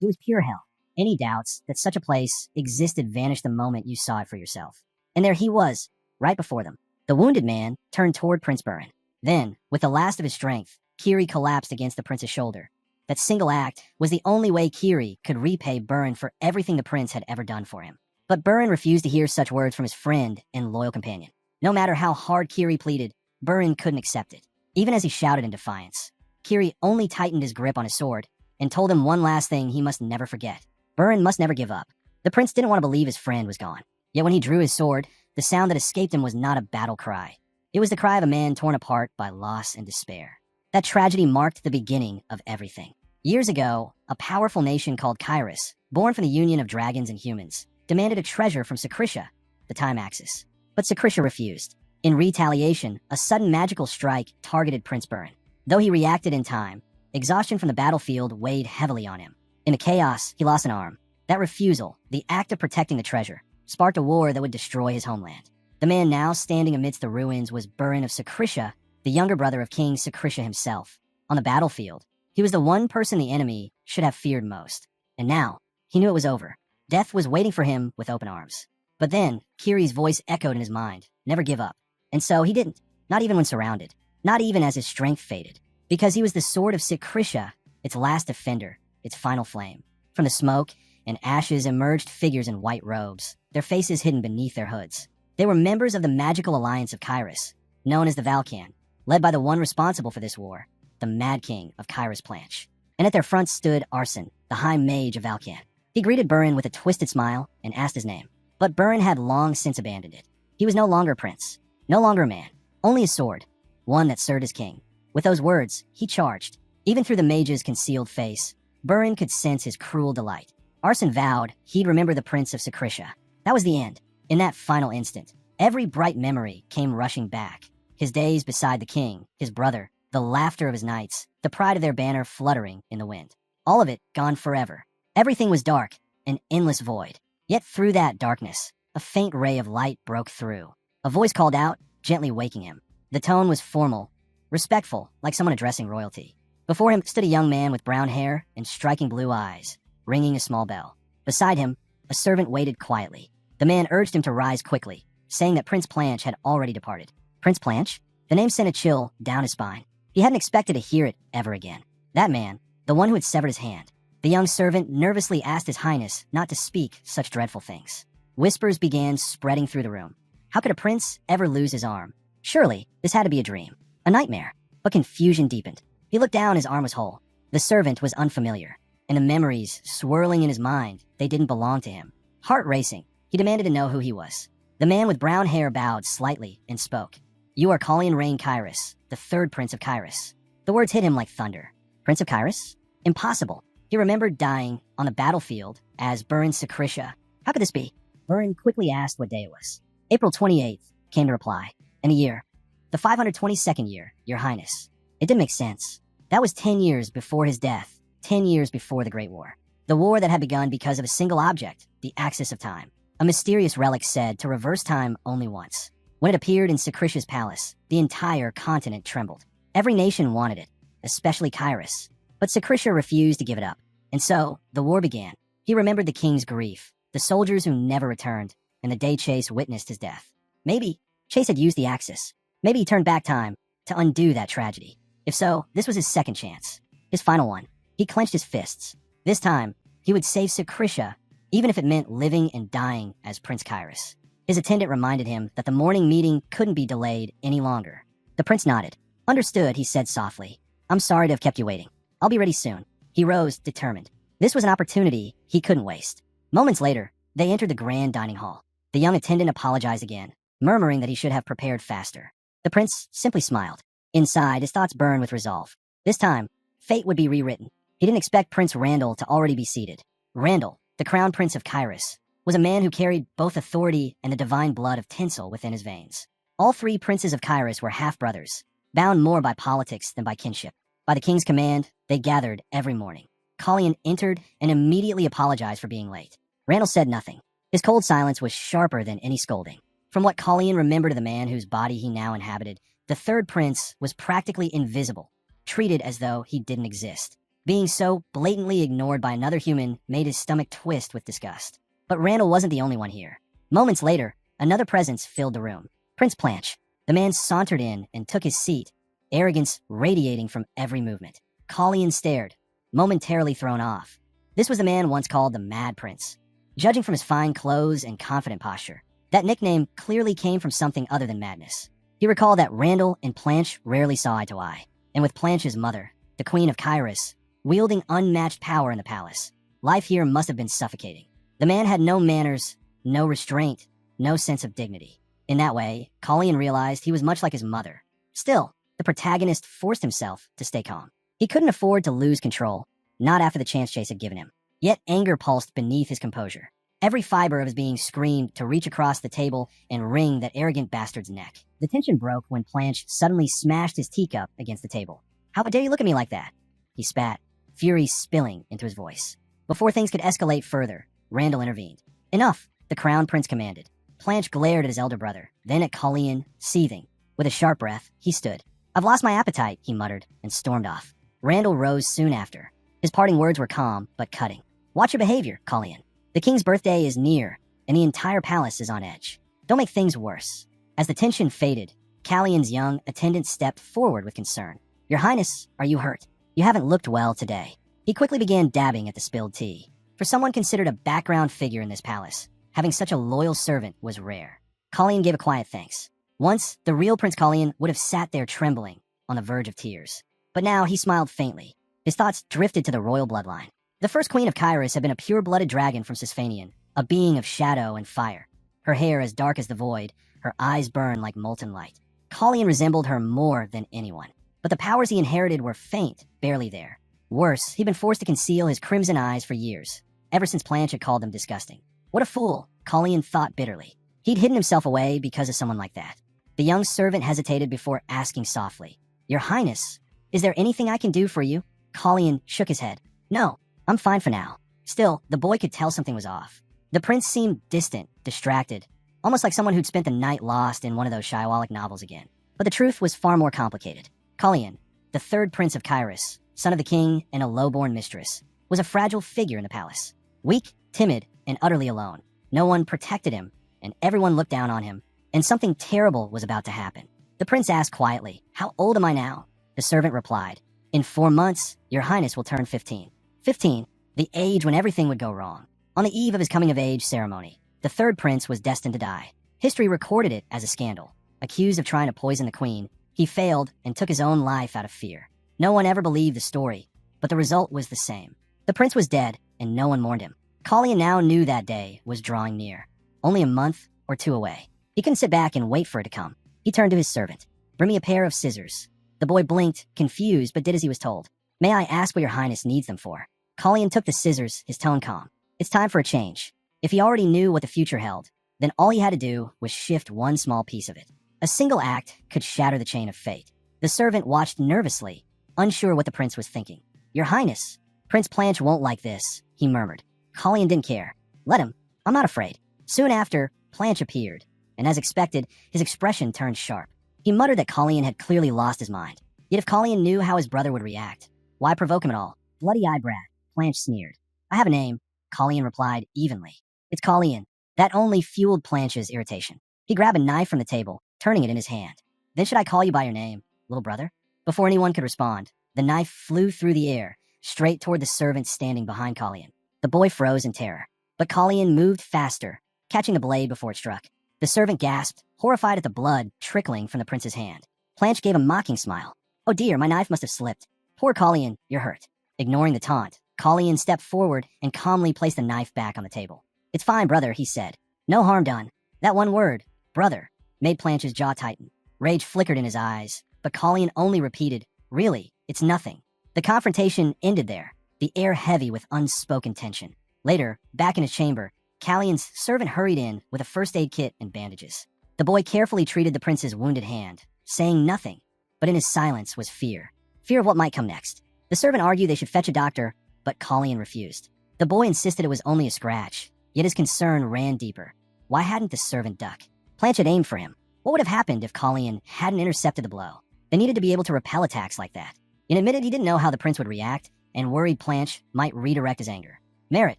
It was pure hell. Any doubts that such a place existed vanished the moment you saw it for yourself. And there he was, right before them. The wounded man turned toward Prince Burin. Then, with the last of his strength, Kiri collapsed against the prince's shoulder. That single act was the only way Kiri could repay Burin for everything the prince had ever done for him. But Burin refused to hear such words from his friend and loyal companion. No matter how hard Kiri pleaded, Burin couldn't accept it. Even as he shouted in defiance, Kiri only tightened his grip on his sword and told him one last thing he must never forget. Burin must never give up. The prince didn't want to believe his friend was gone. Yet when he drew his sword, the sound that escaped him was not a battle cry. It was the cry of a man torn apart by loss and despair. That tragedy marked the beginning of everything. Years ago, a powerful nation called Kyrus, born from the union of dragons and humans, demanded a treasure from Sakrisha, the time axis. But Sakrisha refused. In retaliation, a sudden magical strike targeted Prince Burin. Though he reacted in time, exhaustion from the battlefield weighed heavily on him. In the chaos, he lost an arm. That refusal, the act of protecting the treasure, sparked a war that would destroy his homeland. The man now standing amidst the ruins was Burin of Sakrisha, the younger brother of King Sakrisha himself. On the battlefield, he was the one person the enemy should have feared most. And now, he knew it was over. Death was waiting for him with open arms. But then, Kiri's voice echoed in his mind, never give up. And so he didn't, not even when surrounded, not even as his strength faded, because he was the sword of Sakrisha, its last defender, its final flame. From the smoke and ashes emerged figures in white robes, their faces hidden beneath their hoods. They were members of the magical alliance of Kyrus, known as the Valkan, led by the one responsible for this war, the Mad King of Kyrus Planch. And at their front stood Arson, the High Mage of Valkan. He greeted Burin with a twisted smile and asked his name. But Burin had long since abandoned it. He was no longer a prince, no longer a man, only a sword, one that served as king. With those words, he charged. Even through the mage's concealed face, Burin could sense his cruel delight. Arson vowed he'd remember the Prince of Sakrisha. That was the end. In that final instant, every bright memory came rushing back. His days beside the king, his brother, the laughter of his knights, the pride of their banner fluttering in the wind. All of it gone forever. Everything was dark, an endless void. Yet through that darkness, a faint ray of light broke through. A voice called out, gently waking him. The tone was formal, respectful, like someone addressing royalty. Before him stood a young man with brown hair and striking blue eyes, ringing a small bell. Beside him, a servant waited quietly. The man urged him to rise quickly, saying that Prince Planch had already departed. Prince Planch? The name sent a chill down his spine. He hadn't expected to hear it ever again. That man, the one who had severed his hand. The young servant nervously asked His Highness not to speak such dreadful things. Whispers began spreading through the room. How could a prince ever lose his arm? Surely, this had to be a dream. A nightmare. But confusion deepened. He looked down, his arm was whole. The servant was unfamiliar. And the memories swirling in his mind, they didn't belong to him. Heart racing, he demanded to know who he was. The man with brown hair bowed slightly and spoke. You are Collian Rain Kyrus, the third prince of Kyrus. The words hit him like thunder. Prince of Kyrus? Impossible. He remembered dying on the battlefield as Burin Sakrisha. How could this be? Burin quickly asked what day it was. April 28th, came to reply. And a year. The 522nd year, Your Highness. It didn't make sense. That was 10 years before his death, 10 years before the Great War. The war that had begun because of a single object, the axis of time. A mysterious relic said to reverse time only once. When it appeared in Sakrisha's palace, the entire continent trembled. Every nation wanted it, especially Kyrus. But Sakrisha refused to give it up. And so, the war began. He remembered the king's grief, the soldiers who never returned, and the day Chase witnessed his death. Maybe Chase had used the axis. Maybe he turned back time to undo that tragedy. If so, this was his second chance. His final one. He clenched his fists. This time, he would save Sakrisha, even if it meant living and dying as Prince Kyrus. His attendant reminded him that the morning meeting couldn't be delayed any longer. The prince nodded. Understood, he said softly. I'm sorry to have kept you waiting. I'll be ready soon. He rose, determined. This was an opportunity he couldn't waste. Moments later, they entered the grand dining hall. The young attendant apologized again, murmuring that he should have prepared faster. The prince simply smiled. Inside, his thoughts burned with resolve. This time, fate would be rewritten. He didn't expect Prince Randall to already be seated. Randall, the crown prince of Kyrus, was a man who carried both authority and the divine blood of Tinsel within his veins. All three princes of Kyrus were half-brothers, bound more by politics than by kinship. By the king's command, they gathered every morning. Collian entered and immediately apologized for being late. Randall said nothing. His cold silence was sharper than any scolding. From what Collian remembered of the man whose body he now inhabited, the third prince was practically invisible, treated as though he didn't exist. Being so blatantly ignored by another human made his stomach twist with disgust. But Randall wasn't the only one here. Moments later, another presence filled the room. Prince Planche. The man sauntered in and took his seat, arrogance radiating from every movement. Colleen stared, momentarily thrown off. This was the man once called the Mad Prince. Judging from his fine clothes and confident posture, that nickname clearly came from something other than madness. He recalled that Randall and Planche rarely saw eye to eye, and with Planche's mother, the Queen of Kairos, wielding unmatched power in the palace, life here must have been suffocating. The man had no manners, no restraint, no sense of dignity. In that way, Colleen realized he was much like his mother. Still, the protagonist forced himself to stay calm. He couldn't afford to lose control, not after the chance Chase had given him. Yet anger pulsed beneath his composure. Every fiber of his being screamed to reach across the table and wring that arrogant bastard's neck. The tension broke when Planche suddenly smashed his teacup against the table. "How dare you look at me like that?" He spat, fury spilling into his voice. Before things could escalate further, Randall intervened. "Enough," the Crown Prince commanded. Planche glared at his elder brother, then at Colleen, seething. With a sharp breath, he stood. "I've lost my appetite," he muttered, and stormed off. Randall rose soon after. His parting words were calm, but cutting. "Watch your behavior, Colleen. The king's birthday is near, and the entire palace is on edge. Don't make things worse." As the tension faded, Callion's young attendant stepped forward with concern. "Your Highness, are you hurt? You haven't looked well today." He quickly began dabbing at the spilled tea. For someone considered a background figure in this palace, having such a loyal servant was rare. Colleen gave a quiet thanks. Once, the real Prince Colleen would have sat there trembling, on the verge of tears. But now he smiled faintly. His thoughts drifted to the royal bloodline. The first queen of Kairos had been a pure-blooded dragon from Sisphanian, a being of shadow and fire. Her hair as dark as the void, her eyes burned like molten light. Colleen resembled her more than anyone. But the powers he inherited were faint, barely there. Worse, he'd been forced to conceal his crimson eyes for years, ever since Planche had called them disgusting. What a fool, Colleen thought bitterly. He'd hidden himself away because of someone like that. The young servant hesitated before asking softly, "Your Highness, is there anything I can do for you?" Colleen shook his head. "No, I'm fine for now." Still, the boy could tell something was off. The prince seemed distant, distracted, almost like someone who'd spent the night lost in one of those Shiawalik novels again. But the truth was far more complicated. Colleen, the third prince of Kairos, son of the king and a low-born mistress, was a fragile figure in the palace. Weak, timid, and utterly alone. No one protected him, and everyone looked down on him, and something terrible was about to happen. The prince asked quietly, "How old am I now?" The servant replied, "In 4 months, your Highness will turn 15. 15, the age when everything would go wrong. On the eve of his coming-of-age ceremony, the third prince was destined to die. History recorded it as a scandal. Accused of trying to poison the queen, he failed and took his own life out of fear. No one ever believed the story, but the result was the same. The prince was dead, and no one mourned him. Colleen now knew that day was drawing near, only a month or 2 away. He couldn't sit back and wait for it to come. He turned to his servant. "Bring me a pair of scissors." The boy blinked, confused, but did as he was told. "May I ask what your Highness needs them for?" Colleen took the scissors, his tone calm. It's time for a change. If he already knew what the future held, then all he had to do was shift one small piece of it. A single act could shatter the chain of fate. The servant watched nervously, unsure what the prince was thinking. "Your Highness, Prince Planche won't like this," he murmured. Colleen didn't care. "Let him. I'm not afraid." Soon after, Planche appeared, and as expected, his expression turned sharp. He muttered that Colleen had clearly lost his mind. Yet if Colleen knew how his brother would react, why provoke him at all? "Bloody eye brat," Planche sneered. "I have a name," Colleen replied evenly. "It's Colleen." That only fueled Planche's irritation. He grabbed a knife from the table, turning it in his hand. "Then should I call you by your name, little brother?" Before anyone could respond, the knife flew through the air, straight toward the servant standing behind Colleen. The boy froze in terror, but Colleen moved faster, catching the blade before it struck. The servant gasped, horrified at the blood trickling from the prince's hand. Planche gave a mocking smile. "Oh dear, my knife must have slipped. Poor Colleen, you're hurt." Ignoring the taunt, Colleen stepped forward and calmly placed the knife back on the table. "It's fine, brother," he said. "No harm done." That one word, brother, made Planche's jaw tighten. Rage flickered in his eyes, but Colleen only repeated, "Really, it's nothing." The confrontation ended there, the air heavy with unspoken tension. Later, back in his chamber, Callion's servant hurried in with a first aid kit and bandages. The boy carefully treated the prince's wounded hand, saying nothing, but in his silence was fear. Fear of what might come next. The servant argued they should fetch a doctor, but Colleen refused. The boy insisted it was only a scratch, yet his concern ran deeper. Why hadn't the servant ducked? Planche had aimed for him. What would have happened if Colleen hadn't intercepted the blow? They needed to be able to repel attacks like that. And admitted he didn't know how the prince would react, and worried Planche might redirect his anger. Merritt,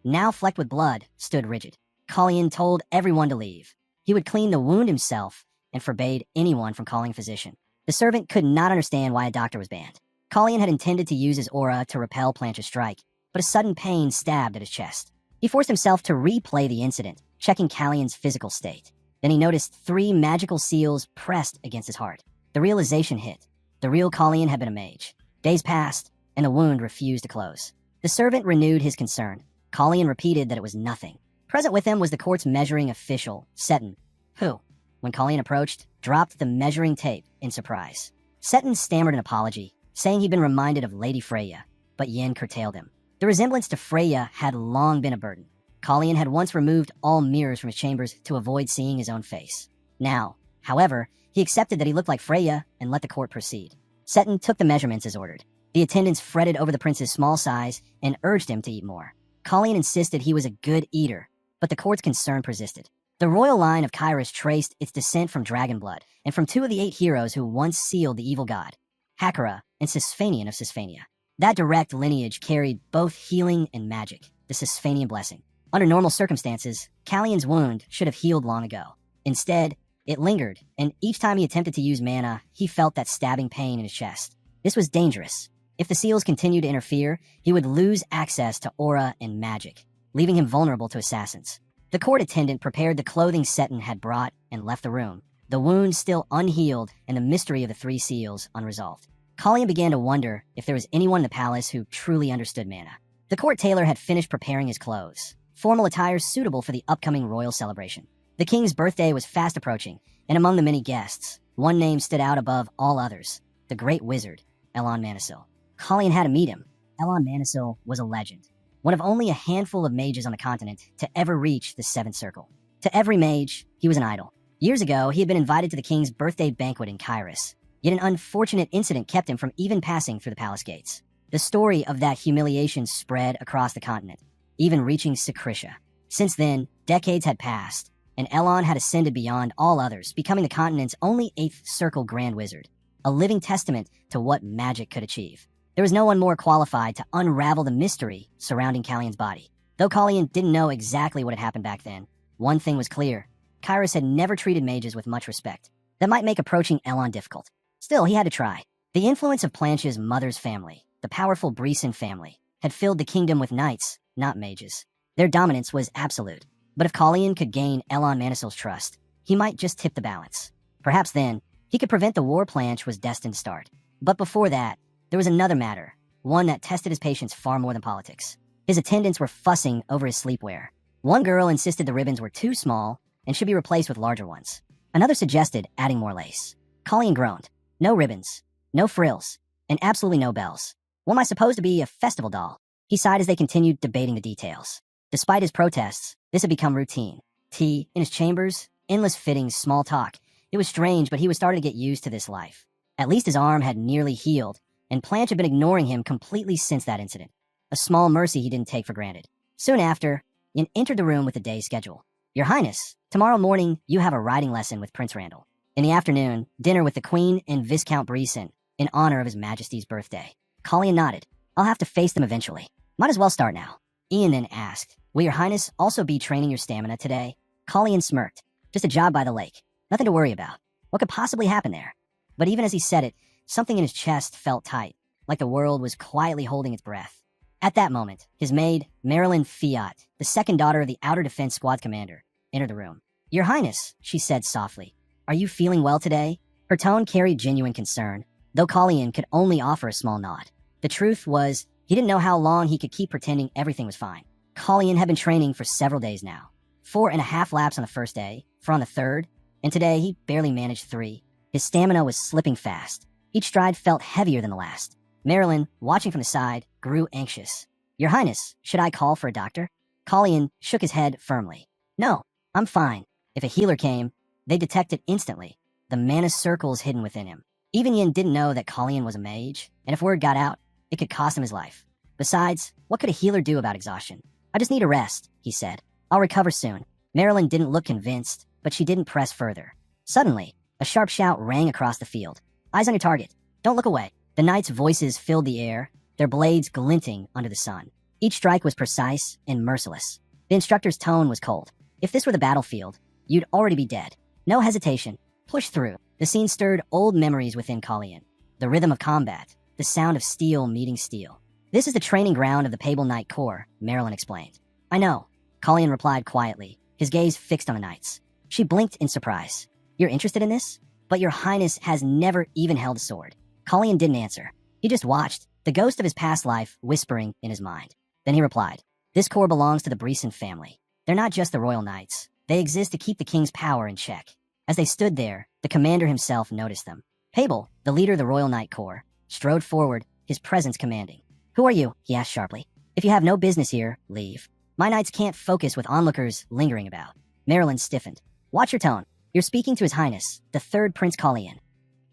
now flecked with blood, stood rigid. Colleen told everyone to leave. He would clean the wound himself and forbade anyone from calling a physician. The servant could not understand why a doctor was banned. Colleen had intended to use his aura to repel Planche's strike, but a sudden pain stabbed at his chest. He forced himself to replay the incident, checking Callion's physical state. Then he noticed 3 magical seals pressed against his heart. The realization hit. The real Colleen had been a mage. Days passed, and the wound refused to close. The servant renewed his concern. Colleen repeated that it was nothing. Present with him was the court's measuring official, Seton, who, when Colleen approached, dropped the measuring tape in surprise. Seton stammered an apology, saying he'd been reminded of Lady Freya, but Yin curtailed him. The resemblance to Freya had long been a burden. Colleen had once removed all mirrors from his chambers to avoid seeing his own face. Now, however, he accepted that he looked like Freya and let the court proceed. Seton took the measurements as ordered. The attendants fretted over the prince's small size and urged him to eat more. Colleen insisted he was a good eater, but the court's concern persisted. The royal line of Kyrus traced its descent from dragon blood and from 2 of the 8 heroes who once sealed the evil god, Hakara and Sisphanian of Sisphania. That direct lineage carried both healing and magic, the Sisphanian blessing. Under normal circumstances, Callion's wound should have healed long ago. Instead, it lingered, and each time he attempted to use mana, he felt that stabbing pain in his chest. This was dangerous. If the seals continued to interfere, he would lose access to aura and magic, leaving him vulnerable to assassins. The court attendant prepared the clothing Seton had brought and left the room, the wound still unhealed and the mystery of the 3 seals unresolved. Colleen began to wonder if there was anyone in the palace who truly understood mana. The court tailor had finished preparing his clothes, formal attire suitable for the upcoming royal celebration. The king's birthday was fast approaching, and among the many guests, one name stood out above all others, the great wizard, Elon Manisil. Colleen had to meet him. Elon Manisil was a legend, one of only a handful of mages on the continent to ever reach the 7th circle. To every mage, he was an idol. Years ago, he had been invited to the king's birthday banquet in Kyrus, yet an unfortunate incident kept him from even passing through the palace gates. The story of that humiliation spread across the continent, even reaching Sakrisha. Since then, decades had passed, and Elon had ascended beyond all others, becoming the continent's only 8th circle grand wizard, a living testament to what magic could achieve. There was no one more qualified to unravel the mystery surrounding Callion's body. Though Colleen didn't know exactly what had happened back then, one thing was clear. Kyrus had never treated mages with much respect. That might make approaching Elon difficult. Still, he had to try. The influence of Planche's mother's family, the powerful Breeson family, had filled the kingdom with knights, not mages. Their dominance was absolute. But if Colleen could gain Elon Manisil's trust, he might just tip the balance. Perhaps then, he could prevent the war Planche was destined to start. But before that, there was another matter, one that tested his patience far more than politics. His attendants were fussing over his sleepwear. One girl insisted the ribbons were too small and should be replaced with larger ones. Another suggested adding more lace. Colleen groaned. No ribbons, no frills, and absolutely no bells. What am I supposed to be, a festival doll? He sighed as they continued debating the details. Despite his protests, this had become routine. Tea, in his chambers, endless fittings, small talk. It was strange, but he was starting to get used to this life. At least his arm had nearly healed, and Planche had been ignoring him completely since that incident. A small mercy he didn't take for granted. Soon after, Yin entered the room with the day's schedule. Your Highness, tomorrow morning you have a riding lesson with Prince Randall. In the afternoon, dinner with the Queen and Viscount Breeson in honor of His Majesty's birthday. Colleen nodded. I'll have to face them eventually. Might as well start now. Ian then asked, will Your Highness also be training your stamina today? Colleen smirked. Just a job by the lake. Nothing to worry about. What could possibly happen there? But even as he said it, something in his chest felt tight, like the world was quietly holding its breath. At that moment, his maid, Marilyn Fiat, the second daughter of the Outer Defense Squad commander, entered the room. Your Highness, she said softly, are you feeling well today? Her tone carried genuine concern, though Colleen could only offer a small nod. The truth was, he didn't know how long he could keep pretending everything was fine. Colleen had been training for several days now. 4.5 laps on the first day, 4 on the third, and today he barely managed 3. His stamina was slipping fast. Each stride felt heavier than the last. Marilyn, watching from the side, grew anxious. Your Highness, should I call for a doctor? Colleen shook his head firmly. No, I'm fine. If a healer came, they'd detect it instantly. The mana circles hidden within him. Even Yin didn't know that Colleen was a mage, and if word got out, it could cost him his life. Besides, what could a healer do about exhaustion? I just need a rest, he said. I'll recover soon. Marilyn didn't look convinced, but she didn't press further. Suddenly, a sharp shout rang across the field. Eyes on your target. Don't look away. The knights' voices filled the air, their blades glinting under the sun. Each strike was precise and merciless. The instructor's tone was cold. If this were the battlefield, you'd already be dead. No hesitation. Push through. The scene stirred old memories within Colleen. The rhythm of combat. The sound of steel meeting steel. This is the training ground of the Pable Knight Corps, Marilyn explained. I know, Colleen replied quietly, his gaze fixed on the knights. She blinked in surprise. You're interested in this? But your highness has never even held a sword. Colleen didn't answer. He just watched, the ghost of his past life whispering in his mind. Then he replied, this corps belongs to the Breeson family. They're not just the royal knights. They exist to keep the king's power in check. As they stood there, the commander himself noticed them. Pable, the leader of the Royal Knight Corps, strode forward, his presence commanding. Who are you? He asked sharply. If you have no business here, leave. My knights can't focus with onlookers lingering about. Marilyn stiffened. Watch your tone. You're speaking to His Highness, the third Prince Colleen.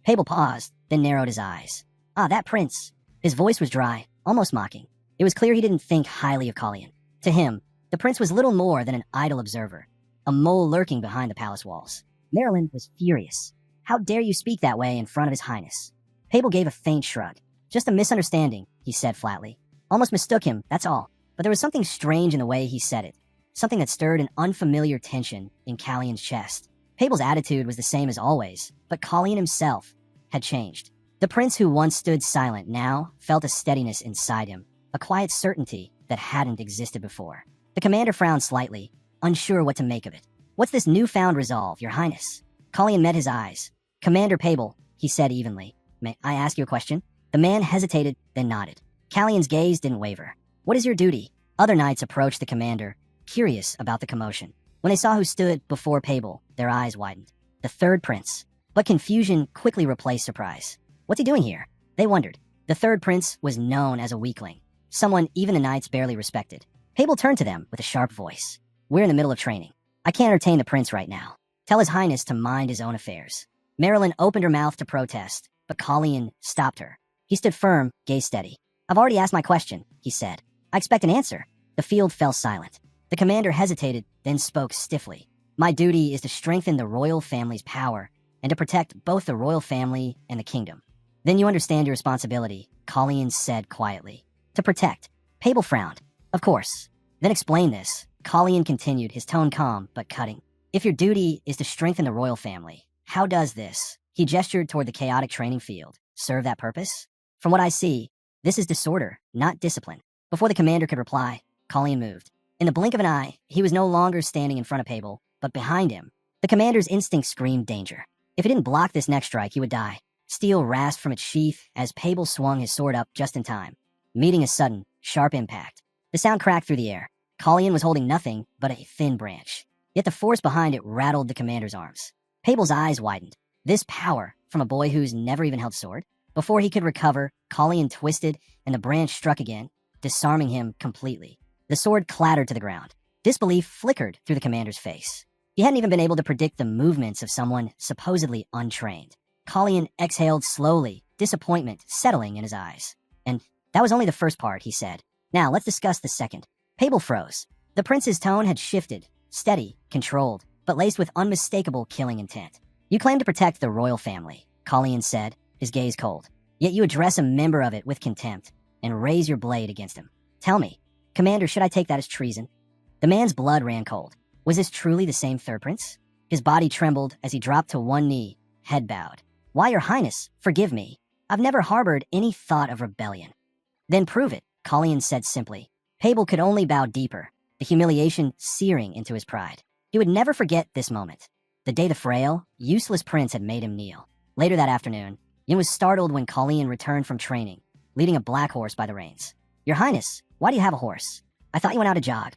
Pable paused, then narrowed his eyes. Ah, that prince. His voice was dry, almost mocking. It was clear he didn't think highly of Colleen. To him, the prince was little more than an idle observer, a mole lurking behind the palace walls. Marilyn was furious. How dare you speak that way in front of His Highness? Pable gave a faint shrug. Just a misunderstanding, he said flatly. Almost mistook him, that's all. But there was something strange in the way he said it. Something that stirred an unfamiliar tension in Callion's chest. Pable's attitude was the same as always, but Colleen himself had changed. The prince who once stood silent now felt a steadiness inside him, a quiet certainty that hadn't existed before. The commander frowned slightly, unsure what to make of it. What's this newfound resolve, Your Highness? Colleen met his eyes. Commander Pable, he said evenly. May I ask you a question? The man hesitated, then nodded. Callion's gaze didn't waver. What is your duty? Other knights approached the commander, curious about the commotion. When they saw who stood before Pable, their eyes widened. The third prince. But confusion quickly replaced surprise. What's he doing here? They wondered. The third prince was known as a weakling, someone even the knights barely respected. Pable turned to them with a sharp voice. We're in the middle of training. I can't entertain the prince right now. Tell His Highness to mind his own affairs. Marilyn opened her mouth to protest, but Colleen stopped her. He stood firm, gaze steady. I've already asked my question, he said. I expect an answer. The field fell silent. The commander hesitated, then spoke stiffly. My duty is to strengthen the royal family's power and to protect both the royal family and the kingdom. Then you understand your responsibility, Colleen said quietly. To protect. Pable frowned. Of course. Then explain this. Colleen continued, his tone calm but cutting. If your duty is to strengthen the royal family, how does this, he gestured toward the chaotic training field, serve that purpose? From what I see, this is disorder, not discipline. Before the commander could reply, Colleen moved. In the blink of an eye, he was no longer standing in front of Pable, but behind him. The commander's instinct screamed danger. If he didn't block this next strike, he would die. Steel rasped from its sheath as Pable swung his sword up just in time, meeting a sudden, sharp impact. The sound cracked through the air. Colleen was holding nothing but a thin branch. Yet the force behind it rattled the commander's arms. Pable's eyes widened. This power, from a boy who's never even held sword? Before he could recover, Colleen twisted, and the branch struck again, disarming him completely. The sword clattered to the ground. Disbelief flickered through the commander's face. He hadn't even been able to predict the movements of someone supposedly untrained. Colleen exhaled slowly, disappointment settling in his eyes. And that was only the first part, he said. Now, let's discuss the second. Pable froze. The prince's tone had shifted, steady, controlled, but laced with unmistakable killing intent. You claim to protect the royal family, Colleen said, his gaze cold. Yet you address a member of it with contempt and raise your blade against him. Tell me, Commander, should I take that as treason? The man's blood ran cold. Was this truly the same third prince? His body trembled as he dropped to one knee, head bowed. Why, Your Highness, forgive me. I've never harbored any thought of rebellion. Then prove it, Colleen said simply. Pable could only bow deeper, the humiliation searing into his pride. He would never forget this moment. The day the frail, useless prince had made him kneel. Later that afternoon, Yin was startled when Colleen returned from training, leading a black horse by the reins. Your Highness, why do you have a horse? I thought you went out to jog.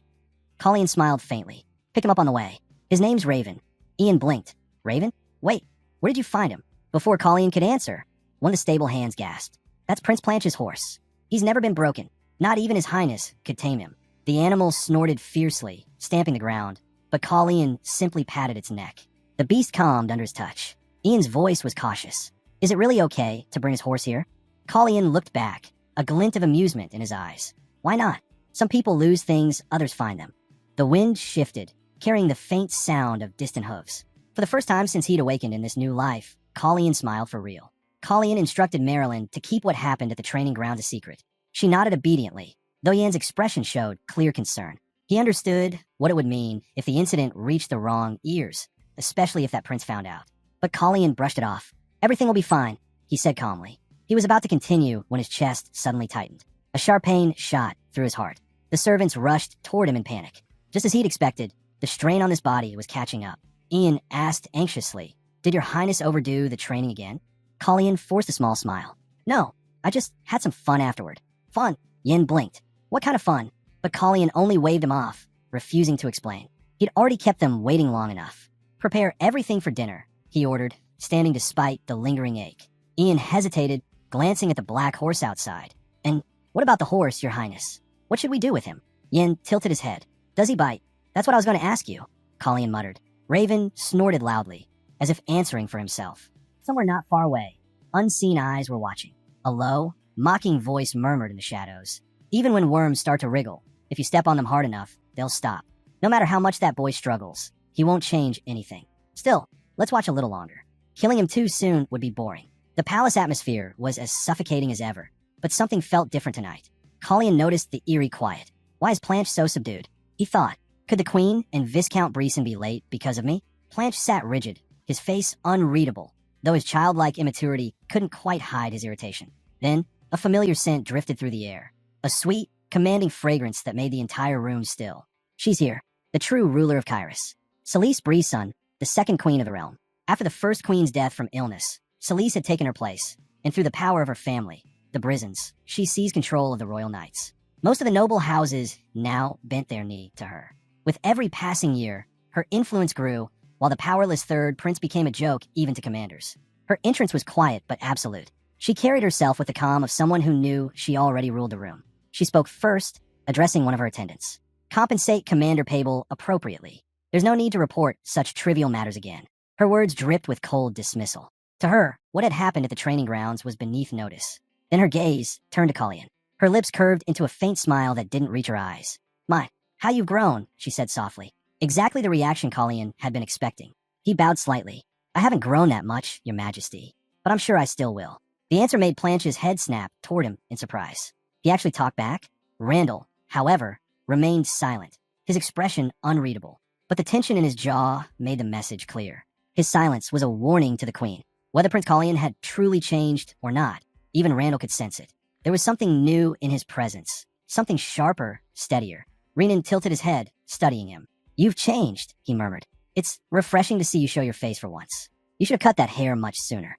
Colleen smiled faintly. Pick him up on the way. His name's Raven. Ian blinked. Raven? Wait, where did you find him? Before Colleen could answer, one of the stable hands gasped. That's Prince Planche's horse. He's never been broken. Not even His Highness could tame him. The animal snorted fiercely, stamping the ground, but Colleen simply patted its neck. The beast calmed under his touch. Ian's voice was cautious. Is it really okay to bring his horse here? Colleen looked back, a glint of amusement in his eyes. Why not? Some people lose things, others find them. The wind shifted, carrying the faint sound of distant hooves. For the first time since he'd awakened in this new life, Colleen smiled for real. Colleen instructed Marilyn to keep what happened at the training ground a secret. She nodded obediently, though Yan's expression showed clear concern. He understood what it would mean if the incident reached the wrong ears, especially if that prince found out. But Colleen brushed it off. Everything will be fine, he said calmly. He was about to continue when his chest suddenly tightened. A sharp pain shot through his heart. The servants rushed toward him in panic. Just as he'd expected, the strain on his body was catching up. Ian asked anxiously, "Did your highness overdo the training again?" Colleen forced a small smile. "No, I just had some fun afterward." "Fun?" Yin blinked. "What kind of fun?" But Colleen only waved him off, refusing to explain. He'd already kept them waiting long enough. "Prepare everything for dinner," he ordered, standing despite the lingering ache. Ian hesitated, glancing at the black horse outside. "And what about the horse, your highness? What should we do with him?" Yin tilted his head. "Does he bite?" "That's what I was going to ask you," Colleen muttered. Raven snorted loudly, as if answering for himself. Somewhere not far away, unseen eyes were watching. A low, mocking voice murmured in the shadows. "Even when worms start to wriggle, if you step on them hard enough, they'll stop. No matter how much that boy struggles, he won't change anything. Still, let's watch a little longer. Killing him too soon would be boring." The palace atmosphere was as suffocating as ever, but something felt different tonight. Colleen noticed the eerie quiet. Why is Blanche so subdued? He thought, could the Queen and Viscount Breeson be late because of me? Blanche sat rigid, his face unreadable, though his childlike immaturity couldn't quite hide his irritation. Then, a familiar scent drifted through the air. A sweet, commanding fragrance that made the entire room still. She's here, the true ruler of Kyrus. Celise Breeson, the second queen of the realm. After the first queen's death from illness, Celise had taken her place, and through the power of her family, the Brizons, she seized control of the royal knights. Most of the noble houses now bent their knee to her. With every passing year, her influence grew, while the powerless third prince became a joke even to commanders. Her entrance was quiet but absolute. She carried herself with the calm of someone who knew she already ruled the room. She spoke first, addressing one of her attendants. "Compensate Commander Pable appropriately. There's no need to report such trivial matters again." Her words dripped with cold dismissal. To her, what had happened at the training grounds was beneath notice. Then her gaze turned to Colleen. Her lips curved into a faint smile that didn't reach her eyes. "My, how you've grown," she said softly. Exactly the reaction Colleen had been expecting. He bowed slightly. "I haven't grown that much, your majesty, but I'm sure I still will." The answer made Blanche's head snap toward him in surprise. He actually talked back. Randall, however, remained silent, his expression unreadable. But the tension in his jaw made the message clear. His silence was a warning to the Queen. Whether Prince Colleen had truly changed or not, even Randall could sense it. There was something new in his presence, something sharper, steadier. Renan tilted his head, studying him. "You've changed," he murmured. "It's refreshing to see you show your face for once. You should have cut that hair much sooner."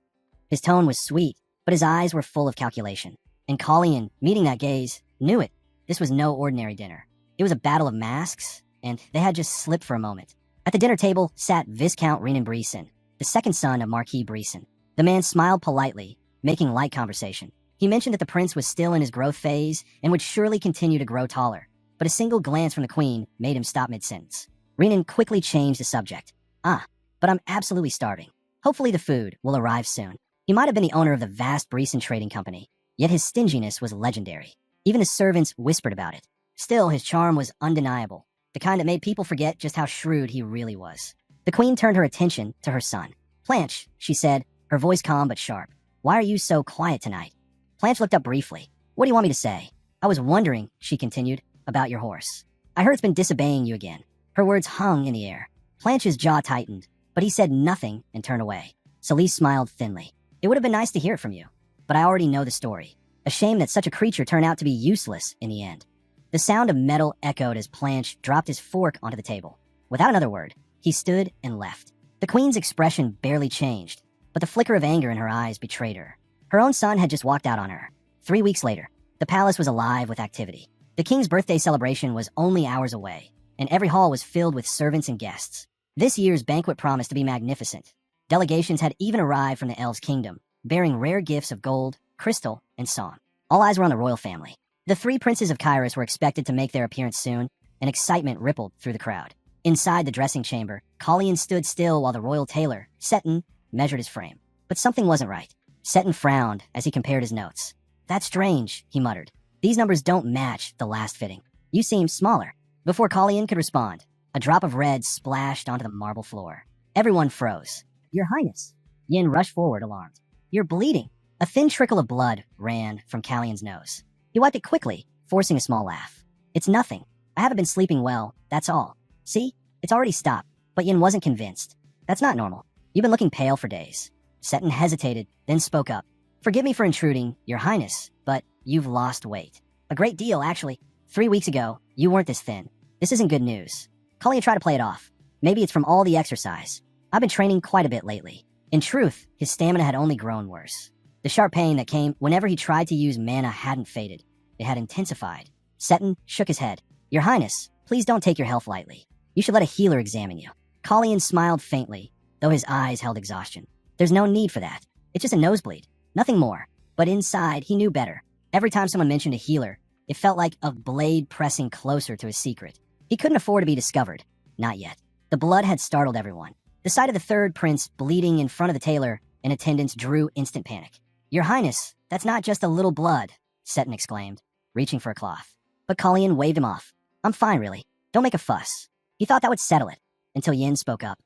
His tone was sweet, but his eyes were full of calculation. And Colleen, meeting that gaze, knew it. This was no ordinary dinner. It was a battle of masks, and they had just slipped for a moment. At the dinner table sat Viscount Renan Breeson, the second son of Marquis Breeson. The man smiled politely, making light conversation. He mentioned that the prince was still in his growth phase and would surely continue to grow taller, but a single glance from the Queen made him stop mid-sentence. Renan quickly changed the subject. But I'm absolutely starving. Hopefully the food will arrive soon." He might have been the owner of the vast Breeson trading company, yet his stinginess was legendary. Even his servants whispered about it. Still, his charm was undeniable, the kind that made people forget just how shrewd he really was. The Queen turned her attention to her son. "Blanche," she said, her voice calm but sharp. "Why are you so quiet tonight?" Blanche looked up briefly. "What do you want me to say?" "I was wondering," she continued, "about your horse. I heard it's been disobeying you again." Her words hung in the air. Blanche's jaw tightened, but he said nothing and turned away. Celise smiled thinly. "It would have been nice to hear it from you, but I already know the story. A shame that such a creature turned out to be useless in the end." The sound of metal echoed as Blanche dropped his fork onto the table. Without another word, he stood and left. The Queen's expression barely changed, but the flicker of anger in her eyes betrayed her. Her own son had just walked out on her. 3 weeks later, the palace was alive with activity. The king's birthday celebration was only hours away, and every hall was filled with servants and guests. This year's banquet promised to be magnificent. Delegations had even arrived from the Elves' Kingdom, bearing rare gifts of gold, crystal, and song. All eyes were on the royal family. The 3 princes of Kyrus were expected to make their appearance soon, and excitement rippled through the crowd. Inside the dressing chamber, Colleen stood still while the royal tailor, Seton, measured his frame. But something wasn't right. Seton frowned as he compared his notes. "That's strange," he muttered. "These numbers don't match the last fitting. You seem smaller." Before Colleen could respond, a drop of red splashed onto the marble floor. Everyone froze. "Your Highness." Yin rushed forward, alarmed. "You're bleeding." A thin trickle of blood ran from Callion's nose. He wiped it quickly, forcing a small laugh. It's nothing. I haven't been sleeping well, that's all. See? It's already stopped. But Yin wasn't convinced. That's not normal. You've been looking pale for days. Seton hesitated, then spoke up. Forgive me for intruding, Your Highness, but you've lost weight. A great deal, actually. 3 weeks ago, you weren't this thin. This isn't good news. Collier tried to play it off. Maybe it's from all the exercise. I've been training quite a bit lately. In truth, his stamina had only grown worse. The sharp pain that came whenever he tried to use mana hadn't faded. It had intensified. Seton shook his head. Your Highness, please don't take your health lightly. You should let a healer examine you. Collier smiled faintly, though his eyes held exhaustion. There's no need for that. It's just a nosebleed. Nothing more. But inside, he knew better. Every time someone mentioned a healer, it felt like a blade pressing closer to his secret. He couldn't afford to be discovered. Not yet. The blood had startled everyone. The sight of the third prince bleeding in front of the tailor in attendance drew instant panic. Your Highness, that's not just a little blood, Seton exclaimed, reaching for a cloth. But Collier waved him off. I'm fine, really. Don't make a fuss. He thought that would settle it, until Yin spoke up.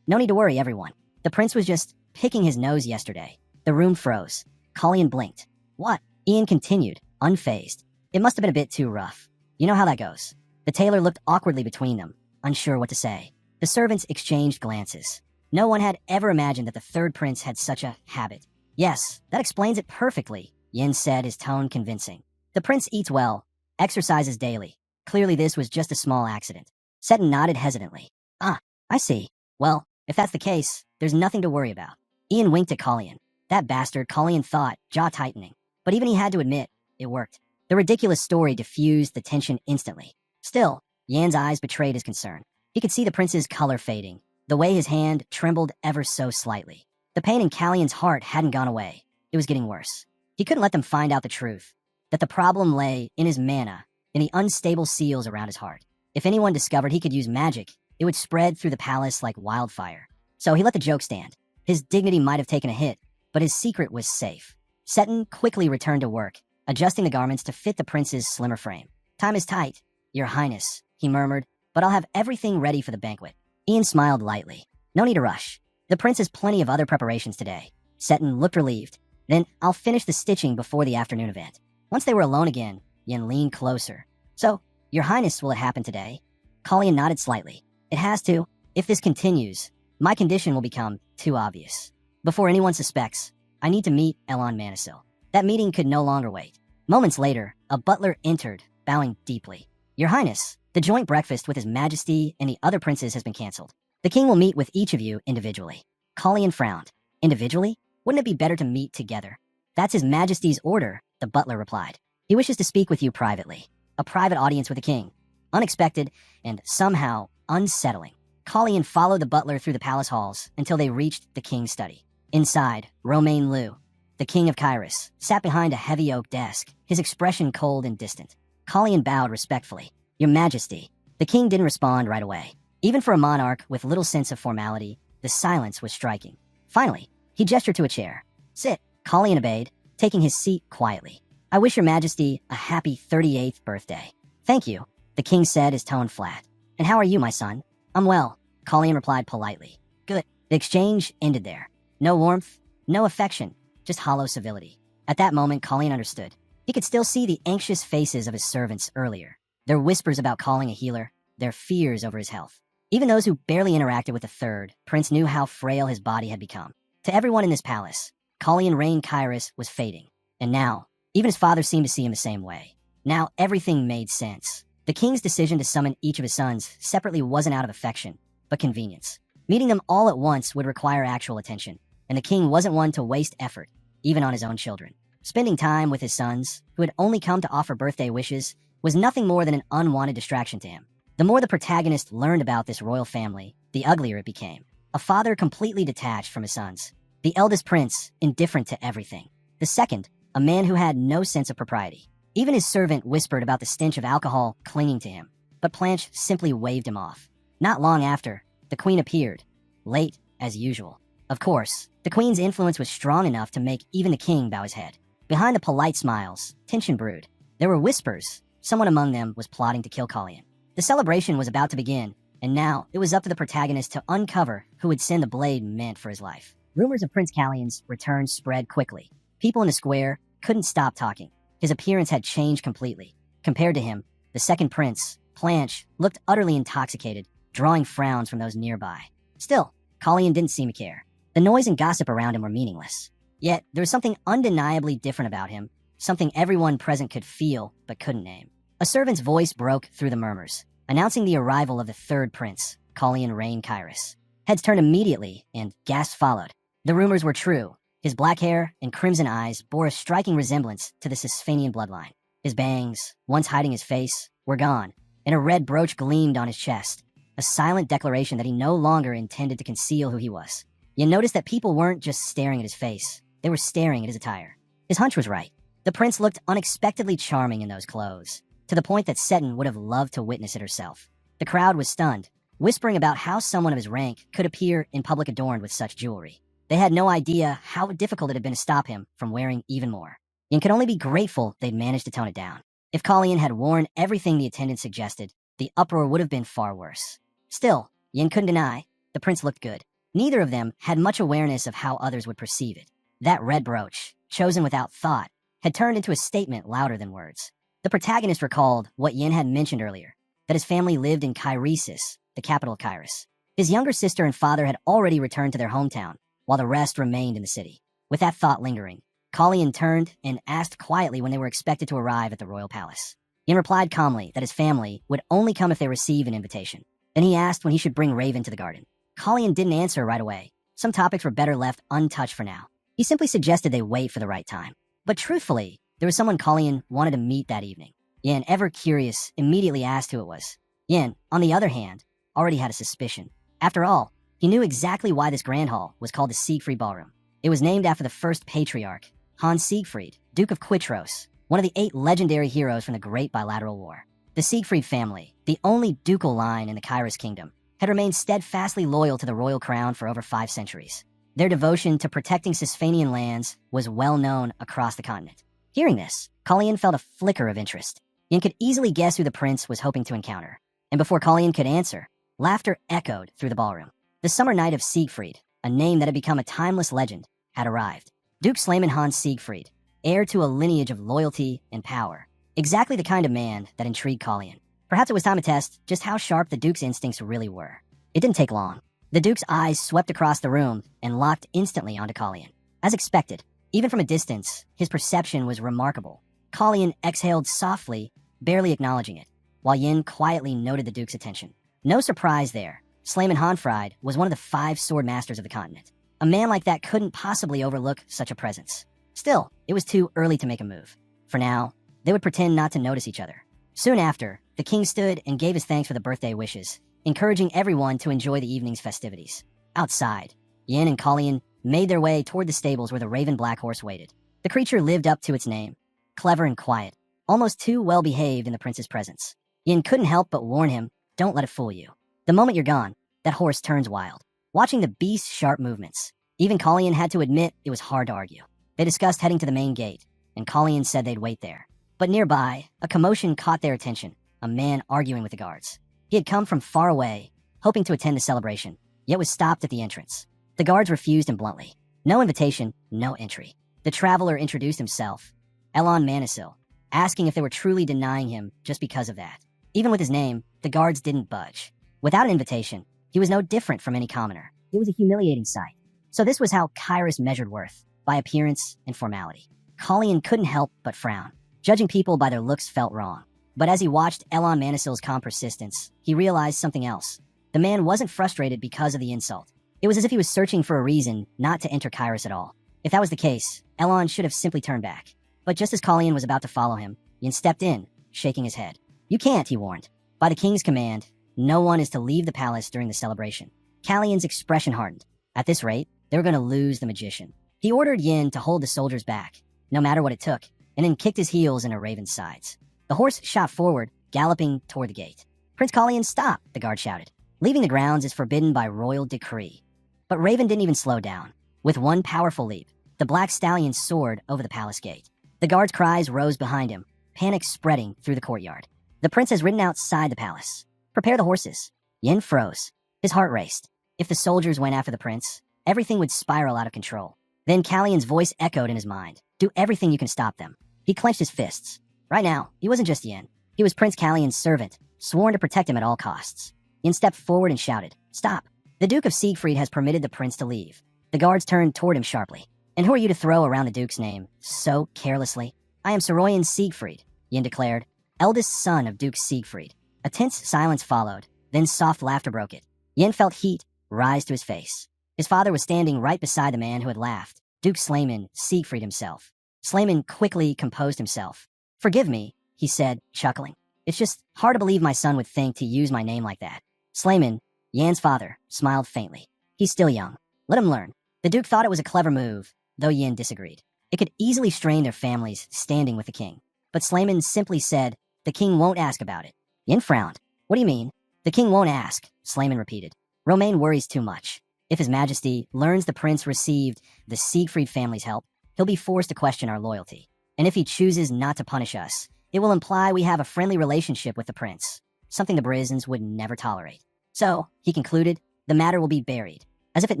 No need to worry, everyone. The prince was just picking his nose yesterday. The room froze. Collier blinked. What? Ian continued, unfazed. It must have been a bit too rough. You know how that goes. The tailor looked awkwardly between them, unsure what to say. The servants exchanged glances. No one had ever imagined that the third prince had such a habit. Yes, that explains it perfectly, Yin said, his tone convincing. The prince eats well, exercises daily. Clearly this was just a small accident. Seton nodded hesitantly. I see. Well, if that's the case, there's nothing to worry about. Ian winked at Collier. That bastard, Collier thought, jaw tightening. But even he had to admit, it worked. The ridiculous story diffused the tension instantly. Still, Yan's eyes betrayed his concern. He could see the prince's color fading, the way his hand trembled ever so slightly. The pain in Callion's heart hadn't gone away. It was getting worse. He couldn't let them find out the truth, that the problem lay in his mana, in the unstable seals around his heart. If anyone discovered he could use magic, it would spread through the palace like wildfire. So he let the joke stand. His dignity might have taken a hit, but his secret was safe. Seton quickly returned to work, adjusting the garments to fit the prince's slimmer frame. Time is tight, Your Highness, he murmured, but I'll have everything ready for the banquet. Ian smiled lightly. No need to rush. The prince has plenty of other preparations today. Seton looked relieved. Then I'll finish the stitching before the afternoon event. Once they were alone again, Yin leaned closer. So, Your Highness, will it happen today? Collier nodded slightly. It has to. If this continues, my condition will become too obvious. Before anyone suspects, I need to meet Elon Manisil. That meeting could no longer wait. Moments later, a butler entered, bowing deeply. Your Highness, the joint breakfast with His Majesty and the other princes has been cancelled. The king will meet with each of you individually. Collier frowned. Individually? Wouldn't it be better to meet together? That's His Majesty's order, the butler replied. He wishes to speak with you privately. A private audience with the king. Unexpected and somehow unsettling. Collier followed the butler through the palace halls until they reached the king's study. Inside, Romain Liu, the king of Kyrus, sat behind a heavy oak desk, his expression cold and distant. Collier bowed respectfully. Your Majesty. The king didn't respond right away. Even for a monarch with little sense of formality, the silence was striking. Finally, he gestured to a chair. Sit. Collier obeyed, taking his seat quietly. I wish Your Majesty a happy 38th birthday. Thank you, the king said, his tone flat. And how are you, my son? I'm well, Collier replied politely. Good. The exchange ended there. No warmth, no affection, just hollow civility. At that moment, Collier understood. He could still see the anxious faces of his servants earlier. Their whispers about calling a healer, their fears over his health. Even those who barely interacted with the third, Prince knew how frail his body had become. To everyone in this palace, Collier Reign Kyrus was fading. And now, even his father seemed to see him the same way. Now everything made sense. The king's decision to summon each of his sons separately wasn't out of affection, but convenience. Meeting them all at once would require actual attention, and the king wasn't one to waste effort, even on his own children. Spending time with his sons, who had only come to offer birthday wishes, was nothing more than an unwanted distraction to him. The more the protagonist learned about this royal family, the uglier it became. A father completely detached from his sons. The eldest prince, indifferent to everything. The second, a man who had no sense of propriety. Even his servant whispered about the stench of alcohol clinging to him, but Blanche simply waved him off. Not long after, the queen appeared, late as usual. Of course, the queen's influence was strong enough to make even the king bow his head. Behind the polite smiles, tension brewed. There were whispers. Someone among them was plotting to kill Collier. The celebration was about to begin, and now it was up to the protagonist to uncover who would send the blade meant for his life. Rumors of Prince Callion's return spread quickly. People in the square couldn't stop talking. His appearance had changed completely. Compared to him, the second prince, Planche, looked utterly intoxicated, drawing frowns from those nearby. Still, Colleen didn't seem to care. The noise and gossip around him were meaningless. Yet, there was something undeniably different about him, something everyone present could feel but couldn't name. A servant's voice broke through the murmurs, announcing the arrival of the third prince, Colleen Rain Kyrus. Heads turned immediately, and gasps followed. The rumors were true. His black hair and crimson eyes bore a striking resemblance to the Sisfanian bloodline. His bangs, once hiding his face, were gone, and a red brooch gleamed on his chest, a silent declaration that he no longer intended to conceal who he was. You noticed that people weren't just staring at his face, they were staring at his attire. His hunch was right. The prince looked unexpectedly charming in those clothes, to the point that Seton would have loved to witness it herself. The crowd was stunned, whispering about how someone of his rank could appear in public adorned with such jewelry. They had no idea how difficult it had been to stop him from wearing even more. Yin could only be grateful they'd managed to tone it down. If Colleen had worn everything the attendant suggested, the uproar would have been far worse. Still, Yin couldn't deny, the prince looked good. Neither of them had much awareness of how others would perceive it. That red brooch, chosen without thought, had turned into a statement louder than words. The protagonist recalled what Yin had mentioned earlier, that his family lived in Kairesis, the capital of Kyrus. His younger sister and father had already returned to their hometown, while the rest remained in the city. With that thought lingering, Colleen turned and asked quietly when they were expected to arrive at the royal palace. Yin replied calmly that his family would only come if they received an invitation. Then he asked when he should bring Raven to the garden. Colleen didn't answer right away. Some topics were better left untouched for now. He simply suggested they wait for the right time. But truthfully, there was someone Colleen wanted to meet that evening. Yin, ever curious, immediately asked who it was. Yin, on the other hand, already had a suspicion. After all, he knew exactly why this grand hall was called the Siegfried Ballroom. It was named after the first patriarch, Hans Siegfried, Duke of Quitros, one of the 8 legendary heroes from the Great Bilateral War. The Siegfried family, the only ducal line in the Kyrus kingdom, had remained steadfastly loyal to the royal crown for over 5 centuries. Their devotion to protecting Sisfanian lands was well known across the continent. Hearing this, Colleen felt a flicker of interest. Yin could easily guess who the prince was hoping to encounter. And before Colleen could answer, laughter echoed through the ballroom. The summer night of Siegfried, a name that had become a timeless legend, had arrived. Duke Slayman Hans Siegfried, heir to a lineage of loyalty and power. Exactly the kind of man that intrigued Colleen. Perhaps it was time to test just how sharp the Duke's instincts really were. It didn't take long. The Duke's eyes swept across the room and locked instantly onto Colleen. As expected, even from a distance, his perception was remarkable. Colleen exhaled softly, barely acknowledging it, while Yin quietly noted the Duke's attention. No surprise there. Slayman Hanfried was one of the 5 sword masters of the continent. A man like that couldn't possibly overlook such a presence. Still, it was too early to make a move. For now, they would pretend not to notice each other. Soon after, the king stood and gave his thanks for the birthday wishes, encouraging everyone to enjoy the evening's festivities. Outside, Yin and Colleen made their way toward the stables where the Raven Black Horse waited. The creature lived up to its name, clever and quiet, almost too well-behaved in the prince's presence. Yin couldn't help but warn him, don't let it fool you. The moment you're gone, that horse turns wild. Watching the beast's sharp movements, even Colleen had to admit it was hard to argue. They discussed heading to the main gate, and Colleen said they'd wait there. But nearby, a commotion caught their attention, a man arguing with the guards. He had come from far away, hoping to attend the celebration, yet was stopped at the entrance. The guards refused him bluntly. No invitation, no entry. The traveler introduced himself, Elon Manisil, asking if they were truly denying him just because of that. Even with his name, the guards didn't budge. Without an invitation, he was no different from any commoner. It was a humiliating sight. So this was how Kyrus measured worth, by appearance and formality. Colleen couldn't help but frown. Judging people by their looks felt wrong. But as he watched Elon Manisil's calm persistence, he realized something else. The man wasn't frustrated because of the insult. It was as if he was searching for a reason not to enter Kyrus at all. If that was the case, Elon should have simply turned back. But just as Colleen was about to follow him, Yin stepped in, shaking his head. You can't, he warned. By the king's command, no one is to leave the palace during the celebration. Callion's expression hardened. At this rate, they were going to lose the magician. He ordered Yin to hold the soldiers back, no matter what it took, and then kicked his heels into Raven's sides. The horse shot forward, galloping toward the gate. Prince Colleen, stop, the guard shouted. Leaving the grounds is forbidden by royal decree. But Raven didn't even slow down. With one powerful leap, the black stallion soared over the palace gate. The guard's cries rose behind him, panic spreading through the courtyard. The prince has ridden outside the palace. Prepare the horses. Yin froze. His heart raced. If the soldiers went after the prince, everything would spiral out of control. Then Callion's voice echoed in his mind. Do everything you can stop them. He clenched his fists. Right now, he wasn't just Yin. He was Prince Callion's servant, sworn to protect him at all costs. Yin stepped forward and shouted, "Stop! The Duke of Siegfried has permitted the prince to leave." The guards turned toward him sharply. "And who are you to throw around the Duke's name so carelessly?" "I am Soroyan Siegfried," Yin declared, "eldest son of Duke Siegfried." A tense silence followed, then soft laughter broke it. Yin felt heat rise to his face. His father was standing right beside the man who had laughed, Duke Slayman Siegfried himself. Slayman quickly composed himself. "Forgive me," he said, chuckling. "It's just hard to believe my son would think to use my name like that." Slayman, Yan's father, smiled faintly. "He's still young. Let him learn." The Duke thought it was a clever move, though Yin disagreed. It could easily strain their families standing with the king. But Slayman simply said, "The king won't ask about it." Yin frowned. "What do you mean?" "The king won't ask," Slayman repeated. "Romain worries too much. If His Majesty learns the prince received the Siegfried family's help, he'll be forced to question our loyalty. And if he chooses not to punish us, it will imply we have a friendly relationship with the prince, something the Brizens would never tolerate. So, he concluded, the matter will be buried. As if it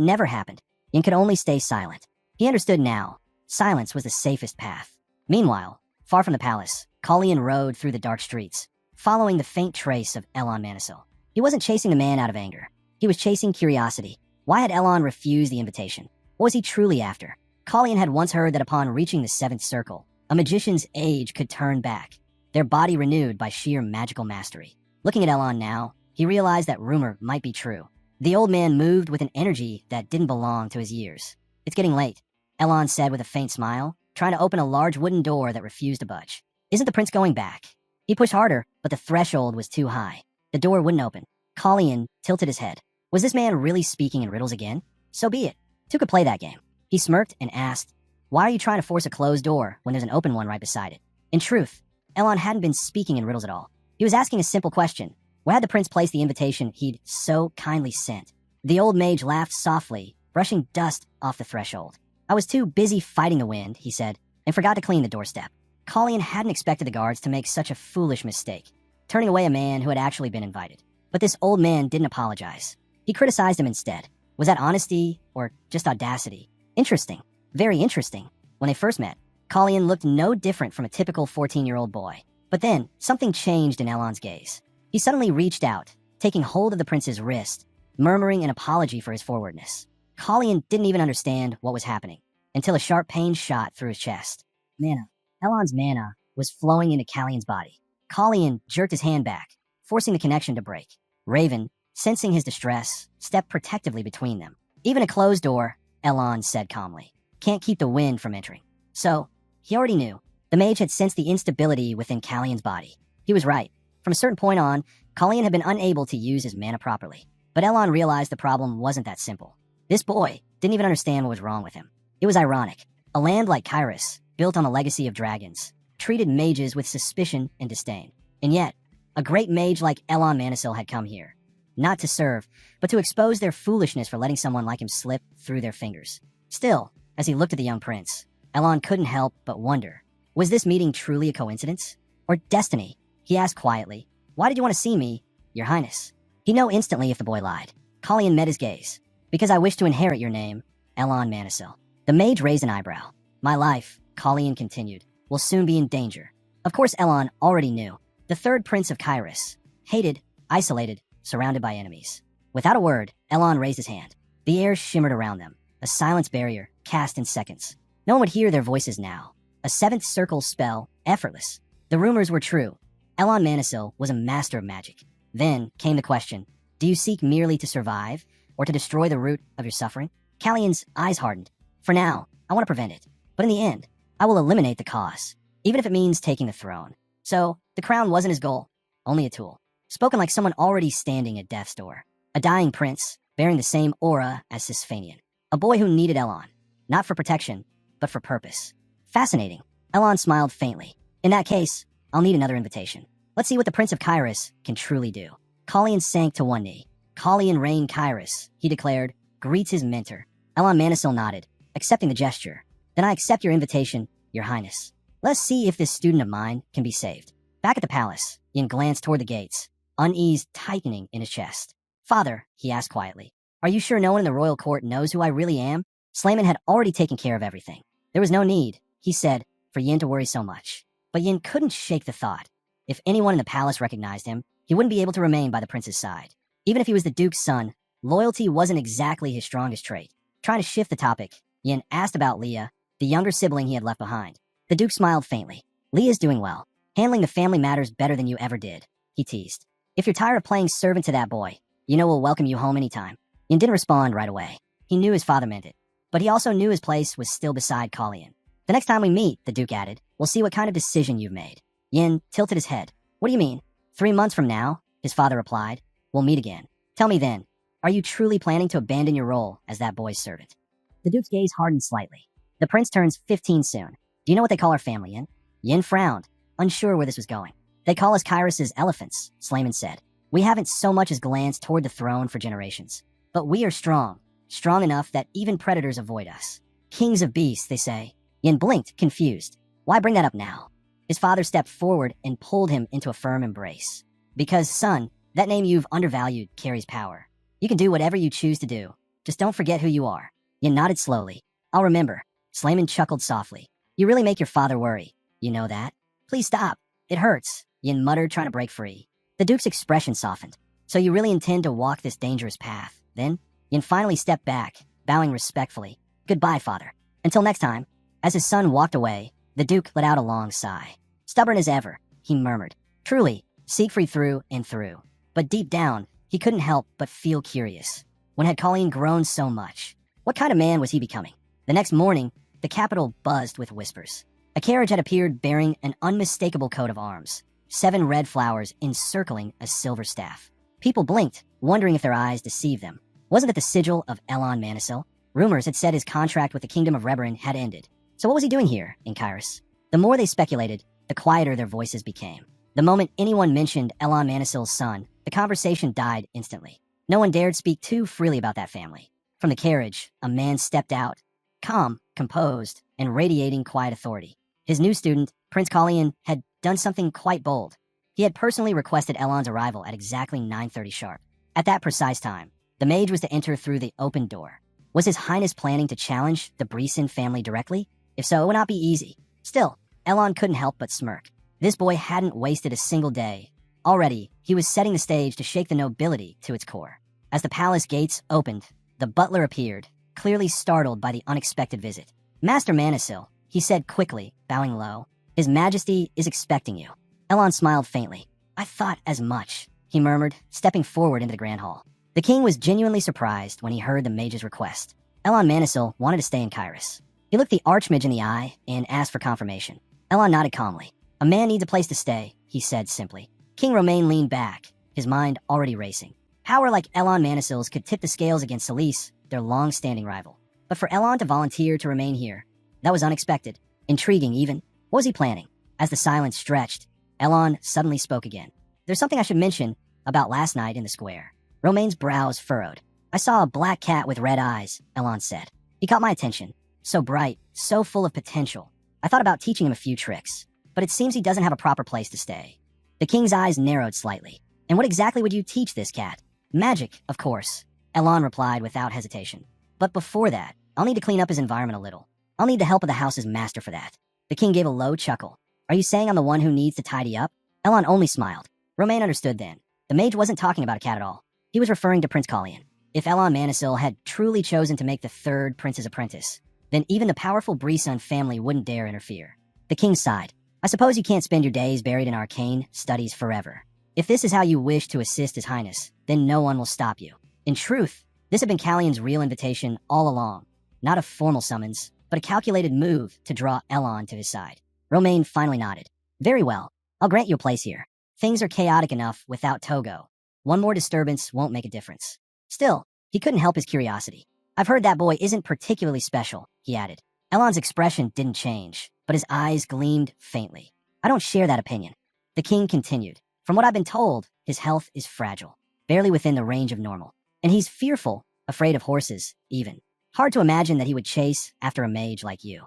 never happened, Yin could only stay silent. He understood now. Silence was the safest path. Meanwhile, far from the palace, Callian rode through the dark streets, following the faint trace of Elon Manisil. He wasn't chasing the man out of anger. He was chasing curiosity. Why had Elon refused the invitation? What was he truly after? Callian had once heard that upon reaching the seventh circle, a magician's age could turn back, their body renewed by sheer magical mastery. Looking at Elon now, he realized that rumor might be true. The old man moved with an energy that didn't belong to his years. "It's getting late," Elon said with a faint smile, trying to open a large wooden door that refused to budge. "Isn't the prince going back?" He pushed harder, but the threshold was too high. The door wouldn't open. Callian tilted his head. Was this man really speaking in riddles again? So be it. Two could play that game. He smirked and asked, "Why are you trying to force a closed door when there's an open one right beside it?" In truth, Elon hadn't been speaking in riddles at all. He was asking a simple question. Where had the prince placed the invitation he'd so kindly sent? The old mage laughed softly, brushing dust off the threshold. "I was too busy fighting the wind," he said, "and forgot to clean the doorstep." Callian hadn't expected the guards to make such a foolish mistake, turning away a man who had actually been invited. But this old man didn't apologize. He criticized him instead. Was that honesty or just audacity? Interesting. Very interesting. When they first met, Callian looked no different from a typical 14-year-old boy. But then, something changed in Elon's gaze. He suddenly reached out, taking hold of the prince's wrist, murmuring an apology for his forwardness. Callian didn't even understand what was happening, until a sharp pain shot through his chest. Mana. Elon's mana was flowing into Callian's body. Callian jerked his hand back, forcing the connection to break. Raven, sensing his distress, stepped protectively between them. "Even a closed door," Elon said calmly, "can't keep the wind from entering." So, he already knew. The mage had sensed the instability within Callian's body. He was right. From a certain point on, Callian had been unable to use his mana properly. But Elon realized the problem wasn't that simple. This boy didn't even understand what was wrong with him. It was ironic. A land like Kyrus, built on a legacy of dragons, treated mages with suspicion and disdain. And yet, a great mage like Elon Manisil had come here. Not to serve, but to expose their foolishness for letting someone like him slip through their fingers. Still, as he looked at the young prince, Elon couldn't help but wonder, was this meeting truly a coincidence? Or destiny? He asked quietly, "Why did you want to see me, Your Highness?" He'd know instantly if the boy lied. Callian met his gaze. "Because I wish to inherit your name, Elon Manisil." The mage raised an eyebrow. "My life," Callian continued, "will soon be in danger." Of course Elon already knew. The third prince of Kyrus. Hated, isolated, surrounded by enemies. Without a word, Elon raised his hand. The air shimmered around them, a silence barrier cast in seconds. No one would hear their voices now. A seventh circle spell, effortless. The rumors were true. Elon Manisil was a master of magic. Then came the question, do you seek merely to survive, or to destroy the root of your suffering? Callian's eyes hardened. For now, I want to prevent it. But in the end, I will eliminate the cause, even if it means taking the throne. So, the crown wasn't his goal, only a tool. Spoken like someone already standing at death's door. A dying prince, bearing the same aura as Sisfanian. A boy who needed Elon, not for protection, but for purpose. Fascinating. Elon smiled faintly. In that case, I'll need another invitation. Let's see what the Prince of Kyrus can truly do. Callian sank to one knee. Callian Rain Kyrus, he declared, greets his mentor. Elon Manisil nodded, accepting the gesture. Then I accept your invitation, Your Highness. Let's see if this student of mine can be saved. Back at the palace, Yin glanced toward the gates, unease tightening in his chest. Father, he asked quietly, are you sure no one in the royal court knows who I really am? Slayman had already taken care of everything. There was no need, he said, for Yin to worry so much. But Yin couldn't shake the thought. If anyone in the palace recognized him, he wouldn't be able to remain by the prince's side. Even if he was the duke's son, loyalty wasn't exactly his strongest trait. Trying to shift the topic, Yin asked about Leah, the younger sibling he had left behind. The duke smiled faintly. Leah's doing well, handling the family matters better than you ever did, he teased. If you're tired of playing servant to that boy, we'll welcome you home anytime. Yin didn't respond right away. He knew his father meant it, but he also knew his place was still beside Kalian. The next time we meet, the duke added, we'll see what kind of decision you've made. Yin tilted his head. What do you mean? 3 months from now, his father replied. We'll meet again. Tell me then, are you truly planning to abandon your role as that boy's servant? The duke's gaze hardened slightly. The prince turns 15 soon. Do you know what they call our family, Yin? Yin frowned, unsure where this was going. They call us Kyrus's elephants, Slayman said. We haven't so much as glanced toward the throne for generations. But we are strong enough that even predators avoid us. Kings of beasts, they say. Yin blinked, confused. Why bring that up now? His father stepped forward and pulled him into a firm embrace. Because, son, that name you've undervalued carries power. You can do whatever you choose to do. Just don't forget who you are. Yin nodded slowly. I'll remember. Slayman chuckled softly. You really make your father worry. You know that? Please stop. It hurts, Yin muttered, trying to break free. The duke's expression softened. So you really intend to walk this dangerous path, then? Yin finally stepped back, bowing respectfully. Goodbye, father. Until next time. As his son walked away, the duke let out a long sigh. Stubborn as ever, he murmured. Truly, Siegfried through and through. But deep down, he couldn't help but feel curious. When had Colleen grown so much? What kind of man was he becoming? The next morning, the capital buzzed with whispers. A carriage had appeared bearing an unmistakable coat of arms, 7 red flowers encircling a silver staff. People blinked, wondering if their eyes deceived them. Wasn't it the sigil of Elon Manisil? Rumors had said his contract with the kingdom of Reborn had ended. So what was he doing here in Kyrus? The more they speculated, the quieter their voices became. The moment anyone mentioned Elon Manisil's son, the conversation died instantly. No one dared speak too freely about that family. From the carriage, a man stepped out, calm, composed, and radiating quiet authority. His new student, Prince Kalian, had done something quite bold. He had personally requested Elon's arrival at exactly 9:30 sharp. At that precise time, the mage was to enter through the open door. Was His Highness planning to challenge the Breeson family directly? If so, it would not be easy. Still, Elon couldn't help but smirk. This boy hadn't wasted a single day. Already, he was setting the stage to shake the nobility to its core. As the palace gates opened, the butler appeared, clearly startled by the unexpected visit. Master Manisil, he said quickly, bowing low. His Majesty is expecting you. Elon smiled faintly. I thought as much, he murmured, stepping forward into the grand hall. The king was genuinely surprised when he heard the mage's request. Elon Manisil wanted to stay in Kyrus. He looked the archmage in the eye and asked for confirmation. Elon nodded calmly. A man needs a place to stay, he said simply. King Romain leaned back, his mind already racing. Power like Elon Manisil's could tip the scales against Solis, their long-standing rival. But for Elon to volunteer to remain here, that was unexpected. Intriguing, even. What was he planning? As the silence stretched, Elon suddenly spoke again. There's something I should mention about last night in the square. Romain's brows furrowed. I saw a black cat with red eyes, Elon said. He caught my attention. So bright, so full of potential. I thought about teaching him a few tricks, but it seems he doesn't have a proper place to stay. The king's eyes narrowed slightly. And what exactly would you teach this cat? Magic, of course, Elon replied without hesitation. But before that, I'll need to clean up his environment a little. I'll need the help of the house's master for that. The king gave a low chuckle. Are you saying I'm the one who needs to tidy up? Elon only smiled. Romain understood then. The mage wasn't talking about a cat at all. He was referring to Prince Kalian. If Elon Manisil had truly chosen to make the 3rd prince's apprentice, then even the powerful Breeson family wouldn't dare interfere. The king sighed. I suppose you can't spend your days buried in arcane studies forever. If this is how you wish to assist His Highness, then no one will stop you. In truth, this had been Kalian's real invitation all along. Not a formal summons, but a calculated move to draw Elon to his side. Romain finally nodded. Very well. I'll grant you a place here. Things are chaotic enough without Togo. One more disturbance won't make a difference. Still, he couldn't help his curiosity. I've heard that boy isn't particularly special, he added. Elon's expression didn't change, but his eyes gleamed faintly. I don't share that opinion. The king continued. From what I've been told, his health is fragile, barely within the range of normal. And he's fearful, afraid of horses, even. Hard to imagine that he would chase after a mage like you.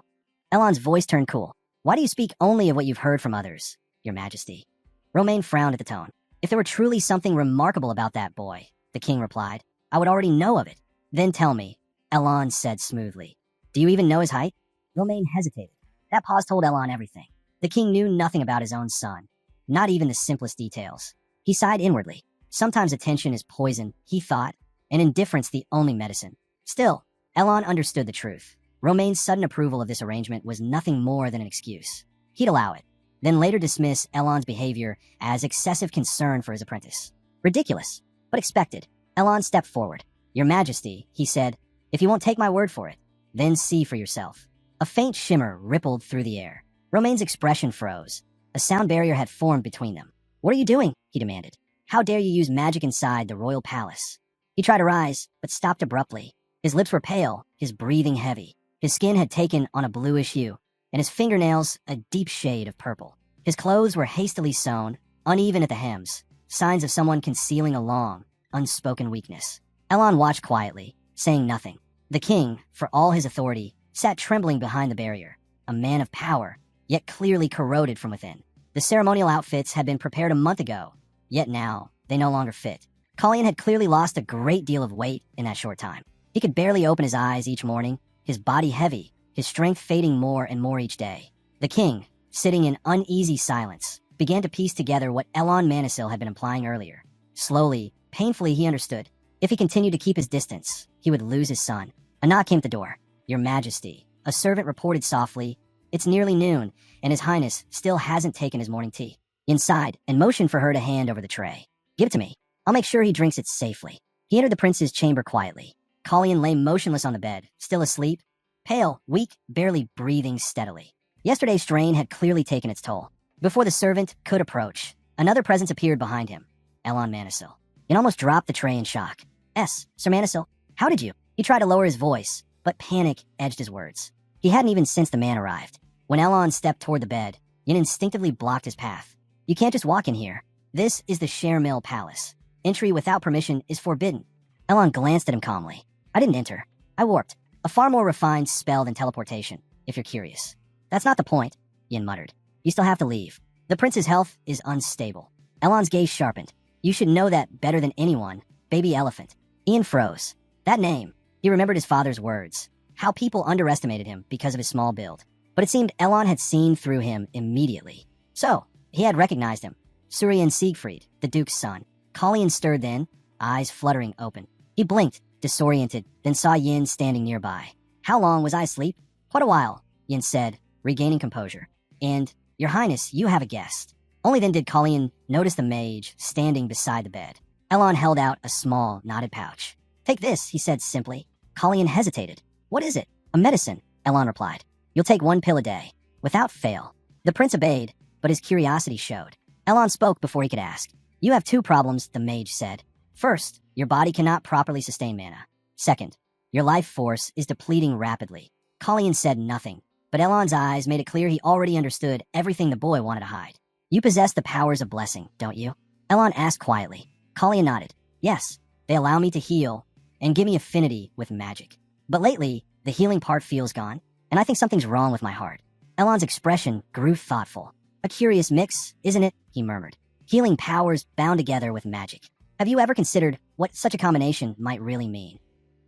Elon's voice turned cool. Why do you speak only of what you've heard from others, Your Majesty? Romain frowned at the tone. If there were truly something remarkable about that boy, the king replied, I would already know of it. Then tell me, Elon said smoothly. Do you even know his height? Romain hesitated. That pause told Elon everything. The king knew nothing about his own son, not even the simplest details. He sighed inwardly. Sometimes attention is poison, he thought, and indifference the only medicine. Still, Elon understood the truth. Romaine's sudden approval of this arrangement was nothing more than an excuse. He'd allow it, then later dismiss Elon's behavior as excessive concern for his apprentice. Ridiculous, but expected. Elon stepped forward. "Your Majesty," he said, "if you won't take my word for it, then see for yourself." A faint shimmer rippled through the air. Romaine's expression froze. A sound barrier had formed between them. "What are you doing?" he demanded. "How dare you use magic inside the royal palace?" He tried to rise, but stopped abruptly. His lips were pale, his breathing heavy. His skin had taken on a bluish hue, and his fingernails a deep shade of purple. His clothes were hastily sewn, uneven at the hems, signs of someone concealing a long, unspoken weakness. Elon watched quietly, saying nothing. The king, for all his authority, sat trembling behind the barrier, a man of power, yet clearly corroded from within. The ceremonial outfits had been prepared a month ago, yet now they no longer fit. Colleen had clearly lost a great deal of weight in that short time. He could barely open his eyes each morning, his body heavy, his strength fading more and more each day. The king, sitting in uneasy silence, began to piece together what Elon Manisil had been implying earlier. Slowly, painfully, he understood. If he continued to keep his distance, he would lose his son. A knock came at the door. "Your Majesty," a servant reported softly. "It's nearly noon, and His Highness still hasn't taken his morning tea." Inside, and motioned for her to hand over the tray. "Give it to me. I'll make sure he drinks it safely." He entered the prince's chamber quietly. Colleen lay motionless on the bed, still asleep, pale, weak, barely breathing steadily. Yesterday's strain had clearly taken its toll. Before the servant could approach, another presence appeared behind him, Elon Manisil. He almost dropped the tray in shock. Sir Manisil, how did you?" He tried to lower his voice, but panic edged his words. He hadn't even sensed the man arrived. When Elon stepped toward the bed, Yin instinctively blocked his path. "You can't just walk in here. This is the Sharemil Palace. Entry without permission is forbidden." Elon glanced at him calmly. "I didn't enter. I warped. A far more refined spell than teleportation, if you're curious." "That's not the point," Yin muttered. "You still have to leave. The prince's health is unstable." Elon's gaze sharpened. "You should know that better than anyone, baby elephant." Ian froze. That name. He remembered his father's words. How people underestimated him because of his small build. But it seemed Elon had seen through him immediately. So, he had recognized him. Suryan Siegfried, the duke's son. Colleen stirred then, eyes fluttering open. He blinked, disoriented, then saw Yin standing nearby. "How long was I asleep?" "Quite a while," Yin said, regaining composure. "And, Your Highness, you have a guest." Only then did Colleen notice the mage standing beside the bed. Elon held out a small, knotted pouch. "Take this," he said simply. Colleen hesitated. "What is it?" "A medicine," Elon replied. "You'll take 1 pill a day, without fail." The prince obeyed, but his curiosity showed. Elon spoke before he could ask. "You have 2 problems," the mage said. "First, your body cannot properly sustain mana. Second, your life force is depleting rapidly." Colleen said nothing, but Elon's eyes made it clear he already understood everything the boy wanted to hide. "You possess the powers of blessing, don't you?" Elon asked quietly. Colleen nodded. "Yes, they allow me to heal and give me affinity with magic. But lately, the healing part feels gone, and I think something's wrong with my heart." Elon's expression grew thoughtful. "A curious mix, isn't it?" he murmured. "Healing powers bound together with magic. Have you ever considered what such a combination might really mean?"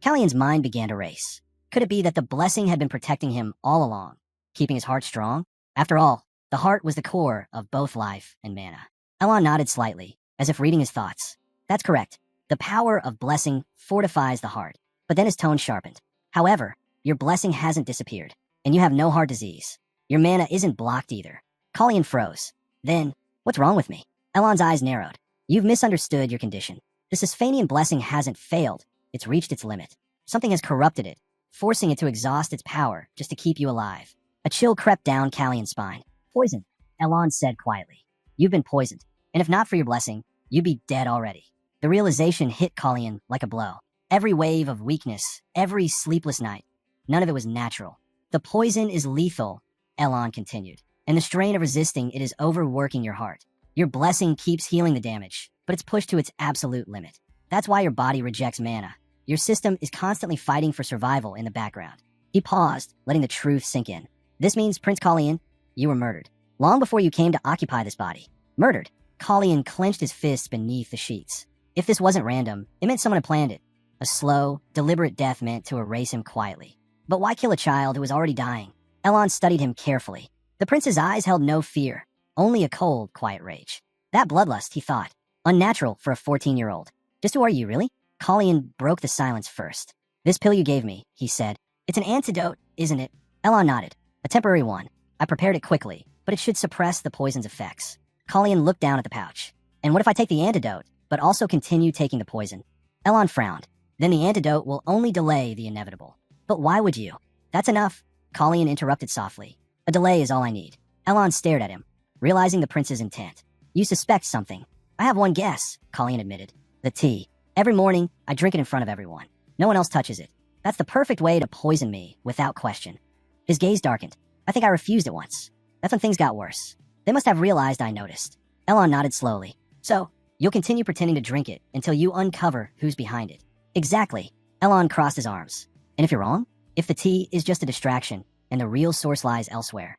Callion's mind began to race. Could it be that the blessing had been protecting him all along, keeping his heart strong? After all, the heart was the core of both life and mana. Elon nodded slightly, as if reading his thoughts. "That's correct. The power of blessing fortifies the heart." But then his tone sharpened. "However, your blessing hasn't disappeared, and you have no heart disease. Your mana isn't blocked either." Colleen froze. "Then, what's wrong with me?" Elon's eyes narrowed. "You've misunderstood your condition. The Sisphanian blessing hasn't failed. It's reached its limit. Something has corrupted it, forcing it to exhaust its power just to keep you alive." A chill crept down Callion's spine. "Poison," Elon said quietly. "You've been poisoned, and if not for your blessing, you'd be dead already." The realization hit Colleen like a blow. Every wave of weakness, every sleepless night, none of it was natural. "The poison is lethal," Elon continued, "and the strain of resisting it is overworking your heart. Your blessing keeps healing the damage, but it's pushed to its absolute limit. That's why your body rejects mana. Your system is constantly fighting for survival in the background." He paused, letting the truth sink in. "This means, Prince Colleen, you were murdered. Long before you came to occupy this body. Murdered." Colleen clenched his fists beneath the sheets. If this wasn't random, it meant someone had planned it. A slow, deliberate death meant to erase him quietly. But why kill a child who was already dying? Elon studied him carefully. The prince's eyes held no fear, only a cold, quiet rage. That bloodlust, he thought. Unnatural for a 14-year-old. Just who are you, really? Colleen broke the silence first. This pill you gave me, he said. It's an antidote, isn't it? Elon nodded. A temporary one. I prepared it quickly, but it should suppress the poison's effects. Colleen looked down at the pouch. And what if I take the antidote, but also continue taking the poison? Elon frowned. Then the antidote will only delay the inevitable. But why would you? That's enough, Colleen interrupted softly. A delay is all I need. Elon stared at him, realizing the prince's intent. You suspect something. I have one guess, Colleen admitted. The tea. Every morning, I drink it in front of everyone. No one else touches it. That's the perfect way to poison me, without question. His gaze darkened. I think I refused it once. That's when things got worse. They must have realized I noticed. Elon nodded slowly. So, you'll continue pretending to drink it until you uncover who's behind it. Exactly. Elon crossed his arms. And if you're wrong? If the tea is just a distraction and the real source lies elsewhere?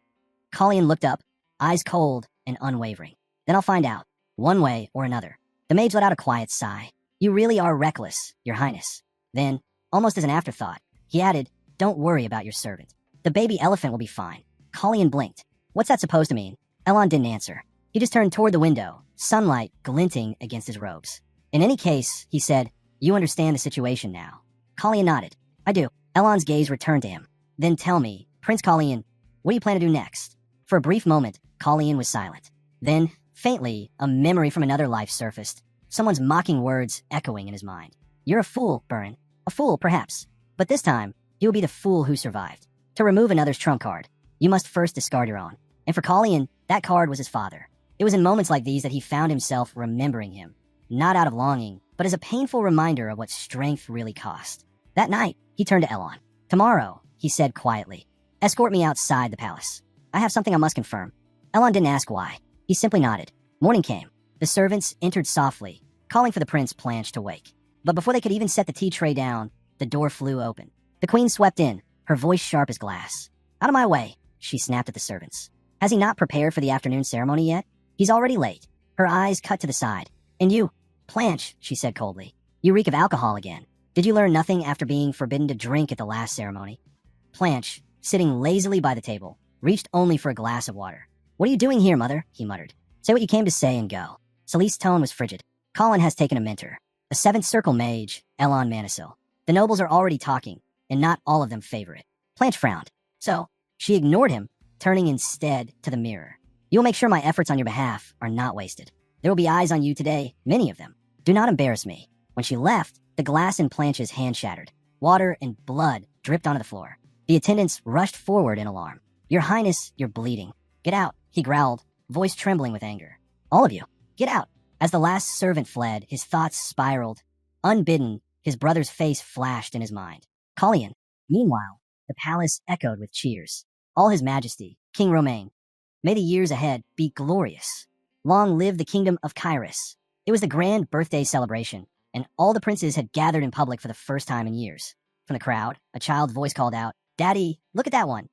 Colleen looked up, eyes cold and unwavering. Then I'll find out, one way or another. The mage let out a quiet sigh. You really are reckless, Your Highness. Then, almost as an afterthought, he added, don't worry about your servant. The baby elephant will be fine. Colleen blinked. What's that supposed to mean? Elon didn't answer. He just turned toward the window, sunlight glinting against his robes. In any case, he said, you understand the situation now. Colleen nodded. I do. Elon's gaze returned to him. Then tell me, Prince Colleen, what do you plan to do next? For a brief moment, Colleen was silent. Then, faintly, a memory from another life surfaced, someone's mocking words echoing in his mind. You're a fool, Burin. A fool, perhaps. But this time, you'll be the fool who survived. To remove another's trump card, you must first discard your own. And for Colleen, that card was his father. It was in moments like these that he found himself remembering him, not out of longing, but as a painful reminder of what strength really cost. That night, he turned to Elon. Tomorrow, he said quietly, escort me outside the palace. I have something I must confirm. Elon didn't ask why. He simply nodded. Morning came. The servants entered softly, calling for the Prince Blanche to wake. But before they could even set the tea tray down, the door flew open. The queen swept in, her voice sharp as glass. Out of my way, she snapped at the servants. Has he not prepared for the afternoon ceremony yet? He's already late. Her eyes cut to the side. And you, Blanche, she said coldly. You reek of alcohol again. Did you learn nothing after being forbidden to drink at the last ceremony? Blanche, sitting lazily by the table, reached only for a glass of water. What are you doing here, mother? He muttered. Say what you came to say and go. Celeste's tone was frigid. Colin has taken a mentor. A seventh circle mage, Elon Manisil. The nobles are already talking, and not all of them favor it. Blanche frowned. So, she ignored him, turning instead to the mirror. You'll make sure my efforts on your behalf are not wasted. There will be eyes on you today, many of them. Do not embarrass me. When she left, the glass in Blanche's hand shattered. Water and blood dripped onto the floor. The attendants rushed forward in alarm. Your Highness, you're bleeding. Get out, he growled, voice trembling with anger. All of you, get out. As the last servant fled, his thoughts spiraled. Unbidden, his brother's face flashed in his mind. Colleen. Meanwhile, the palace echoed with cheers. All his majesty, King Romain. May the years ahead be glorious. Long live the kingdom of Kyrus. It was the grand birthday celebration, and all the princes had gathered in public for the first time in years. From the crowd, a child's voice called out, Daddy, look at that one,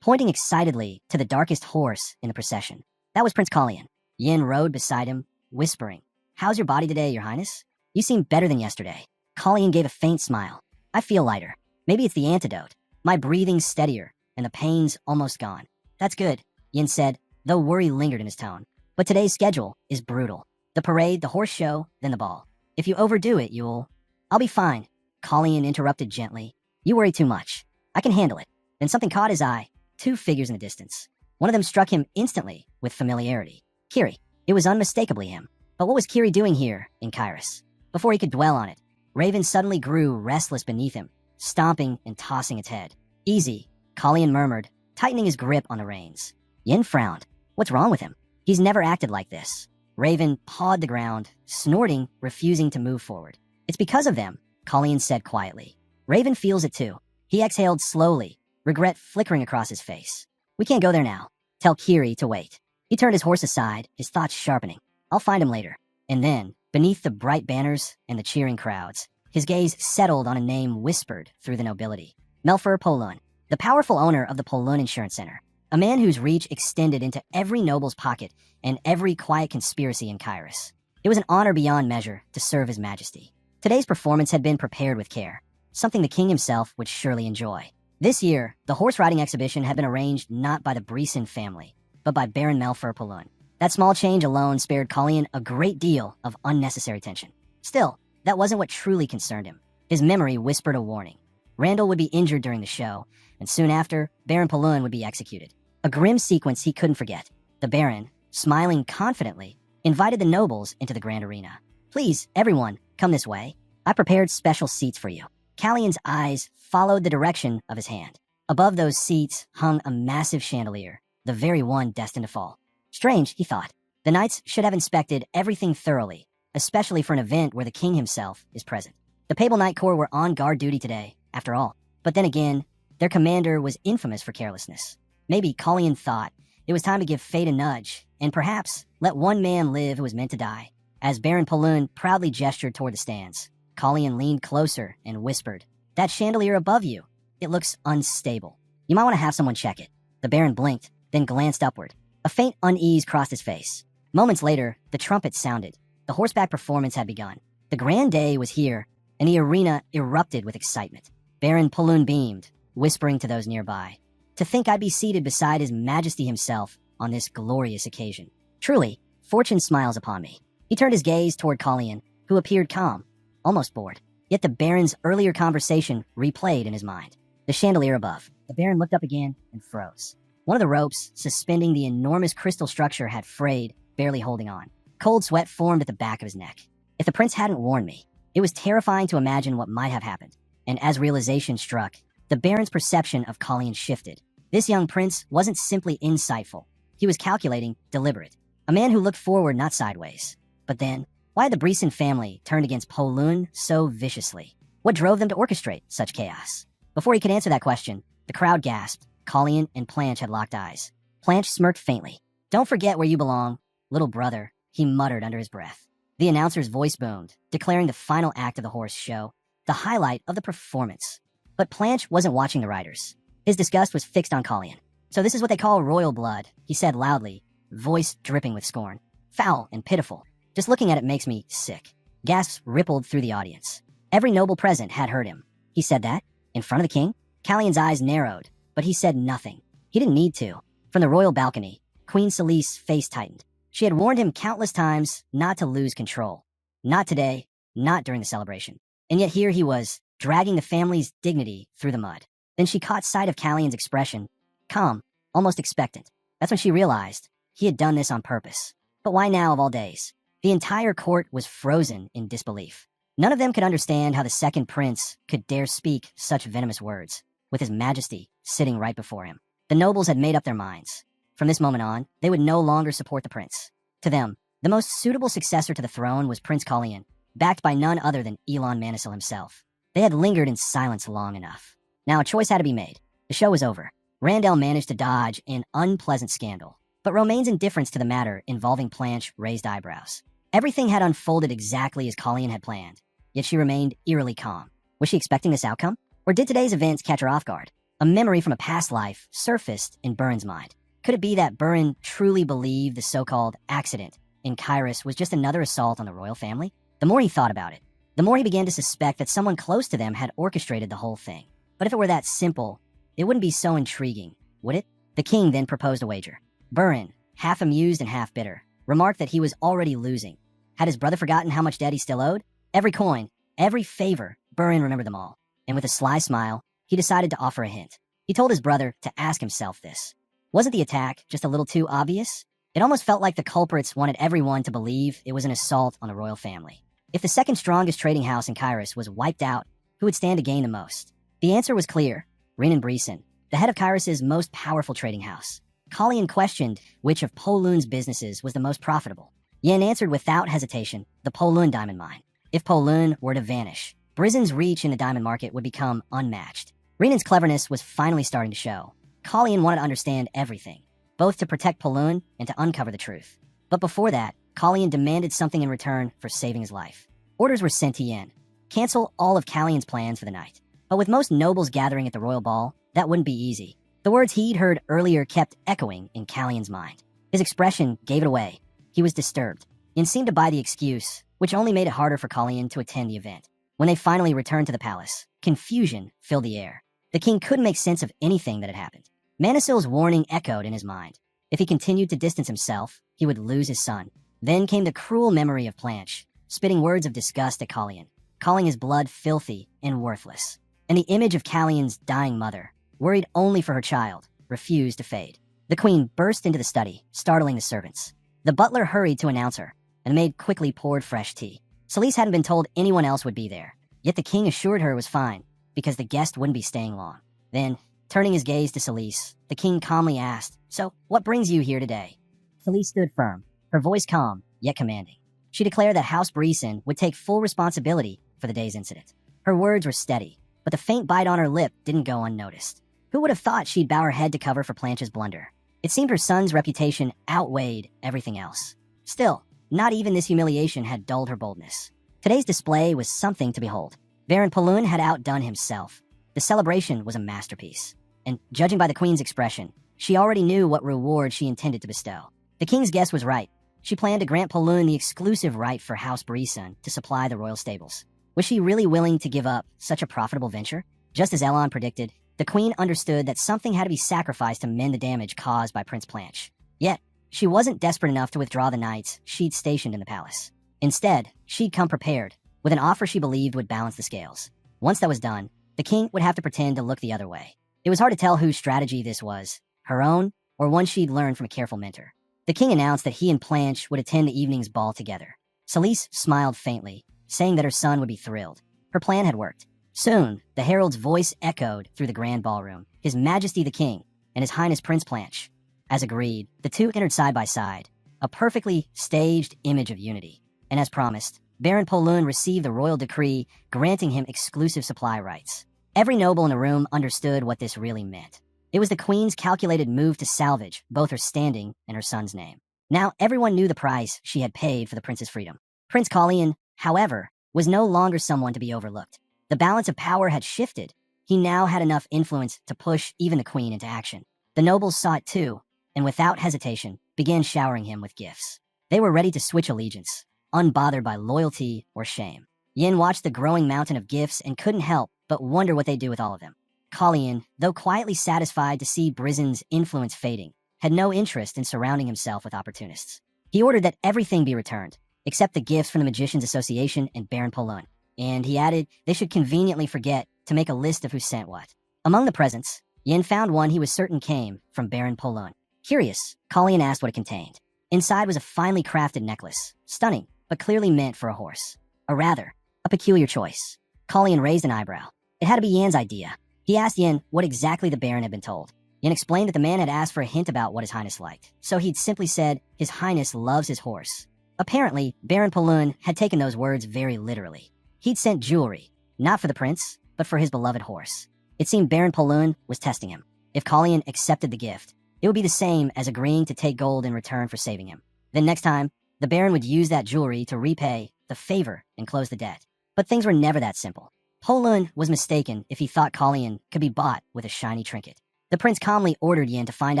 pointing excitedly to the darkest horse in the procession. That was Prince Colleen. Yin rode beside him, whispering, How's your body today, Your Highness? You seem better than yesterday. Colleen gave a faint smile. I feel lighter. Maybe it's the antidote. My breathing's steadier, and the pain's almost gone. That's good, Yin said, though worry lingered in his tone. But today's schedule is brutal. The parade, the horse show, then the ball. If you overdo it, you'll... I'll be fine, Colleen interrupted gently. You worry too much. I can handle it. Then something caught his eye. Two figures in the distance. One of them struck him instantly with familiarity. Kiri. It was unmistakably him. But what was Kiri doing here in Kyrus? Before he could dwell on it, Raven suddenly grew restless beneath him, stomping and tossing its head. Easy, Colleen murmured, tightening his grip on the reins. Yin frowned. What's wrong with him? He's never acted like this. Raven pawed the ground, snorting, refusing to move forward. It's because of them, Colleen said quietly. Raven feels it too. He exhaled slowly, regret flickering across his face. We can't go there now. Tell Kiri to wait. He turned his horse aside, his thoughts sharpening. I'll find him later. And then, beneath the bright banners and the cheering crowds, his gaze settled on a name whispered through the nobility. Melfer Polun, the powerful owner of the Polun Insurance Center. A man whose reach extended into every noble's pocket and every quiet conspiracy in Kyrus. It was an honor beyond measure to serve His Majesty. Today's performance had been prepared with care, something the king himself would surely enjoy. This year, the horse riding exhibition had been arranged not by the Brisson family, but by Baron Melfur Pulun. That small change alone spared Colleen a great deal of unnecessary tension. Still, that wasn't what truly concerned him. His memory whispered a warning. Randall would be injured during the show, and soon after, Baron Pulun would be executed. A grim sequence he couldn't forget. The Baron, smiling confidently, invited the nobles into the grand arena. "Please, everyone, come this way. I prepared special seats for you." Callion's eyes followed the direction of his hand. Above those seats hung a massive chandelier, the very one destined to fall. Strange, he thought. The knights should have inspected everything thoroughly, especially for an event where the king himself is present. The Papal Knight Corps were on guard duty today, after all. But then again, their commander was infamous for carelessness. Maybe Collion thought it was time to give fate a nudge, and perhaps let one man live who was meant to die. As Baron Pulun proudly gestured toward the stands, Collion leaned closer and whispered, "That chandelier above you, it looks unstable. You might want to have someone check it." The Baron blinked, then glanced upward. A faint unease crossed his face. Moments later, the trumpet sounded. The horseback performance had begun. The grand day was here, and the arena erupted with excitement. Baron Pulun beamed, whispering to those nearby, "To think I'd be seated beside His Majesty himself on this glorious occasion. Truly, fortune smiles upon me." He turned his gaze toward Collion, who appeared calm, almost bored. Yet the Baron's earlier conversation replayed in his mind. The chandelier above. The Baron looked up again and froze. One of the ropes suspending the enormous crystal structure had frayed, barely holding on. Cold sweat formed at the back of his neck. If the prince hadn't warned me, it was terrifying to imagine what might have happened. And as realization struck, the Baron's perception of Collion shifted. This young prince wasn't simply insightful. He was calculating, deliberate. A man who looked forward, not sideways. But then, why had the Brisson family turned against Pulun so viciously? What drove them to orchestrate such chaos? Before he could answer that question, the crowd gasped. Collion and Planche had locked eyes. Planche smirked faintly. "Don't forget where you belong, little brother," he muttered under his breath. The announcer's voice boomed, declaring the final act of the horse show, the highlight of the performance. But Planche wasn't watching the riders. His disgust was fixed on Collion. "So this is what they call royal blood," he said loudly, voice dripping with scorn. "Foul and pitiful. Just looking at it makes me sick." Gasps rippled through the audience. Every noble present had heard him. He said that? In front of the king? Callion's eyes narrowed, but he said nothing. He didn't need to. From the royal balcony, Queen Celise's face tightened. She had warned him countless times not to lose control. Not today, not during the celebration. And yet here he was, dragging the family's dignity through the mud. Then she caught sight of Callion's expression, calm, almost expectant. That's when she realized he had done this on purpose. But why now of all days? The entire court was frozen in disbelief. None of them could understand how the second prince could dare speak such venomous words, with His Majesty sitting right before him. The nobles had made up their minds. From this moment on, they would no longer support the prince. To them, the most suitable successor to the throne was Prince Collion, backed by none other than Elon Manisil himself. They had lingered in silence long enough. Now a choice had to be made. The show was over. Randall managed to dodge an unpleasant scandal, but Romaine's indifference to the matter involving Planche raised eyebrows. Everything had unfolded exactly as Collion had planned, yet she remained eerily calm. Was she expecting this outcome? Or did today's events catch her off guard? A memory from a past life surfaced in Burin's mind. Could it be that Burin truly believed the so-called accident in Kyrus was just another assault on the royal family? The more he thought about it, the more he began to suspect that someone close to them had orchestrated the whole thing. But if it were that simple, it wouldn't be so intriguing, would it? The king then proposed a wager. Burin, half amused and half bitter, remarked that he was already losing. Had his brother forgotten how much debt he still owed? Every coin, every favor, Burin remembered them all. And with a sly smile, he decided to offer a hint. He told his brother to ask himself this. Wasn't the attack just a little too obvious? It almost felt like the culprits wanted everyone to believe it was an assault on the royal family. If the second strongest trading house in Kyrus was wiped out, who would stand to gain the most? The answer was clear. Rin and Brisson, the head of Kyrus's most powerful trading house. Collion questioned which of Polun's businesses was the most profitable. Yen answered without hesitation, the Polun diamond mine. If Polun were to vanish, Brisson's reach in the diamond market would become unmatched. Renan's cleverness was finally starting to show. Collion wanted to understand everything, both to protect Polun and to uncover the truth. But before that, Collion demanded something in return for saving his life. Orders were sent to Yen. Cancel all of Callion's plans for the night. But with most nobles gathering at the royal ball, that wouldn't be easy. The words he'd heard earlier kept echoing in Callion's mind. His expression gave it away. He was disturbed, and seemed to buy the excuse, which only made it harder for Collion to attend the event. When they finally returned to the palace, confusion filled the air. The king couldn't make sense of anything that had happened. Manisil's warning echoed in his mind. If he continued to distance himself, he would lose his son. Then came the cruel memory of Blanche, spitting words of disgust at Colleen, calling his blood filthy and worthless. And the image of Callion's dying mother, worried only for her child, refused to fade. The queen burst into the study, startling the servants. The butler hurried to announce her, and the maid quickly poured fresh tea. Celise hadn't been told anyone else would be there, yet the king assured her it was fine, because the guest wouldn't be staying long. Then, turning his gaze to Celise, the king calmly asked, "So, what brings you here today?" Celise stood firm, her voice calm, yet commanding. She declared that House Breeson would take full responsibility for the day's incident. Her words were steady, but the faint bite on her lip didn't go unnoticed. Who would have thought she'd bow her head to cover for Blanche's blunder? It seemed her son's reputation outweighed everything else. Still, not even this humiliation had dulled her boldness. Today's display was something to behold. Baron Paloon had outdone himself. The celebration was a masterpiece. And judging by the queen's expression, she already knew what reward she intended to bestow. The king's guess was right. She planned to grant Paloon the exclusive right for House Breeson to supply the royal stables. Was she really willing to give up such a profitable venture? Just as Elon predicted, the queen understood that something had to be sacrificed to mend the damage caused by Prince Blanche. Yet, she wasn't desperate enough to withdraw the knights she'd stationed in the palace. Instead, she'd come prepared, with an offer she believed would balance the scales. Once that was done, the king would have to pretend to look the other way. It was hard to tell whose strategy this was, her own, or one she'd learned from a careful mentor. The king announced that he and Blanche would attend the evening's ball together. Celise smiled faintly, saying that her son would be thrilled. Her plan had worked. Soon, the herald's voice echoed through the grand ballroom. His Majesty the King, and His Highness Prince Blanche. As agreed, the two entered side by side, a perfectly staged image of unity. And as promised, Baron Paloon received the royal decree granting him exclusive supply rights. Every noble in the room understood what this really meant. It was the queen's calculated move to salvage both her standing and her son's name. Now everyone knew the price she had paid for the prince's freedom. Prince Colleen, however, was no longer someone to be overlooked. The balance of power had shifted. He now had enough influence to push even the queen into action. The nobles saw it too, and without hesitation, began showering him with gifts. They were ready to switch allegiance, unbothered by loyalty or shame. Yin watched the growing mountain of gifts and couldn't help but wonder what they'd do with all of them. Colleen, though quietly satisfied to see Brison's influence fading, had no interest in surrounding himself with opportunists. He ordered that everything be returned, except the gifts from the Magicians Association and Baron Paloon. And he added they should conveniently forget to make a list of who sent what. Among the presents, Yin found one he was certain came from Baron Paloon. Curious, Colleen asked what it contained. Inside was a finely crafted necklace, stunning, but clearly meant for a horse. Or rather, a peculiar choice. Colleen raised an eyebrow. It had to be Yan's idea. He asked Yin what exactly the Baron had been told. Yin explained that the man had asked for a hint about what His Highness liked, so he'd simply said, His Highness loves his horse. Apparently, Baron Paloon had taken those words very literally. He'd sent jewelry, not for the prince, but for his beloved horse. It seemed Baron Paloon was testing him. If Colleen accepted the gift, it would be the same as agreeing to take gold in return for saving him. Then next time, the Baron would use that jewelry to repay the favor and close the debt. But things were never that simple. Paloon was mistaken if he thought Colleen could be bought with a shiny trinket. The prince calmly ordered Yin to find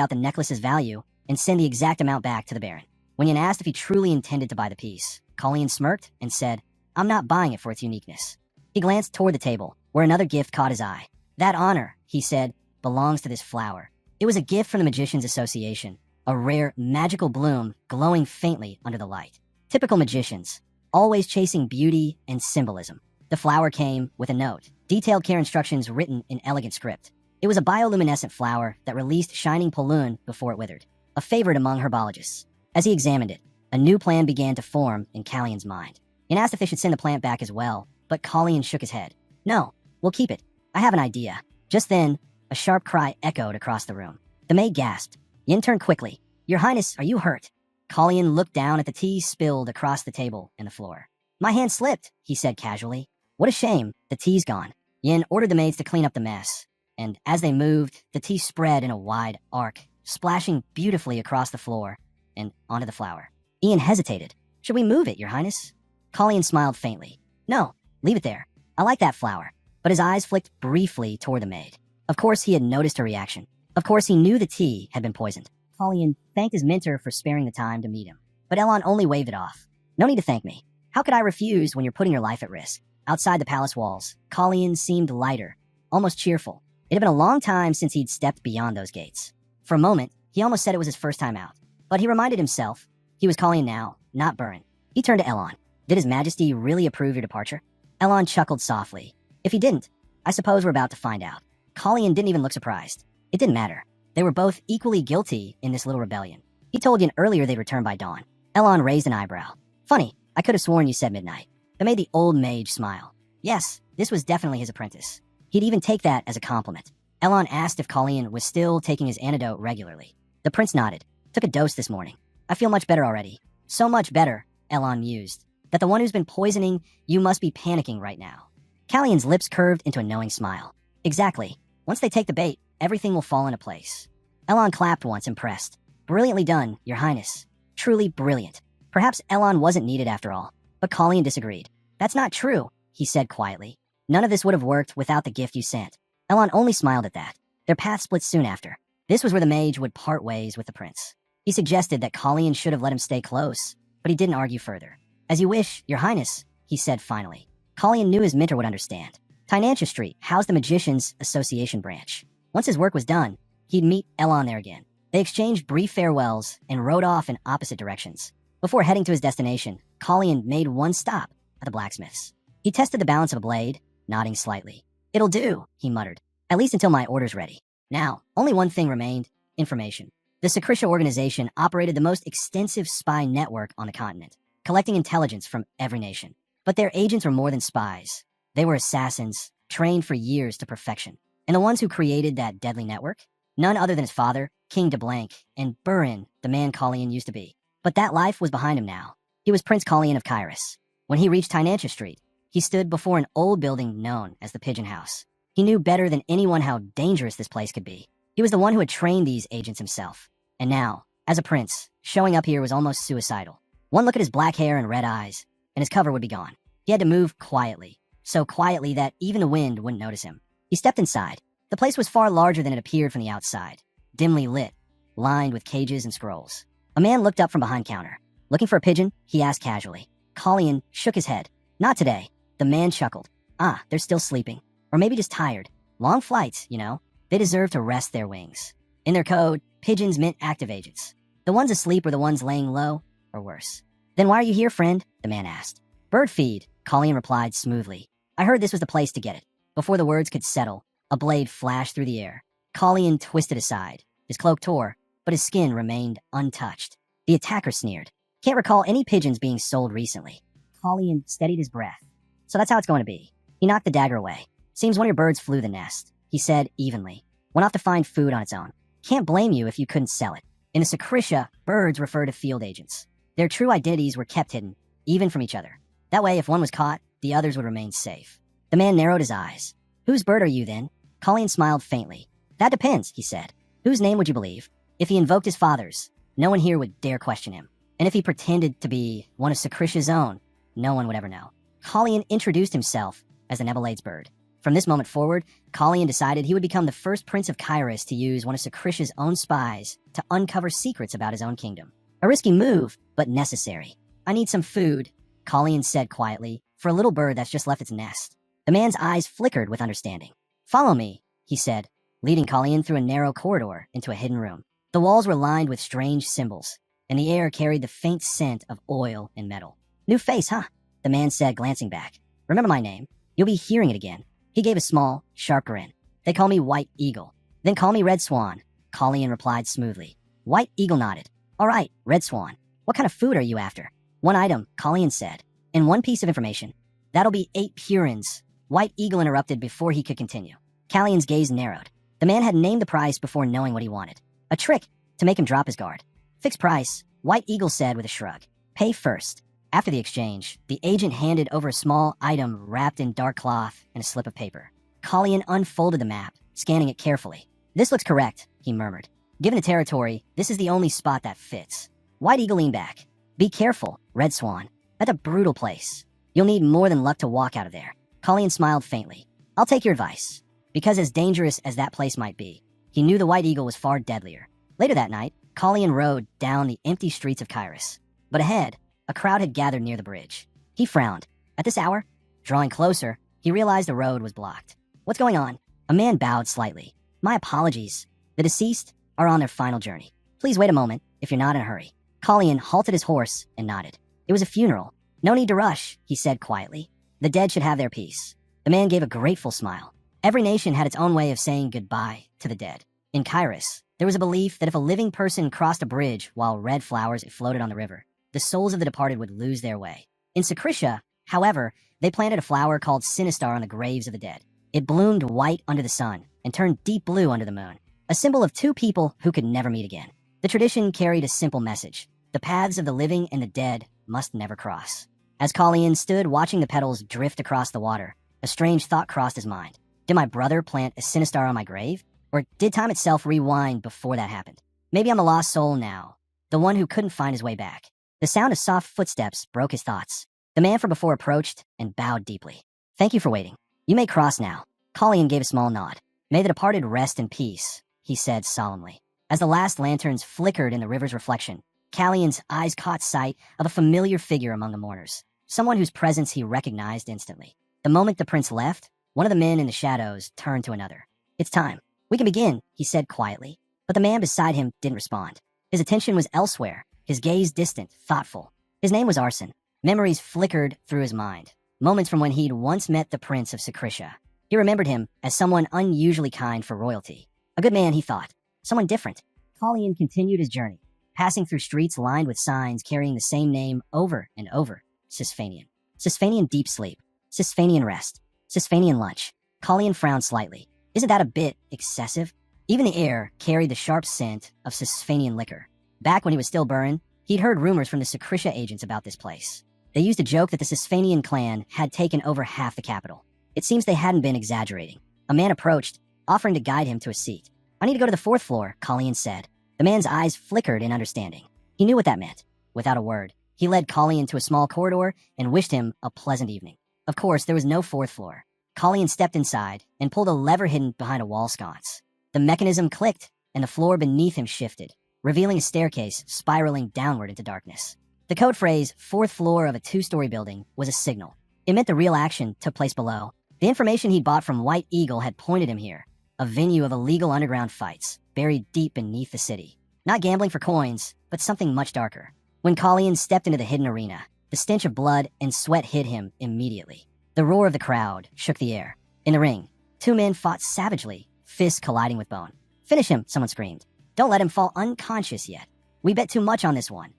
out the necklace's value and send the exact amount back to the Baron. When Yin asked if he truly intended to buy the piece, Colleen smirked and said, I'm not buying it for its uniqueness. He glanced toward the table, where another gift caught his eye. That honor, he said, belongs to this flower. It was a gift from the Magicians Association, a rare, magical bloom glowing faintly under the light. Typical magicians, always chasing beauty and symbolism. The flower came with a note, detailed care instructions written in elegant script. It was a bioluminescent flower that released shining pollution before it withered, a favorite among herbologists. As he examined it, a new plan began to form in Callion's mind. He asked if they should send the plant back as well, but Colleen shook his head. No, we'll keep it. I have an idea. Just then, a sharp cry echoed across the room. The maid gasped. Yin turned quickly. Your Highness, are you hurt? Colleen looked down at the tea spilled across the table and the floor. My hand slipped, he said casually. What a shame, the tea's gone. Yin ordered the maids to clean up the mess, and as they moved, the tea spread in a wide arc, splashing beautifully across the floor and onto the flower. Ian hesitated. Should we move it, Your Highness? Colleen smiled faintly. No, leave it there. I like that flower. But his eyes flicked briefly toward the maid. Of course he had noticed her reaction. Of course he knew the tea had been poisoned. Colleen thanked his mentor for sparing the time to meet him. But Elon only waved it off. No need to thank me. How could I refuse when you're putting your life at risk? Outside the palace walls, Colleen seemed lighter, almost cheerful. It had been a long time since he'd stepped beyond those gates. For a moment, he almost said it was his first time out. But he reminded himself he was calling now, not Burin. He turned to Elon. Did His Majesty really approve your departure? Elon chuckled softly. If he didn't, I suppose we're about to find out. Colleen didn't even look surprised. It didn't matter. They were both equally guilty in this little rebellion. He told Yin earlier they'd return by dawn. Elon raised an eyebrow. Funny, I could have sworn you said midnight. That made the old mage smile. Yes, this was definitely his apprentice. He'd even take that as a compliment. Elon asked if Colleen was still taking his antidote regularly. The prince nodded. Took a dose this morning. I feel much better already. So much better, Elon mused, that the one who's been poisoning you must be panicking right now. Callion's lips curved into a knowing smile. Exactly. Once they take the bait, everything will fall into place. Elon clapped once, impressed. Brilliantly done, Your Highness. Truly brilliant. Perhaps Elon wasn't needed after all, but Colleen disagreed. That's not true, he said quietly. None of this would have worked without the gift you sent. Elon only smiled at that. Their paths split soon after. This was where the mage would part ways with the prince. He suggested that Colleen should have let him stay close, but he didn't argue further. As you wish, Your Highness, he said finally. Colleen knew his mentor would understand. Tynancia Street housed the Magicians' Association branch. Once his work was done, he'd meet Elon there again. They exchanged brief farewells and rode off in opposite directions. Before heading to his destination, Colleen made one stop at the blacksmith's. He tested the balance of a blade, nodding slightly. It'll do, he muttered, at least until my order's ready. Now, only one thing remained, information. The Secretia organization operated the most extensive spy network on the continent, collecting intelligence from every nation. But their agents were more than spies. They were assassins, trained for years to perfection. And the ones who created that deadly network? None other than his father, King de Blanc, and Burin, the man Colleen used to be. But that life was behind him now. He was Prince Colleen of Kyrus. When he reached Tynancia Street, he stood before an old building known as the Pigeon House. He knew better than anyone how dangerous this place could be. He was the one who had trained these agents himself. And now, as a prince, showing up here was almost suicidal. One look at his black hair and red eyes, and his cover would be gone. He had to move quietly, so quietly that even the wind wouldn't notice him. He stepped inside. The place was far larger than it appeared from the outside, dimly lit, lined with cages and scrolls. A man looked up from behind counter. Looking for a pigeon? He asked casually. Colleen shook his head. Not today. The man chuckled. Ah, they're still sleeping. Or maybe just tired. Long flights, you know. They deserve to rest their wings. In their code, pigeons meant active agents. The ones asleep were the ones laying low, or worse. Then why are you here, friend? The man asked. Bird feed, Colleen replied smoothly. I heard this was the place to get it. Before the words could settle, a blade flashed through the air. Colleen twisted aside. His cloak tore, but his skin remained untouched. The attacker sneered. Can't recall any pigeons being sold recently. Colleen steadied his breath. So that's how it's going to be. He knocked the dagger away. Seems one of your birds flew the nest, he said evenly. Went off to find food on its own. Can't blame you if you couldn't sell it. In the Secretia, birds refer to field agents. Their true identities were kept hidden, even from each other. That way, if one was caught, the others would remain safe. The man narrowed his eyes. Whose bird are you, then? Colleen smiled faintly. That depends, he said. Whose name would you believe? If he invoked his father's, no one here would dare question him. And if he pretended to be one of Secretia's own, no one would ever know. Colleen introduced himself as the Nebulide's bird. From this moment forward, Colleen decided he would become the first prince of Kyrus to use one of Secretia's own spies to uncover secrets about his own kingdom. A risky move, but necessary. I need some food, Colleen said quietly, for a little bird that's just left its nest. The man's eyes flickered with understanding. Follow me, he said, leading Colleen through a narrow corridor into a hidden room. The walls were lined with strange symbols, and the air carried the faint scent of oil and metal. New face, huh? The man said, glancing back. Remember my name? You'll be hearing it again. He gave a small, sharp grin. They call me White Eagle. Then call me Red Swan, Colleen replied smoothly. White Eagle nodded. All right, Red Swan. What kind of food are you after? One item, Colleen said. And one piece of information. That'll be 8 purins. White Eagle interrupted before he could continue. Callion's gaze narrowed. The man had named the price before knowing what he wanted. A trick to make him drop his guard. Fixed price, White Eagle said with a shrug. Pay first. After the exchange, the agent handed over a small item wrapped in dark cloth and a slip of paper. Colleen unfolded the map, scanning it carefully. This looks correct, he murmured. Given the territory, this is the only spot that fits. White Eagle leaned back. Be careful, Red Swan. That's a brutal place. You'll need more than luck to walk out of there. Colleen smiled faintly. I'll take your advice. Because as dangerous as that place might be, he knew the White Eagle was far deadlier. Later that night, Colleen rode down the empty streets of Kyrus. But ahead, a crowd had gathered near the bridge. He frowned. At this hour, drawing closer, he realized the road was blocked. What's going on? A man bowed slightly. My apologies. The deceased are on their final journey. Please wait a moment if you're not in a hurry. Colleen halted his horse and nodded. It was a funeral. No need to rush, he said quietly. The dead should have their peace. The man gave a grateful smile. Every nation had its own way of saying goodbye to the dead. In Kairos, there was a belief that if a living person crossed a bridge while red flowers floated on the river, the souls of the departed would lose their way. In Sakrisha, however, they planted a flower called Sinistar on the graves of the dead. It bloomed white under the sun and turned deep blue under the moon, a symbol of two people who could never meet again. The tradition carried a simple message. The paths of the living and the dead must never cross. As Colleen stood watching the petals drift across the water, a strange thought crossed his mind. Did my brother plant a Sinistar on my grave? Or did time itself rewind before that happened? Maybe I'm a lost soul now, the one who couldn't find his way back. The sound of soft footsteps broke his thoughts. The man from before approached and bowed deeply. Thank you for waiting. You may cross now. Colleen gave a small nod. May the departed rest in peace, he said solemnly. As the last lanterns flickered in the river's reflection, Callion's eyes caught sight of a familiar figure among the mourners, someone whose presence he recognized instantly. The moment the prince left, one of the men in the shadows turned to another. It's time. We can begin, he said quietly, but the man beside him didn't respond. His attention was elsewhere, his gaze distant, thoughtful. His name was Arson. Memories flickered through his mind, moments from when he'd once met the prince of Sakrisha. He remembered him as someone unusually kind for royalty. A good man, he thought. Someone different. Colleen continued his journey, passing through streets lined with signs carrying the same name over and over. Sisfanian. Sisfanian deep sleep. Sisfanian rest. Sisfanian lunch. Colleen frowned slightly. Isn't that a bit excessive? Even the air carried the sharp scent of Sisfanian liquor. Back when he was still Burin, he'd heard rumors from the Sakrisha agents about this place. They used to joke that the Sisfanian clan had taken over half the capital. It seems they hadn't been exaggerating. A man approached, offering to guide him to a seat. I need to go to the fourth floor, Colleen said. The man's eyes flickered in understanding. He knew what that meant. Without a word, he led Colleen to a small corridor and wished him a pleasant evening. Of course, there was no fourth floor. Colleen stepped inside and pulled a lever hidden behind a wall sconce. The mechanism clicked, and the floor beneath him shifted, revealing a staircase spiraling downward into darkness. The code phrase, fourth floor of a two-story building, was a signal. It meant the real action took place below. The information he'd bought from White Eagle had pointed him here, a venue of illegal underground fights, buried deep beneath the city. Not gambling for coins, but something much darker. When Colleen stepped into the hidden arena, the stench of blood and sweat hid him immediately. The roar of the crowd shook the air. In the ring, two men fought savagely, fists colliding with bone. Finish him, someone screamed. Don't let him fall unconscious yet. We bet too much on this one.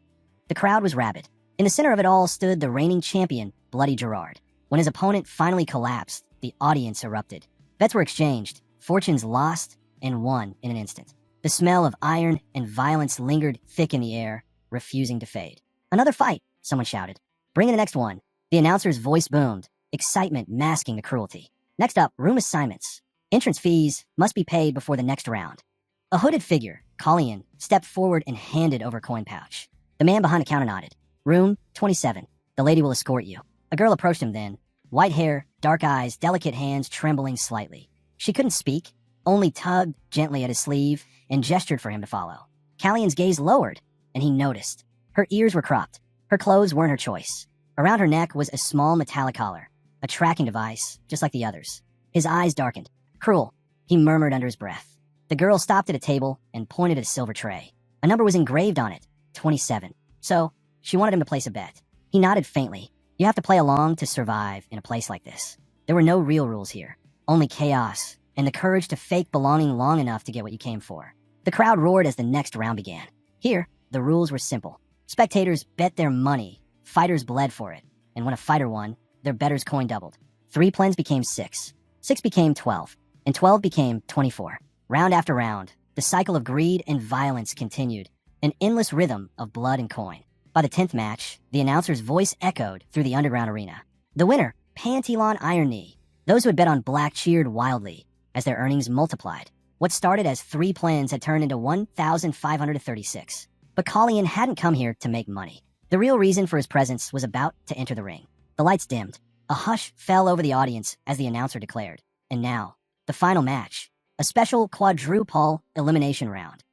The crowd was rabid. In the center of it all stood the reigning champion, Bloody Gerard. When his opponent finally collapsed, the audience erupted. Bets were exchanged, fortunes lost and won in an instant. The smell of iron and violence lingered thick in the air, refusing to fade. Another fight, someone shouted. Bring in the next one. The announcer's voice boomed, excitement masking the cruelty. Next up, room assignments. Entrance fees must be paid before the next round. A hooded figure, Colleen, stepped forward and handed over a coin pouch. The man behind the counter nodded. Room 27. The lady will escort you. A girl approached him then. White hair, dark eyes, delicate hands trembling slightly. She couldn't speak, only tugged gently at his sleeve and gestured for him to follow. Callion's gaze lowered, and he noticed. Her ears were cropped. Her clothes weren't her choice. Around her neck was a small metallic collar, a tracking device, just like the others. His eyes darkened. Cruel, he murmured under his breath. The girl stopped at a table and pointed at a silver tray. A number was engraved on it, 27. So, she wanted him to place a bet. He nodded faintly. You have to play along to survive in a place like this. There were no real rules here, only chaos and the courage to fake belonging long enough to get what you came for. The crowd roared as the next round began. Here, the rules were simple. Spectators bet their money, fighters bled for it, and when a fighter won, their better's coin doubled. 3 plens became 6, 6 became 12, and 12 became 24. Round after round, the cycle of greed and violence continued, an endless rhythm of blood and coin. By the 10th match, the announcer's voice echoed through the underground arena. The winner, Pantelon Iron Knee. Those who had bet on black cheered wildly as their earnings multiplied. What started as 3 plens had turned into 1,536. But Colleen hadn't come here to make money. The real reason for his presence was about to enter the ring. The lights dimmed. A hush fell over the audience as the announcer declared. And now, the final match. A special quadruple elimination round.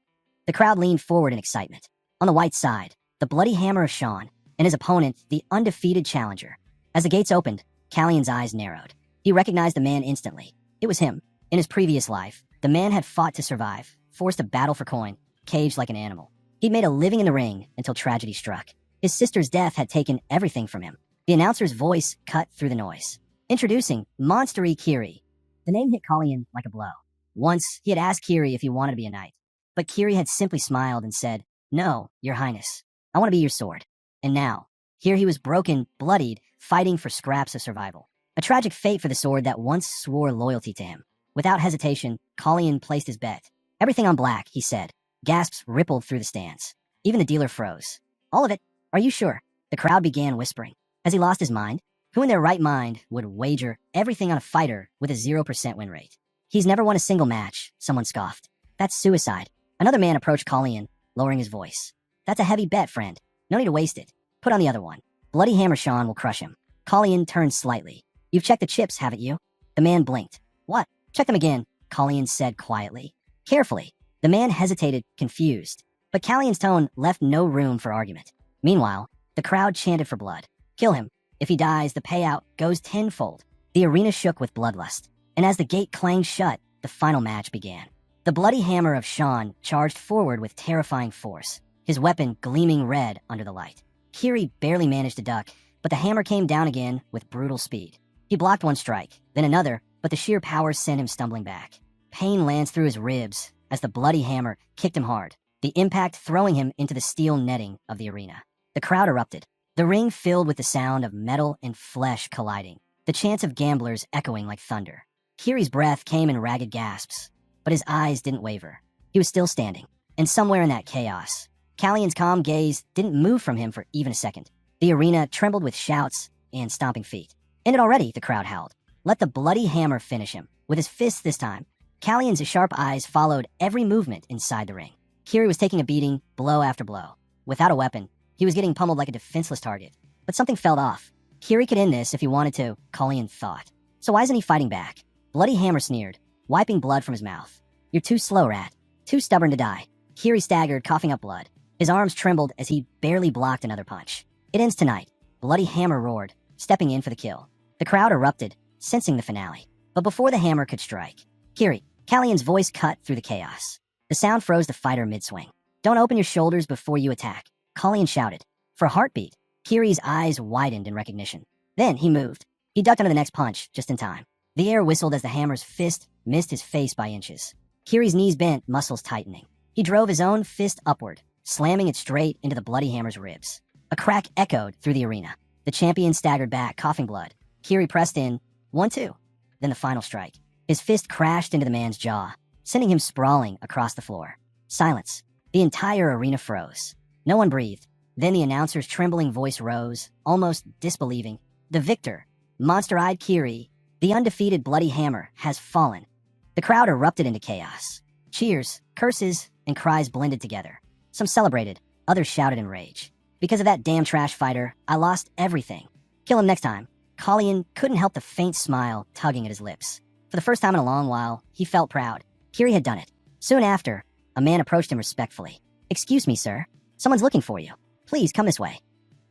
The crowd leaned forward in excitement. On the white side, the bloody hammer of Sean, and his opponent, the undefeated challenger. As the gates opened, Callion's eyes narrowed. He recognized the man instantly. It was him. In his previous life, the man had fought to survive, forced to battle for coin, caged like an animal. He'd made a living in the ring until tragedy struck. His sister's death had taken everything from him. The announcer's voice cut through the noise. Introducing Monstery Kiri. The name hit Kalyan like a blow. Once, he had asked Kiri if he wanted to be a knight. But Kiri had simply smiled and said, "No, your highness. I want to be your sword." And now, here he was broken, bloodied, fighting for scraps of survival. A tragic fate for the sword that once swore loyalty to him. Without hesitation, Kalyan placed his bet. "Everything on black," he said. Gasps rippled through the stands. Even the dealer froze. "All of it? Are you sure?" The crowd began whispering. Has he lost his mind? Who in their right mind would wager everything on a fighter with a 0% win rate? "He's never won a single match," someone scoffed. "That's suicide." Another man approached Kalyan, lowering his voice. "That's a heavy bet, friend. No need to waste it. Put on the other one. Bloody Hammer Sean will crush him." Kalyan turned slightly. "You've checked the chips, haven't you?" The man blinked. "What?" "Check them again," Kalyan said quietly. Carefully. The man hesitated, confused. But Kalyan's tone left no room for argument. Meanwhile, the crowd chanted for blood. "Kill him. If he dies, the payout goes tenfold." The arena shook with bloodlust. And as the gate clanged shut, the final match began. The bloody hammer of Sean charged forward with terrifying force, his weapon gleaming red under the light. Kiri barely managed to duck, but the hammer came down again with brutal speed. He blocked one strike, then another, but the sheer power sent him stumbling back. Pain lanced through his ribs as the bloody hammer kicked him hard, the impact throwing him into the steel netting of the arena. The crowd erupted, the ring filled with the sound of metal and flesh colliding, the chants of gamblers echoing like thunder. Kiri's breath came in ragged gasps, but his eyes didn't waver. He was still standing, and somewhere in that chaos, Kalyan's calm gaze didn't move from him for even a second. The arena trembled with shouts and stomping feet. "End it already," the crowd howled. "Let the bloody hammer finish him." With his fists this time, Kalyan's sharp eyes followed every movement inside the ring. Kiri was taking a beating, blow after blow. Without a weapon, he was getting pummeled like a defenseless target. But something felt off. Kiri could end this if he wanted to, Kalyan thought. So why isn't he fighting back? Bloody Hammer sneered, wiping blood from his mouth. "You're too slow, rat. Too stubborn to die." Kiri staggered, coughing up blood. His arms trembled as he barely blocked another punch. "It ends tonight." Bloody Hammer roared, stepping in for the kill. The crowd erupted, sensing the finale. But before the hammer could strike, "Kiri," Kalyan's voice cut through the chaos. The sound froze the fighter mid-swing. "Don't open your shoulders before you attack," Kalyan shouted. For a heartbeat, Kiri's eyes widened in recognition. Then he moved. He ducked under the next punch, just in time. The air whistled as the hammer's fist missed his face by inches. Kiri's knees bent, muscles tightening. He drove his own fist upward, slamming it straight into the bloody hammer's ribs. A crack echoed through the arena. The champion staggered back, coughing blood. Kiri pressed in. 1-2. Then the final strike. His fist crashed into the man's jaw, sending him sprawling across the floor. Silence. The entire arena froze. No one breathed. Then the announcer's trembling voice rose, almost disbelieving. "The victor, monster-eyed Kiri, the undefeated bloody hammer, has fallen." The crowd erupted into chaos. Cheers, curses, and cries blended together. Some celebrated, others shouted in rage. "Because of that damn trash fighter, I lost everything. Kill him next time." Kalyan couldn't help the faint smile tugging at his lips. For the first time in a long while, he felt proud. Kiri had done it. Soon after, a man approached him respectfully. "Excuse me, sir. Someone's looking for you. Please come this way."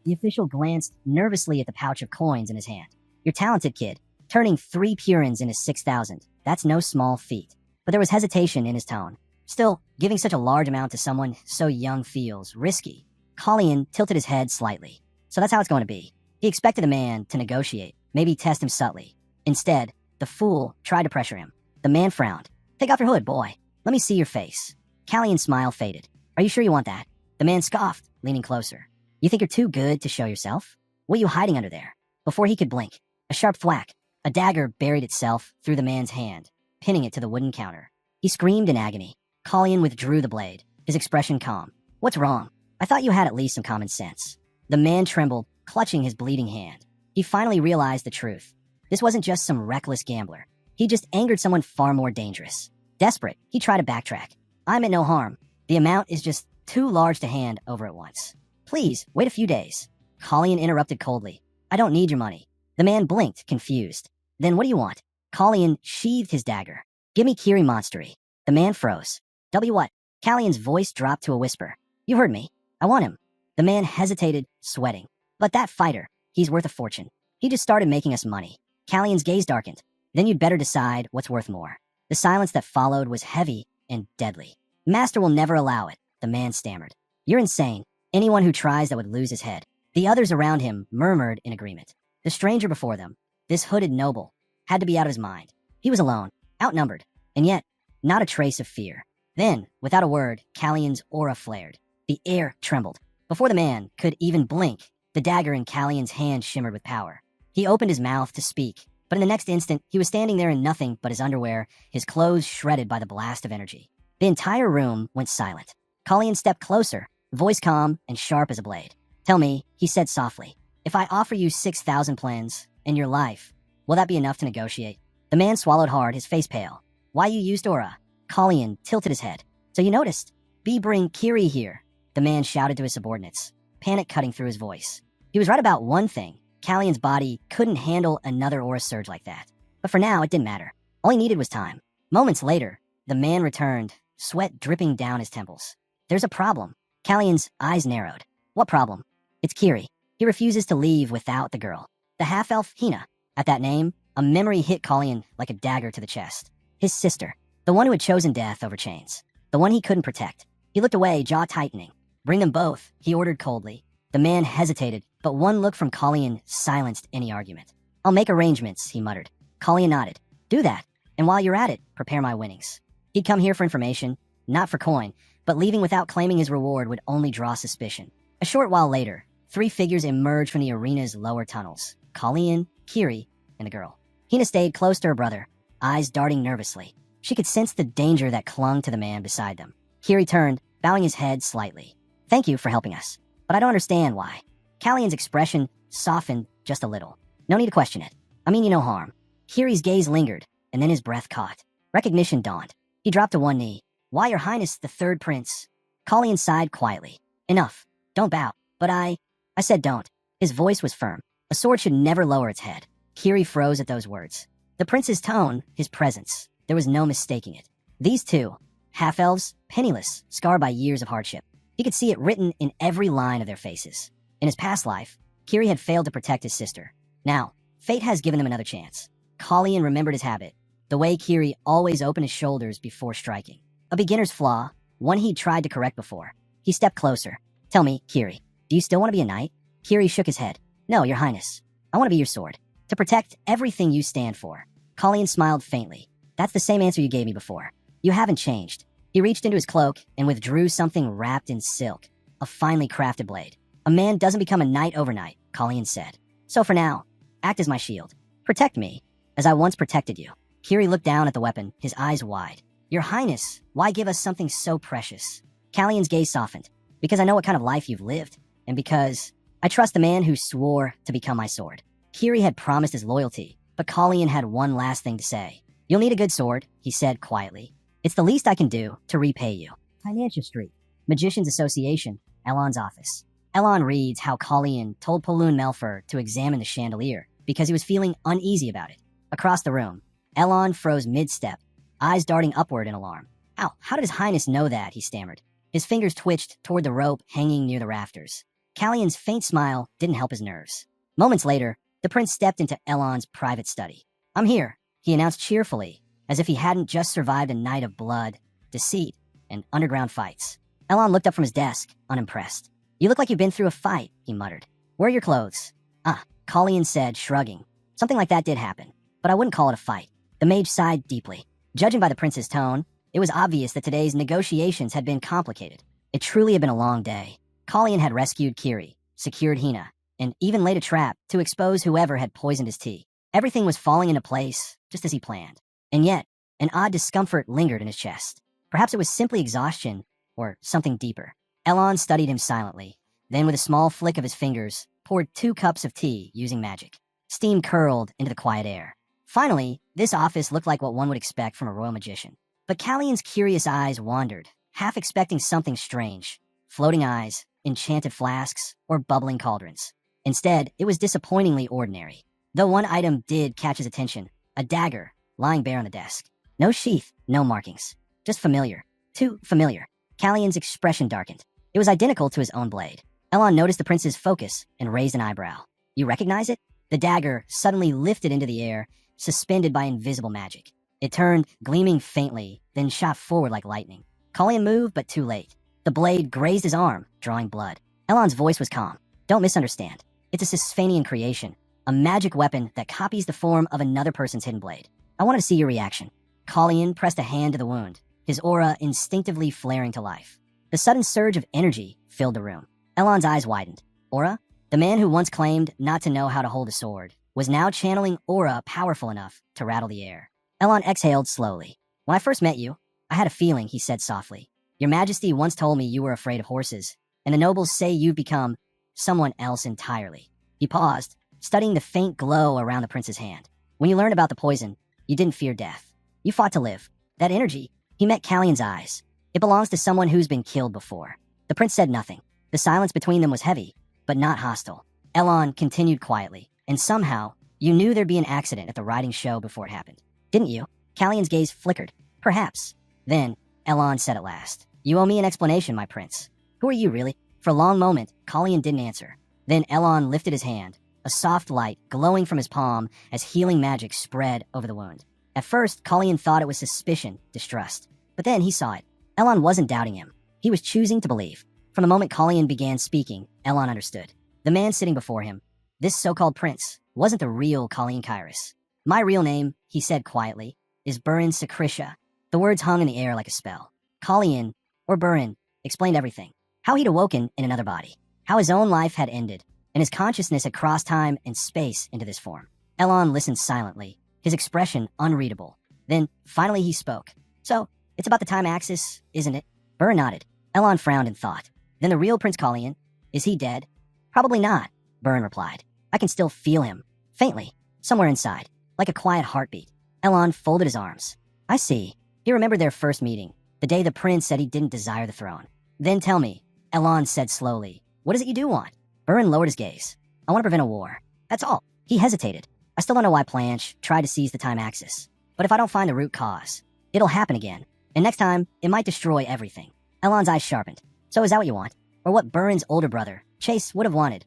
The official glanced nervously at the pouch of coins in his hand. "You're talented, kid. Turning 3 Purins into 6,000. That's no small feat." But there was hesitation in his tone. Still, giving such a large amount to someone so young feels risky. Kalyan tilted his head slightly. So that's how it's going to be. He expected the man to negotiate, maybe test him subtly. Instead, the fool tried to pressure him. The man frowned. "Take off your hood, boy. Let me see your face." Kalyan's smile faded. "Are you sure you want that?" The man scoffed, leaning closer. "You think you're too good to show yourself? What are you hiding under there?" Before he could blink, a sharp thwack. A dagger buried itself through the man's hand, pinning it to the wooden counter. He screamed in agony. Kalyan withdrew the blade, his expression calm. "What's wrong? I thought you had at least some common sense." The man trembled, clutching his bleeding hand. He finally realized the truth. This wasn't just some reckless gambler. He just angered someone far more dangerous. Desperate, he tried to backtrack. "I meant no harm. The amount is just too large to hand over at once. Please, wait a few days." Kalyan interrupted coldly. "I don't need your money." The man blinked, confused. "Then what do you want?" Kalyan sheathed his dagger. "Give me Kiri Monstery." The man froze. "W what?" Kalyan's voice dropped to a whisper. "You heard me. I want him." The man hesitated, sweating. "But that fighter, he's worth a fortune. He just started making us money." Kalyan's gaze darkened. "Then you'd better decide what's worth more." The silence that followed was heavy and deadly. Master will never allow it, the man stammered. You're insane. Anyone who tries that would lose his head. The others around him murmured in agreement. The stranger before them, this hooded noble, had to be out of his mind. He was alone, outnumbered, and yet not a trace of fear. Then, without a word, Callion's aura flared. The air trembled. Before the man could even blink, the dagger in Callion's hand shimmered with power. He opened his mouth to speak, but in the next instant, he was standing there in nothing but his underwear, his clothes shredded by the blast of energy. The entire room went silent. Callion stepped closer, voice calm and sharp as a blade. Tell me, he said softly, if I offer you 6,000 plans and your life, will that be enough to negotiate? The man swallowed hard, his face pale. Why you used aura? Callion tilted his head. So you noticed? Bring Kiri here, the man shouted to his subordinates, panic cutting through his voice. He was right about one thing. Callion's body couldn't handle another aura surge like that. But for now, it didn't matter. All he needed was time. Moments later, the man returned, sweat dripping down his temples. There's a problem. Callion's eyes narrowed. What problem? It's Kiri. He refuses to leave without the girl. The half-elf Hina. At that name, a memory hit Callion like a dagger to the chest. His sister. The one who had chosen death over chains. The one he couldn't protect. He looked away, jaw tightening. Bring them both, he ordered coldly. The man hesitated, but one look from Callion silenced any argument. I'll make arrangements, he muttered. Callion nodded. Do that. And while you're at it, prepare my winnings. He'd come here for information, not for coin, but leaving without claiming his reward would only draw suspicion. A short while later, 3 figures emerged from the arena's lower tunnels. Callion, Kiri, and a girl. Hina stayed close to her brother, eyes darting nervously. She could sense the danger that clung to the man beside them. Kiri turned, bowing his head slightly. Thank you for helping us, but I don't understand why. Callion's expression softened just a little. No need to question it. I mean you no harm. Kiri's gaze lingered, and then his breath caught. Recognition dawned. He dropped to one knee. Why, Your Highness, the third prince? Callion sighed quietly. Enough. Don't bow. But I said don't. His voice was firm. A sword should never lower its head. Kiri froze at those words. The prince's tone, his presence, there was no mistaking it. These two, half-elves, penniless, scarred by years of hardship. He could see it written in every line of their faces. In his past life, Kiri had failed to protect his sister. Now, fate has given him another chance. Callion remembered his habit, the way Kiri always opened his shoulders before striking. A beginner's flaw, one he'd tried to correct before. He stepped closer. Tell me, Kiri, do you still want to be a knight? Kiri shook his head. No, Your Highness. I want to be your sword. To protect everything you stand for. Callion smiled faintly. That's the same answer you gave me before. You haven't changed. He reached into his cloak and withdrew something wrapped in silk. A finely crafted blade. A man doesn't become a knight overnight, Callion said. So for now, act as my shield. Protect me, as I once protected you. Kiri looked down at the weapon, his eyes wide. Your Highness, why give us something so precious? Callion's gaze softened. Because I know what kind of life you've lived, and because I trust the man who swore to become my sword. Kiri had promised his loyalty, but Callion had one last thing to say. You'll need a good sword, he said quietly. It's the least I can do to repay you. Financial Street, Magicians Association, Elon's office. Elon reads how Callion told Paloon Melfer to examine the chandelier because he was feeling uneasy about it. Across the room, Elon froze mid-step, eyes darting upward in alarm. Ow, how did His Highness know that, he stammered. His fingers twitched toward the rope hanging near the rafters. Callion's faint smile didn't help his nerves. Moments later, the prince stepped into Elon's private study. I'm here, he announced cheerfully, as if he hadn't just survived a night of blood, deceit, and underground fights. Elon looked up from his desk, unimpressed. You look like you've been through a fight, he muttered. Where are your clothes? Callion said, shrugging. Something like that did happen, but I wouldn't call it a fight. The mage sighed deeply. Judging by the prince's tone, it was obvious that today's negotiations had been complicated. It truly had been a long day. Callion had rescued Kiri, secured Hina, and even laid a trap to expose whoever had poisoned his tea. Everything was falling into place, just as he planned. And yet, an odd discomfort lingered in his chest. Perhaps it was simply exhaustion, or something deeper. Elon studied him silently, then with a small flick of his fingers, poured 2 cups of tea using magic. Steam curled into the quiet air. Finally, this office looked like what one would expect from a royal magician. But Callion's curious eyes wandered, half expecting something strange. Floating eyes, enchanted flasks, or bubbling cauldrons. Instead, it was disappointingly ordinary. Though one item did catch his attention, a dagger, lying bare on the desk. No sheath, no markings. Just familiar. Too familiar. Callion's expression darkened. It was identical to his own blade. Elon noticed the prince's focus and raised an eyebrow. You recognize it? The dagger suddenly lifted into the air, suspended by invisible magic. It turned, gleaming faintly, then shot forward like lightning. Colleen moved, but too late. The blade grazed his arm, drawing blood. Elon's voice was calm. Don't misunderstand. It's a Sisphanian creation, a magic weapon that copies the form of another person's hidden blade. I wanted to see your reaction. Colleen pressed a hand to the wound, his aura instinctively flaring to life. The sudden surge of energy filled the room. Elon's eyes widened. Aura? The man who once claimed not to know how to hold a sword was now channeling aura powerful enough to rattle the air. Elon exhaled slowly. When I first met you, I had a feeling, he said softly. Your Majesty once told me you were afraid of horses, and the nobles say you've become someone else entirely. He paused, studying the faint glow around the prince's hand. When you learned about the poison, you didn't fear death. You fought to live. That energy, he met Callion's eyes. It belongs to someone who's been killed before. The prince said nothing. The silence between them was heavy, but not hostile. Elon continued quietly, and somehow, you knew there'd be an accident at the riding show before it happened. Didn't you? Callion's gaze flickered. Perhaps. Then, Elon said at last, You owe me an explanation, my prince. Who are you, really? For a long moment, Callion didn't answer. Then Elon lifted his hand, a soft light glowing from his palm as healing magic spread over the wound. At first, Callion thought it was suspicion, distrust. But then he saw it. Elon wasn't doubting him. He was choosing to believe. From the moment Callion began speaking, Elon understood. The man sitting before him, this so-called prince, wasn't the real Colleen Kyrus. My real name, he said quietly, is Burin Sakrisha. The words hung in the air like a spell. Colleen, or Burin, explained everything. How he'd awoken in another body. How his own life had ended, and his consciousness had crossed time and space into this form. Elon listened silently, his expression unreadable. Then, finally he spoke. So, it's about the time axis, isn't it? Burin nodded. Elon frowned in thought. Then the real Prince Colleen, is he dead? Probably not, Burin replied. I can still feel him, faintly, somewhere inside, like a quiet heartbeat. Elon folded his arms. I see. He remembered their first meeting, the day the prince said he didn't desire the throne. Then tell me, Elon said slowly, what is it you do want? Burin lowered his gaze. I want to prevent a war. That's all. He hesitated. I still don't know why Planche tried to seize the time axis. But if I don't find the root cause, it'll happen again. And next time, it might destroy everything. Elon's eyes sharpened. So is that what you want? Or what Burin's older brother, Chase, would have wanted?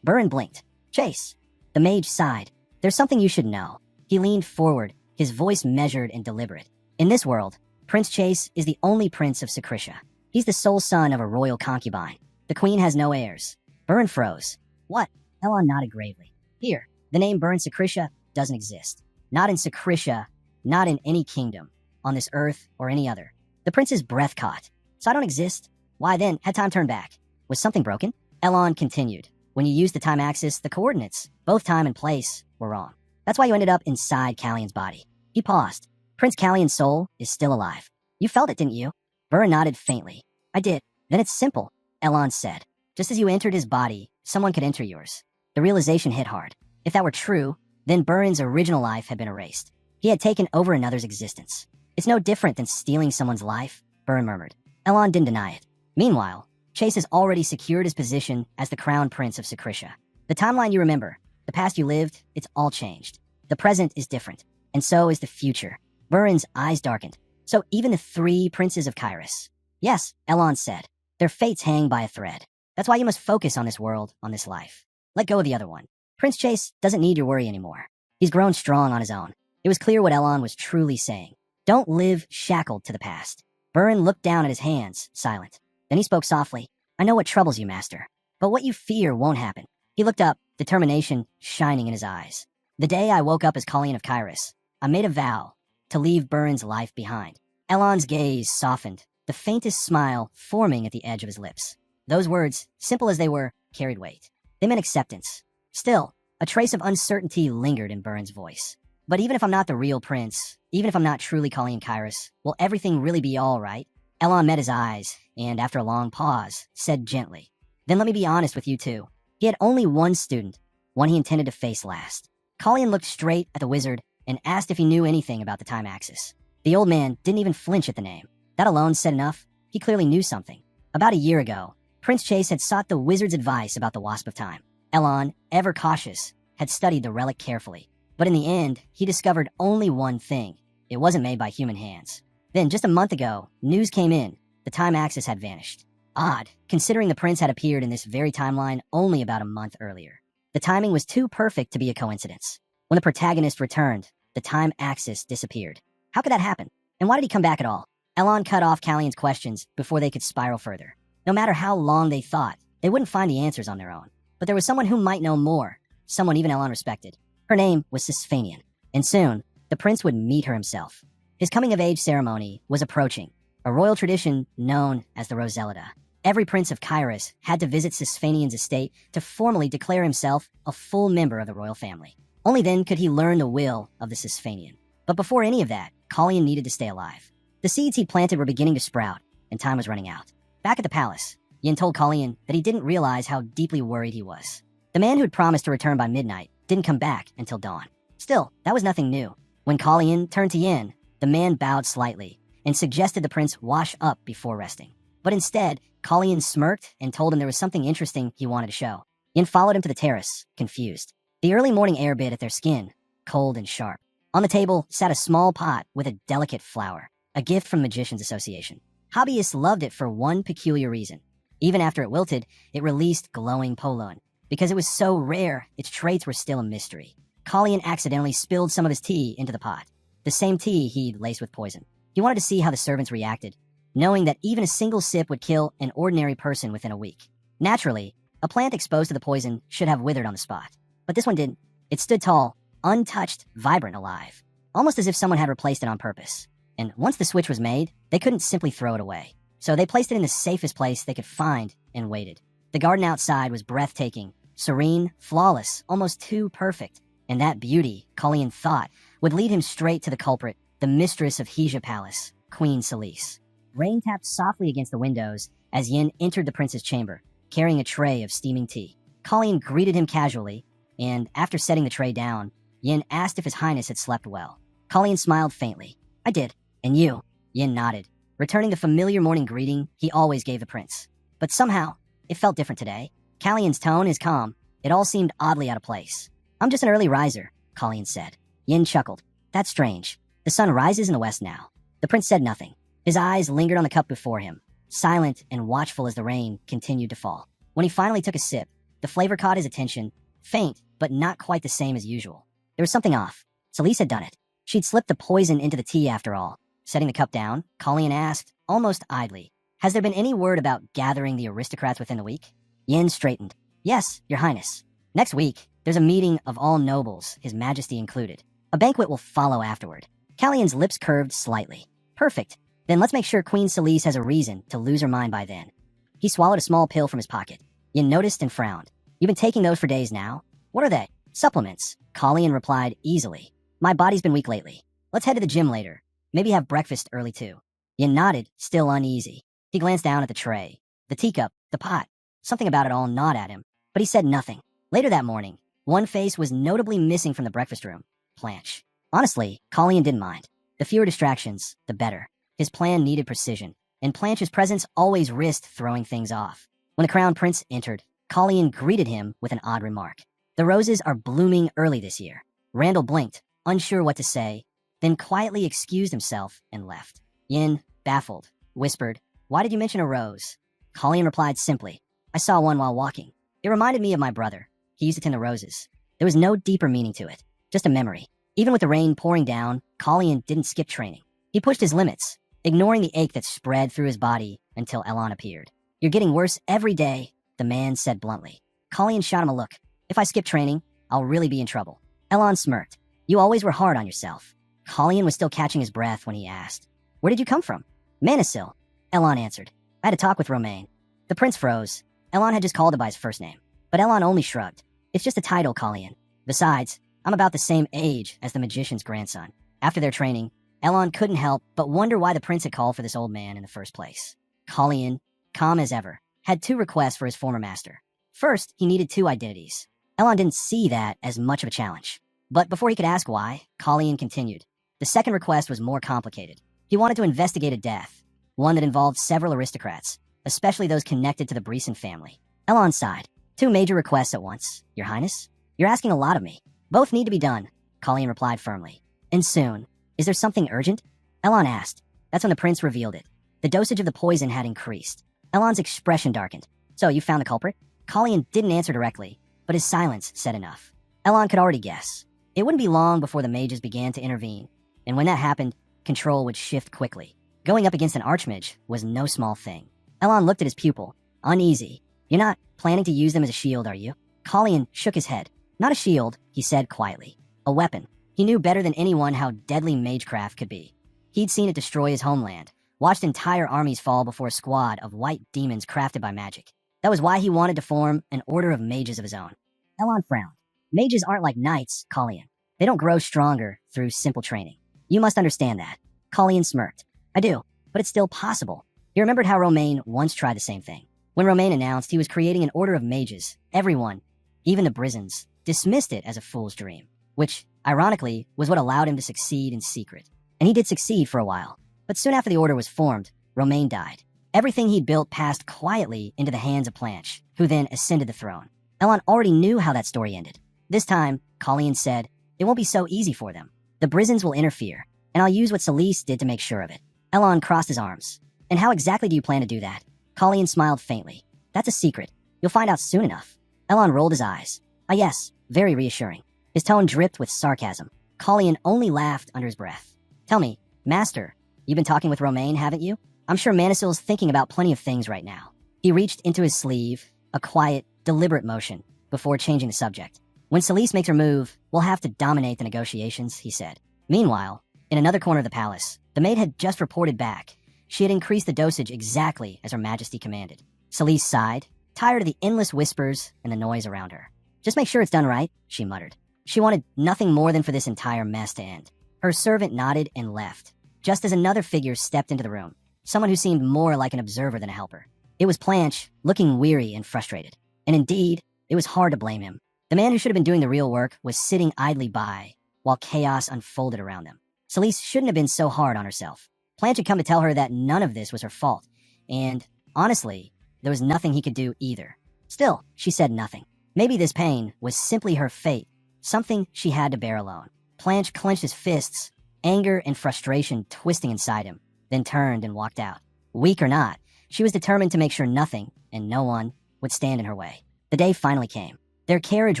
Burin blinked. Chase. The mage sighed. There's something you should know. He leaned forward, his voice measured and deliberate. In this world, Prince Chase is the only prince of Sakrisha. He's the sole son of a royal concubine. The queen has no heirs. Burin froze. What? Elon nodded gravely. Here, the name Burin Sakrisha doesn't exist. Not in Sakrisha, not in any kingdom, on this earth or any other. The prince's breath caught. So I don't exist? Why then, had time turned back? Was something broken? Elon continued. When you used the time axis, the coordinates, both time and place, were wrong. That's why you ended up inside Callion's body. He paused. Prince Callion's soul is still alive. You felt it, didn't you? Burin nodded faintly. I did. Then it's simple, Elon said. Just as you entered his body, someone could enter yours. The realization hit hard. If that were true, then Burin's original life had been erased. He had taken over another's existence. It's no different than stealing someone's life, Burin murmured. Elon didn't deny it. Meanwhile, Chase has already secured his position as the crown prince of Sakrisha. The timeline you remember, the past you lived, it's all changed. The present is different, and so is the future. Burin's eyes darkened. So even the three princes of Kyrus. Yes, Elon said. Their fates hang by a thread. That's why you must focus on this world, on this life. Let go of the other one. Prince Chase doesn't need your worry anymore. He's grown strong on his own. It was clear what Elon was truly saying. Don't live shackled to the past. Burin looked down at his hands, silent. Then he spoke softly. I know what troubles you, master. But what you fear won't happen. He looked up, determination shining in his eyes. The day I woke up as Colleen of Kyrus, I made a vow to leave Burin's life behind. Elon's gaze softened, the faintest smile forming at the edge of his lips. Those words, simple as they were, carried weight. They meant acceptance. Still, a trace of uncertainty lingered in Burin's voice. But even if I'm not the real prince, even if I'm not truly Colleen Kyrus, will everything really be all right? Elon met his eyes, and after a long pause, said gently, Then let me be honest with you too. He had only one student, one he intended to face last. Colleen looked straight at the wizard and asked if he knew anything about the time axis. The old man didn't even flinch at the name. That alone said enough. He clearly knew something. About a year ago, Prince Chase had sought the wizard's advice about the Wasp of Time. Elon, ever cautious, had studied the relic carefully. But in the end, he discovered only one thing. It wasn't made by human hands. Then, just a month ago, news came in. The time axis had vanished. Odd, considering the prince had appeared in this very timeline only about a month earlier. The timing was too perfect to be a coincidence. When the protagonist returned, the time axis disappeared. How could that happen? And why did he come back at all? Elon cut off Callion's questions before they could spiral further. No matter how long they thought, they wouldn't find the answers on their own. But there was someone who might know more, someone even Elon respected. Her name was Sisfanian, and soon, the prince would meet her himself. His coming-of-age ceremony was approaching, a royal tradition known as the Roselida. Every prince of Kairos had to visit Sisfanian's estate to formally declare himself a full member of the royal family. Only then could he learn the will of the Sisfanian. But before any of that, Callian needed to stay alive. The seeds he'd planted were beginning to sprout, and time was running out. Back at the palace, Yin told Callian that he didn't realize how deeply worried he was. The man who'd promised to return by midnight didn't come back until dawn. Still, that was nothing new. When Callian turned to Yin, the man bowed slightly and suggested the prince wash up before resting. But instead, Callian smirked and told him there was something interesting he wanted to show. Yin followed him to the terrace, confused. The early morning air bit at their skin, cold and sharp. On the table sat a small pot with a delicate flower, a gift from Magicians Association. Hobbyists loved it for one peculiar reason. Even after it wilted, it released glowing pollen. Because it was so rare, its traits were still a mystery. Callian accidentally spilled some of his tea into the pot, the same tea he'd laced with poison. He wanted to see how the servants reacted, knowing that even a single sip would kill an ordinary person within a week. Naturally, a plant exposed to the poison should have withered on the spot. But this one didn't. It stood tall, untouched, vibrant, alive. Almost as if someone had replaced it on purpose. And once the switch was made, they couldn't simply throw it away. So they placed it in the safest place they could find and waited. The garden outside was breathtaking, serene, flawless, almost too perfect. And that beauty, Callian thought, would lead him straight to the culprit, the mistress of Hija Palace, Queen Celise. Rain tapped softly against the windows as Yin entered the prince's chamber, carrying a tray of steaming tea. Callian greeted him casually, and after setting the tray down, Yin asked if His Highness had slept well. Callian smiled faintly. I did. And you? Yin nodded, returning the familiar morning greeting he always gave the prince. But somehow, it felt different today. Callian's tone is calm. It all seemed oddly out of place. I'm just an early riser, Callian said. Yin chuckled. That's strange. The sun rises in the west now. The prince said nothing. His eyes lingered on the cup before him, silent and watchful as the rain continued to fall. When he finally took a sip, the flavor caught his attention, faint, but not quite the same as usual. There was something off. Celise had done it. She'd slipped the poison into the tea after all. Setting the cup down, Callian asked, almost idly, has there been any word about gathering the aristocrats within the week? Yin straightened. Yes, Your Highness. Next week, there's a meeting of all nobles, His Majesty included. A banquet will follow afterward. Callian's lips curved slightly. Perfect. Then let's make sure Queen Celise has a reason to lose her mind by then. He swallowed a small pill from his pocket. Yin noticed and frowned. You've been taking those for days now? What are they? Supplements. Callian replied easily. My body's been weak lately. Let's head to the gym later. Maybe have breakfast early too. Yin nodded, still uneasy. He glanced down at the tray, the teacup, the pot. Something about it all gnawed at him, but he said nothing. Later that morning, one face was notably missing from the breakfast room. Planche. Honestly, Callian didn't mind. The fewer distractions, the better. His plan needed precision, and Planche's presence always risked throwing things off. When the crown prince entered, Callian greeted him with an odd remark. The roses are blooming early this year. Randall blinked, unsure what to say, then quietly excused himself and left. Yin, baffled, whispered, Why did you mention a rose? Callian replied simply, I saw one while walking. It reminded me of my brother. He used to tend the roses. There was no deeper meaning to it, just a memory. Even with the rain pouring down, Callian didn't skip training. He pushed his limits, ignoring the ache that spread through his body until Elon appeared. You're getting worse every day, the man said bluntly. Callian shot him a look. If I skip training, I'll really be in trouble. Elon smirked. You always were hard on yourself. Callian was still catching his breath when he asked, Where did you come from? Manisil. Elon answered. I had a talk with Romaine. The prince froze. Elon had just called him by his first name. But Elon only shrugged. It's just a title, Callian. Besides, I'm about the same age as the magician's grandson. After their training, Elon couldn't help but wonder why the prince had called for this old man in the first place. Callian, calm as ever, had two requests for his former master. First, he needed two identities. Elon didn't see that as much of a challenge. But before he could ask why, Callian continued. The second request was more complicated. He wanted to investigate a death, one that involved several aristocrats, especially those connected to the Breeson family. Elon sighed. Two major requests at once, Your Highness. You're asking a lot of me. Both need to be done, Callian replied firmly. And soon. Is there something urgent? Elon asked. That's when the prince revealed it. The dosage of the poison had increased. Elon's expression darkened. So you found the culprit? Callian didn't answer directly, but his silence said enough. Elon could already guess. It wouldn't be long before the mages began to intervene. And when that happened, control would shift quickly. Going up against an archmage was no small thing. Elon looked at his pupil, uneasy. "You're not planning to use them as a shield, are you?" Colleen shook his head. "Not a shield," he said quietly. "A weapon." He knew better than anyone how deadly magecraft could be. He'd seen it destroy his homeland, watched entire armies fall before a squad of white demons crafted by magic. That was why he wanted to form an order of mages of his own. Elon frowned. "Mages aren't like knights, Colleen. They don't grow stronger through simple training. You must understand that." Colleen smirked. "I do, but it's still possible." He remembered how Romaine once tried the same thing. When Romaine announced he was creating an order of mages, everyone, even the Brizons, dismissed it as a fool's dream, which, ironically, was what allowed him to succeed in secret. And he did succeed for a while. But soon after the order was formed, Romaine died. Everything he'd built passed quietly into the hands of Planche, who then ascended the throne. Elon already knew how that story ended. This time, Colleen said, "It won't be so easy for them. The Brizons will interfere, and I'll use what Celise did to make sure of it." Elon crossed his arms. "And how exactly do you plan to do that?" Colleen smiled faintly. "That's a secret. You'll find out soon enough." Elon rolled his eyes. "Ah yes, very reassuring." His tone dripped with sarcasm. Colleen only laughed under his breath. "Tell me, Master, you've been talking with Romaine, haven't you? I'm sure Manisil's thinking about plenty of things right now." He reached into his sleeve, a quiet, deliberate motion, before changing the subject. "When Celise makes her move, we'll have to dominate the negotiations," he said. Meanwhile, in another corner of the palace, the maid had just reported back. She had increased the dosage exactly as Her Majesty commanded. Celise sighed, tired of the endless whispers and the noise around her. "Just make sure it's done right," she muttered. She wanted nothing more than for this entire mess to end. Her servant nodded and left, just as another figure stepped into the room, someone who seemed more like an observer than a helper. It was Planche, looking weary and frustrated. And indeed, it was hard to blame him. The man who should have been doing the real work was sitting idly by, while chaos unfolded around them. Celise shouldn't have been so hard on herself. Planche had come to tell her that none of this was her fault, and, honestly, there was nothing he could do either. Still, she said nothing. Maybe this pain was simply her fate, something she had to bear alone. Planche clenched his fists, anger and frustration twisting inside him, then turned and walked out. Weak or not, she was determined to make sure nothing, and no one, would stand in her way. The day finally came. Their carriage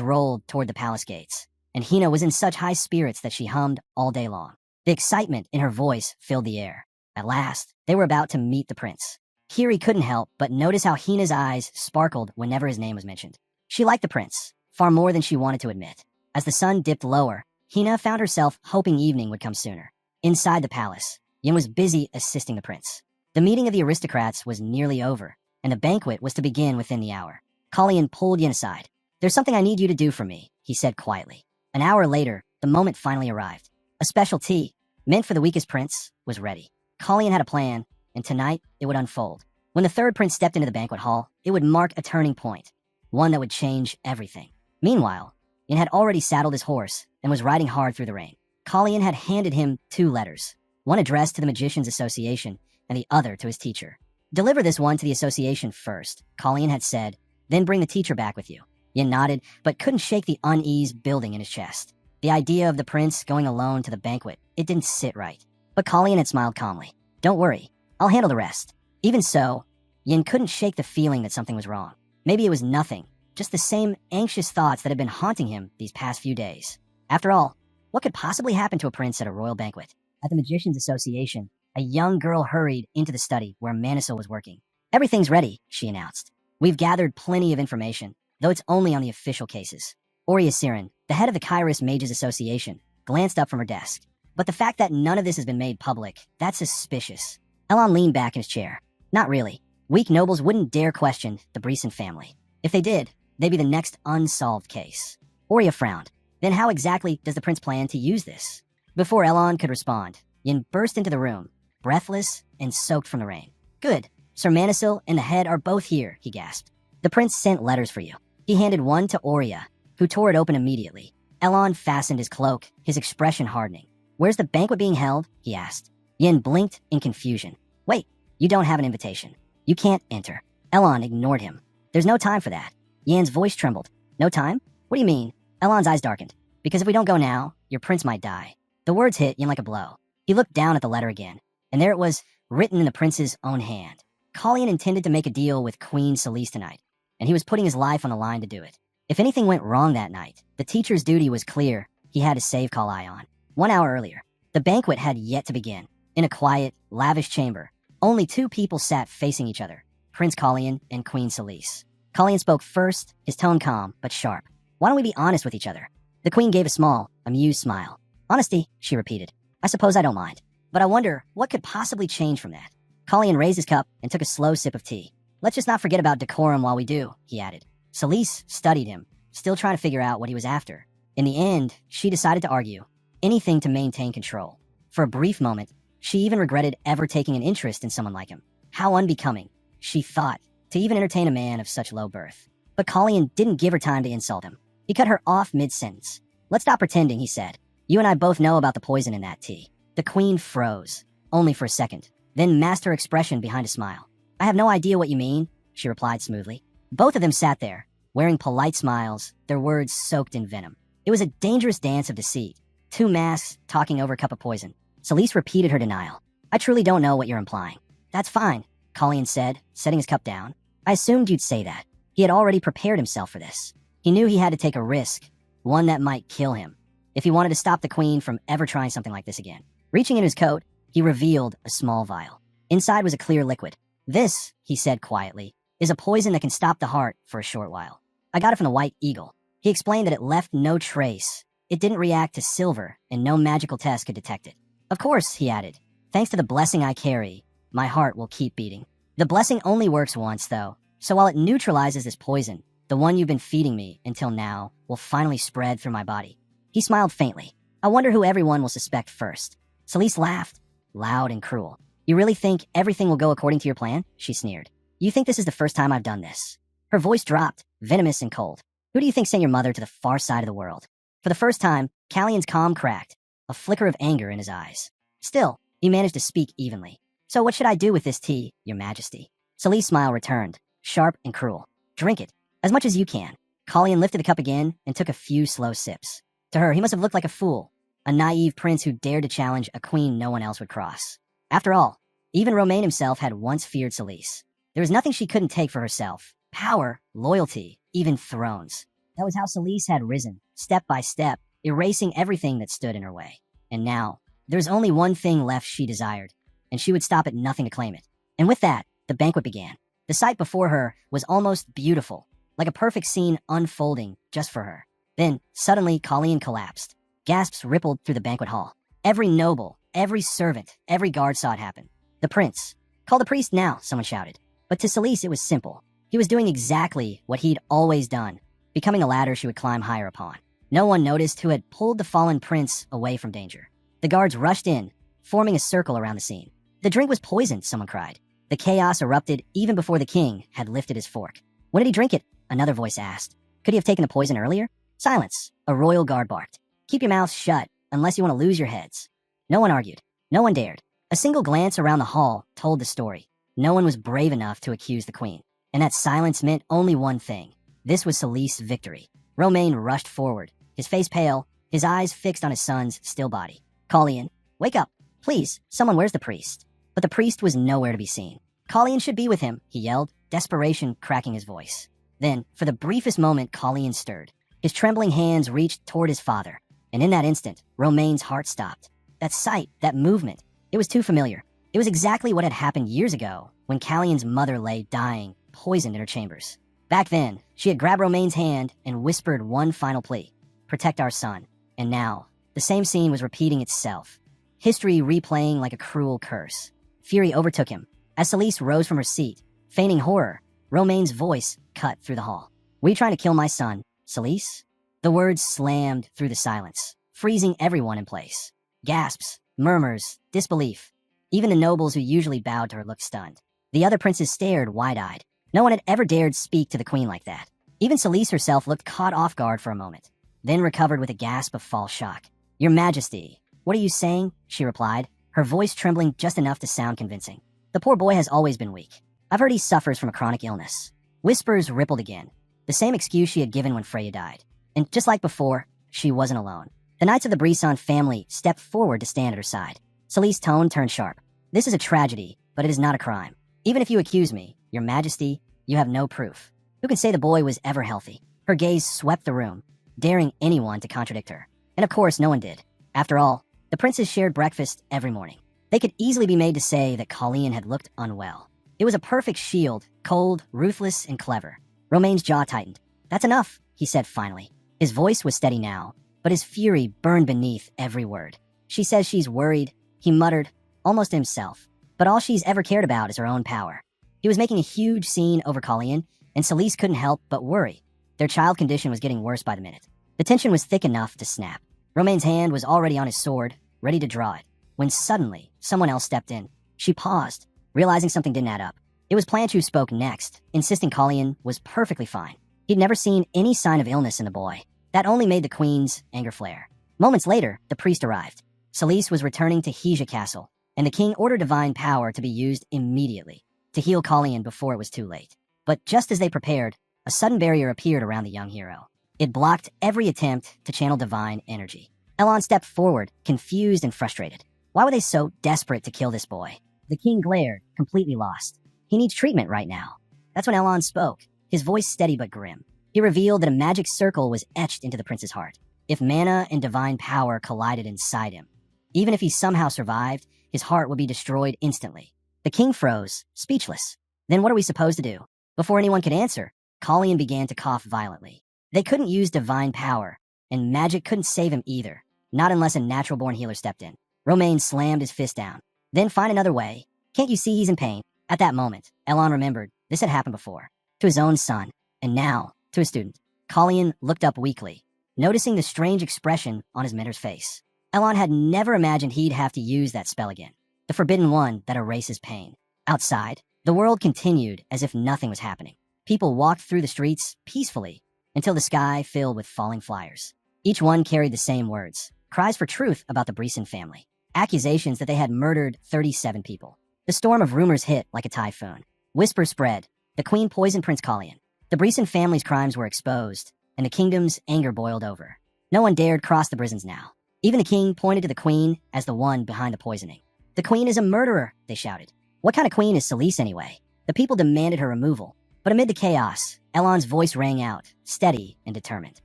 rolled toward the palace gates, and Hina was in such high spirits that she hummed all day long. The excitement in her voice filled the air. At last, they were about to meet the prince. Kiri couldn't help but notice how Hina's eyes sparkled whenever his name was mentioned. She liked the prince, far more than she wanted to admit. As the sun dipped lower, Hina found herself hoping evening would come sooner. Inside the palace, Yin was busy assisting the prince. The meeting of the aristocrats was nearly over, and the banquet was to begin within the hour. Colleen pulled Yin aside. "There's something I need you to do for me," he said quietly. An hour later, the moment finally arrived. A special tea, meant for the weakest prince, was ready. Colleen had a plan, and tonight it would unfold. When the third prince stepped into the banquet hall, it would mark a turning point, one that would change everything. Meanwhile, Yin had already saddled his horse and was riding hard through the rain. Colleen had handed him 2 letters, one addressed to the Magicians Association and the other to his teacher. "Deliver this one to the association first," Colleen had said, "then bring the teacher back with you." Yin nodded, but couldn't shake the unease building in his chest. The idea of the prince going alone to the banquet, it didn't sit right. But Colleen had smiled calmly. "Don't worry, I'll handle the rest." Even so, Yin couldn't shake the feeling that something was wrong. Maybe it was nothing, just the same anxious thoughts that had been haunting him these past few days. After all, what could possibly happen to a prince at a royal banquet? At the Magicians Association, a young girl hurried into the study where Manisil was working. "Everything's ready," she announced. "We've gathered plenty of information, though it's only on the official cases." Oria Siren, the head of the Kairos Mages Association, glanced up from her desk. "But the fact that none of this has been made public, that's suspicious." Elon leaned back in his chair. "Not really. Weak nobles wouldn't dare question the Brisson family. If they did, they'd be the next unsolved case." Oria frowned. "Then how exactly does the prince plan to use this?" Before Elon could respond, Yin burst into the room, breathless and soaked from the rain. "Good. Sir Manisil and the head are both here," he gasped. "The prince sent letters for you." He handed one to Oria, who tore it open immediately. Elon fastened his cloak, his expression hardening. "Where's the banquet being held?" he asked. Yin blinked in confusion. "Wait, you don't have an invitation. You can't enter." Elon ignored him. "There's no time for that." Yin's voice trembled. "No time? What do you mean?" Elon's eyes darkened. "Because if we don't go now, your prince might die." The words hit Yin like a blow. He looked down at the letter again, and there it was, written in the prince's own hand. Colleen intended to make a deal with Queen Celise tonight, and he was putting his life on the line to do it. If anything went wrong that night, the teacher's duty was clear. He had to save Kalaion. 1 hour earlier, the banquet had yet to begin. In a quiet, lavish chamber, only two people sat facing each other, Prince Collian and Queen Celise. Collian spoke first, his tone calm but sharp. Why don't we be honest with each other? The queen gave a small, amused smile. Honesty, she repeated. I suppose I don't mind. But I wonder, what could possibly change from that? Collian raised his cup and took a slow sip of tea. Let's just not forget about decorum while we do, he added. Celise studied him, still trying to figure out what he was after. In the end, she decided to argue. Anything to maintain control. For a brief moment, she even regretted ever taking an interest in someone like him. How unbecoming, she thought, to even entertain a man of such low birth. But Collian didn't give her time to insult him. He cut her off mid-sentence. Let's stop pretending, he said. You and I both know about the poison in that tea. The queen froze, only for a second, then masked her expression behind a smile. I have no idea what you mean, she replied smoothly. Both of them sat there, wearing polite smiles, their words soaked in venom. It was a dangerous dance of deceit. Two masks talking over a cup of poison. Celise repeated her denial. I truly don't know what you're implying. That's fine, Collian said, setting his cup down. I assumed you'd say that. He had already prepared himself for this. He knew he had to take a risk, one that might kill him, if he wanted to stop the queen from ever trying something like this again. Reaching in his coat, he revealed a small vial. Inside was a clear liquid. This, he said quietly, is a poison that can stop the heart for a short while. I got it from the White Eagle. He explained that it left no trace. It didn't react to silver, and no magical test could detect it. Of course, he added, thanks to the blessing I carry, my heart will keep beating. The blessing only works once, though, so while it neutralizes this poison, the one you've been feeding me until now will finally spread through my body. He smiled faintly. I wonder who everyone will suspect first. Celise laughed, loud and cruel. You really think everything will go according to your plan? She sneered. You think this is the first time I've done this? Her voice dropped, venomous and cold. Who do you think sent your mother to the far side of the world? For the first time, Callian's calm cracked, a flicker of anger in his eyes. Still, he managed to speak evenly. So what should I do with this tea, your majesty? Celise's smile returned, sharp and cruel. Drink it, as much as you can. Collian lifted the cup again and took a few slow sips. To her, he must have looked like a fool, a naive prince who dared to challenge a queen no one else would cross. After all, even Romain himself had once feared Celise. There was nothing she couldn't take for herself. Power, loyalty, even thrones. That was how Celise had risen, step by step, erasing everything that stood in her way. And now, there was only one thing left she desired, and she would stop at nothing to claim it. And with that, the banquet began. The sight before her was almost beautiful, like a perfect scene unfolding just for her. Then, suddenly, Collian collapsed. Gasps rippled through the banquet hall. Every noble, every servant, every guard saw it happen. The prince. Call the priest now, someone shouted. But to Celise, it was simple. He was doing exactly what he'd always done, becoming a ladder she would climb higher upon. No one noticed who had pulled the fallen prince away from danger. The guards rushed in, forming a circle around the scene. The drink was poisoned, someone cried. The chaos erupted even before the king had lifted his fork. When did he drink it? Another voice asked. Could he have taken the poison earlier? Silence, a royal guard barked. Keep your mouths shut, unless you want to lose your heads. No one argued. No one dared. A single glance around the hall told the story. No one was brave enough to accuse the queen. And that silence meant only one thing. This was Celise's victory. Romain rushed forward, his face pale, his eyes fixed on his son's still body. Collian, wake up. Please, someone, where's the priest? But the priest was nowhere to be seen. Collian should be with him, he yelled, desperation cracking his voice. Then, for the briefest moment, Collian stirred. His trembling hands reached toward his father. And in that instant, Romain's heart stopped. That sight, that movement, it was too familiar. It was exactly what had happened years ago when Callian's mother lay dying, poisoned in her chambers. Back then, she had grabbed Romain's hand and whispered one final plea. Protect our son. And now, the same scene was repeating itself. History replaying like a cruel curse. Fury overtook him. As Celise rose from her seat, feigning horror, Romain's voice cut through the hall. Were you trying to kill my son, Celise? The words slammed through the silence, freezing everyone in place. Gasps, murmurs, disbelief. Even the nobles who usually bowed to her looked stunned. The other princes stared wide-eyed. No one had ever dared speak to the queen like that. Even Celise herself looked caught off guard for a moment, then recovered with a gasp of false shock. Your Majesty, what are you saying? She replied, her voice trembling just enough to sound convincing. The poor boy has always been weak. I've heard he suffers from a chronic illness. Whispers rippled again, the same excuse she had given when Freya died. And just like before, she wasn't alone. The Knights of the Brisson family stepped forward to stand at her side. Celise's tone turned sharp. This is a tragedy, but it is not a crime. Even if you accuse me, Your Majesty, you have no proof. Who can say the boy was ever healthy? Her gaze swept the room, daring anyone to contradict her. And of course, no one did. After all, the princes shared breakfast every morning. They could easily be made to say that Colleen had looked unwell. It was a perfect shield, cold, ruthless, and clever. Romaine's jaw tightened. "That's enough," he said finally. His voice was steady now, but his fury burned beneath every word. "She says she's worried," he muttered, almost to himself. "But all she's ever cared about is her own power." He was making a huge scene over Colleen, and Celise couldn't help but worry. Their child condition was getting worse by the minute. The tension was thick enough to snap. Romaine's hand was already on his sword, ready to draw it, when suddenly someone else stepped in. She paused, realizing something didn't add up. It was Planch who spoke next, insisting Colleen was perfectly fine. He'd never seen any sign of illness in the boy. That only made the queen's anger flare. Moments later, the priest arrived. Celise was returning to Hija Castle, and the king ordered divine power to be used immediately to heal Colleen before it was too late. But just as they prepared, a sudden barrier appeared around the young hero. It blocked every attempt to channel divine energy. Elon stepped forward, confused and frustrated. Why were they so desperate to kill this boy? The king glared, completely lost. He needs treatment right now. That's when Elon spoke, his voice steady but grim. He revealed that a magic circle was etched into the prince's heart. If mana and divine power collided inside him, even if he somehow survived, his heart would be destroyed instantly. The king froze, speechless. Then what are we supposed to do? Before anyone could answer, Colleen began to cough violently. They couldn't use divine power, and magic couldn't save him either, not unless a natural-born healer stepped in. Romaine slammed his fist down. "Then find another way. Can't you see he's in pain?" At that moment, Elon remembered this had happened before, to his own son, and now to a student. Colleen looked up weakly, noticing the strange expression on his mentor's face. Elon had never imagined he'd have to use that spell again, the forbidden one that erases pain. Outside, the world continued as if nothing was happening. People walked through the streets peacefully until the sky filled with falling flyers. Each one carried the same words, cries for truth about the Brisson family, accusations that they had murdered 37 people. The storm of rumors hit like a typhoon. Whispers spread. The queen poisoned Prince Colleen. The Brisson family's crimes were exposed, and the kingdom's anger boiled over. No one dared cross the Brissons now. Even the king pointed to the queen as the one behind the poisoning. "The queen is a murderer," they shouted. What kind of queen is Celise anyway? The people demanded her removal. But amid the chaos, Elon's voice rang out, steady and determined.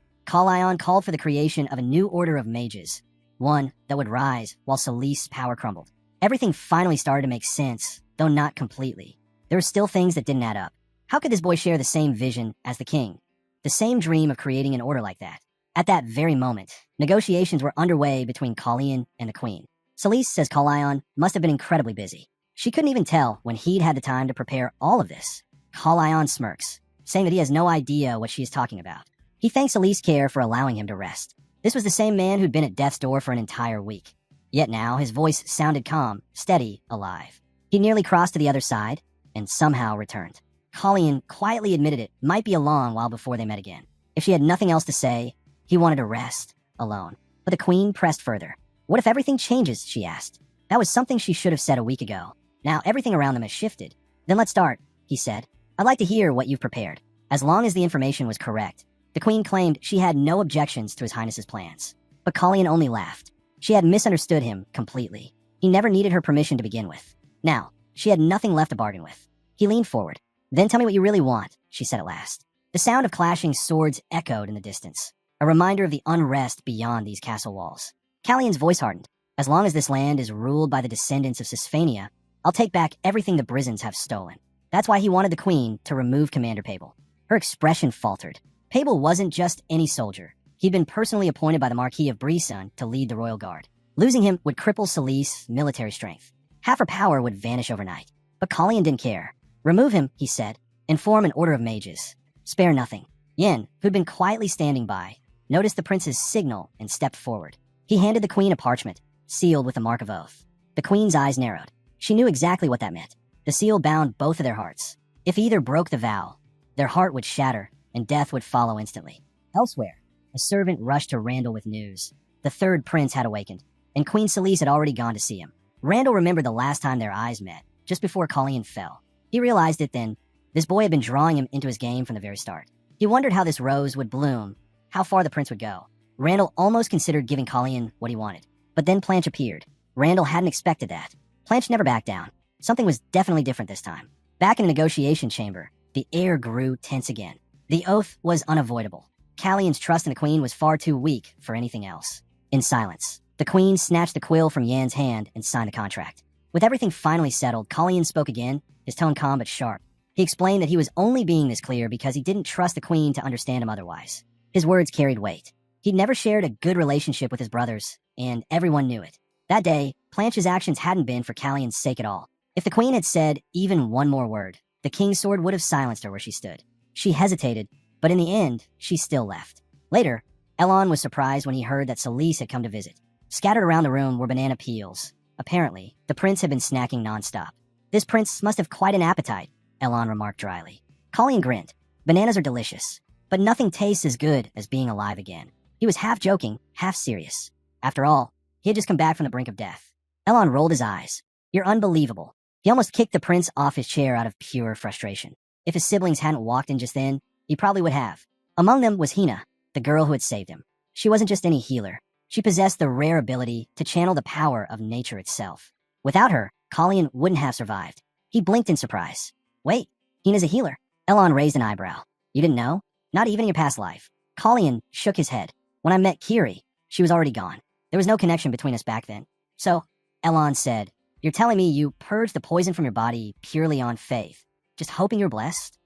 Kallion called for the creation of a new order of mages, one that would rise while Celise's power crumbled. Everything finally started to make sense, though not completely. There were still things that didn't add up. How could this boy share the same vision as the king? The same dream of creating an order like that? At that very moment, negotiations were underway between Kallion and the queen. Celise says Kallion must have been incredibly busy. She couldn't even tell when he'd had the time to prepare all of this. Kallion smirks, saying that he has no idea what she is talking about. He thanks Celise Care for allowing him to rest. This was the same man who'd been at death's door for an entire week. Yet now his voice sounded calm, steady, alive. He nearly crossed to the other side, and somehow returned. Kallion quietly admitted it might be a long while before they met again. If she had nothing else to say, he wanted to rest, alone. But the queen pressed further. What if everything changes, she asked. That was something she should have said a week ago. Now everything around them has shifted. Then let's start, he said. I'd like to hear what you've prepared. As long as the information was correct. The queen claimed she had no objections to His Highness's plans. But Kallion only laughed. She had misunderstood him completely. He never needed her permission to begin with. Now, she had nothing left to bargain with. He leaned forward. Then tell me what you really want, she said at last. The sound of clashing swords echoed in the distance, a reminder of the unrest beyond these castle walls. Callion's voice hardened. As long as this land is ruled by the descendants of Sisphania, I'll take back everything the Brisons have stolen. That's why he wanted the queen to remove Commander Pabel. Her expression faltered. Pabel wasn't just any soldier. He'd been personally appointed by the Marquis of Brisson to lead the royal guard. Losing him would cripple Celise's military strength. Half her power would vanish overnight. But Kallion didn't care. Remove him, he said, and form an order of mages. Spare nothing. Yen, who'd been quietly standing by, noticed the prince's signal and stepped forward. He handed the queen a parchment, sealed with the mark of oath. The queen's eyes narrowed. She knew exactly what that meant. The seal bound both of their hearts. If either broke the vow, their heart would shatter, and death would follow instantly. Elsewhere, a servant rushed to Randall with news. The third prince had awakened, and Queen Celise had already gone to see him. Randall remembered the last time their eyes met, just before Kallion fell. He realized it then. This boy had been drawing him into his game from the very start. He wondered how this rose would bloom, how far the prince would go. Randall almost considered giving Kallion what he wanted. But then Planch appeared. Randall hadn't expected that. Planch never backed down. Something was definitely different this time. Back in the negotiation chamber, the air grew tense again. The oath was unavoidable. Callion's trust in the queen was far too weak for anything else. In silence, the queen snatched the quill from Yan's hand and signed the contract. With everything finally settled, Colleen spoke again, his tone calm but sharp. He explained that he was only being this clear because he didn't trust the queen to understand him otherwise. His words carried weight. He'd never shared a good relationship with his brothers, and everyone knew it. That day, Planche's actions hadn't been for Callion's sake at all. If the queen had said even one more word, the king's sword would have silenced her where she stood. She hesitated, but in the end, she still left. Later, Elon was surprised when he heard that Celise had come to visit. Scattered around the room were banana peels. Apparently, the prince had been snacking nonstop. This prince must have quite an appetite, Elon remarked dryly. Colleen grinned. Bananas are delicious, but nothing tastes as good as being alive again. He was half joking, half serious. After all, he had just come back from the brink of death. Elon rolled his eyes. You're unbelievable. He almost kicked the prince off his chair out of pure frustration. If his siblings hadn't walked in just then, he probably would have. Among them was Hina, the girl who had saved him. She wasn't just any healer. She possessed the rare ability to channel the power of nature itself. Without her, Colleen wouldn't have survived. He blinked in surprise. Wait, Hina's a healer. Elon raised an eyebrow. You didn't know? Not even in your past life. Colleen shook his head. When I met Kiri, she was already gone. There was no connection between us back then. So, Elon said, you're telling me you purged the poison from your body purely on faith, just hoping you're blessed?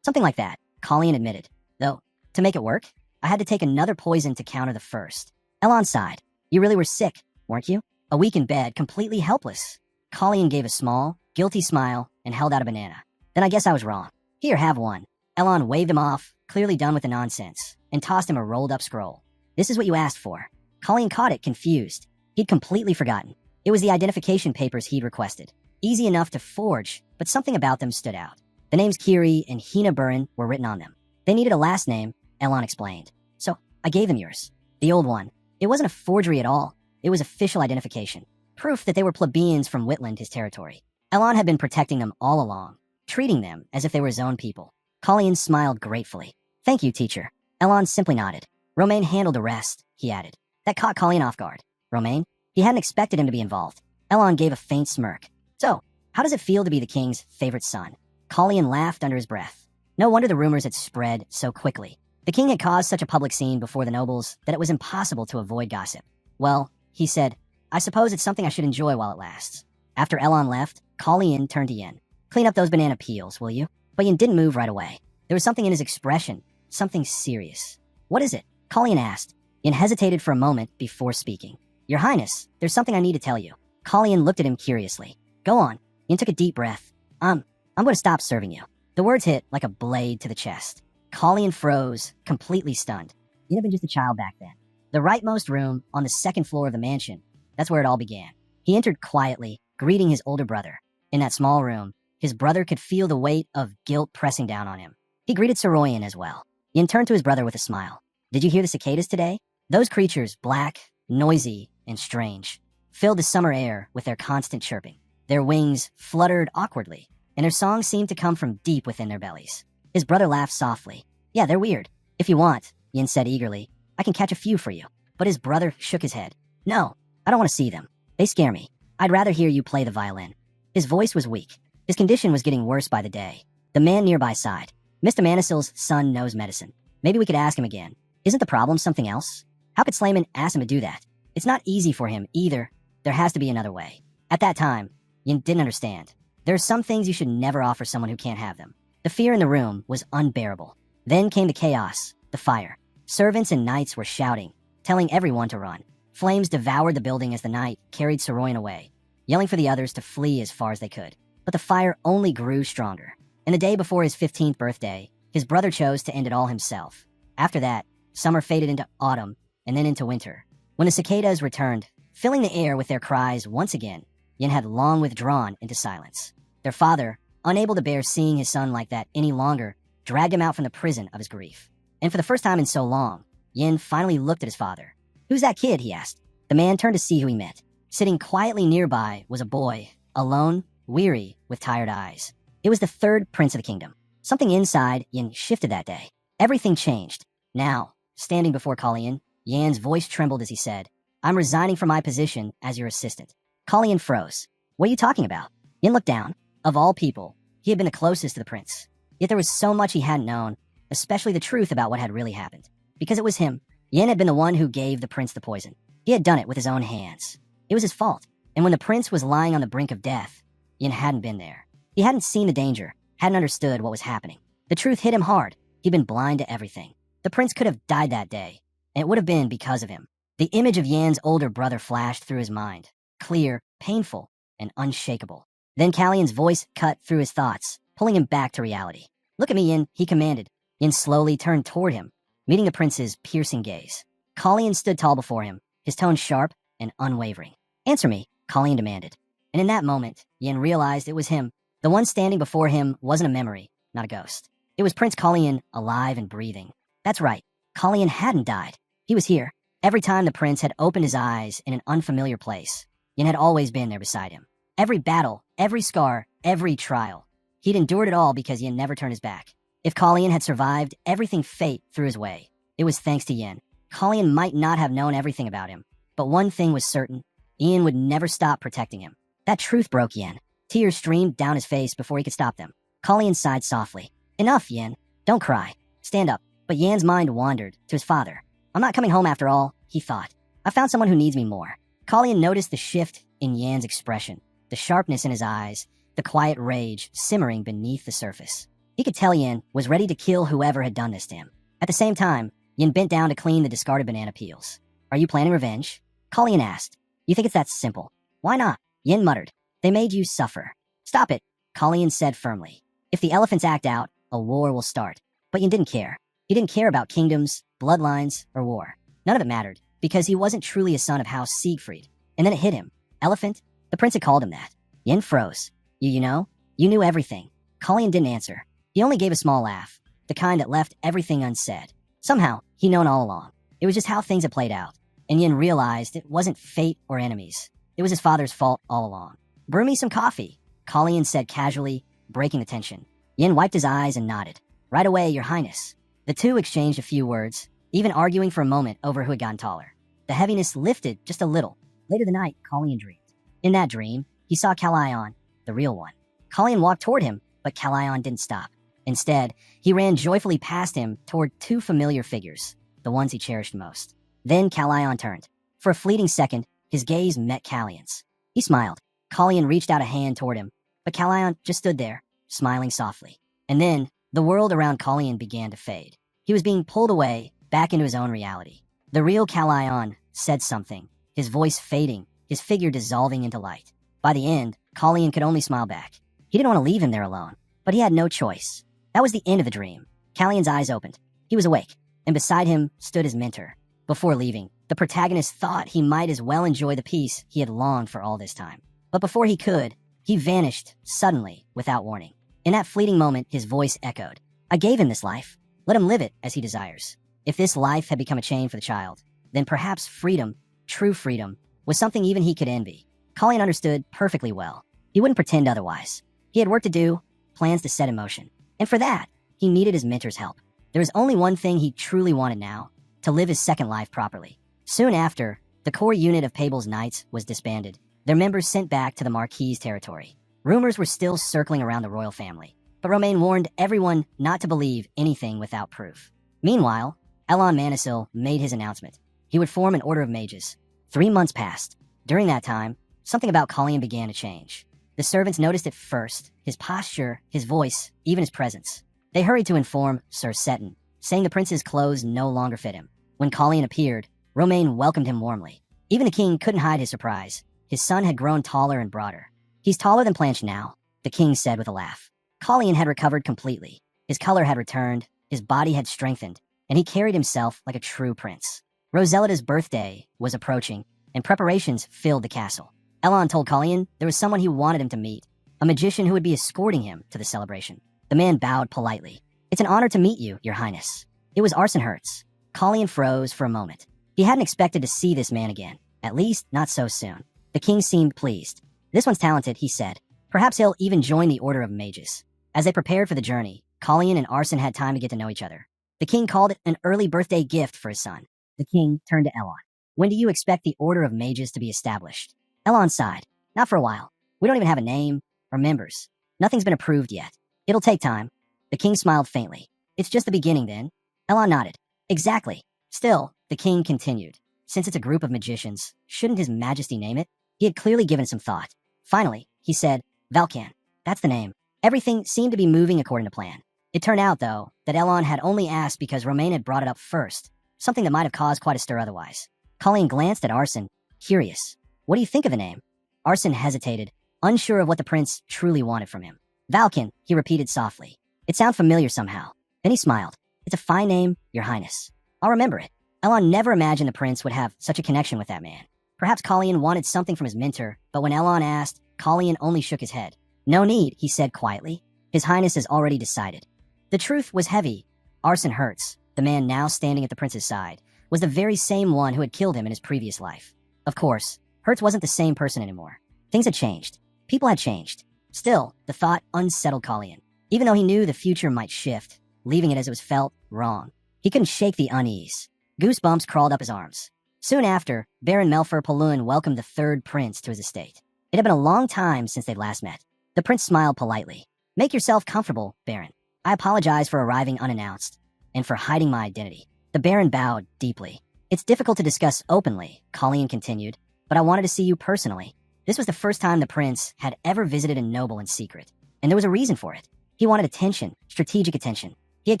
Something like that, Colleen admitted. Though, to make it work, I had to take another poison to counter the first. Elon sighed. You really were sick, weren't you? A week in bed, completely helpless. Colleen gave a small, guilty smile and held out a banana. Then I guess I was wrong. Here, have one. Elon waved him off, clearly done with the nonsense, and tossed him a rolled-up scroll. This is what you asked for. Colleen caught it, confused. He'd completely forgotten. It was the identification papers he'd requested. Easy enough to forge, but something about them stood out. The names Kiri and Hina Burin were written on them. They needed a last name, Elon explained. So, I gave them yours. The old one. It wasn't a forgery at all. It was official identification. Proof that they were plebeians from Whitland, his territory. Elon had been protecting them all along, treating them as if they were his own people. Colleen smiled gratefully. Thank you, teacher. Elon simply nodded. Romaine handled the rest, he added. That caught Colleen off guard. Romaine? He hadn't expected him to be involved. Elon gave a faint smirk. So, how does it feel to be the king's favorite son? Colleen laughed under his breath. No wonder the rumors had spread so quickly. The king had caused such a public scene before the nobles that it was impossible to avoid gossip. Well, he said, I suppose it's something I should enjoy while it lasts. After Elon left, Colleen turned to Yin. Clean up those banana peels, will you? But Yin didn't move right away. There was something in his expression, something serious. What is it? Colleen asked. Yin hesitated for a moment before speaking. Your Highness, there's something I need to tell you. Colleen looked at him curiously. Go on. Yin took a deep breath. I'm going to stop serving you. The words hit like a blade to the chest. Colleen froze, completely stunned. Yin had been just a child back then. The rightmost room on the second floor of the mansion. That's where it all began. He entered quietly, greeting his older brother. In that small room, his brother could feel the weight of guilt pressing down on him. He greeted Soroyan as well. Yin turned to his brother with a smile. Did you hear the cicadas today? Those creatures, black, noisy, and strange, filled the summer air with their constant chirping. Their wings fluttered awkwardly, and their songs seemed to come from deep within their bellies. His brother laughed softly. Yeah, they're weird. If you want, Yin said eagerly, I can catch a few for you. But his brother shook his head. No, I don't want to see them. They scare me. I'd rather hear you play the violin. His voice was weak. His condition was getting worse by the day. The man nearby sighed. Mr. Manisil's son knows medicine. Maybe we could ask him again. Isn't the problem something else? How could Slayman ask him to do that? It's not easy for him either. There has to be another way. At that time, Yin didn't understand. There are some things you should never offer someone who can't have them. The fear in the room was unbearable. Then came the chaos, the fire. Servants and knights were shouting, telling everyone to run. Flames devoured the building as the knight carried Soroyan away, yelling for the others to flee as far as they could. But the fire only grew stronger. And the day before his 15th birthday, his brother chose to end it all himself. After that, summer faded into autumn and then into winter. When the cicadas returned, filling the air with their cries once again, Yin had long withdrawn into silence. Their father, unable to bear seeing his son like that any longer, dragged him out from the prison of his grief. And for the first time in so long, Yin finally looked at his father. Who's that kid? He asked. The man turned to see who he met. Sitting quietly nearby was a boy, alone, weary, with tired eyes. It was the third prince of the kingdom. Something inside Yin shifted that day. Everything changed. Now, standing before Colleen, Yan's voice trembled as he said, I'm resigning from my position as your assistant. Colleen froze. What are you talking about? Yin looked down. Of all people, he had been the closest to the prince. Yet there was so much he hadn't known, especially the truth about what had really happened. Because it was him. Yin had been the one who gave the prince the poison. He had done it with his own hands. It was his fault, And when the prince was lying on the brink of death, Yin hadn't been there. He hadn't seen the danger, hadn't understood what was happening. The truth hit him hard. He'd been blind to everything. The prince could have died that day, and it would have been because of him. The image of Yan's older brother flashed through his mind, clear, painful, and unshakable. Then Callion's voice cut through his thoughts, pulling him back to reality. "Look at me, Yin," he commanded. Yin slowly turned toward him, meeting the prince's piercing gaze. Callion stood tall before him, his tone sharp and unwavering. "Answer me," Callion demanded. And in that moment, Yin realized it was him. The one standing before him wasn't a memory, not a ghost. It was Prince Callion, alive and breathing. That's right, Callion hadn't died. He was here. Every time the prince had opened his eyes in an unfamiliar place, Yin had always been there beside him. Every battle, every scar, every trial. He'd endured it all because Yin never turned his back. If Callion had survived everything fate threw his way, it was thanks to Yin. Callion might not have known everything about him, but one thing was certain: Yin would never stop protecting him. That truth broke Yin. Tears streamed down his face before he could stop them. Callion sighed softly. "Enough, Yin. Don't cry. Stand up." But Yan's mind wandered to his father. "I'm not coming home after all," he thought. "I found someone who needs me more." Callion noticed the shift in Yan's expression, the sharpness in his eyes, the quiet rage simmering beneath the surface. He could tell Yin was ready to kill whoever had done this to him. At the same time, Yin bent down to clean the discarded banana peels. "Are you planning revenge?" Callion asked. "You think it's that simple?" "Why not?" Yin muttered. "They made you suffer." "Stop it," Callion said firmly. "If the elephants act out, a war will start." But Yin didn't care. He didn't care about kingdoms, bloodlines, or war. None of it mattered, because he wasn't truly a son of House Siegfried. And then it hit him. Elephant? The prince had called him that. Yin froze. You know? You knew everything." Callion didn't answer. He only gave a small laugh, the kind that left everything unsaid. Somehow, he'd known all along. It was just how things had played out. And Yin realized it wasn't fate or enemies. It was his father's fault all along. "Brew me some coffee," Callion said casually, breaking the tension. Yin wiped his eyes and nodded. "Right away, Your Highness." The two exchanged a few words, even arguing for a moment over who had gotten taller. The heaviness lifted just a little. Later the night, Callion dreamed. In that dream, he saw Callion, the real one. Callion walked toward him, but Callion didn't stop. Instead, he ran joyfully past him toward two familiar figures, the ones he cherished most. Then Callion turned. For a fleeting second, his gaze met Callion's. He smiled. Callion reached out a hand toward him, but Callion just stood there, smiling softly. And then, the world around Callion began to fade. He was being pulled away, back into his own reality. The real Callion said something, his voice fading, his figure dissolving into light. By the end, Callion could only smile back. He didn't want to leave him there alone, but he had no choice. That was the end of the dream. Callion's eyes opened. He was awake, and beside him stood his mentor. Before leaving, the protagonist thought he might as well enjoy the peace he had longed for all this time. But before he could, he vanished suddenly, without warning. In that fleeting moment, his voice echoed. "I gave him this life. Let him live it as he desires." If this life had become a chain for the child, then perhaps freedom, true freedom, was something even he could envy. Callion understood perfectly well. He wouldn't pretend otherwise. He had work to do, plans to set in motion. And for that, he needed his mentor's help. There was only one thing he truly wanted now, to live his second life properly. Soon after, the core unit of Pable's Knights was disbanded, their members sent back to the Marquis's territory. Rumors were still circling around the royal family, but Romain warned everyone not to believe anything without proof. Meanwhile, Elon Manisil made his announcement. He would form an order of mages. 3 months passed. During that time, something about Callion began to change. The servants noticed it first, his posture, his voice, even his presence. They hurried to inform Sir Seton, saying the prince's clothes no longer fit him. When Callion appeared, Romain welcomed him warmly. Even the king couldn't hide his surprise. His son had grown taller and broader. "He's taller than Planche now," the king said with a laugh. Callion had recovered completely. His color had returned, his body had strengthened, and he carried himself like a true prince. Roselita's birthday was approaching, and preparations filled the castle. Elon told Callion there was someone he wanted him to meet, a magician who would be escorting him to the celebration. The man bowed politely. "It's an honor to meet you, Your Highness." It was Arsenhertz. Callion froze for a moment. He hadn't expected to see this man again, at least not so soon. The king seemed pleased. "This one's talented," he said. "Perhaps he'll even join the Order of Mages." As they prepared for the journey, Callion and Arsen had time to get to know each other. The king called it an early birthday gift for his son. The king turned to Elon. "When do you expect the Order of Mages to be established?" Elon sighed. "Not for a while. We don't even have a name or members. Nothing's been approved yet. It'll take time." The king smiled faintly. "It's just the beginning then." Elon nodded. "Exactly. Still," the king continued, "since it's a group of magicians, shouldn't his majesty name it?" He had clearly given it some thought. Finally, he said, Valkan. That's the name. Everything seemed to be moving according to plan. It turned out, though, that Elon had only asked because Romaine had brought it up first, something that might have caused quite a stir otherwise. Colleen glanced at Arson, curious. What do you think of the name? Arson hesitated, unsure of what the prince truly wanted from him. Valkan, he repeated softly. It sounded familiar somehow. Then he smiled. It's a fine name, Your Highness. I'll remember it. Elon never imagined the prince would have such a connection with that man. Perhaps Colleen wanted something from his mentor, but when Elon asked, Colleen only shook his head. No need, he said quietly. His Highness has already decided. The truth was heavy. Arson Hertz, the man now standing at the prince's side, was the very same one who had killed him in his previous life. Of course, Hertz wasn't the same person anymore. Things had changed. People had changed. Still, the thought unsettled Colleen. Even though he knew the future might shift, leaving it as it was felt wrong. He couldn't shake the unease. Goosebumps crawled up his arms. Soon after, Baron Melfer Palun welcomed the third prince to his estate. It had been a long time since they'd last met. The prince smiled politely. Make yourself comfortable, Baron. I apologize for arriving unannounced and for hiding my identity. The Baron bowed deeply. It's difficult to discuss openly, Colleen continued, but I wanted to see you personally. This was the first time the prince had ever visited a noble in secret, and there was a reason for it. He wanted attention, strategic attention. He had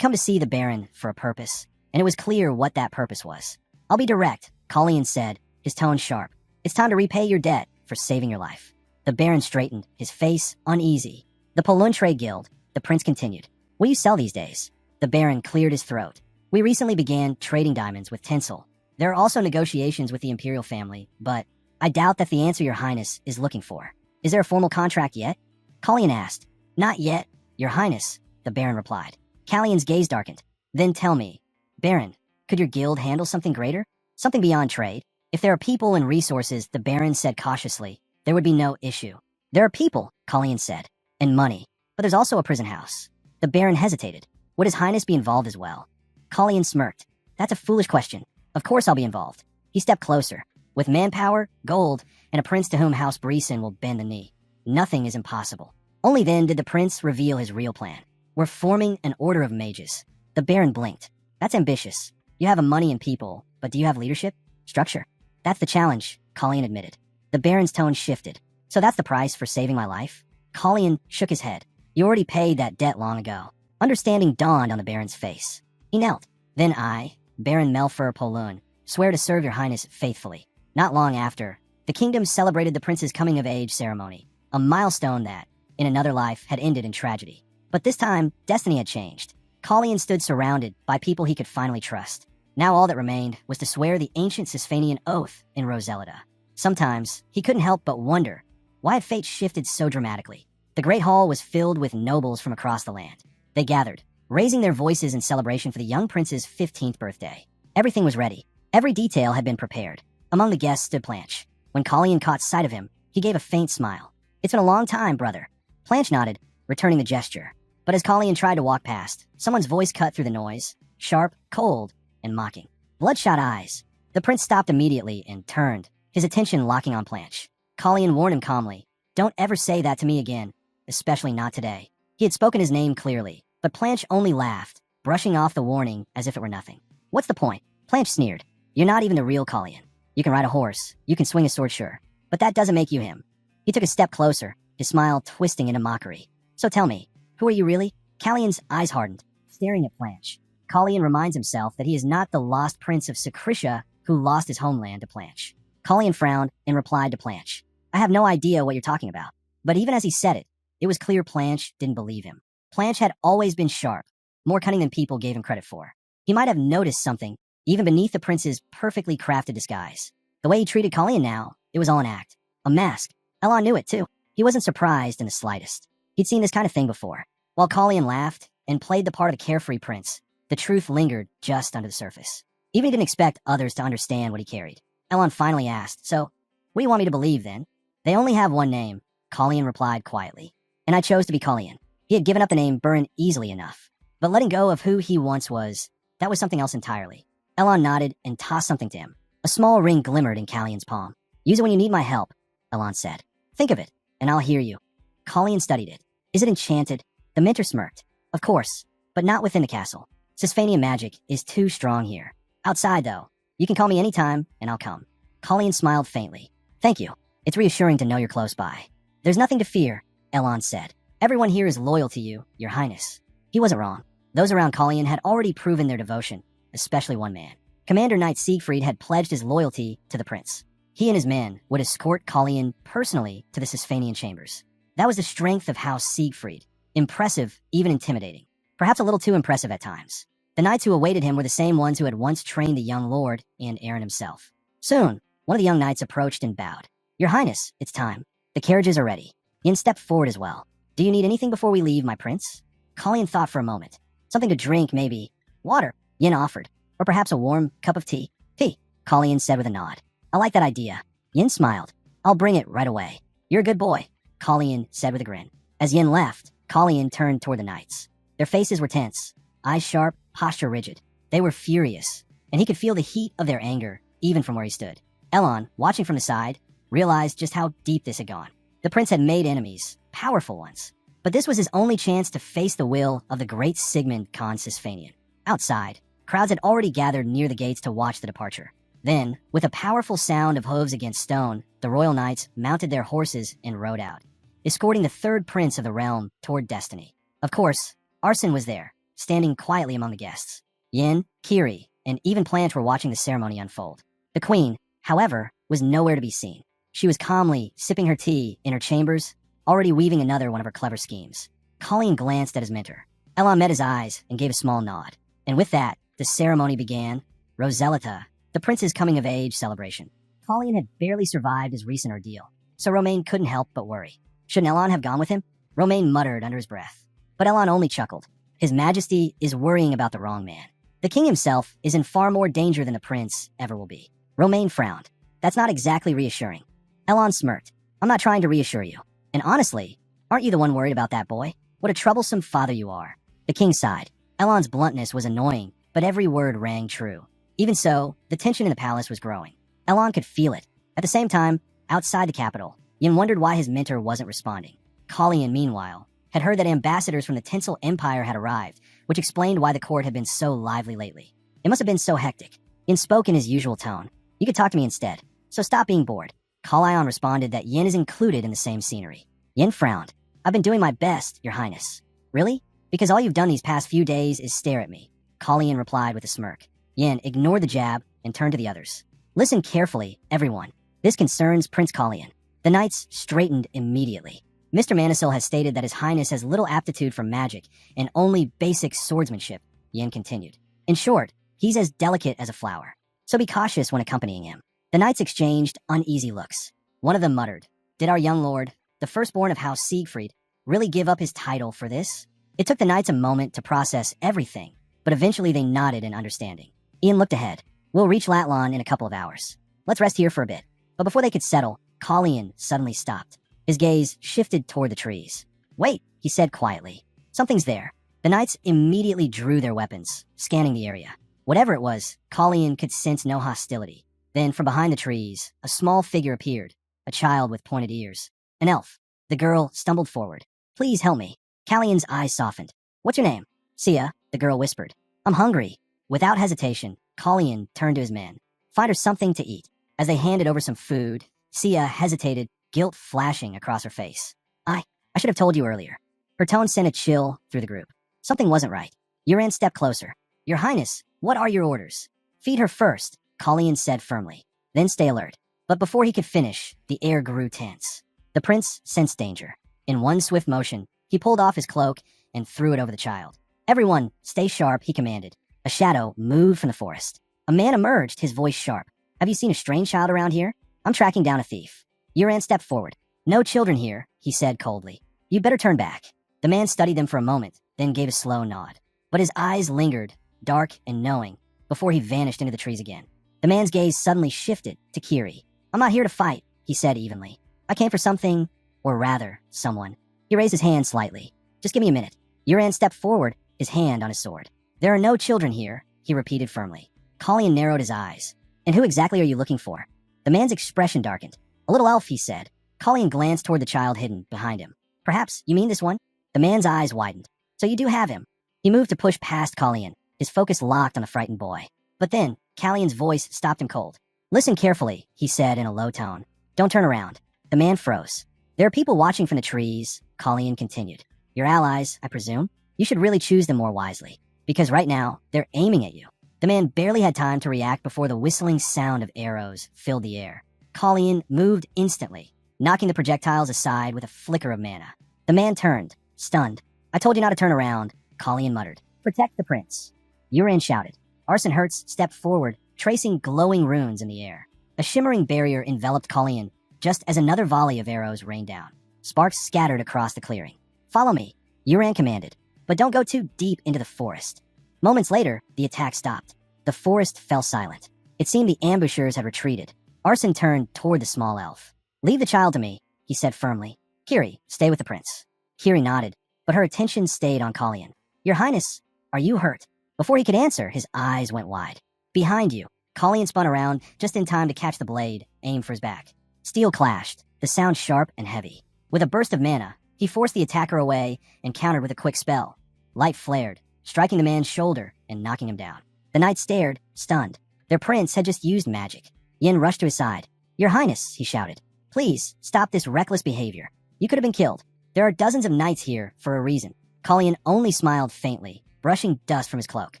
come to see the Baron for a purpose, and it was clear what that purpose was. I'll be direct, Colleen said, his tone sharp. It's time to repay your debt for saving your life. The Baron straightened, his face uneasy. The Palun Trade Guild, the prince continued. What do you sell these days? The Baron cleared his throat. We recently began trading diamonds with Tinsel. There are also negotiations with the Imperial family, but I doubt that the answer Your Highness is looking for. Is there a formal contract yet? Colleen asked. Not yet, Your Highness, the Baron replied. Callion's gaze darkened. Then tell me, Baron, could your guild handle something greater? Something beyond trade? If there are people and resources, the Baron said cautiously, there would be no issue. There are people, Colleen said, and money, but there's also a prison house. The Baron hesitated. Would His Highness be involved as well? Colleen smirked. That's a foolish question. Of course I'll be involved. He stepped closer. With manpower, gold, and a prince to whom House Breeson will bend the knee, nothing is impossible. Only then did the prince reveal his real plan. We're forming an order of mages. The Baron blinked. That's ambitious. You have a money and people, but do you have leadership? Structure? That's the challenge, Colleen admitted. The Baron's tone shifted. So that's the price for saving my life? Colleen shook his head. You already paid that debt long ago. Understanding dawned on the Baron's face. He knelt. Then I, Baron Melfer Polun, swear to serve Your Highness faithfully. Not long after, the kingdom celebrated the prince's coming-of-age ceremony, a milestone that, in another life, had ended in tragedy. But this time, destiny had changed. Colleen stood surrounded by people he could finally trust. Now all that remained was to swear the ancient Sisphanian oath in Roselida. Sometimes, he couldn't help but wonder, why had fate shifted so dramatically? The Great Hall was filled with nobles from across the land. They gathered, raising their voices in celebration for the young prince's 15th birthday. Everything was ready. Every detail had been prepared. Among the guests stood Planche. When Colleen caught sight of him, he gave a faint smile. It's been a long time, brother. Planche nodded, returning the gesture. But as Colleen tried to walk past, someone's voice cut through the noise, sharp, cold, and mocking. Bloodshot eyes. The prince stopped immediately and turned, his attention locking on Planche. Colleen warned him calmly, don't ever say that to me again, especially not today. He had spoken his name clearly, but Planche only laughed, brushing off the warning as if it were nothing. What's the point? Planche sneered. You're not even the real Colleen. You can ride a horse, you can swing a sword, sure, but that doesn't make you him. He took a step closer, his smile twisting into mockery. So tell me, who are you really? Callion's eyes hardened, staring at Planche. Colleen reminds himself that he is not the lost prince of Secretia who lost his homeland to Planche. Colleen frowned and replied to Planche. I have no idea what you're talking about. But even as he said it, it was clear Planche didn't believe him. Planche had always been sharp, more cunning than people gave him credit for. He might have noticed something, even beneath the prince's perfectly crafted disguise. The way he treated Colleen now, it was all an act. A mask. Elon knew it too. He wasn't surprised in the slightest. He'd seen this kind of thing before. While Colleen laughed and played the part of the carefree prince, the truth lingered just under the surface. Even he didn't expect others to understand what he carried. Elon finally asked, so, what do you want me to believe then? They only have one name, Colleen replied quietly. And I chose to be Colleen. He had given up the name Burn easily enough. But letting go of who he once was, that was something else entirely. Elon nodded and tossed something to him. A small ring glimmered in Callion's palm. Use it when you need my help, Elon said. Think of it, and I'll hear you. Colleen studied it. Is it enchanted? The mentor smirked. Of course, but not within the castle. Sisphanian magic is too strong here. Outside, though, you can call me anytime, and I'll come. Colleen smiled faintly. Thank you. It's reassuring to know you're close by. There's nothing to fear, Elon said. Everyone here is loyal to you, your highness. He wasn't wrong. Those around Colleen had already proven their devotion, especially one man. Commander Knight Siegfried had pledged his loyalty to the prince. He and his men would escort Colleen personally to the Sisfanian chambers. That was the strength of House Siegfried. Impressive, even intimidating. Perhaps a little too impressive at times. The knights who awaited him were the same ones who had once trained the young lord and Aaron himself. Soon, one of the young knights approached and bowed. Your highness, it's time. The carriages are ready. Yin stepped forward as well. Do you need anything before we leave, my prince? Colleen thought for a moment. Something to drink, maybe. Water, Yin offered. Or perhaps a warm cup of tea. Tea, Colleen said with a nod. I like that idea. Yin smiled. I'll bring it right away. You're a good boy, Colleen said with a grin. As Yin left, Colleen turned toward the knights. Their faces were tense, eyes sharp, posture rigid. They were furious, and he could feel the heat of their anger, even from where he stood. Elon, watching from the side, realized just how deep this had gone. The prince had made enemies, powerful ones. But this was his only chance to face the will of the great Sigmund Khan Sisfanian. Outside, crowds had already gathered near the gates to watch the departure. Then, with a powerful sound of hooves against stone, the royal knights mounted their horses and rode out, escorting the third prince of the realm toward destiny. Of course, Arsene was there, standing quietly among the guests. Yin, Kiri, and even Plant were watching the ceremony unfold. The queen, however, was nowhere to be seen. She was calmly sipping her tea in her chambers, already weaving another one of her clever schemes. Colleen glanced at his mentor. Elon met his eyes and gave a small nod. And with that, the ceremony began. Roselita, the prince's coming-of-age celebration. Colleen had barely survived his recent ordeal, so Romain couldn't help but worry. Shouldn't Elon have gone with him? Romain muttered under his breath. But Elon only chuckled. His Majesty is worrying about the wrong man. The king himself is in far more danger than the prince ever will be. Romain frowned. That's not exactly reassuring. Elon smirked. I'm not trying to reassure you. And honestly, aren't you the one worried about that boy? What a troublesome father you are. The king sighed. Elon's bluntness was annoying, but every word rang true. Even so, the tension in the palace was growing. Elon could feel it. At the same time, outside the capital, Yin wondered why his mentor wasn't responding. Colleen, meanwhile, had heard that ambassadors from the Tinsel Empire had arrived, which explained why the court had been so lively lately. It must have been so hectic. Yin spoke in his usual tone. You could talk to me instead, so stop being bored. Kalion responded that Yin is included in the same scenery. Yin frowned. I've been doing my best, your highness. Really? Because all you've done these past few days is stare at me. Kalian replied with a smirk. Yin ignored the jab and turned to the others. Listen carefully, everyone. This concerns Prince Kalian. The knights straightened immediately. Mr. Manisil has stated that his highness has little aptitude for magic and only basic swordsmanship, Yin continued. In short, he's as delicate as a flower. So be cautious when accompanying him. The knights exchanged uneasy looks. One of them muttered, Did our young lord, the firstborn of House Siegfried, really give up his title for this? It took the knights a moment to process everything, but eventually they nodded in understanding. Ian looked ahead. We'll reach Latlan in a couple of hours. Let's rest here for a bit. But before they could settle, Colleen suddenly stopped. His gaze shifted toward the trees. Wait, he said quietly. Something's there. The knights immediately drew their weapons, scanning the area. Whatever it was, Colleen could sense no hostility. Then, from behind the trees, a small figure appeared, a child with pointed ears. An elf. The girl stumbled forward. Please help me. Callion's eyes softened. What's your name? Sia, the girl whispered. I'm hungry. Without hesitation, Colleen turned to his men. Find her something to eat. As they handed over some food, Sia hesitated, guilt flashing across her face. I should have told you earlier. Her tone sent a chill through the group. Something wasn't right. Uran stepped closer. Your Highness, what are your orders? Feed her first, Colleen said firmly. Then stay alert. But before he could finish, the air grew tense. The prince sensed danger. In one swift motion, he pulled off his cloak and threw it over the child. Everyone, stay sharp, he commanded. A shadow moved from the forest. A man emerged, his voice sharp. Have you seen a strange child around here? I'm tracking down a thief. Uran stepped forward. No children here, he said coldly. You'd better turn back. The man studied them for a moment, then gave a slow nod. But his eyes lingered, dark and knowing, before he vanished into the trees again. The man's gaze suddenly shifted to Kiri. I'm not here to fight, he said evenly. I came for something, or rather, someone. He raised his hand slightly. Just give me a minute. Uran stepped forward, his hand on his sword. There are no children here, he repeated firmly. Colleen narrowed his eyes. And who exactly are you looking for? The man's expression darkened. A little elf, he said. Colleen glanced toward the child hidden behind him. Perhaps you mean this one? The man's eyes widened. So you do have him. He moved to push past Colleen, his focus locked on the frightened boy. But then, Callion's voice stopped him cold. Listen carefully, he said in a low tone. Don't turn around. The man froze. There are people watching from the trees, Colleen continued. Your allies, I presume? You should really choose them more wisely, because right now, they're aiming at you. The man barely had time to react before the whistling sound of arrows filled the air. Colleen moved instantly, knocking the projectiles aside with a flicker of mana. The man turned, stunned. I told you not to turn around, Colleen muttered. Protect the prince. Uran shouted. Arson Hertz stepped forward, tracing glowing runes in the air. A shimmering barrier enveloped Colleen, just as another volley of arrows rained down. Sparks scattered across the clearing. Follow me, Uran commanded, but don't go too deep into the forest. Moments later, the attack stopped. The forest fell silent. It seemed the ambushers had retreated. Arson turned toward the small elf. Leave the child to me, he said firmly. Kiri, stay with the prince. Kiri nodded, but her attention stayed on Colleen. Your Highness, are you hurt? Before he could answer, his eyes went wide. Behind you. Colleen spun around just in time to catch the blade, aimed for his back. Steel clashed, the sound sharp and heavy. With a burst of mana, he forced the attacker away and countered with a quick spell. Light flared, striking the man's shoulder and knocking him down. The knight stared, stunned. Their prince had just used magic. Yin rushed to his side. Your Highness, he shouted. Please, stop this reckless behavior. You could have been killed. There are dozens of knights here for a reason. Colleen only smiled faintly, brushing dust from his cloak.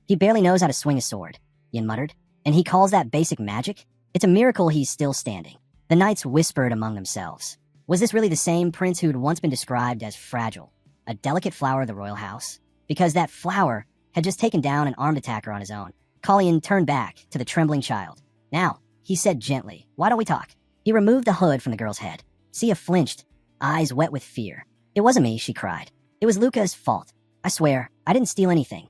He barely knows how to swing a sword, Yin muttered. And he calls that basic magic? It's a miracle he's still standing. The knights whispered among themselves. Was this really the same prince who'd once been described as fragile, a delicate flower of the royal house? Because that flower had just taken down an armed attacker on his own. Colleen turned back to the trembling child. Now, he said gently, why don't we talk? He removed the hood from the girl's head. Sia flinched, eyes wet with fear. It wasn't me, she cried. It was Luca's fault. I swear, I didn't steal anything.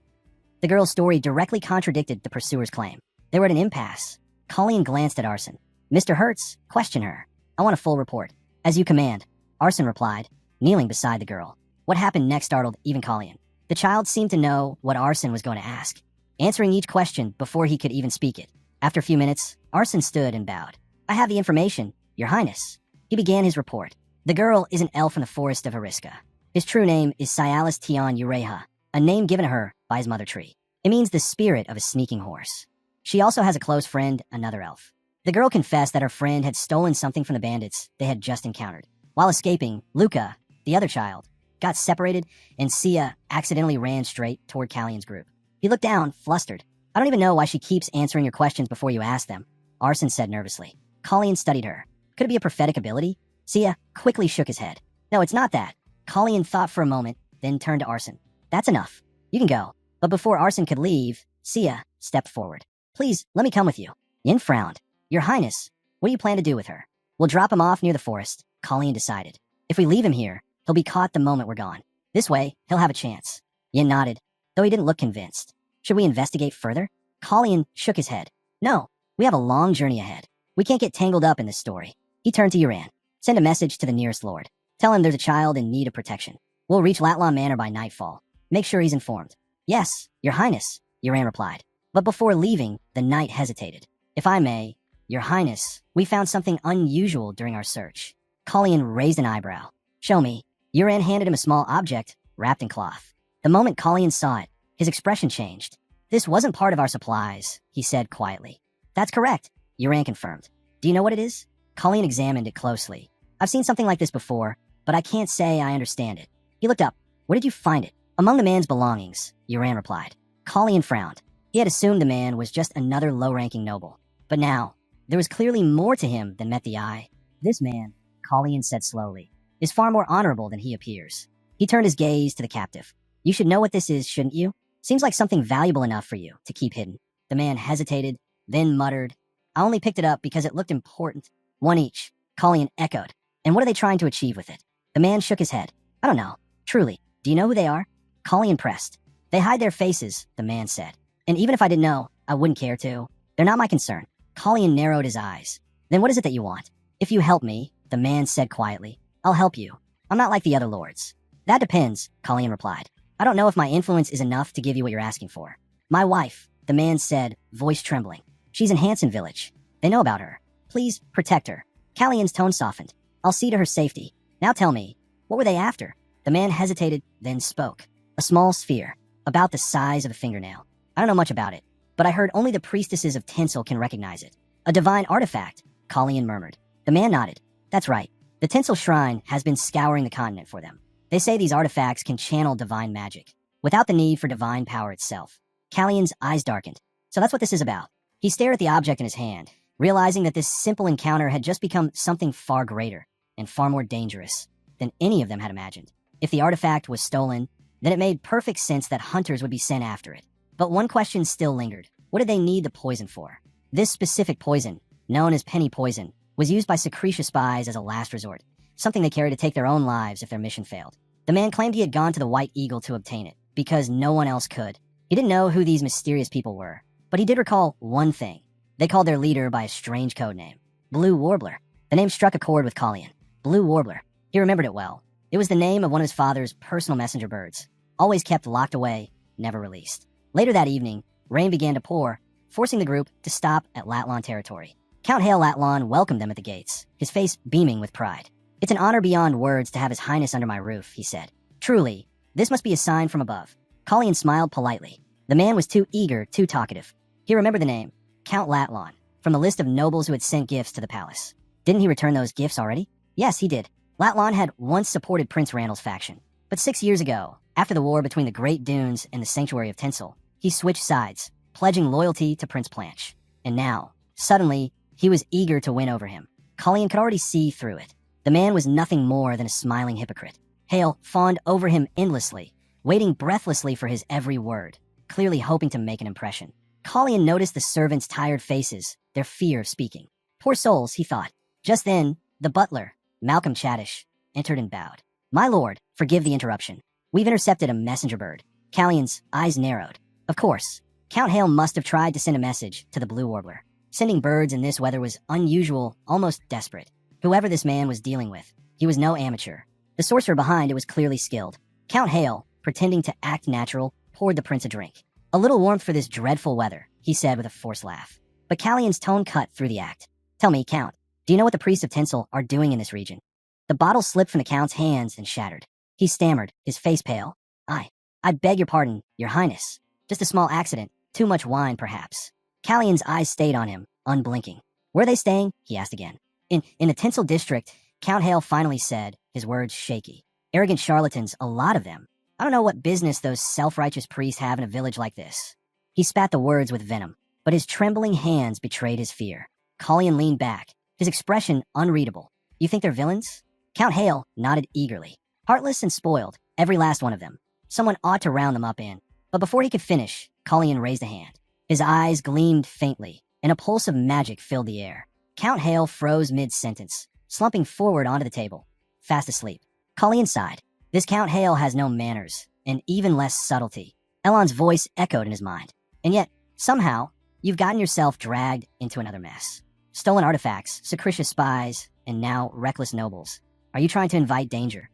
The girl's story directly contradicted the pursuer's claim. They were at an impasse. Colleen glanced at Arson. Mr. Hertz, question her. I want a full report. As you command, Arson replied, kneeling beside the girl. What happened next startled even Colleen. The child seemed to know what Arson was going to ask, answering each question before he could even speak it. After a few minutes, Arson stood and bowed. I have the information, Your Highness. He began his report. The girl is an elf in the forest of Ariska. His true name is Cialis Tion Ureha, a name given her by his mother tree. It means the spirit of a sneaking horse. She also has a close friend, another elf. The girl confessed that her friend had stolen something from the bandits they had just encountered. While escaping, Luca, the other child, got separated, and Sia accidentally ran straight toward Callion's group. He looked down, flustered. I don't even know why she keeps answering your questions before you ask them, Arson said nervously. Colleen studied her. Could it be a prophetic ability? Sia quickly shook his head. No, it's not that. Colleen thought for a moment, then turned to Arson. That's enough. You can go. But before Arson could leave, Sia stepped forward. Please, let me come with you. Yin frowned. Your Highness, what do you plan to do with her? We'll drop him off near the forest, Colleen decided. If we leave him here, he'll be caught the moment we're gone. This way, he'll have a chance. Yin nodded, though he didn't look convinced. Should we investigate further? Colleen shook his head. No, we have a long journey ahead. We can't get tangled up in this story. He turned to Uran. Send a message to the nearest lord. Tell him there's a child in need of protection. We'll reach Latlaw Manor by nightfall. Make sure he's informed. Yes, Your Highness, Uran replied. But before leaving, the knight hesitated. If I may, Your Highness, we found something unusual during our search. Colleen raised an eyebrow. Show me. Uran handed him a small object, wrapped in cloth. The moment Colleen saw it, his expression changed. This wasn't part of our supplies, he said quietly. That's correct, Uran confirmed. Do you know what it is? Colleen examined it closely. I've seen something like this before, but I can't say I understand it. He looked up. Where did you find it? Among the man's belongings, Uran replied. Colleen frowned. He had assumed the man was just another low-ranking noble. But now, there was clearly more to him than met the eye. This man, Colleen said slowly, is far more honorable than he appears. He turned his gaze to the captive. You should know what this is, shouldn't you? Seems like something valuable enough for you to keep hidden. The man hesitated, then muttered, I only picked it up because it looked important. One each, Colleen echoed. And what are they trying to achieve with it? The man shook his head. I don't know. Truly. Do you know who they are? Colleen pressed. They hide their faces, the man said. And even if I didn't know, I wouldn't care to. They're not my concern. Colleen narrowed his eyes. Then what is it that you want? If you help me, the man said quietly, I'll help you. I'm not like the other lords. That depends, Colleen replied. I don't know if my influence is enough to give you what you're asking for. My wife, the man said, voice trembling. She's in Hanson Village. They know about her. Please protect her. Callion's tone softened. I'll see to her safety. Now tell me, what were they after? The man hesitated, then spoke. A small sphere, about the size of a fingernail. I don't know much about it, but I heard only the priestesses of Tinsel can recognize it. A divine artifact, Colleen murmured. The man nodded. That's right. The tinsel shrine has been scouring the continent for them. They say these artifacts can channel divine magic, without the need for divine power itself. Callion's eyes darkened. So that's what this is about. He stared at the object in his hand, realizing that this simple encounter had just become something far greater and far more dangerous than any of them had imagined. If the artifact was stolen, then it made perfect sense that hunters would be sent after it. But one question still lingered. What did they need the poison for? This specific poison, known as penny poison, was used by Secretia spies as a last resort, something they carried to take their own lives if their mission failed. The man claimed he had gone to the White Eagle to obtain it, because no one else could. He didn't know who these mysterious people were, but he did recall one thing. They called their leader by a strange code name, Blue Warbler. The name struck a chord with Callion. Blue Warbler. He remembered it well. It was the name of one of his father's personal messenger birds, always kept locked away, never released. Later that evening, rain began to pour, forcing the group to stop at Latlon territory. Count Hale Latlon welcomed them at the gates, his face beaming with pride. "It's an honor beyond words to have His Highness under my roof," he said. "Truly, this must be a sign from above." Callion smiled politely. The man was too eager, too talkative. He remembered the name, Count Latlon, from the list of nobles who had sent gifts to the palace. Didn't he return those gifts already? Yes, he did. Latlon had once supported Prince Randall's faction. But 6 years ago, after the war between the Great Dunes and the Sanctuary of Tinsel, he switched sides, pledging loyalty to Prince Planche. And now, suddenly, he was eager to win over him. Callion could already see through it. The man was nothing more than a smiling hypocrite. Hale fawned over him endlessly, waiting breathlessly for his every word, clearly hoping to make an impression. Callion noticed the servants' tired faces, their fear of speaking. Poor souls, he thought. Just then, the butler, Malcolm Chadish, entered and bowed. "My lord, forgive the interruption. We've intercepted a messenger bird." Callion's eyes narrowed. Of course, Count Hale must have tried to send a message to the Blue Warbler. Sending birds in this weather was unusual, almost desperate. Whoever this man was dealing with, he was no amateur. The sorcerer behind it was clearly skilled. Count Hale, pretending to act natural, poured the prince a drink. "A little warmth for this dreadful weather," he said with a forced laugh. But Callion's tone cut through the act. "Tell me, Count, do you know what the priests of Tinsel are doing in this region?" The bottle slipped from the Count's hands and shattered. He stammered, his face pale. I beg your pardon, your highness. Just a small accident. Too much wine, perhaps." Callion's eyes stayed on him, unblinking. "Where are they staying?" he asked again. In the Tinsel district," Count Hale finally said, his words shaky. "Arrogant charlatans, a lot of them. I don't know what business those self-righteous priests have in a village like this." He spat the words with venom, but his trembling hands betrayed his fear. Callion leaned back, his expression unreadable. "You think they're villains?" Count Hale nodded eagerly. "Heartless and spoiled, every last one of them. Someone ought to round them up in." But before he could finish, Callion raised a hand. His eyes gleamed faintly, and a pulse of magic filled the air. Count Hale froze mid-sentence, slumping forward onto the table, fast asleep. Callion sighed. This Count Hale has no manners, and even less subtlety. Elon's voice echoed in his mind. "And yet, somehow, you've gotten yourself dragged into another mess. Stolen artifacts, Secretia spies, and now reckless nobles. Are you trying to invite danger?"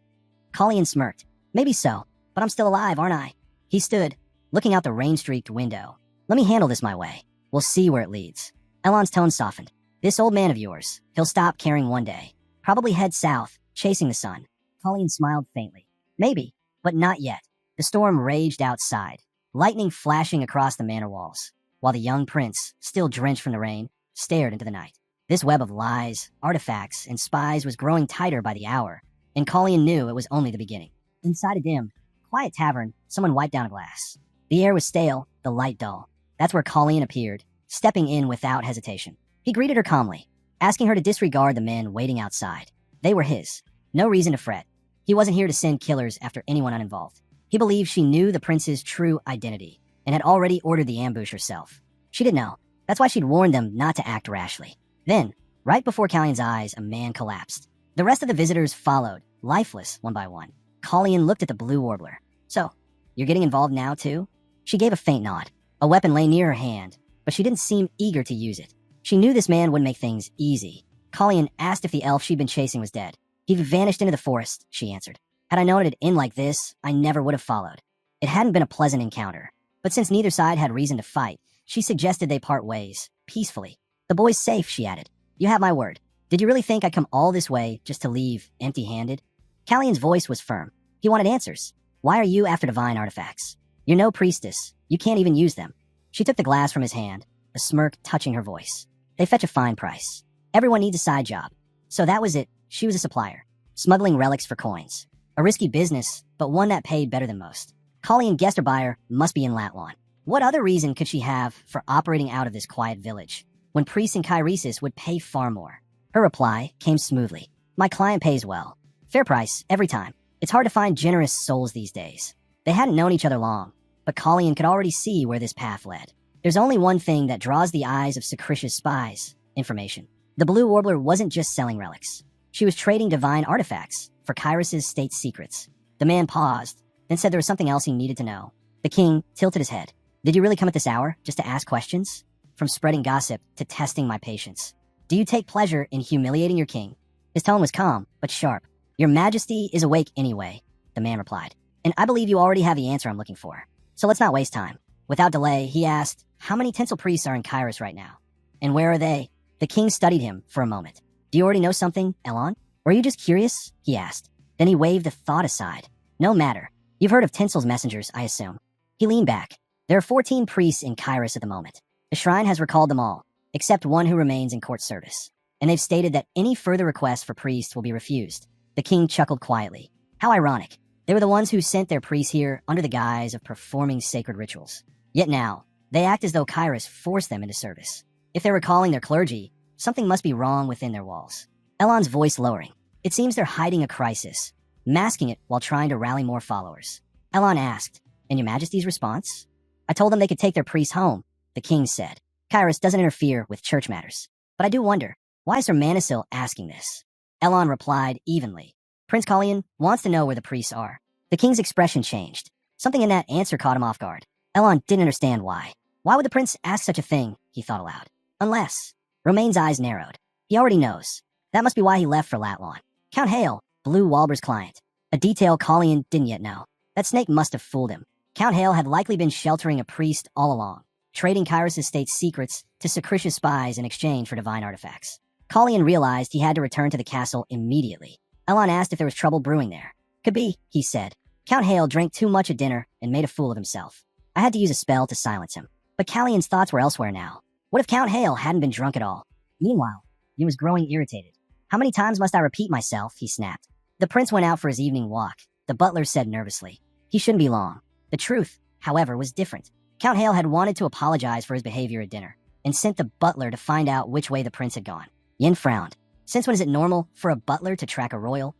Callion smirked. "Maybe so, but I'm still alive, aren't I?" He stood, looking out the rain-streaked window. "Let me handle this my way. We'll see where it leads." Elon's tone softened. "This old man of yours, he'll stop caring one day. Probably head south, chasing the sun." Callion smiled faintly. "Maybe, but not yet." The storm raged outside, lightning flashing across the manor walls, while the young prince, still drenched from the rain, stared into the night. This web of lies, artifacts, and spies was growing tighter by the hour, and Callion knew it was only the beginning. Inside a dim, quiet tavern, someone wiped down a glass. The air was stale, the light dull. That's where Callion appeared, stepping in without hesitation. He greeted her calmly, asking her to disregard the men waiting outside. They were his. No reason to fret. He wasn't here to send killers after anyone uninvolved. He believed she knew the prince's true identity and had already ordered the ambush herself. She didn't know. That's why she'd warned them not to act rashly. Then, right before Callion's eyes, a man collapsed. The rest of the visitors followed, lifeless, one by one. Callion looked at the Blue Warbler. "So, you're getting involved now, too?" She gave a faint nod. A weapon lay near her hand, but she didn't seem eager to use it. She knew this man wouldn't make things easy. Callion asked if the elf she'd been chasing was dead. "He vanished into the forest," she answered. "Had I known it'd end like this, I never would have followed." It hadn't been a pleasant encounter, but since neither side had reason to fight, she suggested they part ways, peacefully. "The boy's safe," she added. "You have my word. Did you really think I'd come all this way just to leave empty-handed?" Callion's voice was firm. He wanted answers. "Why are you after divine artifacts? You're no priestess. You can't even use them." She took the glass from his hand, a smirk touching her voice. "They fetch a fine price. Everyone needs a side job." So that was it. She was a supplier, smuggling relics for coins. A risky business, but one that paid better than most. Colleen guessed her buyer must be in Latwan. What other reason could she have for operating out of this quiet village, when priests in Kairesis would pay far more? Her reply came smoothly. My client pays well. Fair price, every time. It's hard to find generous souls these days. They hadn't known each other long, but Colleen could already see where this path led. There's only one thing that draws the eyes of Sacritia's spies: information. The Blue Warbler wasn't just selling relics. She was trading divine artifacts for Kairos' state secrets. The man paused, then said there was something else he needed to know. The king tilted his head. Did you really come at this hour just to ask questions? From spreading gossip to testing my patience. Do you take pleasure in humiliating your king? His tone was calm, but sharp. Your Majesty is awake anyway, the man replied. And I believe you already have the answer I'm looking for. So let's not waste time. Without delay, he asked, how many tinsel priests are in Kairos right now? And where are they? The king studied him for a moment. Do you already know something, Elon? Or are you just curious? He asked. Then he waved the thought aside. No matter. You've heard of Tinsel's messengers, I assume. He leaned back. There are 14 priests in Kairos at the moment. The shrine has recalled them all, except one who remains in court service. And they've stated that any further requests for priests will be refused. The king chuckled quietly. How ironic. They were the ones who sent their priests here under the guise of performing sacred rituals. Yet now, they act as though Kairos forced them into service. If they're recalling their clergy, something must be wrong within their walls. Elon's voice lowering. It seems they're hiding a crisis, masking it while trying to rally more followers. Elon asked, and Your Majesty's response? I told them they could take their priests home, the king said. Kairos doesn't interfere with church matters. But I do wonder, why is Sir Manisil asking this? Elon replied evenly. Prince Colleen wants to know where the priests are. The king's expression changed. Something in that answer caught him off guard. Elon didn't understand why. Why would the prince ask such a thing, he thought aloud. Unless... Romain's eyes narrowed. He already knows. That must be why he left for Latwan. Count Hale, Blue Walber's client. A detail Colleen didn't yet know. That snake must have fooled him. Count Hale had likely been sheltering a priest all along, trading Kairos' state's secrets to Sacritia's spies in exchange for divine artifacts. Colleen realized he had to return to the castle immediately. Elon asked if there was trouble brewing there. Could be, he said. Count Hale drank too much at dinner and made a fool of himself. I had to use a spell to silence him. But Callion's thoughts were elsewhere now. What if Count Hale hadn't been drunk at all? Meanwhile, he was growing irritated. How many times must I repeat myself, he snapped. The prince went out for his evening walk, the butler said nervously. He shouldn't be long. The truth, however, was different. Count Hale had wanted to apologize for his behavior at dinner, and sent the butler to find out which way the prince had gone. Yin frowned. Since when is it normal for a butler to track a royal?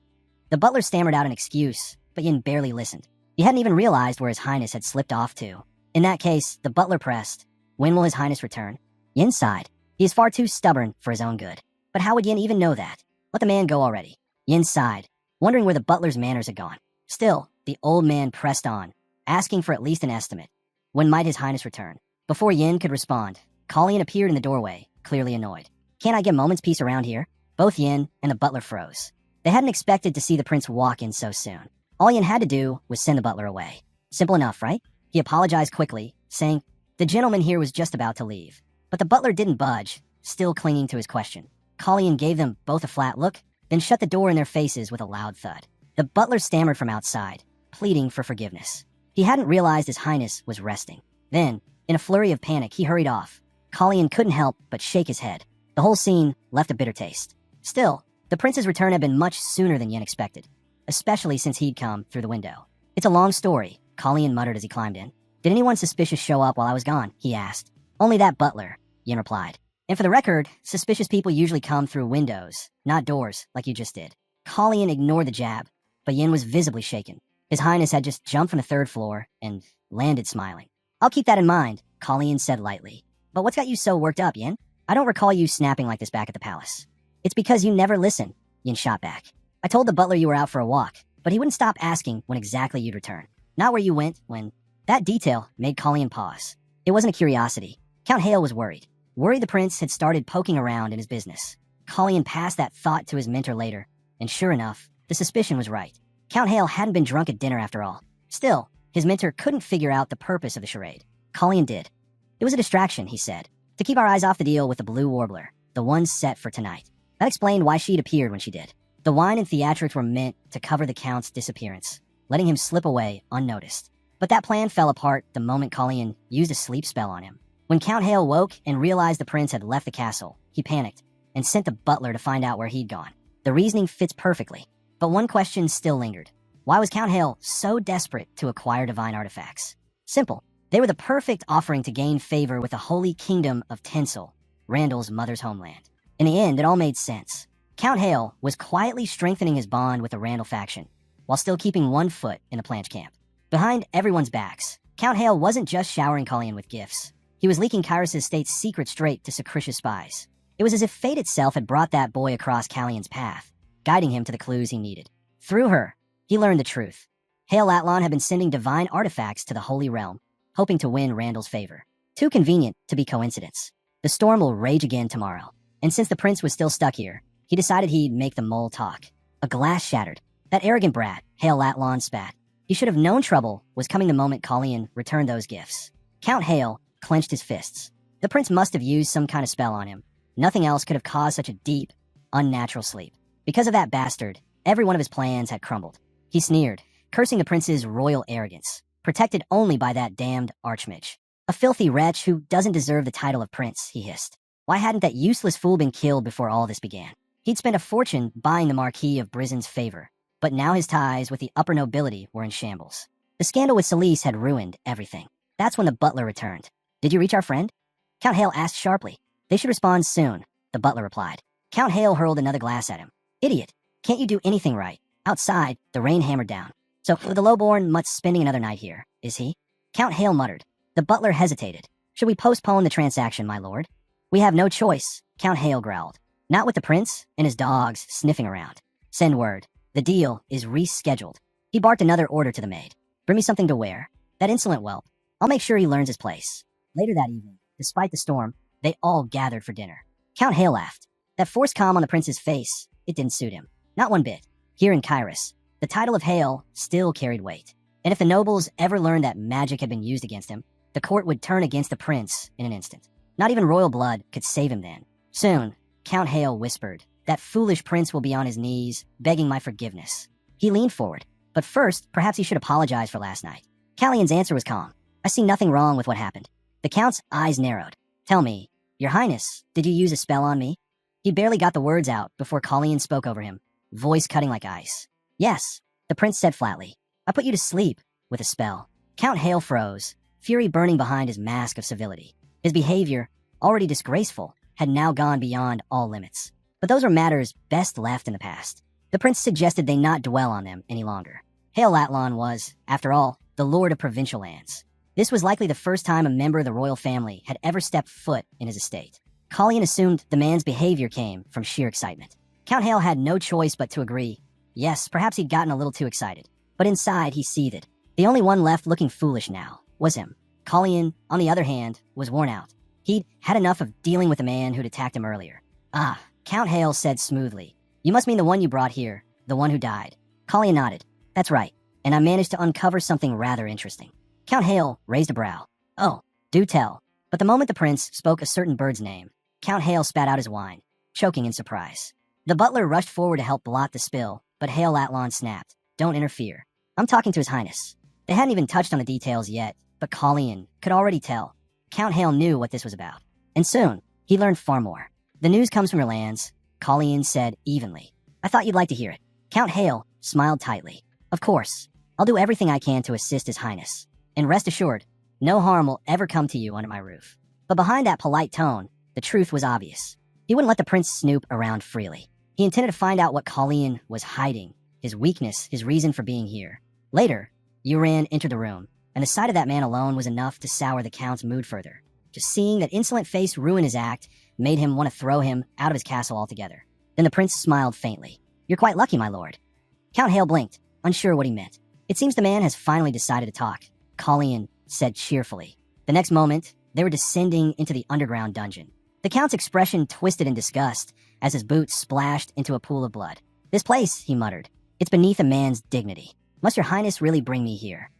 The butler stammered out an excuse, but Yin barely listened. He hadn't even realized where His Highness had slipped off to. In that case, the butler pressed, when will His Highness return? Yin sighed. He is far too stubborn for his own good. But how would Yin even know that? Let the man go already. Yin sighed, wondering where the butler's manners had gone. Still, the old man pressed on, asking for at least an estimate. When might His Highness return? Before Yin could respond, Colleen appeared in the doorway, clearly annoyed. Can't I get moment's peace around here? Both Yin and the butler froze. They hadn't expected to see the prince walk in so soon. All Yin had to do was send the butler away. Simple enough, right? He apologized quickly, saying, the gentleman here was just about to leave. But the butler didn't budge, still clinging to his question. Colleen gave them both a flat look, then shut the door in their faces with a loud thud. The butler stammered from outside, pleading for forgiveness. He hadn't realized His Highness was resting. Then, in a flurry of panic, he hurried off. Colleen couldn't help but shake his head. The whole scene left a bitter taste. Still, the prince's return had been much sooner than Yen expected, especially since he'd come through the window. It's a long story, Colleen muttered as he climbed in. Did anyone suspicious show up while I was gone? He asked. Only that butler, Yin replied. And for the record, suspicious people usually come through windows, not doors, like you just did. Colleen ignored the jab, but Yin was visibly shaken. His Highness had just jumped from the third floor and landed smiling. I'll keep that in mind, Colleen said lightly. But what's got you so worked up, Yin? I don't recall you snapping like this back at the palace. It's because you never listen, Yin shot back. I told the butler you were out for a walk, but he wouldn't stop asking when exactly you'd return. Not where you went, when... That detail made Colleen pause. It wasn't a curiosity. Count Hale was worried. Worried the prince had started poking around in his business. Colleen passed that thought to his mentor later, and sure enough, the suspicion was right. Count Hale hadn't been drunk at dinner after all. Still, his mentor couldn't figure out the purpose of the charade. Colleen did. It was a distraction, he said, to keep our eyes off the deal with the Blue Warbler, the one set for tonight. That explained why she'd appeared when she did. The wine and theatrics were meant to cover the Count's disappearance, letting him slip away unnoticed. But that plan fell apart the moment Colleen used a sleep spell on him. When Count Hale woke and realized the prince had left the castle, he panicked and sent the butler to find out where he'd gone. The reasoning fits perfectly. But one question still lingered. Why was Count Hale so desperate to acquire divine artifacts? Simple. They were the perfect offering to gain favor with the holy kingdom of Tinsel, Randall's mother's homeland. In the end, it all made sense. Count Hale was quietly strengthening his bond with the Randall faction, while still keeping one foot in the Planch camp. Behind everyone's backs, Count Hale wasn't just showering Colleen with gifts. He was leaking Kyrus' state's secret straight to Sacritia's spies. It was as if fate itself had brought that boy across Callion's path, guiding him to the clues he needed. Through her, he learned the truth. Hale Atlan had been sending divine artifacts to the Holy Realm, hoping to win Randall's favor. Too convenient to be coincidence. The storm will rage again tomorrow, and since the prince was still stuck here, he decided he'd make the mole talk. A glass shattered. That arrogant brat, Hale Atlan, spat. He should have known trouble was coming the moment Colleen returned those gifts. Count Hale clenched his fists. The prince must have used some kind of spell on him. Nothing else could have caused such a deep, unnatural sleep. Because of that bastard, every one of his plans had crumbled. He sneered, cursing the prince's royal arrogance, protected only by that damned archmage. A filthy wretch who doesn't deserve the title of prince, he hissed. Why hadn't that useless fool been killed before all this began? He'd spent a fortune buying the Marquis of Brisen's favor, but now his ties with the upper nobility were in shambles. The scandal with Celise had ruined everything. That's when the butler returned. Did you reach our friend? Count Hale asked sharply. They should respond soon, the butler replied. Count Hale hurled another glass at him. Idiot, can't you do anything right? Outside, the rain hammered down. So the lowborn mutt's spending another night here, is he? Count Hale muttered. The butler hesitated. Should we postpone the transaction, my lord? We have no choice, Count Hale growled. Not with the prince and his dogs sniffing around. Send word. The deal is rescheduled. He barked another order to the maid. Bring me something to wear. That insolent whelp. I'll make sure he learns his place. Later that evening, despite the storm, they all gathered for dinner. Count Hale laughed. That forced calm on the prince's face, it didn't suit him. Not one bit. Here in Kyrus, the title of Hale still carried weight. And if the nobles ever learned that magic had been used against him, the court would turn against the prince in an instant. Not even royal blood could save him then. Soon, Count Hale whispered, that foolish prince will be on his knees, begging my forgiveness. He leaned forward. But first, perhaps he should apologize for last night. Callion's answer was calm. I see nothing wrong with what happened. The count's eyes narrowed. Tell me, your highness, did you use a spell on me? He barely got the words out before Colleen spoke over him, voice cutting like ice. Yes, the prince said flatly. I put you to sleep with a spell. Count Hale froze, fury burning behind his mask of civility. His behavior, already disgraceful, had now gone beyond all limits. But those were matters best left in the past. The prince suggested they not dwell on them any longer. Hale Atlan was, after all, the lord of provincial lands. This was likely the first time a member of the royal family had ever stepped foot in his estate. Colleen assumed the man's behavior came from sheer excitement. Count Hale had no choice but to agree. Yes, perhaps he'd gotten a little too excited. But inside, he seethed. The only one left looking foolish now was him. Colleen, on the other hand, was worn out. He'd had enough of dealing with the man who'd attacked him earlier. Ah, Count Hale said smoothly. You must mean the one you brought here, the one who died. Colleen nodded. That's right, and I managed to uncover something rather interesting. Count Hale raised a brow. Oh, do tell. But the moment the prince spoke a certain bird's name, Count Hale spat out his wine, choking in surprise. The butler rushed forward to help blot the spill, but Hale Atlan snapped. Don't interfere. I'm talking to his highness. They hadn't even touched on the details yet, but Colleen could already tell. Count Hale knew what this was about. And soon, he learned far more. The news comes from your lands, Colleen said evenly. I thought you'd like to hear it. Count Hale smiled tightly. Of course, I'll do everything I can to assist his highness. And rest assured, no harm will ever come to you under my roof. But behind that polite tone, the truth was obvious. He wouldn't let the prince snoop around freely. He intended to find out what Colleen was hiding, his weakness, his reason for being here. Later, Uran entered the room, and the sight of that man alone was enough to sour the count's mood further. Just seeing that insolent face ruin his act made him want to throw him out of his castle altogether. Then the prince smiled faintly. You're quite lucky, my lord. Count Hale blinked, unsure what he meant. It seems the man has finally decided to talk, Colleen said cheerfully. The next moment, they were descending into the underground dungeon. The count's expression twisted in disgust as his boots splashed into a pool of blood. This place, he muttered. It's beneath a man's dignity. Must your highness really bring me here?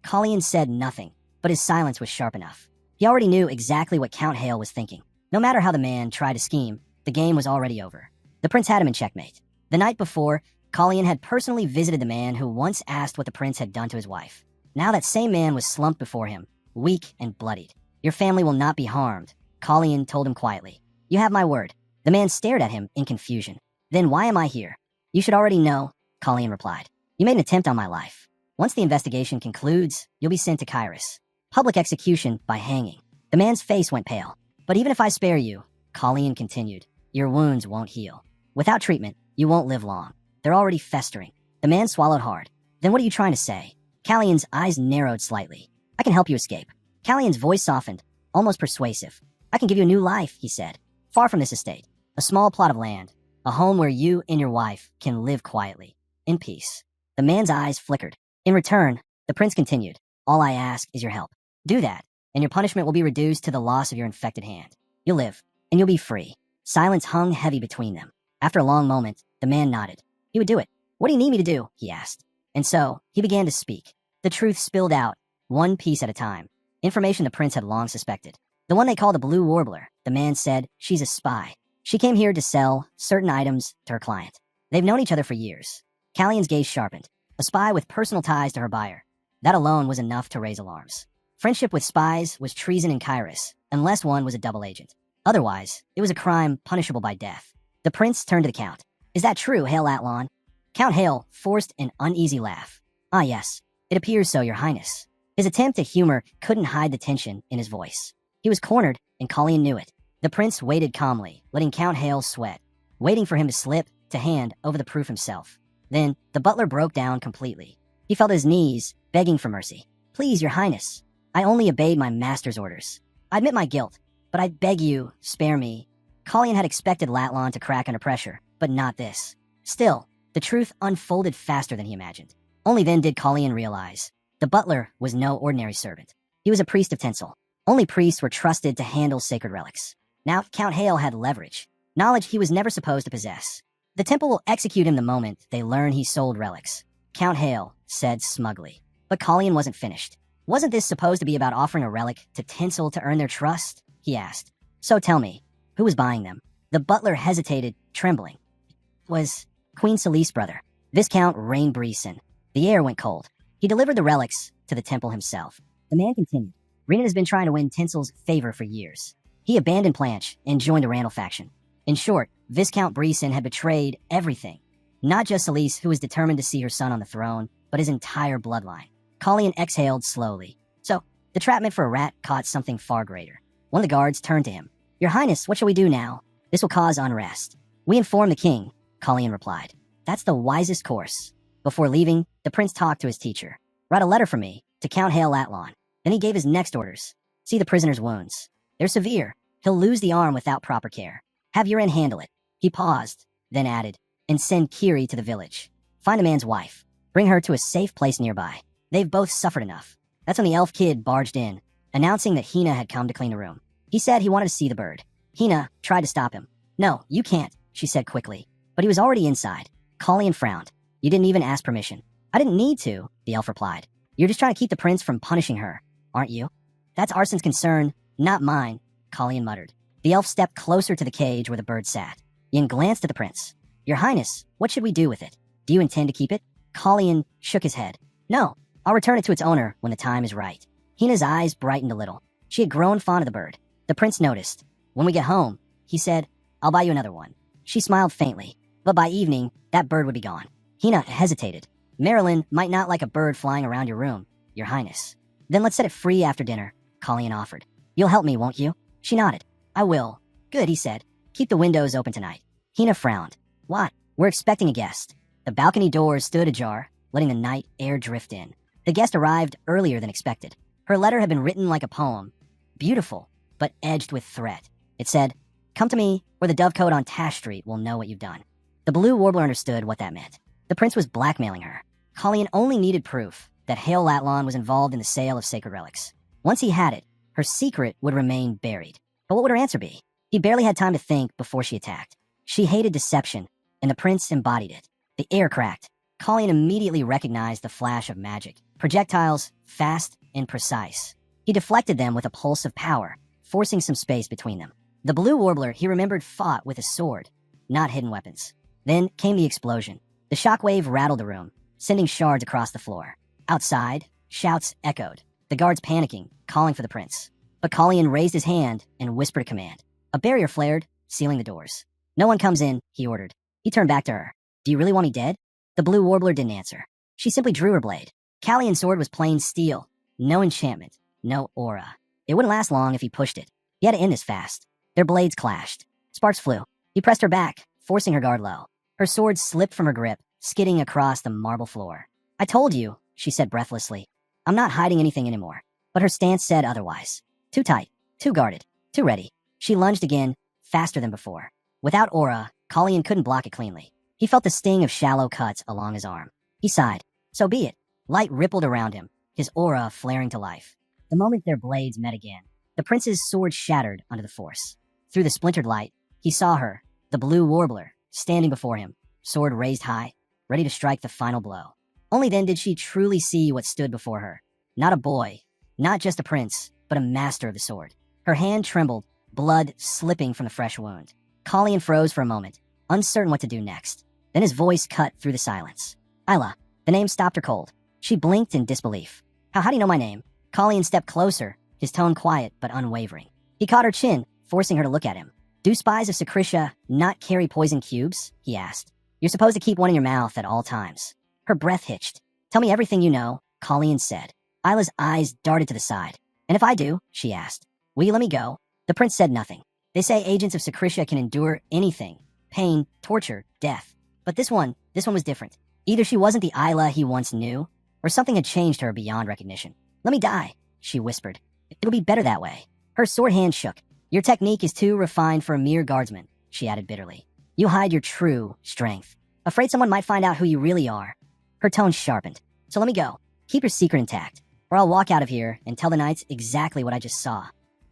Colleen said nothing, but his silence was sharp enough. He already knew exactly what Count Hale was thinking. No matter how the man tried to scheme, the game was already over. The prince had him in checkmate. The night before, Colleen had personally visited the man who once asked what the prince had done to his wife. Now that same man was slumped before him, weak and bloodied. Your family will not be harmed, Colleen told him quietly. You have my word. The man stared at him in confusion. Then why am I here? You should already know, Colleen replied. You made an attempt on my life. Once the investigation concludes, you'll be sent to Kyrus. Public execution by hanging. The man's face went pale. But even if I spare you, Colleen continued, your wounds won't heal. Without treatment, you won't live long. They're already festering. The man swallowed hard. Then what are you trying to say? Callion's eyes narrowed slightly. I can help you escape. Callion's voice softened, almost persuasive. I can give you a new life, he said. Far from this estate. A small plot of land. A home where you and your wife can live quietly, in peace. The man's eyes flickered. In return, the prince continued, all I ask is your help. Do that, and your punishment will be reduced to the loss of your infected hand. You'll live, and you'll be free. Silence hung heavy between them. After a long moment, the man nodded. He would do it. What do you need me to do? He asked. And so, he began to speak. The truth spilled out, one piece at a time. Information the prince had long suspected. The one they called the Blue Warbler, the man said, she's a spy. She came here to sell certain items to her client. They've known each other for years. Callion's gaze sharpened. A spy with personal ties to her buyer. That alone was enough to raise alarms. Friendship with spies was treason in Kyrus, unless one was a double agent. Otherwise, it was a crime punishable by death. The prince turned to the count. Is that true, Hail Atlan? Count Hale forced an uneasy laugh. Ah yes, it appears so, your highness. His attempt at humor couldn't hide the tension in his voice. He was cornered, and Colleen knew it. The prince waited calmly, letting Count Hale sweat, waiting for him to slip to hand over the proof himself. Then, the butler broke down completely. He fell to his knees, begging for mercy. Please, your highness, I only obeyed my master's orders. I admit my guilt, but I beg you, spare me. Colleen had expected Latlan to crack under pressure, but not this. Still, the truth unfolded faster than he imagined. Only then did Colleen realize. The butler was no ordinary servant. He was a priest of tinsel. Only priests were trusted to handle sacred relics. Now, Count Hale had leverage, knowledge he was never supposed to possess. The temple will execute him the moment they learn he sold relics, Count Hale said smugly. But Colleen wasn't finished. Wasn't this supposed to be about offering a relic to tinsel to earn their trust? He asked. So tell me, who was buying them? The butler hesitated, trembling. It was Queen Celise's brother, Viscount Rain Breeson. The air went cold. He delivered the relics to the temple himself. The man continued. Renan has been trying to win Tinsel's favor for years. He abandoned Planche and joined the Randall faction. In short, Viscount Breeson had betrayed everything. Not just Celise, who was determined to see her son on the throne, but his entire bloodline. Colleen exhaled slowly. So, the trapment for a rat caught something far greater. One of the guards turned to him. Your Highness, what shall we do now? This will cause unrest. We inform the king, Colleen replied. That's the wisest course. Before leaving, the prince talked to his teacher. Write a letter for me to Count Hale Latlan. Then he gave his next orders. See the prisoner's wounds. They're severe. He'll lose the arm without proper care. Have Uren handle it. He paused, then added, and send Kiri to the village. Find the man's wife. Bring her to a safe place nearby. They've both suffered enough. That's when the elf kid barged in, announcing that Hina had come to clean the room. He said he wanted to see the bird. Hina tried to stop him. No, you can't, she said quickly. But he was already inside. Colleen frowned. You didn't even ask permission. I didn't need to, the elf replied. You're just trying to keep the prince from punishing her, aren't you? That's Arson's concern, not mine, Colleen muttered. The elf stepped closer to the cage where the bird sat. Yin glanced at the prince. Your Highness, what should we do with it? Do you intend to keep it? Colleen shook his head. No, I'll return it to its owner when the time is right. Hina's eyes brightened a little. She had grown fond of the bird. The prince noticed. When we get home, he said, I'll buy you another one. She smiled faintly, but by evening, that bird would be gone. Hina hesitated. Marilyn might not like a bird flying around your room, Your Highness. Then let's set it free after dinner, Colleen offered. You'll help me, won't you? She nodded. I will. Good, he said. Keep the windows open tonight. Hina frowned. What? We're expecting a guest. The balcony doors stood ajar, letting the night air drift in. The guest arrived earlier than expected. Her letter had been written like a poem. Beautiful, but edged with threat. It said, Come to me, or the dovecote on Tash Street will know what you've done. The Blue Warbler understood what that meant. The prince was blackmailing her. Colleen only needed proof that Hale Latlan was involved in the sale of sacred relics. Once he had it, her secret would remain buried. But what would her answer be? He barely had time to think before she attacked. She hated deception, and the prince embodied it. The air cracked. Colleen immediately recognized the flash of magic. Projectiles, fast and precise. He deflected them with a pulse of power, forcing some space between them. The Blue Warbler, he remembered, fought with a sword, not hidden weapons. Then came the explosion. The shockwave rattled the room, sending shards across the floor. Outside, shouts echoed. The guards panicking, calling for the prince. But Colleen raised his hand and whispered a command. A barrier flared, sealing the doors. No one comes in, he ordered. He turned back to her. Do you really want me dead? The blue warbler didn't answer. She simply drew her blade. Callion's sword was plain steel. No enchantment. No aura. It wouldn't last long if he pushed it. He had to end this fast. Their blades clashed. Sparks flew. He pressed her back, forcing her guard low. Her sword slipped from her grip, skidding across the marble floor. I told you, she said breathlessly. I'm not hiding anything anymore. But her stance said otherwise. Too tight. Too guarded. Too ready. She lunged again, faster than before. Without aura, Callion couldn't block it cleanly. He felt the sting of shallow cuts along his arm. He sighed. So be it. Light rippled around him, his aura flaring to life. The moment their blades met again, the prince's sword shattered under the force. Through the splintered light, he saw her, the blue warbler, standing before him, sword raised high, ready to strike the final blow. Only then did she truly see what stood before her. Not a boy, not just a prince, but a master of the sword. Her hand trembled, blood slipping from the fresh wound. Callion froze for a moment, uncertain what to do next. Then his voice cut through the silence. Isla. The name stopped her cold. She blinked in disbelief. How do you know my name? Callion stepped closer, his tone quiet but unwavering. He caught her chin, forcing her to look at him. Do spies of Secretia not carry poison cubes? He asked. You're supposed to keep one in your mouth at all times. Her breath hitched. Tell me everything you know, Callion said. Isla's eyes darted to the side. And if I do, she asked, will you let me go? The prince said nothing. They say agents of Secretia can endure anything. Pain, torture, death. But this one was different. Either she wasn't the Isla he once knew, or something had changed her beyond recognition. Let me die, she whispered. It'll be better that way. Her sword hand shook. Your technique is too refined for a mere guardsman, she added bitterly. You hide your true strength. Afraid someone might find out who you really are. Her tone sharpened. So let me go. Keep your secret intact, or I'll walk out of here and tell the knights exactly what I just saw.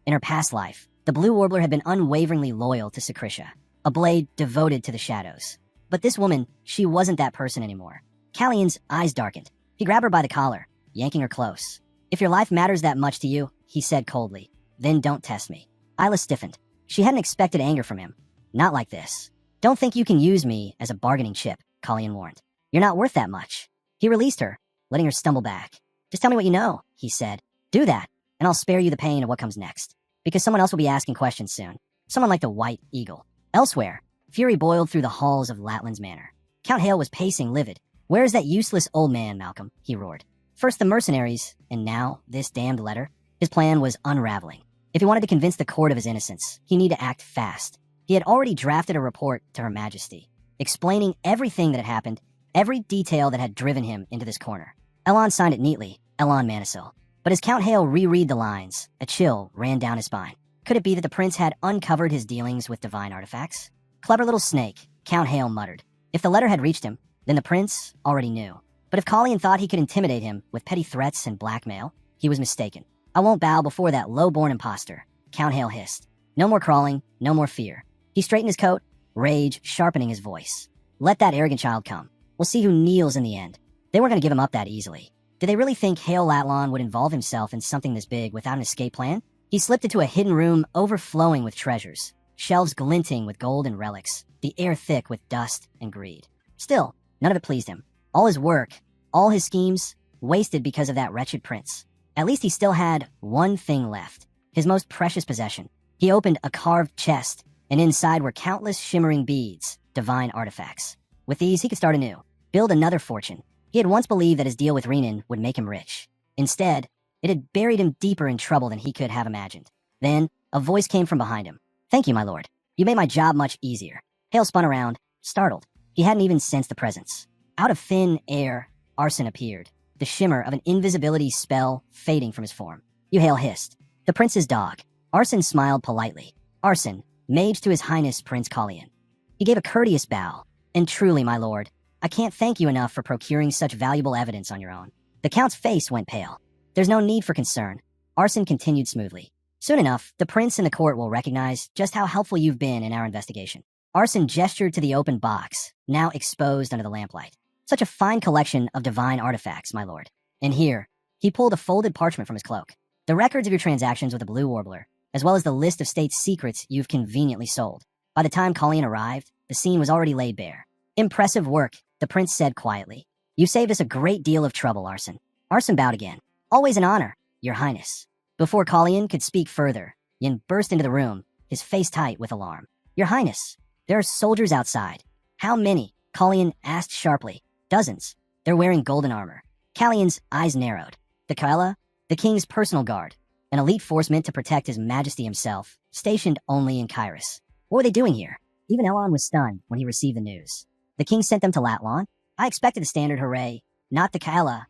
In her past life, the blue warbler had been unwaveringly loyal to Secretia, a blade devoted to the shadows. But this woman, she wasn't that person anymore. Callion's eyes darkened. He grabbed her by the collar, yanking her close. If your life matters that much to you, he said coldly, then don't test me. Isla stiffened. She hadn't expected anger from him. Not like this. Don't think you can use me as a bargaining chip, Callion warned. You're not worth that much. He released her, letting her stumble back. Just tell me what you know, he said. Do that, and I'll spare you the pain of what comes next. Because someone else will be asking questions soon. Someone like the White Eagle. Elsewhere, fury boiled through the halls of Latland's manor. Count Hale was pacing livid. Where is that useless old man, Malcolm? He roared. First the mercenaries, and now this damned letter. His plan was unraveling. If he wanted to convince the court of his innocence, he needed to act fast. He had already drafted a report to Her Majesty, explaining everything that had happened, every detail that had driven him into this corner. Elon signed it neatly, Elon Manisil. But as Count Hale reread the lines, a chill ran down his spine. Could it be that the prince had uncovered his dealings with divine artifacts? Clever little snake, Count Hale muttered. If the letter had reached him, then the prince already knew. But if Callion thought he could intimidate him with petty threats and blackmail, he was mistaken. I won't bow before that low-born imposter, Count Hale hissed. No more crawling, no more fear. He straightened his coat, rage sharpening his voice. Let that arrogant child come. We'll see who kneels in the end. They weren't going to give him up that easily. Did they really think Hale Latlan would involve himself in something this big without an escape plan? He slipped into a hidden room overflowing with treasures, shelves glinting with gold and relics, the air thick with dust and greed. Still, none of it pleased him. All his work, all his schemes, wasted because of that wretched prince. At least he still had one thing left, his most precious possession. He opened a carved chest, and inside were countless shimmering beads, divine artifacts. With these, he could start anew, build another fortune. He had once believed that his deal with Renan would make him rich. Instead, it had buried him deeper in trouble than he could have imagined. Then, a voice came from behind him. Thank you, my lord. You made my job much easier. Hale spun around, startled. He hadn't even sensed the presence. Out of thin air, Arson appeared, the shimmer of an invisibility spell fading from his form. You, Hale hissed. The prince's dog. Arson smiled politely. Arson, mage to his highness Prince Callion. He gave a courteous bow. And truly, my lord, I can't thank you enough for procuring such valuable evidence on your own. The count's face went pale. There's no need for concern. Arson continued smoothly. Soon enough, the prince and the court will recognize just how helpful you've been in our investigation. Arson gestured to the open box, now exposed under the lamplight. Such a fine collection of divine artifacts, my lord. And here, he pulled a folded parchment from his cloak. The records of your transactions with the Blue Warbler, as well as the list of state secrets you've conveniently sold. By the time Callion arrived, the scene was already laid bare. Impressive work, the prince said quietly. You saved us a great deal of trouble, Arson. Arson bowed again. Always an honor, your highness. Before Callion could speak further, Yin burst into the room, his face tight with alarm. Your highness, there are soldiers outside. How many? Colleen asked sharply. Dozens. They're wearing golden armor. Callion's eyes narrowed. The Kaela? The king's personal guard. An elite force meant to protect his majesty himself, stationed only in Kairos. What were they doing here? Even Elon was stunned when he received the news. The king sent them to Latlan? I expected a standard hooray, not the Kaela.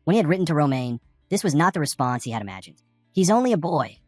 When he had written to Romaine, this was not the response he had imagined. He's only a boy,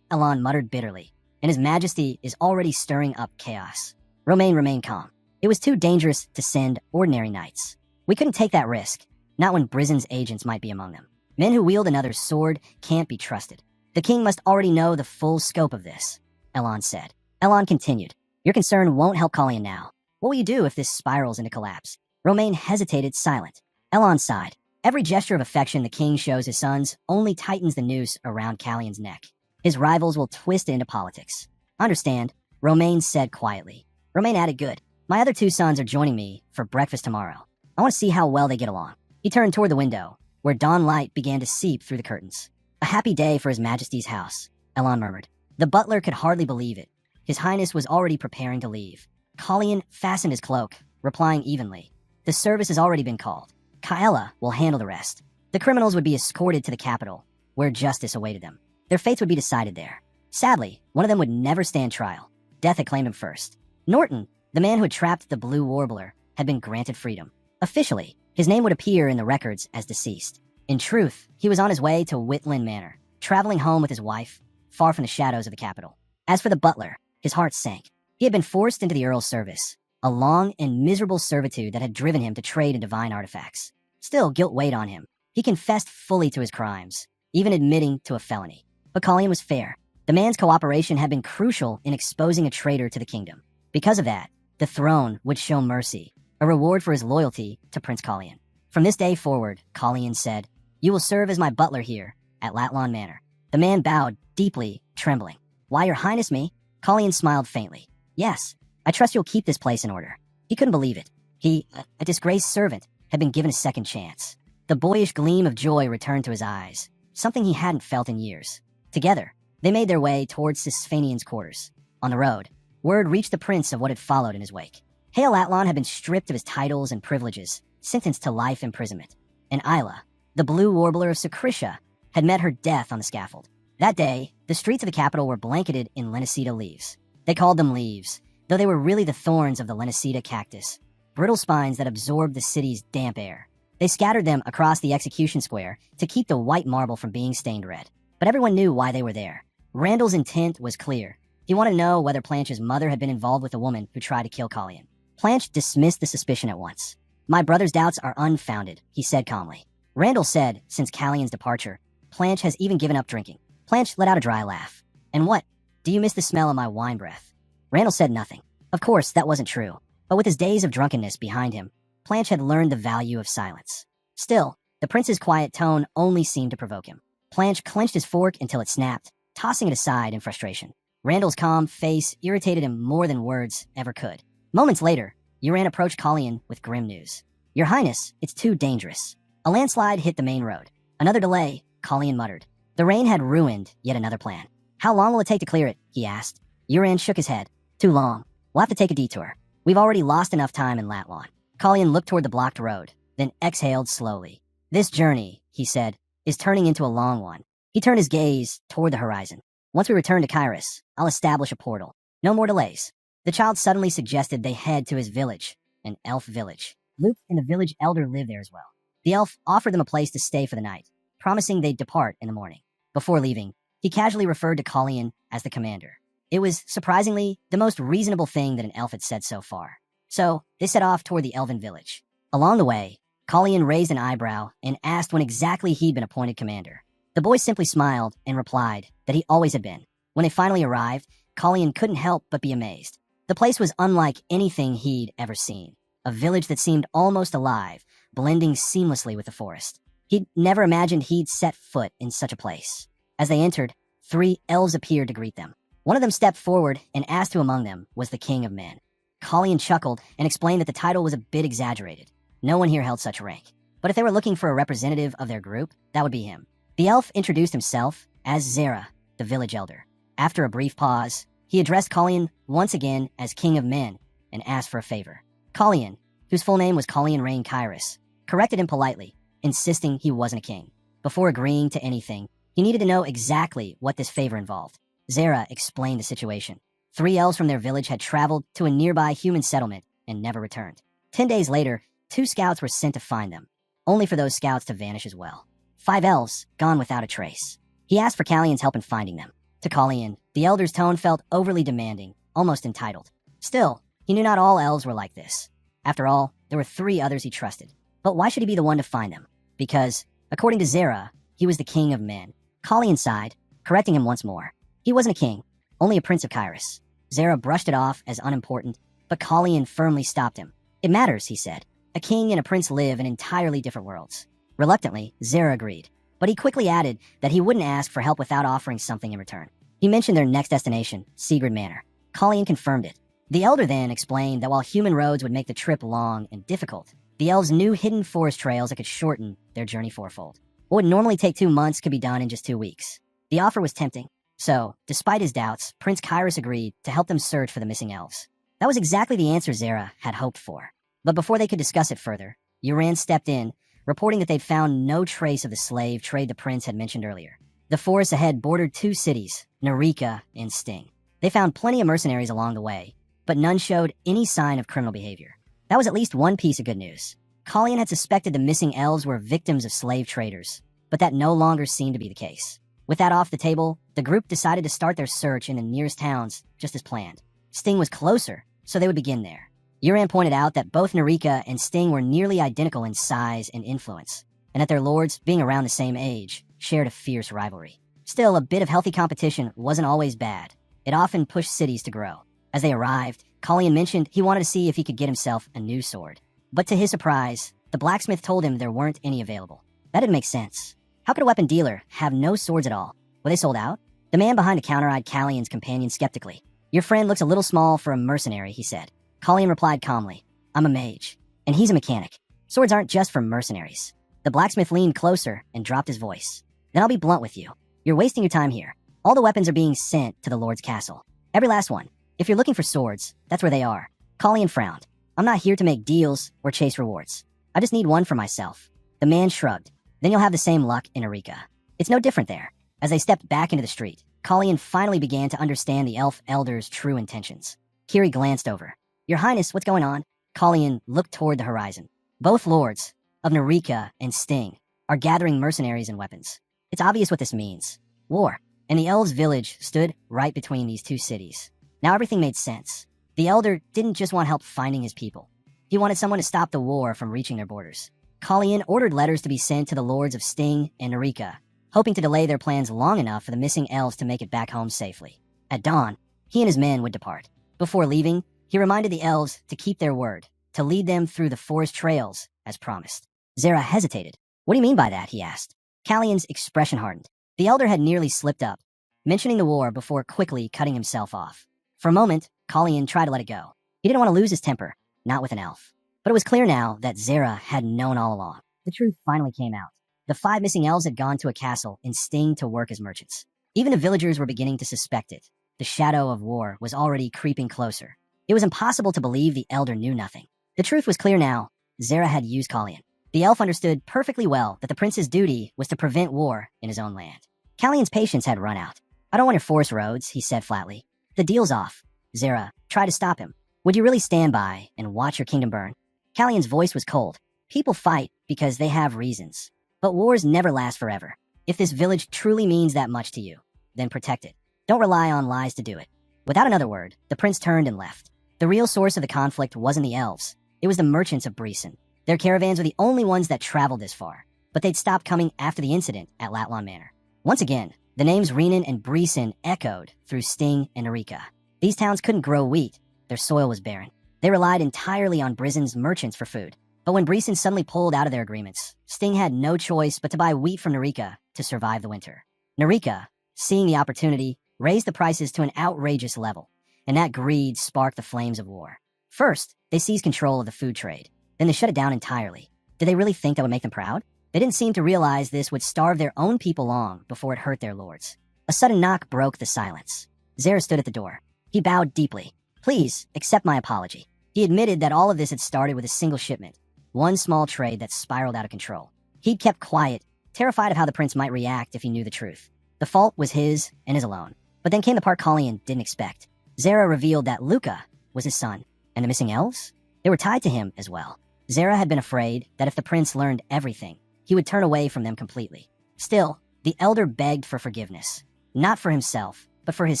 Elon muttered bitterly, and his majesty is already stirring up chaos. Romaine remained calm. It was too dangerous to send ordinary knights. We couldn't take that risk, not when Brizen's agents might be among them. Men who wield another's sword can't be trusted. The king must already know the full scope of this, Elon said. Elon continued. Your concern won't help Colleen now. What will you do if this spirals into collapse? Romaine hesitated, silent. Elon sighed. Every gesture of affection the king shows his sons only tightens the noose around Callion's neck. His rivals will twist it into politics. Understand, Romaine said quietly. Romaine added, good. My other two sons are joining me for breakfast tomorrow. I want to see how well they get along. He turned toward the window, where dawn light began to seep through the curtains. A happy day for His Majesty's house, Elon murmured. The butler could hardly believe it. His Highness was already preparing to leave. Colleen fastened his cloak, replying evenly. The service has already been called. Kaela will handle the rest. The criminals would be escorted to the capital, where justice awaited them. Their fates would be decided there. Sadly, one of them would never stand trial. Death had claimed him first. Norton, the man who had trapped the blue warbler, had been granted freedom. Officially, his name would appear in the records as deceased. In truth, he was on his way to Whitland Manor, traveling home with his wife, far from the shadows of the capital. As for the butler, his heart sank. He had been forced into the Earl's service, a long and miserable servitude that had driven him to trade in divine artifacts. Still, guilt weighed on him. He confessed fully to his crimes, even admitting to a felony. But Colleen was fair. The man's cooperation had been crucial in exposing a traitor to the kingdom. Because of that, the throne would show mercy, a reward for his loyalty to Prince Colleen. From this day forward, Colleen said, you will serve as my butler here at Latlan Manor. The man bowed, deeply, trembling. Why, Your Highness, me? Colleen smiled faintly. Yes, I trust you'll keep this place in order. He couldn't believe it. He, a disgraced servant, had been given a second chance. The boyish gleam of joy returned to his eyes, something he hadn't felt in years. Together, they made their way towards Sisfanian's quarters. On the road, word reached the prince of what had followed in his wake. Hail Atlan had been stripped of his titles and privileges, sentenced to life imprisonment. And Isla, the blue warbler of Secretia, had met her death on the scaffold. That day, the streets of the capital were blanketed in Lenacida leaves. They called them leaves, though they were really the thorns of the Lenacida cactus, brittle spines that absorbed the city's damp air. They scattered them across the execution square to keep the white marble from being stained red. But everyone knew why they were there. Randall's intent was clear. He wanted to know whether Planche's mother had been involved with the woman who tried to kill Colleen. Planche dismissed the suspicion at once. My brother's doubts are unfounded, he said calmly. Randall said, since Callion's departure, Planche has even given up drinking. Planche let out a dry laugh. And what? Do you miss the smell of my wine breath? Randall said nothing. Of course, that wasn't true. But with his days of drunkenness behind him, Planche had learned the value of silence. Still, the prince's quiet tone only seemed to provoke him. Planche clenched his fork until it snapped, tossing it aside in frustration. Randall's calm face irritated him more than words ever could. Moments later, Uran approached Colleen with grim news. Your Highness, it's too dangerous. A landslide hit the main road. Another delay, Colleen muttered. The rain had ruined yet another plan. How long will it take to clear it? He asked. Uran shook his head. Too long. We'll have to take a detour. We've already lost enough time in Latlan. Colleen looked toward the blocked road, then exhaled slowly. This journey, he said, is turning into a long one. He turned his gaze toward the horizon. Once we return to Kairos, I'll establish a portal. No more delays. The child suddenly suggested they head to his village, an elf village. Luke and the village elder live there as well. The elf offered them a place to stay for the night, promising they'd depart in the morning. Before leaving, he casually referred to Colleen as the commander. It was, surprisingly, the most reasonable thing that an elf had said so far. So, they set off toward the elven village. Along the way, Colleen raised an eyebrow and asked when exactly he'd been appointed commander. The boy simply smiled and replied that he always had been. When they finally arrived, Colleen couldn't help but be amazed. The place was unlike anything he'd ever seen. A village that seemed almost alive, blending seamlessly with the forest. He'd never imagined he'd set foot in such a place. As they entered, 3 elves appeared to greet them. One of them stepped forward and asked who among them was the king of men. Colleen chuckled and explained that the title was a bit exaggerated. No one here held such rank. But if they were looking for a representative of their group, that would be him. The elf introduced himself as Zera, the village elder. After a brief pause, he addressed Colleen once again as king of men and asked for a favor. Collian, whose full name was Collian Rain Kyrus, corrected him politely, insisting he wasn't a king. Before agreeing to anything, he needed to know exactly what this favor involved. Zera explained the situation. 3 elves from their village had traveled to a nearby human settlement and never returned. 10 days later, 2 scouts were sent to find them, only for those scouts to vanish as well. 5 elves gone without a trace. He asked for Callian's help in finding them. To Collian, the elder's tone felt overly demanding, almost entitled. Still, he knew not all elves were like this. After all, there were 3 others he trusted. But why should he be the one to find them? Because, according to Zera, he was the king of men. Collian sighed, correcting him once more. He wasn't a king, only a prince of Kyrus. Zera brushed it off as unimportant, but Collian firmly stopped him. It matters, he said. A king and a prince live in entirely different worlds. Reluctantly, Zera agreed, but he quickly added that he wouldn't ask for help without offering something in return. He mentioned their next destination, Sigurd Manor. Collian confirmed it. The elder then explained that while human roads would make the trip long and difficult, the elves knew hidden forest trails that could shorten their journey fourfold. What would normally take 2 months could be done in just 2 weeks. The offer was tempting. So, despite his doubts, Prince Kyrus agreed to help them search for the missing elves. That was exactly the answer Zera had hoped for. But before they could discuss it further, Uran stepped in, reporting that they'd found no trace of the slave trade the prince had mentioned earlier. The forest ahead bordered 2 cities, Narika and Sting. They found plenty of mercenaries along the way, but none showed any sign of criminal behavior. That was at least one piece of good news. Collian had suspected the missing elves were victims of slave traders, but that no longer seemed to be the case. With that off the table, the group decided to start their search in the nearest towns, just as planned. Sting was closer, so they would begin there. Uran pointed out that both Narika and Sting were nearly identical in size and influence, and that their lords, being around the same age, shared a fierce rivalry. Still, a bit of healthy competition wasn't always bad. It often pushed cities to grow. As they arrived, Collian mentioned he wanted to see if he could get himself a new sword. But to his surprise, the blacksmith told him there weren't any available. That didn't make sense. How could a weapon dealer have no swords at all? Were they sold out? The man behind the counter eyed Callian's companion skeptically. Your friend looks a little small for a mercenary, he said. Collian replied calmly, I'm a mage, and he's a mechanic. Swords aren't just for mercenaries. The blacksmith leaned closer and dropped his voice. Then I'll be blunt with you. You're wasting your time here. All the weapons are being sent to the Lord's castle. Every last one. If you're looking for swords, that's where they are. Collian frowned. I'm not here to make deals or chase rewards. I just need one for myself. The man shrugged. Then you'll have the same luck in Arika. It's no different there. As they stepped back into the street, Collian finally began to understand the elf elder's true intentions. Kiri glanced over. Your Highness, what's going on? Collian looked toward the horizon. Both lords, of Narika and Sting, are gathering mercenaries and weapons. It's obvious what this means. War. And the elves' village stood right between these 2 cities. Now everything made sense. The elder didn't just want help finding his people. He wanted someone to stop the war from reaching their borders. Collian ordered letters to be sent to the lords of Sting and Narika, hoping to delay their plans long enough for the missing elves to make it back home safely. At dawn, he and his men would depart. Before leaving, he reminded the elves to keep their word, to lead them through the forest trails, as promised. Zera hesitated. What do you mean by that? He asked. Callian's expression hardened. The elder had nearly slipped up, mentioning the war before quickly cutting himself off. For a moment, Collian tried to let it go. He didn't want to lose his temper, not with an elf. But it was clear now that Zera had known all along. The truth finally came out. The 5 missing elves had gone to a castle in Sting to work as merchants. Even the villagers were beginning to suspect it. The shadow of war was already creeping closer. It was impossible to believe the elder knew nothing. The truth was clear now. Zera had used Collian. The elf understood perfectly well that the prince's duty was to prevent war in his own land. Callian's patience had run out. I don't want to force roads, he said flatly. The deal's off. Zera, try to stop him. Would you really stand by and watch your kingdom burn? Callian's voice was cold. People fight because they have reasons. But wars never last forever. If this village truly means that much to you, then protect it. Don't rely on lies to do it. Without another word, the prince turned and left. The real source of the conflict wasn't the elves. It was the merchants of Breeson. Their caravans were the only ones that traveled this far, but they'd stopped coming after the incident at Latlon Manor. Once again, the names Renan and Breeson echoed through Sting and Narika. These towns couldn't grow wheat. Their soil was barren. They relied entirely on Brison's merchants for food. But when Breeson suddenly pulled out of their agreements, Sting had no choice but to buy wheat from Narika to survive the winter. Narika, seeing the opportunity, raised the prices to an outrageous level, and that greed sparked the flames of war. First, they seized control of the food trade. Then they shut it down entirely. Did they really think that would make them proud? They didn't seem to realize this would starve their own people long before it hurt their lords. A sudden knock broke the silence. Zera stood at the door. He bowed deeply. Please, accept my apology. He admitted that all of this had started with a single shipment, one small trade that spiraled out of control. He'd kept quiet, terrified of how the prince might react if he knew the truth. The fault was his and his alone. But then came the part Colleen didn't expect. Zara revealed that Luca was his son, and the missing elves? They were tied to him as well. Zara had been afraid that if the prince learned everything, he would turn away from them completely. Still, the elder begged for forgiveness, not for himself, but for his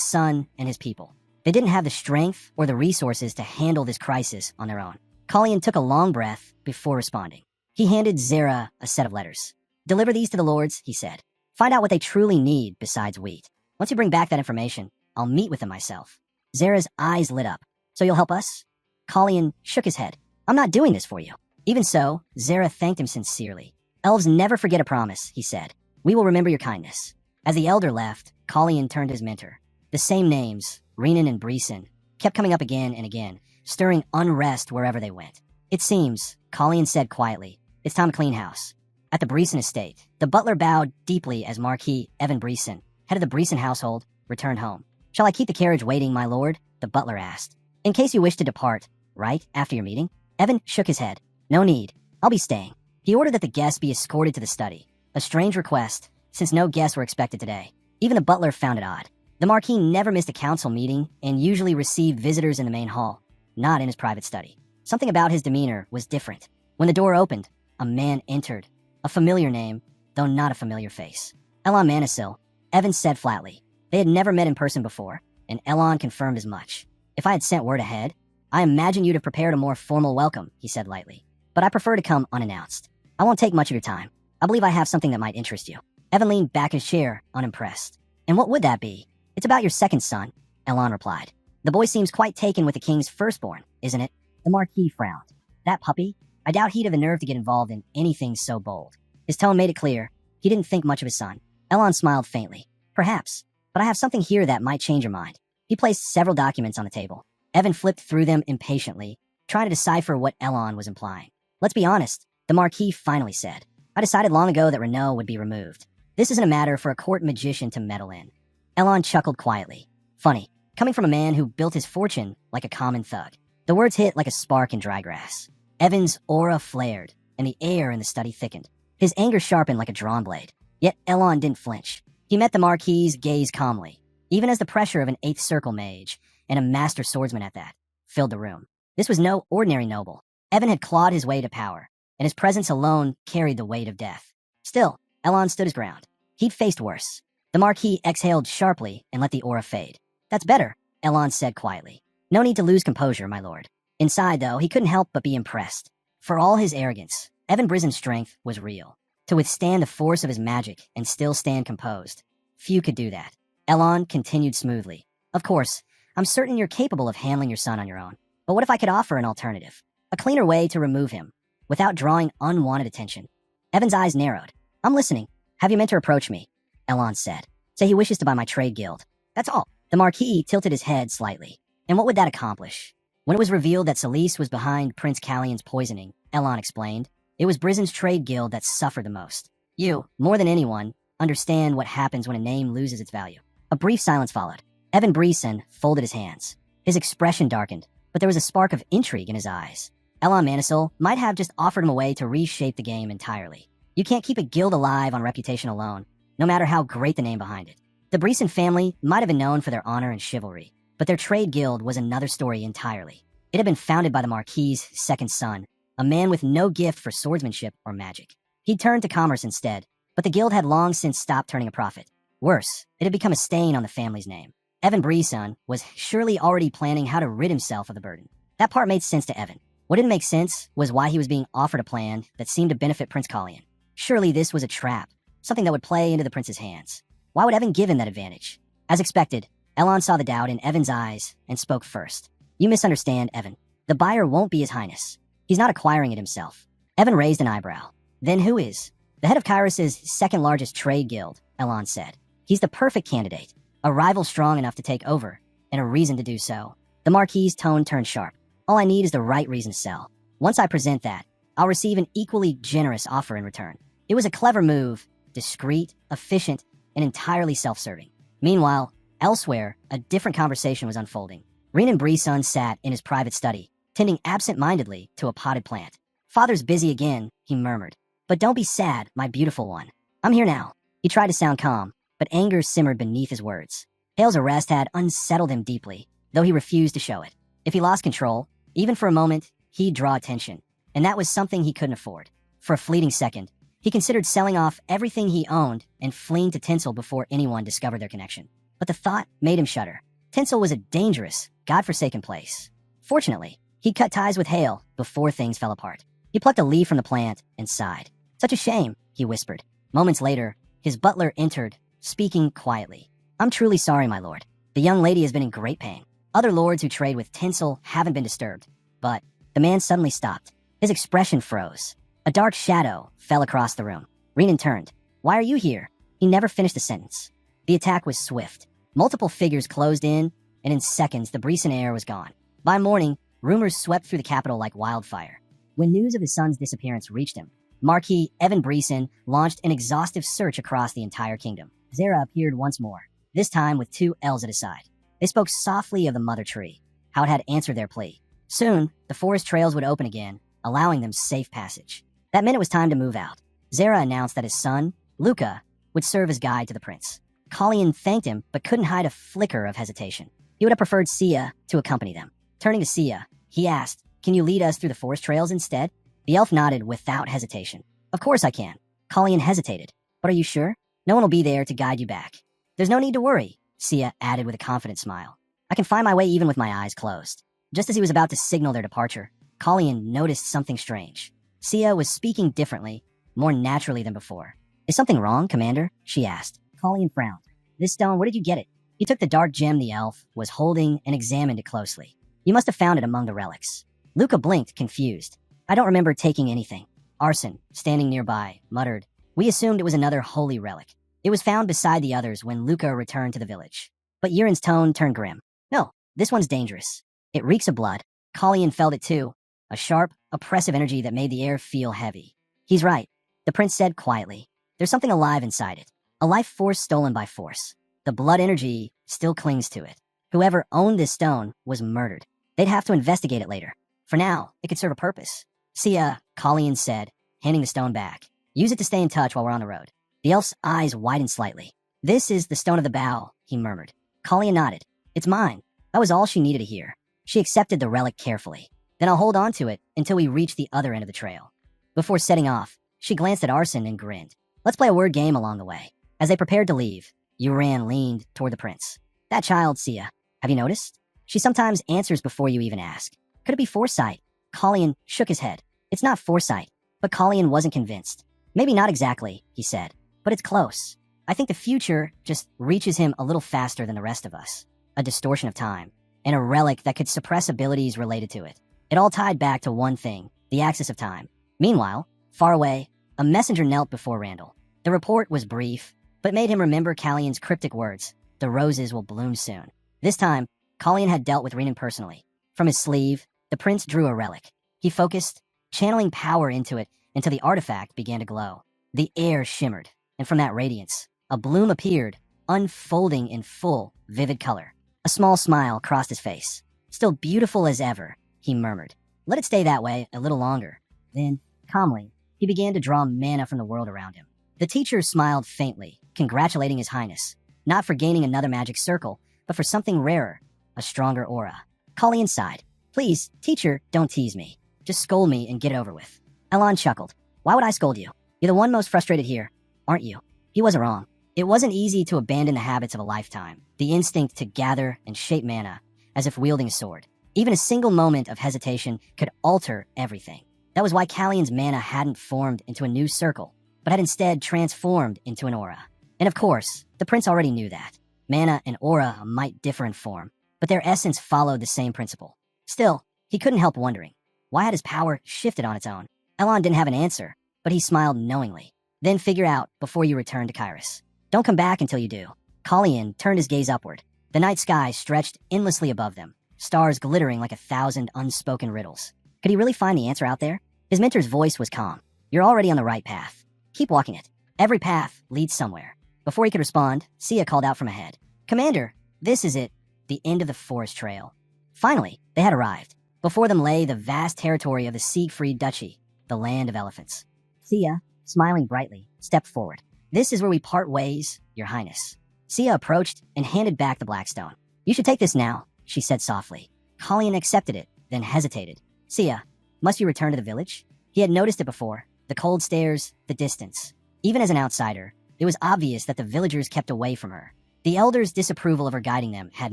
son and his people. They didn't have the strength or the resources to handle this crisis on their own. Colleen took a long breath before responding. He handed Zara a set of letters. "Deliver these to the lords," he said. "Find out what they truly need besides wheat. Once you bring back that information, I'll meet with them myself." Zara's eyes lit up. "So you'll help us?" Colleen shook his head. "I'm not doing this for you." Even so, Zara thanked him sincerely. "Elves never forget a promise," he said. "We will remember your kindness." As the elder left, Colleen turned to his mentor. The same names, Renan and Breeson, kept coming up again and again, stirring unrest wherever they went. "It seems," Colleen said quietly, "it's time to clean house." At the Breeson estate, the butler bowed deeply as Marquis Evan Breeson, head of the Breeson household, returned home. "Shall I keep the carriage waiting, my lord?" the butler asked. "In case you wish to depart, right after your meeting?" Evan shook his head. "No need. I'll be staying." He ordered that the guests be escorted to the study. A strange request, since no guests were expected today. Even the butler found it odd. The Marquis never missed a council meeting and usually received visitors in the main hall, not in his private study. Something about his demeanor was different. When the door opened, a man entered. A familiar name, though not a familiar face. Elon Manisil, Evan said flatly. They had never met in person before, and Elon confirmed as much. "If I had sent word ahead, I imagine you'd have prepared a more formal welcome," he said lightly. "But I prefer to come unannounced. I won't take much of your time. I believe I have something that might interest you." Evan leaned back in his chair, unimpressed. "And what would that be?" "It's about your second son," Elon replied. "The boy seems quite taken with the king's firstborn, isn't it?" The Marquis frowned. "That puppy? I doubt he'd have the nerve to get involved in anything so bold." His tone made it clear. He didn't think much of his son. Elon smiled faintly. "Perhaps, but I have something here that might change your mind." He placed several documents on the table. Evan flipped through them impatiently, trying to decipher what Elon was implying. "Let's be honest," the Marquis finally said. "I decided long ago that Renault would be removed. This isn't a matter for a court magician to meddle in." Elon chuckled quietly. Funny, coming from a man who built his fortune like a common thug. The words hit like a spark in dry grass. Evan's aura flared, and the air in the study thickened. His anger sharpened like a drawn blade. Yet Elon didn't flinch. He met the Marquis's gaze calmly, even as the pressure of an 8th Circle mage, and a master swordsman at that, filled the room. This was no ordinary noble. Evan had clawed his way to power, and his presence alone carried the weight of death. Still, Elon stood his ground. He'd faced worse. The Marquis exhaled sharply and let the aura fade. "That's better," Elon said quietly. "No need to lose composure, my lord." Inside, though, he couldn't help but be impressed. For all his arrogance, Evan Brison's strength was real. To withstand the force of his magic and still stand composed, few could do that. Elon continued smoothly. "Of course, I'm certain you're capable of handling your son on your own. But what if I could offer an alternative? A cleaner way to remove him, without drawing unwanted attention?" Evan's eyes narrowed. "I'm listening. Have your mentor approach me," Elon said. "Say he wishes to buy my trade guild. That's all." The Marquis tilted his head slightly. "And what would that accomplish?" When it was revealed that Celise was behind Prince Callion's poisoning, Elon explained, it was Brison's trade guild that suffered the most. "You, more than anyone, understand what happens when a name loses its value." A brief silence followed. Evan Breeson folded his hands. His expression darkened, but there was a spark of intrigue in his eyes. Elon Manisil might have just offered him a way to reshape the game entirely. You can't keep a guild alive on reputation alone, no matter how great the name behind it. The Breeson family might have been known for their honor and chivalry, but their trade guild was another story entirely. It had been founded by the Marquis's second son, a man with no gift for swordsmanship or magic. He'd turned to commerce instead, but the guild had long since stopped turning a profit. Worse, it had become a stain on the family's name. Evan Breeson was surely already planning how to rid himself of the burden. That part made sense to Evan. What didn't make sense was why he was being offered a plan that seemed to benefit Prince Callion. Surely this was a trap, something that would play into the prince's hands. Why would Evan give him that advantage? As expected, Elon saw the doubt in Evan's eyes and spoke first. "You misunderstand, Evan. The buyer won't be His Highness. He's not acquiring it himself." Evan raised an eyebrow. "Then who is?" "The head of Kyros's second largest trade guild," Elon said. "He's the perfect candidate, a rival strong enough to take over, and a reason to do so." The Marquis's tone turned sharp. "All I need is the right reason to sell. Once I present that, I'll receive an equally generous offer in return." It was a clever move, discreet, efficient, and entirely self-serving. Meanwhile, elsewhere, a different conversation was unfolding. Renan Brisson sat in his private study, tending absent-mindedly to a potted plant. Father's busy again, he murmured. But don't be sad, my beautiful one. I'm here now. He tried to sound calm, but anger simmered beneath his words. Hale's arrest had unsettled him deeply, though he refused to show it. If he lost control, even for a moment, he'd draw attention, and that was something he couldn't afford. For a fleeting second, he considered selling off everything he owned and fleeing to Tinsel before anyone discovered their connection. But the thought made him shudder. Tinsel was a dangerous, godforsaken place. Fortunately, he'd cut ties with Hale before things fell apart. He plucked a leaf from the plant and sighed. Such a shame, he whispered. Moments later, his butler entered, speaking quietly. I'm truly sorry, my lord. The young lady has been in great pain. Other lords who trade with Tinsel haven't been disturbed. But the man suddenly stopped. His expression froze. A dark shadow fell across the room. Renan turned. Why are you here? He never finished the sentence. The attack was swift. Multiple figures closed in, and in seconds the Breeson air was gone. By morning, rumors swept through the capital like wildfire. When news of his son's disappearance reached him, Marquis Evan Breeson launched an exhaustive search across the entire kingdom. Zara appeared once more, this time with two elves at his side. They spoke softly of the mother tree, how it had answered their plea. Soon, the forest trails would open again, allowing them safe passage. That meant it was time to move out. Zara announced that his son, Luca, would serve as guide to the prince. Colleen thanked him, but couldn't hide a flicker of hesitation. He would have preferred Sia to accompany them. Turning to Sia, he asked, Can you lead us through the forest trails instead? The elf nodded without hesitation. Of course I can. Colleen hesitated. But are you sure? No one will be there to guide you back. There's no need to worry, Sia added with a confident smile. I can find my way even with my eyes closed. Just as he was about to signal their departure, Colleen noticed something strange. Sia was speaking differently, more naturally than before. Is something wrong, Commander? She asked. Colleen frowned. This stone, where did you get it? He took the dark gem the elf was holding and examined it closely. You must have found it among the relics. Luca blinked, confused. I don't remember taking anything. Arson, standing nearby, muttered. We assumed it was another holy relic. It was found beside the others when Luca returned to the village. But Yurin's tone turned grim. No, this one's dangerous. It reeks of blood. Colleen felt it too. A sharp, oppressive energy that made the air feel heavy. He's right, the prince said quietly. There's something alive inside it. A life force stolen by force. The blood energy still clings to it. Whoever owned this stone was murdered. They'd have to investigate it later. For now, it could serve a purpose. Sia, Colleen said, handing the stone back. Use it to stay in touch while we're on the road. The elf's eyes widened slightly. This is the stone of the bow, he murmured. Colleen nodded. It's mine. That was all she needed to hear. She accepted the relic carefully. Then I'll hold on to it until we reach the other end of the trail. Before setting off, she glanced at Arson and grinned. Let's play a word game along the way. As they prepared to leave, Yuran leaned toward the prince. That child, Sia. Have you noticed? She sometimes answers before you even ask. Could it be foresight? Colleen shook his head. It's not foresight, but Colleen wasn't convinced. Maybe not exactly, he said, but it's close. I think the future just reaches him a little faster than the rest of us. A distortion of time, and a relic that could suppress abilities related to it. It all tied back to one thing, the axis of time. Meanwhile, far away, a messenger knelt before Randall. The report was brief, but made him remember Callion's cryptic words. The roses will bloom soon. This time, Callion had dealt with Renan personally. From his sleeve, the prince drew a relic. He focused, channeling power into it until the artifact began to glow. The air shimmered, and from that radiance, a bloom appeared, unfolding in full, vivid color. A small smile crossed his face. Still beautiful as ever, he murmured. Let it stay that way a little longer. Then, calmly, he began to draw mana from the world around him. The teacher smiled faintly, congratulating His Highness, not for gaining another magic circle, but for something rarer, a stronger aura. Colleen sighed. Please, teacher, don't tease me. Just scold me and get it over with. Elon chuckled. Why would I scold you? You're the one most frustrated here, aren't you? He wasn't wrong. It wasn't easy to abandon the habits of a lifetime, the instinct to gather and shape mana, as if wielding a sword. Even a single moment of hesitation could alter everything. That was why Callion's mana hadn't formed into a new circle, but had instead transformed into an aura. And of course, the prince already knew that. Mana and aura might differ in form, but their essence followed the same principle. Still, he couldn't help wondering, why had his power shifted on its own? Elon didn't have an answer, but he smiled knowingly. Then figure out before you return to Kairos. Don't come back until you do. Colleen turned his gaze upward. The night sky stretched endlessly above them, stars glittering like 1,000 unspoken riddles. Could he really find the answer out there? His mentor's voice was calm. You're already on the right path. Keep walking it. Every path leads somewhere. Before he could respond, Sia called out from ahead. Commander, this is it. The end of the forest trail. Finally, they had arrived. Before them lay the vast territory of the Siegfried Duchy, the land of elephants. Sia, smiling brightly, stepped forward. This is where we part ways, Your Highness. Sia approached and handed back the Blackstone. You should take this now, she said softly. Colleen accepted it, then hesitated. Sia, must you return to the village? He had noticed it before, the cold stares, the distance. Even as an outsider, it was obvious that the villagers kept away from her. The elders' disapproval of her guiding them had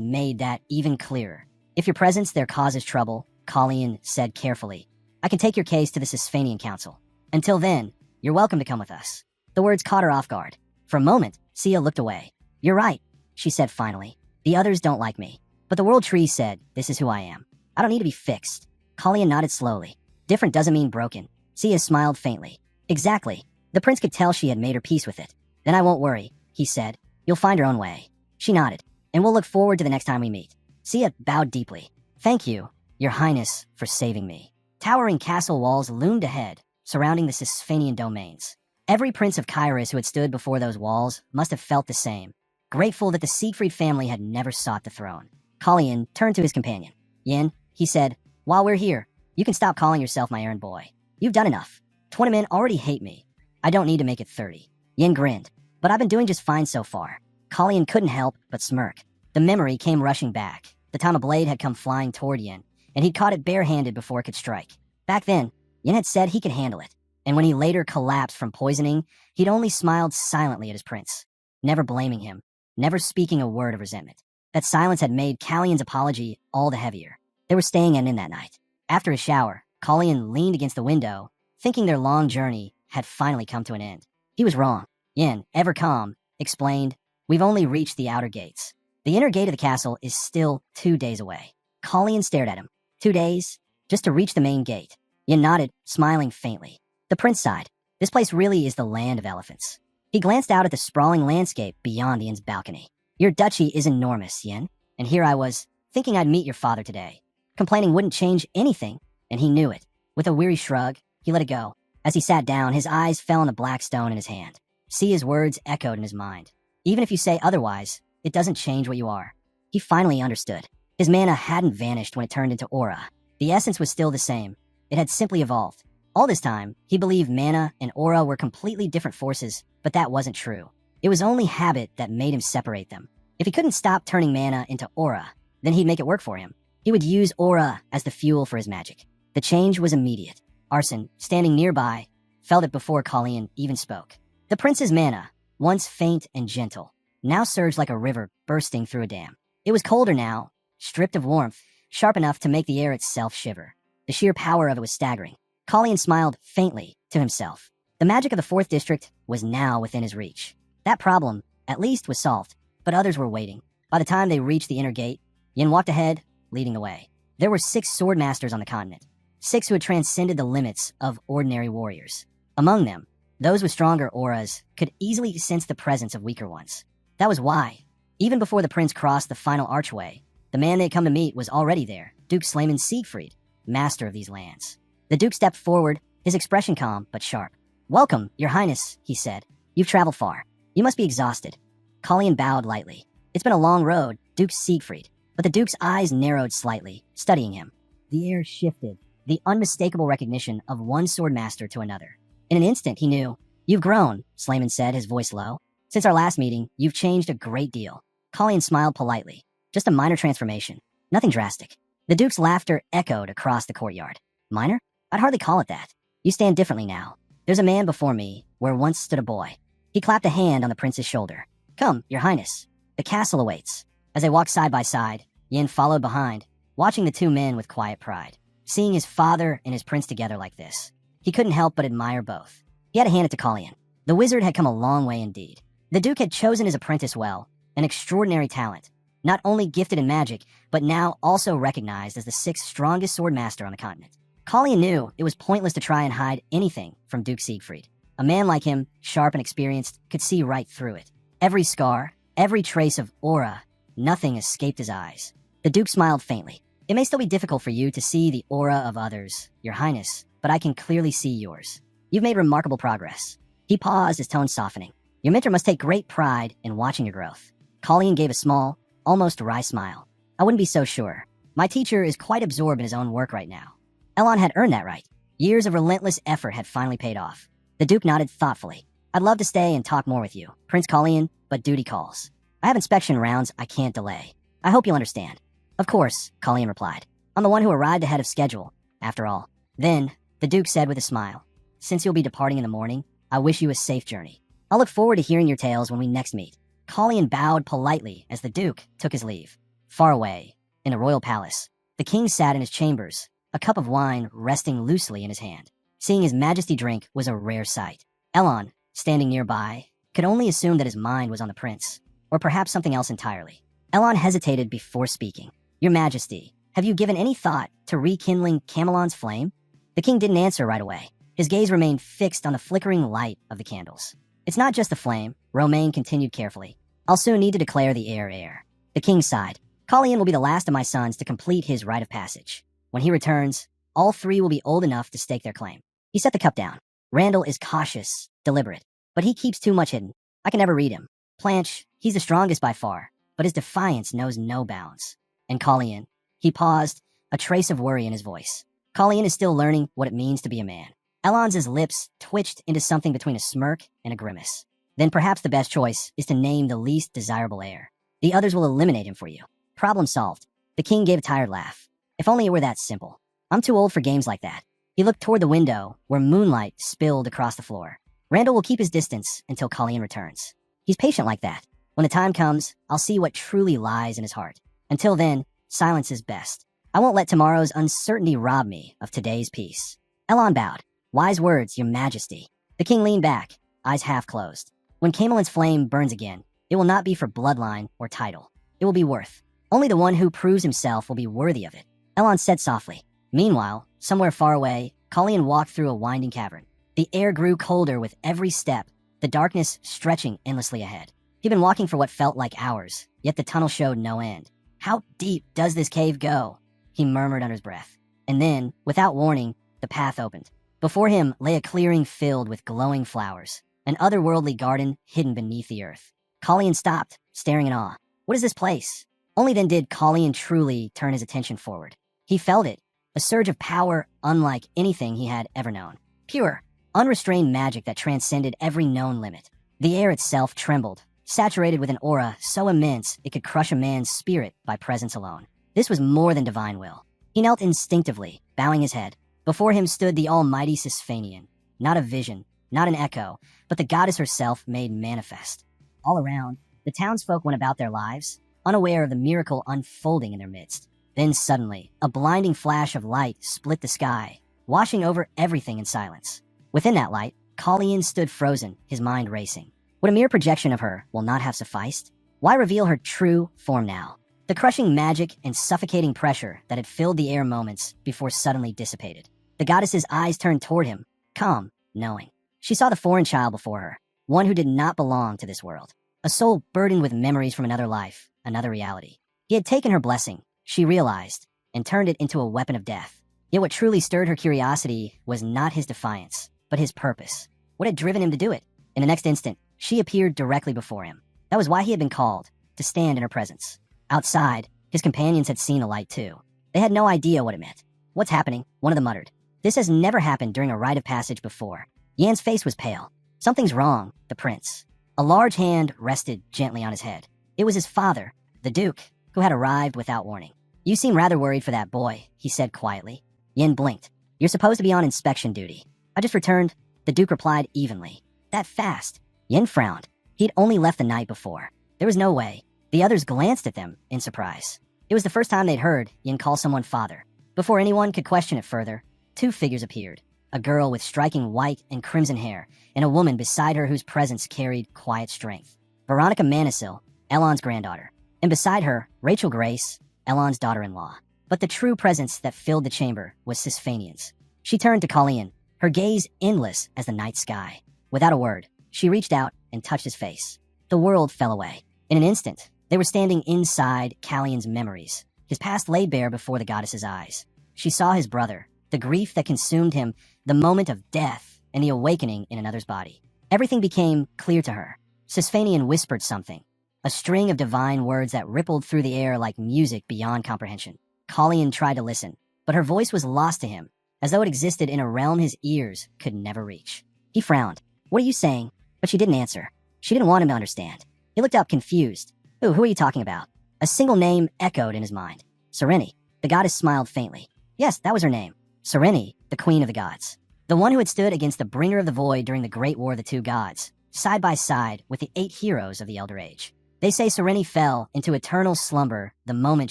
made that even clearer. If your presence there causes trouble, Colleen said carefully, I can take your case to the Sisfanian Council. Until then, you're welcome to come with us. The words caught her off guard. For a moment, Sia looked away. You're right, she said finally. The others don't like me. But the World Tree said, this is who I am. I don't need to be fixed. Colleen nodded slowly. Different doesn't mean broken. Sia smiled faintly. Exactly. The prince could tell she had made her peace with it. Then I won't worry, he said. You'll find your own way. She nodded. And we'll look forward to the next time we meet. Sia bowed deeply. Thank you, Your Highness, for saving me. Towering castle walls loomed ahead, surrounding the Sisfanian domains. Every prince of Kairos who had stood before those walls must have felt the same, grateful that the Siegfried family had never sought the throne. Colleen turned to his companion. Yin, he said, while we're here, you can stop calling yourself my errand boy. You've done enough. 20 men already hate me. I don't need to make it 30. Yin grinned. But I've been doing just fine so far. Colleen couldn't help but smirk. The memory came rushing back. The time a blade had come flying toward Yin, and he'd caught it barehanded before it could strike. Back then, Yin had said he could handle it, and when he later collapsed from poisoning, he'd only smiled silently at his prince, never blaming him, never speaking a word of resentment. That silence had made Callion's apology all the heavier. They were staying in that night. After his shower, Callion leaned against the window, thinking their long journey had finally come to an end. He was wrong. Yin, ever calm, explained, we've only reached the outer gates. The inner gate of the castle is still 2 days away. Callion stared at him. 2 days? Just to reach the main gate. Yin nodded, smiling faintly. The prince sighed. This place really is the land of elephants. He glanced out at the sprawling landscape beyond Yin's balcony. Your duchy is enormous, Yin. And here I was, thinking I'd meet your father today. Complaining wouldn't change anything, and he knew it. With a weary shrug, he let it go. As he sat down, his eyes fell on the black stone in his hand. Sia's words echoed in his mind. Even if you say otherwise, it doesn't change what you are. He finally understood. His mana hadn't vanished when it turned into aura. The essence was still the same. It had simply evolved. All this time, he believed mana and aura were completely different forces, but that wasn't true. It was only habit that made him separate them. If he couldn't stop turning mana into aura, then he'd make it work for him. He would use aura as the fuel for his magic. The change was immediate. Arson, standing nearby, felt it before Colleen even spoke. The prince's mana, once faint and gentle, now surged like a river bursting through a dam. It was colder now, stripped of warmth, sharp enough to make the air itself shiver. The sheer power of it was staggering. Colleen smiled faintly to himself. The magic of the 4th district was now within his reach. That problem, at least, was solved, but others were waiting. By the time they reached the inner gate, Yin walked ahead, leading the way. There were 6 sword masters on the continent, 6 who had transcended the limits of ordinary warriors. Among them, those with stronger auras could easily sense the presence of weaker ones. That was why, even before the prince crossed the final archway, the man they had come to meet was already there, Duke Slayman Siegfried, master of these lands. The Duke stepped forward, his expression calm but sharp. Welcome, Your Highness, he said. You've traveled far. You must be exhausted. Colleen bowed lightly. It's been a long road, Duke Siegfried. But the Duke's eyes narrowed slightly, studying him. The air shifted, the unmistakable recognition of one sword master to another. In an instant, he knew. You've grown, Slayman said, his voice low. Since our last meeting, you've changed a great deal. Colleen smiled politely. Just a minor transformation. Nothing drastic. The Duke's laughter echoed across the courtyard. Minor? I'd hardly call it that. You stand differently now. There's a man before me, where once stood a boy. He clapped a hand on the prince's shoulder. Come, Your Highness. The castle awaits. As they walked side by side, Yin followed behind, watching the 2 men with quiet pride. Seeing his father and his prince together like this, he couldn't help but admire both. He had to hand it to Colleen. The wizard had come a long way indeed. The Duke had chosen his apprentice well, an extraordinary talent, not only gifted in magic, but now also recognized as the 6th strongest sword master on the continent. Colleen knew it was pointless to try and hide anything from Duke Siegfried. A man like him, sharp and experienced, could see right through it. Every scar, every trace of aura, nothing escaped his eyes. The Duke smiled faintly. It may still be difficult for you to see the aura of others, Your Highness, but I can clearly see yours. You've made remarkable progress. He paused, his tone softening. Your mentor must take great pride in watching your growth. Colleen gave a small, almost wry smile. I wouldn't be so sure. My teacher is quite absorbed in his own work right now. Elon had earned that right. Years of relentless effort had finally paid off. The Duke nodded thoughtfully. I'd love to stay and talk more with you, Prince Colleen, but duty calls. I have inspection rounds I can't delay. I hope you'll understand. Of course, Colleen replied. I'm the one who arrived ahead of schedule, after all. Then, the Duke said with a smile, since you'll be departing in the morning, I wish you a safe journey. I'll look forward to hearing your tales when we next meet. Colleen bowed politely as the Duke took his leave. Far away, in the royal palace, the king sat in his chambers, a cup of wine resting loosely in his hand. Seeing His Majesty drink was a rare sight. Elon, standing nearby, could only assume that his mind was on the prince, or perhaps something else entirely. Elon hesitated before speaking. Your Majesty, have you given any thought to rekindling Camelon's flame? The king didn't answer right away. His gaze remained fixed on the flickering light of the candles. It's not just the flame, Romain continued carefully. I'll soon need to declare the heir. The king sighed. Colleen will be the last of my sons to complete his rite of passage. When he returns, all three will be old enough to stake their claim. He set the cup down. Randall is cautious, deliberate, but he keeps too much hidden. I can never read him. Planche, he's the strongest by far, but his defiance knows no bounds. And Colleen, he paused, a trace of worry in his voice. Colleen is still learning what it means to be a man. Elon's lips twitched into something between a smirk and a grimace. Then perhaps the best choice is to name the least desirable heir. The others will eliminate him for you. Problem solved. The king gave a tired laugh. If only it were that simple. I'm too old for games like that. He looked toward the window, where moonlight spilled across the floor. Randall will keep his distance until Colleen returns. He's patient like that. When the time comes, I'll see what truly lies in his heart. Until then, silence is best. I won't let tomorrow's uncertainty rob me of today's peace. Elon bowed. Wise words, Your Majesty. The king leaned back, eyes half closed. When Camelon's flame burns again, it will not be for bloodline or title. It will be worth. Only the one who proves himself will be worthy of it. Elon said softly. Meanwhile, somewhere far away, Colleen walked through a winding cavern. The air grew colder with every step, the darkness stretching endlessly ahead. He'd been walking for what felt like hours, yet the tunnel showed no end. How deep does this cave go? He murmured under his breath. And then, without warning, the path opened. Before him lay a clearing filled with glowing flowers, an otherworldly garden hidden beneath the earth. Colleen stopped, staring in awe. What is this place? Only then did Colleen truly turn his attention forward. He felt it, a surge of power unlike anything he had ever known. Pure, unrestrained magic that transcended every known limit. The air itself trembled, saturated with an aura so immense it could crush a man's spirit by presence alone. This was more than divine will. He knelt instinctively, bowing his head. Before him stood the almighty Sisphanian, not a vision, not an echo, but the goddess herself made manifest. All around, the townsfolk went about their lives, unaware of the miracle unfolding in their midst. Then suddenly, a blinding flash of light split the sky, washing over everything in silence. Within that light, Colleen stood frozen, his mind racing. Would a mere projection of her will not have sufficed? Why reveal her true form now? The crushing magic and suffocating pressure that had filled the air moments before suddenly dissipated. The goddess's eyes turned toward him, calm, knowing. She saw the foreign child before her, one who did not belong to this world. A soul burdened with memories from another life, another reality. He had taken her blessing, she realized, and turned it into a weapon of death. Yet what truly stirred her curiosity was not his defiance, but his purpose. What had driven him to do it? In the next instant, she appeared directly before him. That was why he had been called, to stand in her presence. Outside, his companions had seen the light too. They had no idea what it meant. What's happening? One of them muttered. This has never happened during a rite of passage before. Yan's face was pale. Something's wrong, the prince. A large hand rested gently on his head. It was his father, the Duke, who had arrived without warning. You seem rather worried for that boy, he said quietly. Yin blinked. You're supposed to be on inspection duty. I just returned, the Duke replied evenly. That fast? Yin frowned. He'd only left the night before. There was no way. The others glanced at them in surprise. It was the first time they'd heard Yin call someone father. Before anyone could question it further, two figures appeared. A girl with striking white and crimson hair, and a woman beside her whose presence carried quiet strength. Veronica Manisil, Elon's granddaughter. And beside her, Rachel Grace, Elon's daughter-in-law. But the true presence that filled the chamber was Sisphanian's. She turned to Colleen, her gaze endless as the night sky. Without a word, she reached out and touched his face. The world fell away. In an instant, they were standing inside Callion's memories, his past laid bare before the goddess's eyes. She saw his brother, the grief that consumed him, the moment of death, and the awakening in another's body. Everything became clear to her. Sisphanian whispered something, a string of divine words that rippled through the air like music beyond comprehension. Colleen tried to listen, but her voice was lost to him, as though it existed in a realm his ears could never reach. He frowned. What are you saying? But she didn't answer. She didn't want him to understand. He looked up confused. Who are you talking about? A single name echoed in his mind. Sereni. The goddess smiled faintly. Yes, that was her name. Sereni, the queen of the gods. The one who had stood against the bringer of the void during the great war of the two gods, side by side with the 8 heroes of the Elder Age. They say Sereni fell into eternal slumber the moment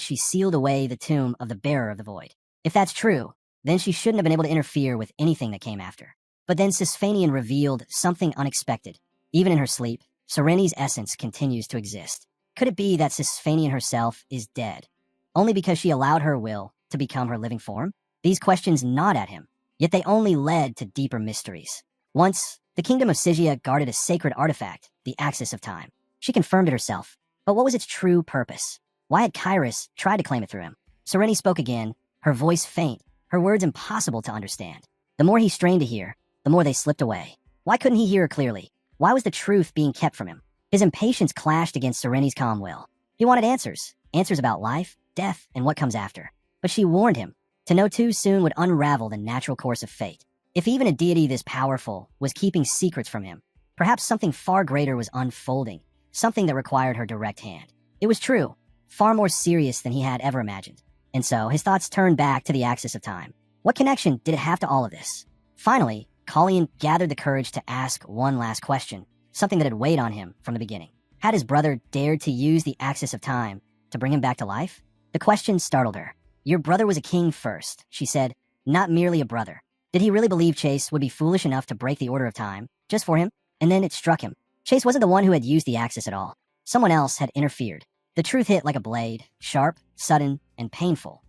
she sealed away the tomb of the bearer of the void. If that's true, then she shouldn't have been able to interfere with anything that came after. But then Sisfanian revealed something unexpected. Even in her sleep, Sereni's essence continues to exist. Could it be that Sisfanian herself is dead, only because she allowed her will to become her living form? These questions gnawed at him, yet they only led to deeper mysteries. Once, the kingdom of Sigia guarded a sacred artifact, the Axis of Time. She confirmed it herself. But what was its true purpose? Why had Kyrus tried to claim it through him? Sereni spoke again, her voice faint, her words impossible to understand. The more he strained to hear, the more they slipped away. Why couldn't he hear her clearly? Why was the truth being kept from him? His impatience clashed against Sereni's calm will. He wanted answers. Answers about life, death, and what comes after. But she warned him. To know too soon would unravel the natural course of fate. If even a deity this powerful was keeping secrets from him, perhaps something far greater was unfolding, something that required her direct hand. It was true, far more serious than he had ever imagined. And so his thoughts turned back to the Axis of Time. What connection did it have to all of this? Finally, Colleen gathered the courage to ask one last question, something that had weighed on him from the beginning. Had his brother dared to use the Axis of Time to bring him back to life? The question startled her. Your brother was a king first, she said, not merely a brother. Did he really believe Chase would be foolish enough to break the order of time, just for him? And then it struck him. Chase wasn't the one who had used the Axis at all. Someone else had interfered. The truth hit like a blade, sharp, sudden, and painful.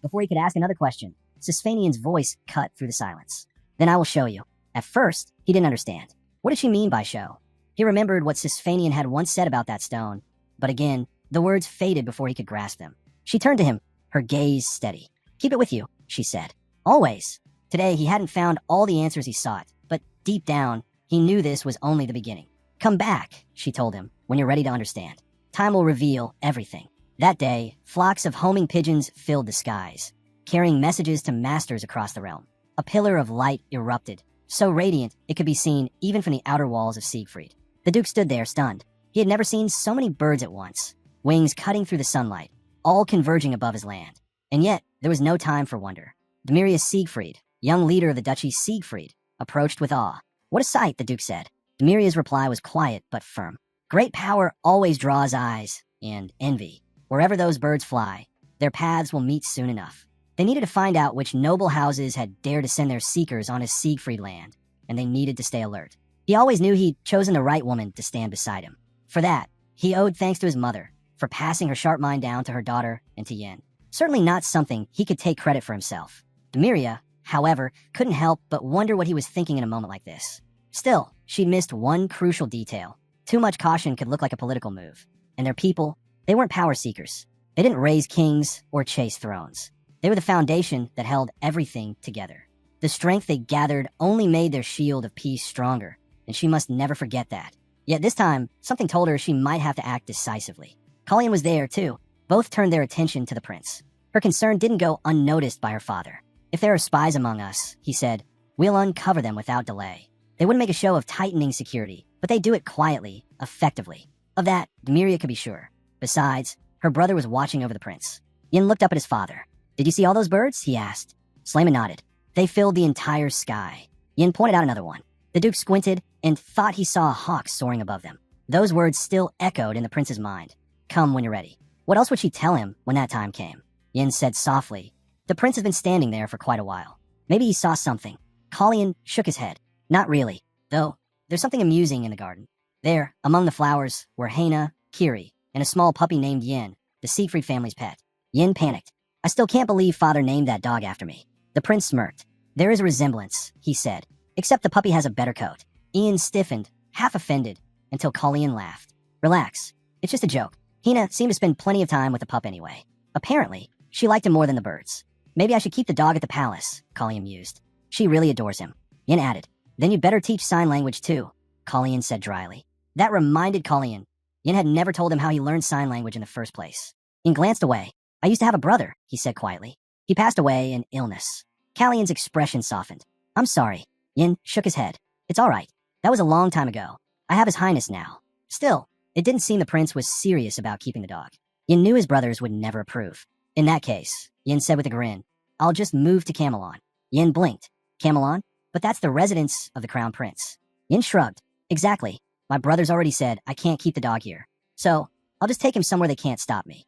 Before he could ask another question, Sisfanian's voice cut through the silence. Then I will show you. At first, he didn't understand. What did she mean by show? He remembered what Sisfanian had once said about that stone, but again, the words faded before he could grasp them. She turned to him, her gaze steady. Keep it with you, she said. Always. Today, he hadn't found all the answers he sought, but deep down, he knew this was only the beginning. Come back, she told him, when you're ready to understand. Time will reveal everything. That day, flocks of homing pigeons filled the skies, carrying messages to masters across the realm. A pillar of light erupted, so radiant it could be seen even from the outer walls of Siegfried. The Duke stood there, stunned. He had never seen so many birds at once, wings cutting through the sunlight, all converging above his land. And yet, there was no time for wonder. Demirius Siegfried, young leader of the Duchy Siegfried, approached with awe. What a sight, the Duke said. Demiria's reply was quiet but firm. Great power always draws eyes and envy. Wherever those birds fly, their paths will meet soon enough. They needed to find out which noble houses had dared to send their seekers on his Siegfried land, and they needed to stay alert. He always knew he'd chosen the right woman to stand beside him. For that, he owed thanks to his mother, for passing her sharp mind down to her daughter and to Yin. Certainly not something he could take credit for himself. Demiria, however, couldn't help but wonder what he was thinking in a moment like this. Still, she'd missed one crucial detail. Too much caution could look like a political move. And their people, they weren't power seekers. They didn't raise kings or chase thrones. They were the foundation that held everything together. The strength they gathered only made their shield of peace stronger, and she must never forget that. Yet this time, something told her she might have to act decisively. Colleen was there, too. Both turned their attention to the prince. Her concern didn't go unnoticed by her father. If there are spies among us, he said, we'll uncover them without delay. They wouldn't make a show of tightening security, but they do it quietly, effectively. Of that, Demiria could be sure. Besides, her brother was watching over the prince. Yin looked up at his father. Did you see all those birds? He asked. Slayman nodded. They filled the entire sky. Yin pointed out another one. The Duke squinted and thought he saw a hawk soaring above them. Those words still echoed in the prince's mind. Come when you're ready. What else would she tell him when that time came? Yin said softly. The prince has been standing there for quite a while. Maybe he saw something. Colleen shook his head. Not really, though there's something amusing in the garden. There, among the flowers, were Haina, Kiri, and a small puppy named Yin, the Siegfried family's pet. Yin panicked. I still can't believe father named that dog after me. The prince smirked. There is a resemblance, he said, except the puppy has a better coat. Ian stiffened, half offended, until Colleen laughed. Relax. It's just a joke. Hina seemed to spend plenty of time with the pup anyway. Apparently, she liked him more than the birds. Maybe I should keep the dog at the palace, Colleen mused. She really adores him. Yin added. Then you'd better teach sign language too, Colleen said dryly. That reminded Colleen. Yin had never told him how he learned sign language in the first place. Yin glanced away. I used to have a brother, he said quietly. He passed away in illness. Callion's expression softened. I'm sorry. Yin shook his head. It's all right. That was a long time ago. I have his highness now. Still, it didn't seem the prince was serious about keeping the dog. Yin knew his brothers would never approve. In that case, Yin said with a grin, I'll just move to Camelon. Yin blinked. Camelon? But that's the residence of the crown prince. Yin shrugged. Exactly. My brothers already said I can't keep the dog here. So, I'll just take him somewhere they can't stop me.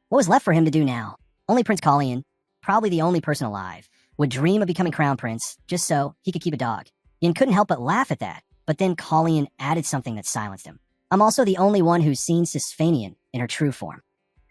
What was left for him to do now? Only Prince Calian, probably the only person alive, would dream of becoming crown prince just so he could keep a dog. Yin couldn't help but laugh at that, but then Calian added something that silenced him. I'm also the only one who's seen Sisfanian in her true form.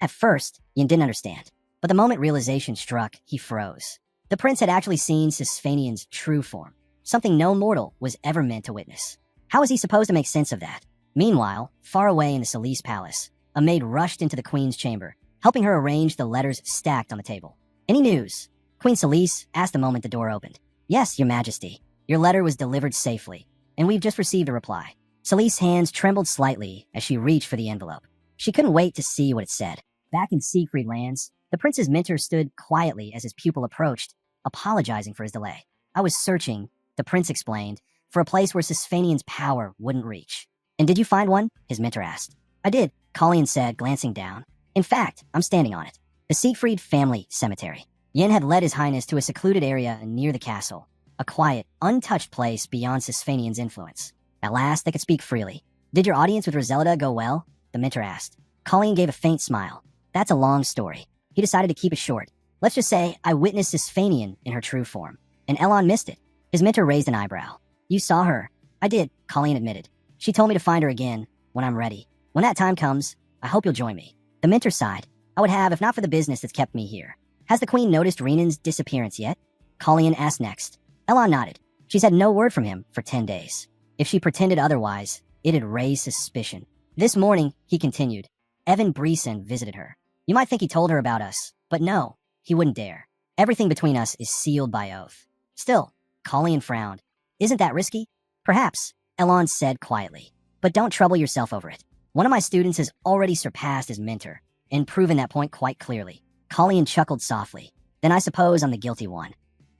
At first, Yin didn't understand, but the moment realization struck, he froze. The prince had actually seen Sisfanian's true form, something no mortal was ever meant to witness. How was he supposed to make sense of that? Meanwhile, far away in the Solis palace, a maid rushed into the queen's chamber, helping her arrange the letters stacked on the table. Any news? Queen Solis asked the moment the door opened. Yes, your majesty. Your letter was delivered safely, and we've just received a reply. Solis' hands trembled slightly as she reached for the envelope. She couldn't wait to see what it said. Back in Siegfried lands, the prince's mentor stood quietly as his pupil approached, apologizing for his delay. I was searching, the prince explained, for a place where Sisfanian's power wouldn't reach. And did you find one? His mentor asked. I did, Calian said, glancing down. In fact, I'm standing on it. The Siegfried family cemetery. Yin had led his highness to a secluded area near the castle, a quiet, untouched place beyond Sisfanian's influence. At last, they could speak freely. Did your audience with Roselda go well? The mentor asked. Calian gave a faint smile. That's a long story. He decided to keep it short. Let's just say I witnessed Sisfanian in her true form, and Elon missed it. His mentor raised an eyebrow. You saw her? I did, Calian admitted. She told me to find her again when I'm ready. When that time comes, I hope you'll join me. The mentor sighed. I would have if not for the business that's kept me here. Has the queen noticed Renan's disappearance yet? Calian asked next. Elon nodded. She's had no word from him for 10 days. If she pretended otherwise, it'd raise suspicion. This morning, he continued, Evan Breeson visited her. You might think he told her about us, but no, he wouldn't dare. Everything between us is sealed by oath. Still, Calian frowned. Isn't that risky? Perhaps, Elon said quietly. But don't trouble yourself over it. One of my students has already surpassed his mentor, and proven that point quite clearly. Calian chuckled softly. Then I suppose I'm the guilty one.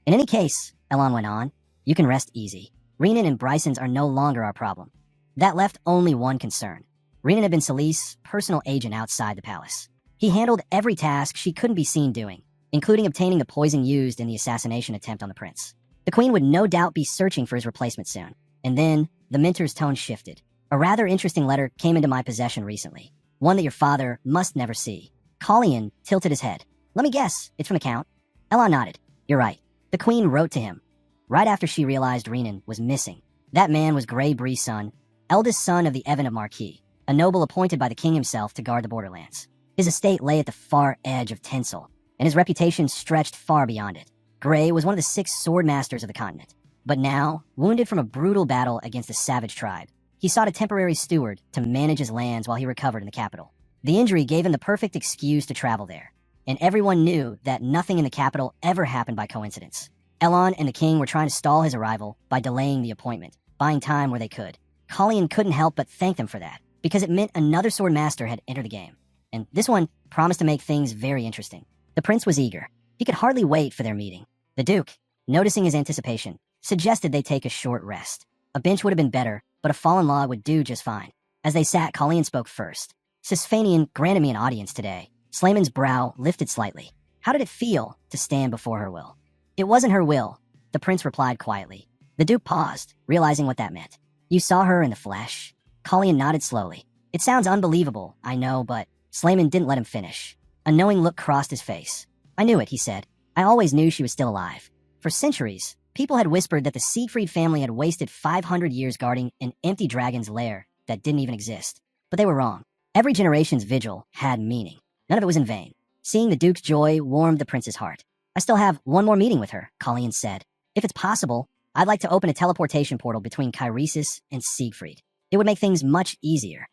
In any case, Elon went on, you can rest easy. Renan and Bryson's are no longer our problem. That left only one concern. Renan had been Solis' personal agent outside the palace. He handled every task she couldn't be seen doing, including obtaining the poison used in the assassination attempt on the prince. The queen would no doubt be searching for his replacement soon. And then, the mentor's tone shifted. A rather interesting letter came into my possession recently. One that your father must never see. Calian tilted his head. Let me guess, it's from the Count? Elon nodded. You're right. The queen wrote to him, right after she realized Renan was missing. That man was Grey Bree's son, eldest son of the Evan of Marquis, a noble appointed by the king himself to guard the borderlands. His estate lay at the far edge of Tensel, and his reputation stretched far beyond it. Grey was one of the 6 sword masters of the continent. But now, wounded from a brutal battle against a savage tribe, he sought a temporary steward to manage his lands while he recovered in the capital. The injury gave him the perfect excuse to travel there, and everyone knew that nothing in the capital ever happened by coincidence. Elon and the king were trying to stall his arrival by delaying the appointment, buying time where they could. Calian couldn't help but thank them for that, because it meant another sword master had entered the game. And this one promised to make things very interesting. The prince was eager. He could hardly wait for their meeting. The duke, noticing his anticipation, suggested they take a short rest. A bench would have been better, but a fallen log would do just fine. As they sat, Calian spoke first. Sisfanian granted me an audience today. Slayman's brow lifted slightly. How did it feel to stand before her will? It wasn't her will, the prince replied quietly. The duke paused, realizing what that meant. You saw her in the flesh? Calian nodded slowly. It sounds unbelievable, I know, but Slayman didn't let him finish. A knowing look crossed his face. I knew it, he said. I always knew she was still alive. For centuries, people had whispered that the Siegfried family had wasted 500 years guarding an empty dragon's lair that didn't even exist. But they were wrong. Every generation's vigil had meaning. None of it was in vain. Seeing the duke's joy warmed the prince's heart. I still have one more meeting with her, Calian said. If it's possible, I'd like to open a teleportation portal between Kairesis and Siegfried. It would make things much easier.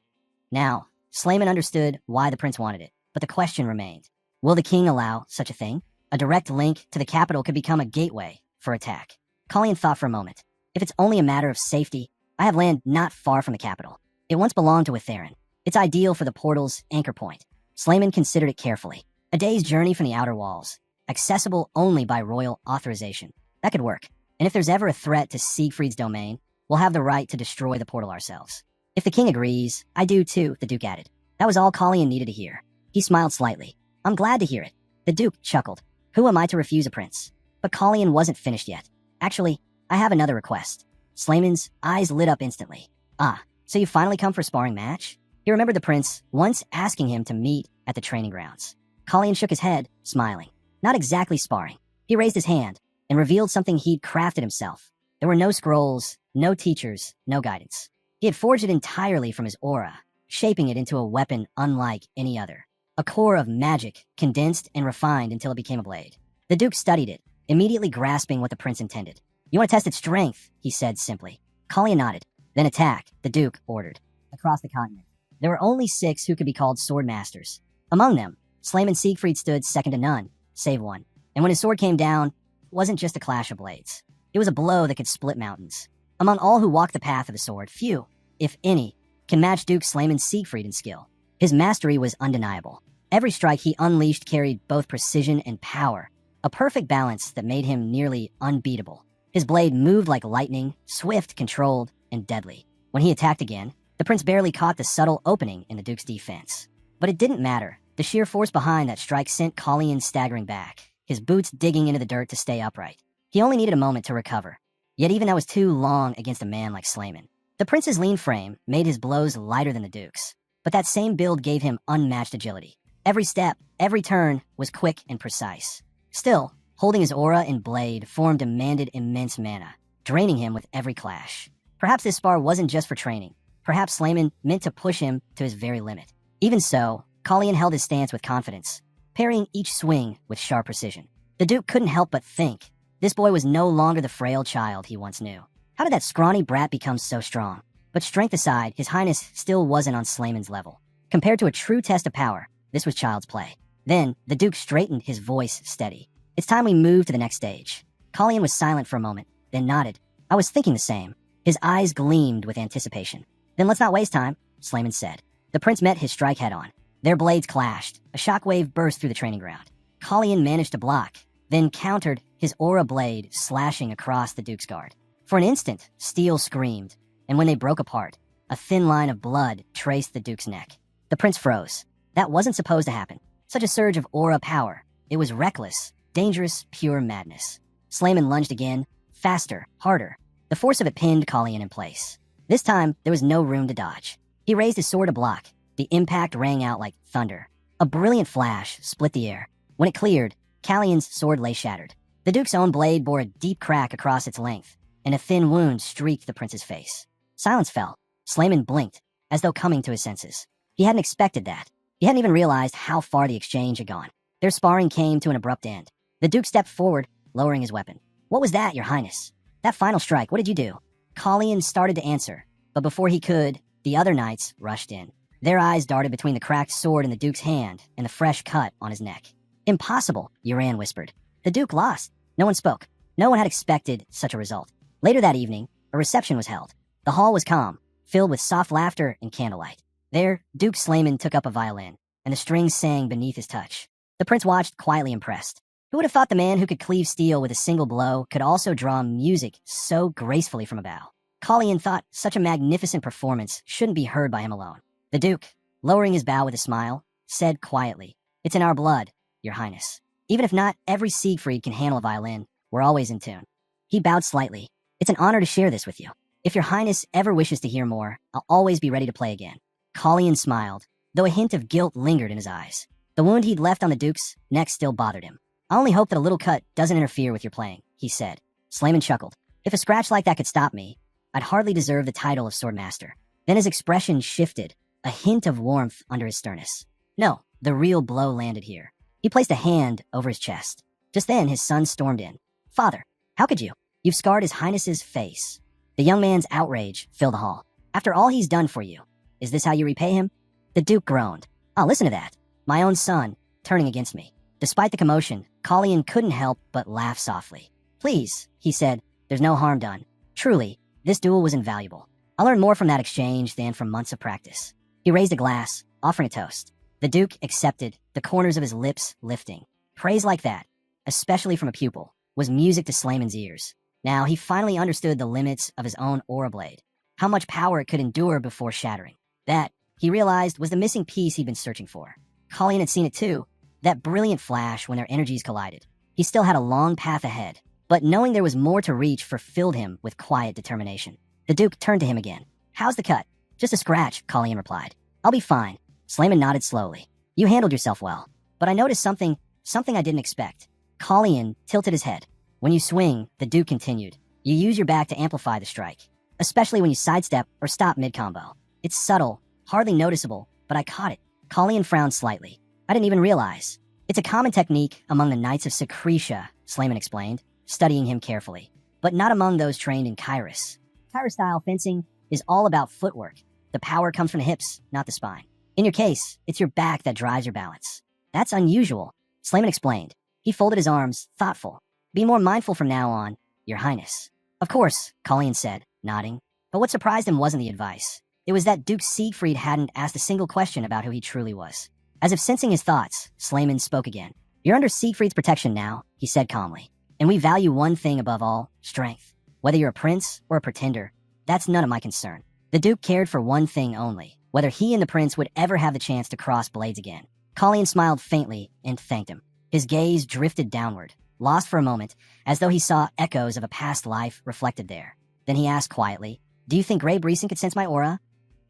Now, Slayman understood why the prince wanted it, but the question remained. Will the king allow such a thing? A direct link to the capital could become a gateway for attack. Calian thought for a moment. If it's only a matter of safety, I have land not far from the capital. It once belonged to Itherin. It's ideal for the portal's anchor point. Slayman considered it carefully. A day's journey from the outer walls, accessible only by royal authorization. That could work. And if there's ever a threat to Siegfried's domain, we'll have the right to destroy the portal ourselves. If the king agrees, I do too, the Duke added. That was all Colleen needed to hear. He smiled slightly. I'm glad to hear it. The Duke chuckled. Who am I to refuse a prince? But Colleen wasn't finished yet. Actually, I have another request. Slayman's eyes lit up instantly. Ah, so you finally come for a sparring match? He remembered the prince once asking him to meet at the training grounds. Colleen shook his head, smiling. Not exactly sparring. He raised his hand and revealed something he'd crafted himself. There were no scrolls, no teachers, no guidance. He had forged it entirely from his aura, shaping it into a weapon unlike any other. A core of magic, condensed and refined until it became a blade. The Duke studied it, immediately grasping what the prince intended. You want to test its strength, he said simply. Colleen nodded. Then attack, the Duke ordered. Across the continent, there were only 6 who could be called sword masters. Among them, Slayman Siegfried stood second to none, save one. And when his sword came down, it wasn't just a clash of blades. It was a blow that could split mountains. Among all who walked the path of the sword, few, if any, can match Duke Slayman Siegfried in skill. His mastery was undeniable. Every strike he unleashed carried both precision and power, a perfect balance that made him nearly unbeatable. His blade moved like lightning, swift, controlled, and deadly. When he attacked again, the prince barely caught the subtle opening in the Duke's defense. But it didn't matter. The sheer force behind that strike sent Colleen staggering back, his boots digging into the dirt to stay upright. He only needed a moment to recover. Yet even that was too long against a man like Slayman. The prince's lean frame made his blows lighter than the Duke's, but that same build gave him unmatched agility. Every step, every turn was quick and precise. Still, holding his aura and blade, form demanded immense mana, draining him with every clash. Perhaps this spar wasn't just for training. Perhaps Slayman meant to push him to his very limit. Even so, Colleen held his stance with confidence, parrying each swing with sharp precision. The Duke couldn't help but think, this boy was no longer the frail child he once knew. How did that scrawny brat become so strong? But strength aside, His Highness still wasn't on Slayman's level. Compared to a true test of power, this was child's play. Then, the Duke straightened, his voice steady. It's time we move to the next stage. Colleen was silent for a moment, then nodded. I was thinking the same. His eyes gleamed with anticipation. Then let's not waste time, Slayman said. The prince met his strike head-on. Their blades clashed. A shockwave burst through the training ground. Colleen managed to block, then countered, his aura blade slashing across the Duke's guard. For an instant, steel screamed, and when they broke apart, a thin line of blood traced the Duke's neck. The prince froze. That wasn't supposed to happen. Such a surge of aura power. It was reckless, dangerous, pure madness. Slayman lunged again, faster, harder. The force of it pinned Colleen in place. This time, there was no room to dodge. He raised his sword to block. The impact rang out like thunder. A brilliant flash split the air. When it cleared, Callion's sword lay shattered. The Duke's own blade bore a deep crack across its length, and a thin wound streaked the prince's face. Silence fell. Slayman blinked, as though coming to his senses. He hadn't expected that. He hadn't even realized how far the exchange had gone. Their sparring came to an abrupt end. The Duke stepped forward, lowering his weapon. What was that, Your Highness? That final strike, what did you do? Colleen started to answer, but before he could, the other knights rushed in. Their eyes darted between the cracked sword in the Duke's hand and the fresh cut on his neck. Impossible, Uran whispered. The Duke lost. No one spoke. No one had expected such a result. Later that evening, a reception was held. The hall was calm, filled with soft laughter and candlelight. There, Duke Slayman took up a violin, and the strings sang beneath his touch. The prince watched, quietly impressed. Who would have thought the man who could cleave steel with a single blow could also draw music so gracefully from a bow? Colleen thought such a magnificent performance shouldn't be heard by him alone. The Duke, lowering his bow with a smile, said quietly, It's in our blood, Your Highness. Even if not every Siegfried can handle a violin, we're always in tune. He bowed slightly. It's an honor to share this with you. If Your Highness ever wishes to hear more, I'll always be ready to play again. Colleen smiled, though a hint of guilt lingered in his eyes. The wound he'd left on the Duke's neck still bothered him. I only hope that a little cut doesn't interfere with your playing, he said. Slayman chuckled. If a scratch like that could stop me, I'd hardly deserve the title of Swordmaster. Then his expression shifted, a hint of warmth under his sternness. No, the real blow landed here. He placed a hand over his chest. Just then, his son stormed in. Father, how could you? You've scarred His Highness's face. The young man's outrage filled the hall. After all he's done for you, is this how you repay him? The Duke groaned. Oh, listen to that. My own son, turning against me. Despite the commotion, Colleen couldn't help but laugh softly. Please, he said, there's no harm done. Truly, this duel was invaluable. I learned more from that exchange than from months of practice. He raised a glass, offering a toast. The Duke accepted, the corners of his lips lifting. Praise like that, especially from a pupil, was music to Slayman's ears. Now he finally understood the limits of his own aura blade, how much power it could endure before shattering. That, he realized, was the missing piece he'd been searching for. Colleen had seen it too, that brilliant flash when their energies collided. He still had a long path ahead, but knowing there was more to reach fulfilled him with quiet determination. The Duke turned to him again. "How's the cut?" "Just a scratch," Colleen replied. "I'll be fine." Slayman nodded slowly. "You handled yourself well, but I noticed something I didn't expect." Colleen tilted his head. "When you swing," the Duke continued, "you use your back to amplify the strike, especially when you sidestep or stop mid-combo. It's subtle, hardly noticeable, but I caught it." Colleen frowned slightly. "I didn't even realize." "It's a common technique among the Knights of Secretia," Slayman explained, studying him carefully, "but not among those trained in Kairos. Kairos-style fencing is all about footwork. The power comes from the hips, not the spine. In your case, it's your back that drives your balance." "That's unusual," Slayman explained. He folded his arms, thoughtful. "Be more mindful from now on, Your Highness." "Of course," Colleen said, nodding. But what surprised him wasn't the advice. It was that Duke Siegfried hadn't asked a single question about who he truly was. As if sensing his thoughts, Slayman spoke again. "You're under Siegfried's protection now," he said calmly. "And we value one thing above all, strength. Whether you're a prince or a pretender, that's none of my concern." The Duke cared for one thing only, whether he and the prince would ever have the chance to cross blades again. Colleen smiled faintly and thanked him. His gaze drifted downward, lost for a moment, as though he saw echoes of a past life reflected there. Then he asked quietly, "Do you think Grey Brisson could sense my aura?"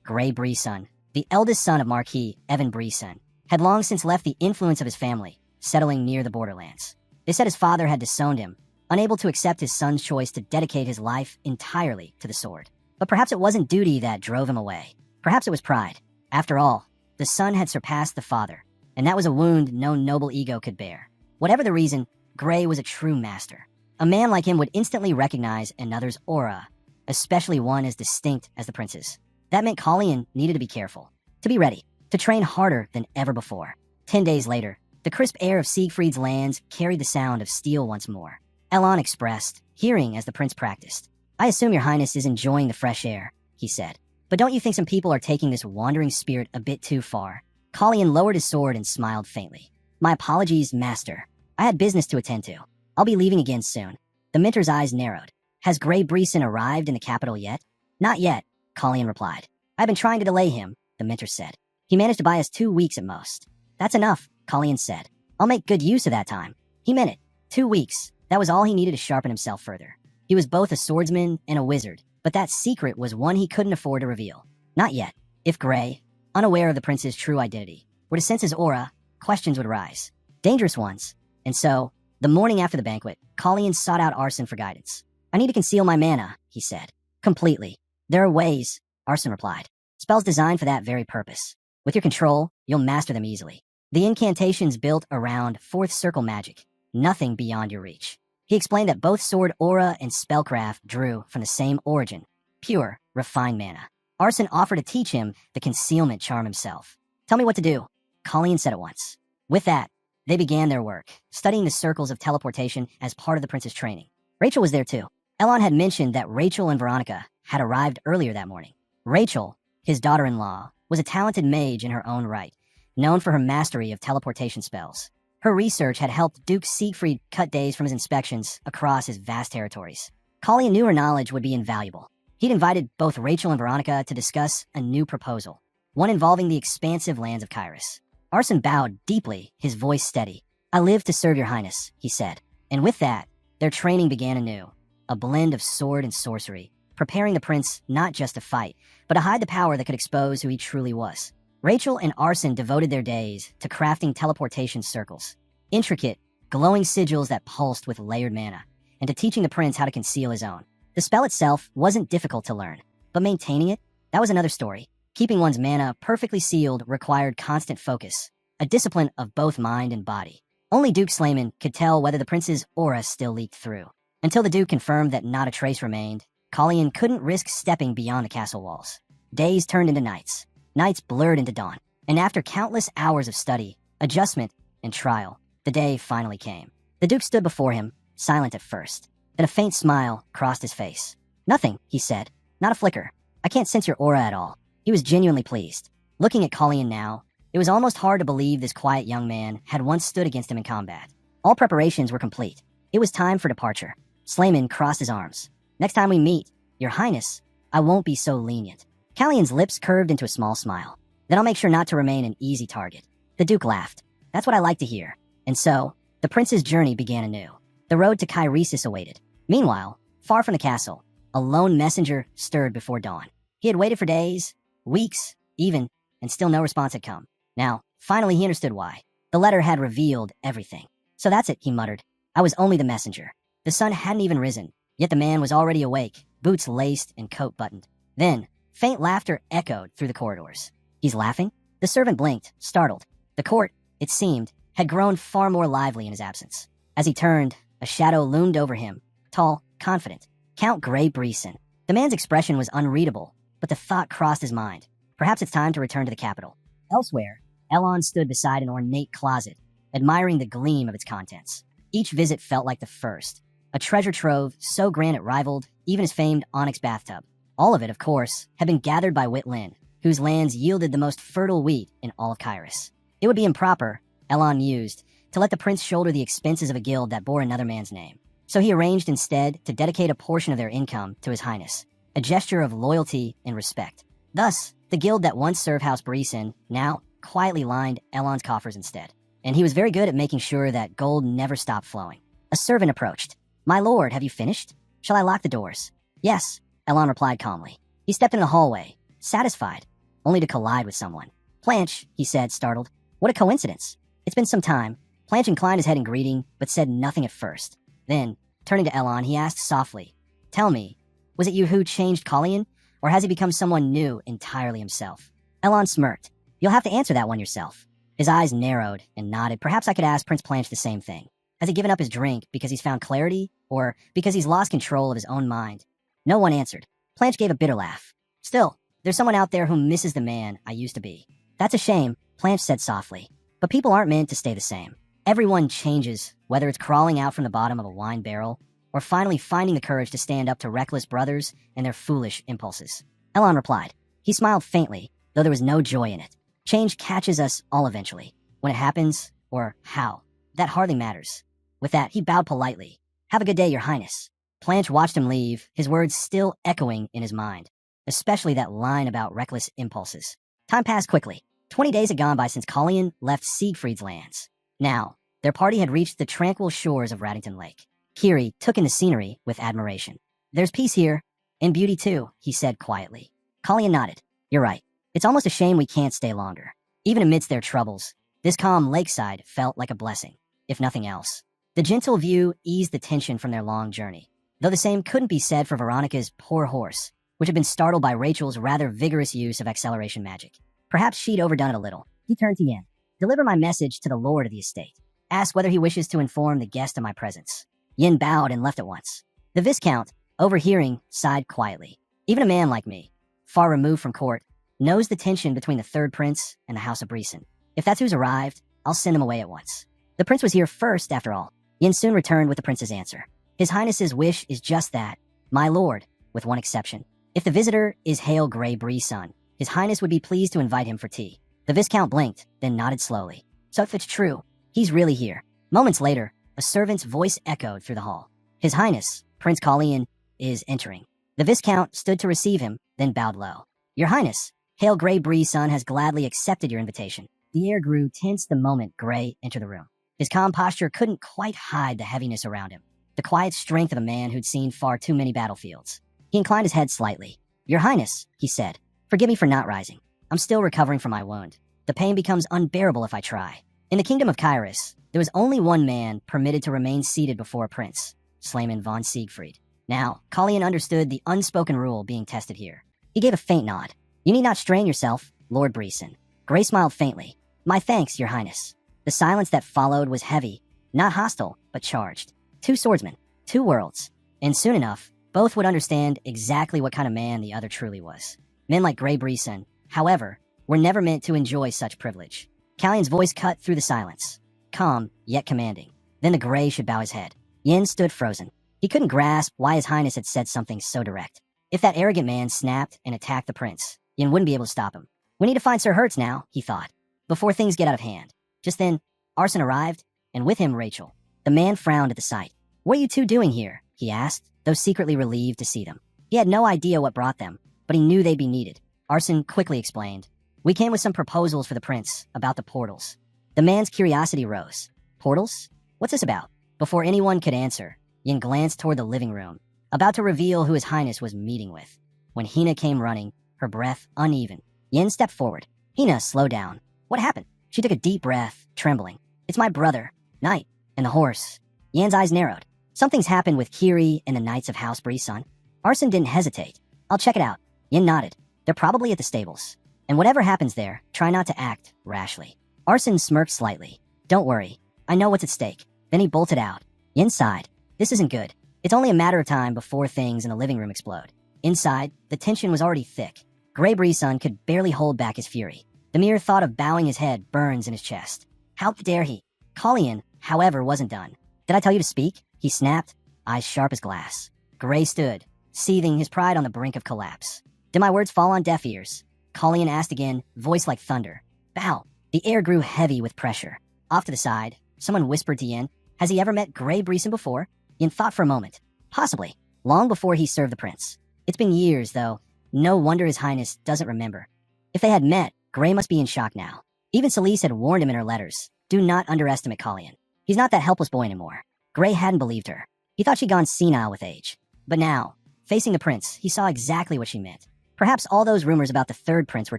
Grey Brisson, the eldest son of Marquis Evan Brisson, had long since left the influence of his family, settling near the borderlands. They said his father had disowned him, unable to accept his son's choice to dedicate his life entirely to the sword. But perhaps it wasn't duty that drove him away. Perhaps it was pride. After all, the son had surpassed the father, and that was a wound no noble ego could bear. Whatever the reason, Grey was a true master. A man like him would instantly recognize another's aura, especially one as distinct as the prince's. That meant Colleen needed to be careful, to be ready, to train harder than ever before. 10 days later, the crisp air of Siegfried's lands carried the sound of steel once more. Elon expressed, hearing as the prince practiced. "I assume your highness is enjoying the fresh air," he said. "But don't you think some people are taking this wandering spirit a bit too far?" Colleen lowered his sword and smiled faintly. "My apologies, master. I had business to attend to. I'll be leaving again soon." The mentor's eyes narrowed. "Has Grey Brisson arrived in the capital yet?" "Not yet," Colleen replied. "I've been trying to delay him," the mentor said. "He managed to buy us 2 weeks at most." "That's enough," Colleen said. "I'll make good use of that time." He meant it. 2 weeks. That was all he needed to sharpen himself further. He was both a swordsman and a wizard, but that secret was one he couldn't afford to reveal. Not yet. If Grey, unaware of the prince's true identity, were to sense his aura, questions would arise. Dangerous ones. And so, the morning after the banquet, Colleen sought out Arson for guidance. "I need to conceal my mana," he said. "Completely." "There are ways," Arson replied. "Spells designed for that very purpose. With your control, you'll master them easily. The incantation's built around fourth circle magic, nothing beyond your reach." He explained that both sword aura and spellcraft drew from the same origin, pure, refined mana. Arson offered to teach him the concealment charm himself. "Tell me what to do," Colleen said at once. With that, they began their work, studying the circles of teleportation as part of the prince's training. Rachel was there too. Elon had mentioned that Rachel and Veronica had arrived earlier that morning. Rachel, his daughter-in-law, was a talented mage in her own right, known for her mastery of teleportation spells. Her research had helped Duke Siegfried cut days from his inspections across his vast territories. Colleen knew her knowledge would be invaluable. He'd invited both Rachel and Veronica to discuss a new proposal, one involving the expansive lands of Kairos. Arson bowed deeply, his voice steady. "I live to serve your highness," he said. And with that, their training began anew, a blend of sword and sorcery, preparing the prince not just to fight, but to hide the power that could expose who he truly was. Rachel and Arson devoted their days to crafting teleportation circles, intricate, glowing sigils that pulsed with layered mana, and to teaching the prince how to conceal his own. The spell itself wasn't difficult to learn, but maintaining it, that was another story. Keeping one's mana perfectly sealed required constant focus, a discipline of both mind and body. Only Duke Slayman could tell whether the prince's aura still leaked through. Until the Duke confirmed that not a trace remained, Colleen couldn't risk stepping beyond the castle walls. Days turned into nights. Nights blurred into dawn, and after countless hours of study, adjustment, and trial, the day finally came. The Duke stood before him, silent at first. Then a faint smile crossed his face. "Nothing," he said. "Not a flicker. I can't sense your aura at all." He was genuinely pleased. Looking at Colleen now, It was almost hard to believe this quiet young man had once stood against him in combat. All preparations were complete. It was time for departure. Slayman crossed his arms. Next time we meet, Your Highness, I won't be so lenient. Callion's lips curved into a small smile. Then I'll make sure not to remain an easy target. The Duke laughed. That's what I like to hear. And so, the prince's journey began anew. The road to Kairesis awaited. Meanwhile, far from the castle, a lone messenger stirred before dawn. He had waited for days, weeks, even, and still no response had come. Now, finally he understood why. The letter had revealed everything. So that's it, he muttered. I was only the messenger. The sun hadn't even risen, yet the man was already awake, boots laced and coat buttoned. Then, faint laughter echoed through the corridors. He's laughing? The servant blinked, startled. The court, it seemed, had grown far more lively in his absence. As he turned, a shadow loomed over him, tall, confident. Count Grey Breeson. The man's expression was unreadable, but the thought crossed his mind. Perhaps it's time to return to the capital. Elsewhere, Elon stood beside an ornate closet, admiring the gleam of its contents. Each visit felt like the first. A treasure trove so grand it rivaled even his famed onyx bathtub. All of it, of course, had been gathered by Wit Lin, whose lands yielded the most fertile wheat in all of Kairos. It would be improper, Elon mused, to let the prince shoulder the expenses of a guild that bore another man's name. So he arranged instead to dedicate a portion of their income to His Highness, a gesture of loyalty and respect. Thus, the guild that once served House Breeson now quietly lined Elon's coffers instead. And he was very good at making sure that gold never stopped flowing. A servant approached. My lord, have you finished? Shall I lock the doors? Yes, Elon replied calmly. He stepped in the hallway, satisfied, only to collide with someone. Planche, he said, startled. What a coincidence. It's been some time. Planche inclined his head in greeting, but said nothing at first. Then, turning to Elon, he asked softly, Tell me, was it you who changed Collian, or has he become someone new entirely himself? Elon smirked. You'll have to answer that one yourself. His eyes narrowed and nodded. Perhaps I could ask Prince Planche the same thing. Has he given up his drink because he's found clarity, or because he's lost control of his own mind? No one answered. Planche gave a bitter laugh. Still, there's someone out there who misses the man I used to be. That's a shame, Planche said softly. But people aren't meant to stay the same. Everyone changes, whether it's crawling out from the bottom of a wine barrel, or finally finding the courage to stand up to reckless brothers and their foolish impulses. Elon replied. He smiled faintly, though there was no joy in it. Change catches us all eventually. When it happens, or how, that hardly matters. With that, he bowed politely. Have a good day, Your Highness. Planche watched him leave, his words still echoing in his mind, especially that line about reckless impulses. Time passed quickly. 20 days had gone by since Collian left Siegfried's lands. Now, their party had reached the tranquil shores of Raddington Lake. Kiri took in the scenery with admiration. There's peace here, and beauty too, he said quietly. Collian nodded. You're right. It's almost a shame we can't stay longer. Even amidst their troubles, this calm lakeside felt like a blessing, if nothing else. The gentle view eased the tension from their long journey, though the same couldn't be said for Veronica's poor horse, which had been startled by Rachel's rather vigorous use of acceleration magic. Perhaps she'd overdone it a little. He turned to Yin. Deliver my message to the lord of the estate. Ask whether he wishes to inform the guest of my presence. Yin bowed and left at once. The Viscount, overhearing, sighed quietly. Even a man like me, far removed from court, knows the tension between the third prince and the House of Breeson. If that's who's arrived, I'll send him away at once. The prince was here first, after all. Yin soon returned with the prince's answer. His Highness's wish is just that, my lord, with one exception. If the visitor is Hale Grey Breeson, His Highness would be pleased to invite him for tea. The Viscount blinked, then nodded slowly. So if it's true, he's really here. Moments later, a servant's voice echoed through the hall. His Highness, Prince Collian, is entering. The Viscount stood to receive him, then bowed low. Your Highness, Hale Grey Breeson has gladly accepted your invitation. The air grew tense the moment Grey entered the room. His calm posture couldn't quite hide the heaviness around him, the quiet strength of a man who'd seen far too many battlefields. He inclined his head slightly. Your Highness, he said, forgive me for not rising. I'm still recovering from my wound. The pain becomes unbearable if I try. In the kingdom of Kairos, there was only one man permitted to remain seated before a prince, Slayman von Siegfried. Now, Collian understood the unspoken rule being tested here. He gave a faint nod. You need not strain yourself, Lord Breeson. Grey smiled faintly. My thanks, Your Highness. The silence that followed was heavy, not hostile, but charged. Two swordsmen, two worlds. And soon enough, both would understand exactly what kind of man the other truly was. Men like Grey Breeson, however, were never meant to enjoy such privilege. Callian's voice cut through the silence, calm yet commanding. Then the Grey should bow his head. Yin stood frozen. He couldn't grasp why His Highness had said something so direct. If that arrogant man snapped and attacked the prince, Yin wouldn't be able to stop him. We need to find Sir Hertz now, he thought. before things get out of hand. Just then, Arson arrived, and with him Rachel. The man frowned at the sight. "What are you two doing here?" he asked, though secretly relieved to see them. He had no idea what brought them, but he knew they'd be needed. Arson quickly explained. "We came with some proposals for the prince about the portals." The man's curiosity rose. "Portals? What's this about?" Before anyone could answer, Yin glanced toward the living room, about to reveal who His Highness was meeting with. When Hina came running, her breath uneven, Yin stepped forward. "Hina, slow down. What happened?" She took a deep breath, trembling. "It's my brother, Knight, and the horse." Yin's eyes narrowed. "Something's happened with Kiri and the Knights of House Bree, son." Arson didn't hesitate. "I'll check it out." Yin nodded. "They're probably at the stables. And whatever happens there, try not to act rashly." Arson smirked slightly. "Don't worry. I know what's at stake." Then he bolted out. Yin sighed. "This isn't good. It's only a matter of time before things in the living room explode." Inside, the tension was already thick. Grey Breeson could barely hold back his fury. The mere thought of bowing his head burns in his chest. How dare he? Colleen, however, wasn't done. "Did I tell you to speak?" he snapped, eyes sharp as glass. Grey stood, seething, his pride on the brink of collapse. "Did my words fall on deaf ears?" Colleen asked again, voice like thunder. "Bow." The air grew heavy with pressure. Off to the side, someone whispered to Yin, "Has he ever met Grey Breeson before?" Yin thought for a moment. Possibly. Long before he served the prince. It's been years, though. No wonder His Highness doesn't remember. If they had met, Grey must be in shock now. Even Celise had warned him in her letters. Do not underestimate Colleen. He's not that helpless boy anymore. Grey hadn't believed her. He thought she'd gone senile with age. But now, facing the prince, he saw exactly what she meant. Perhaps all those rumors about the third prince were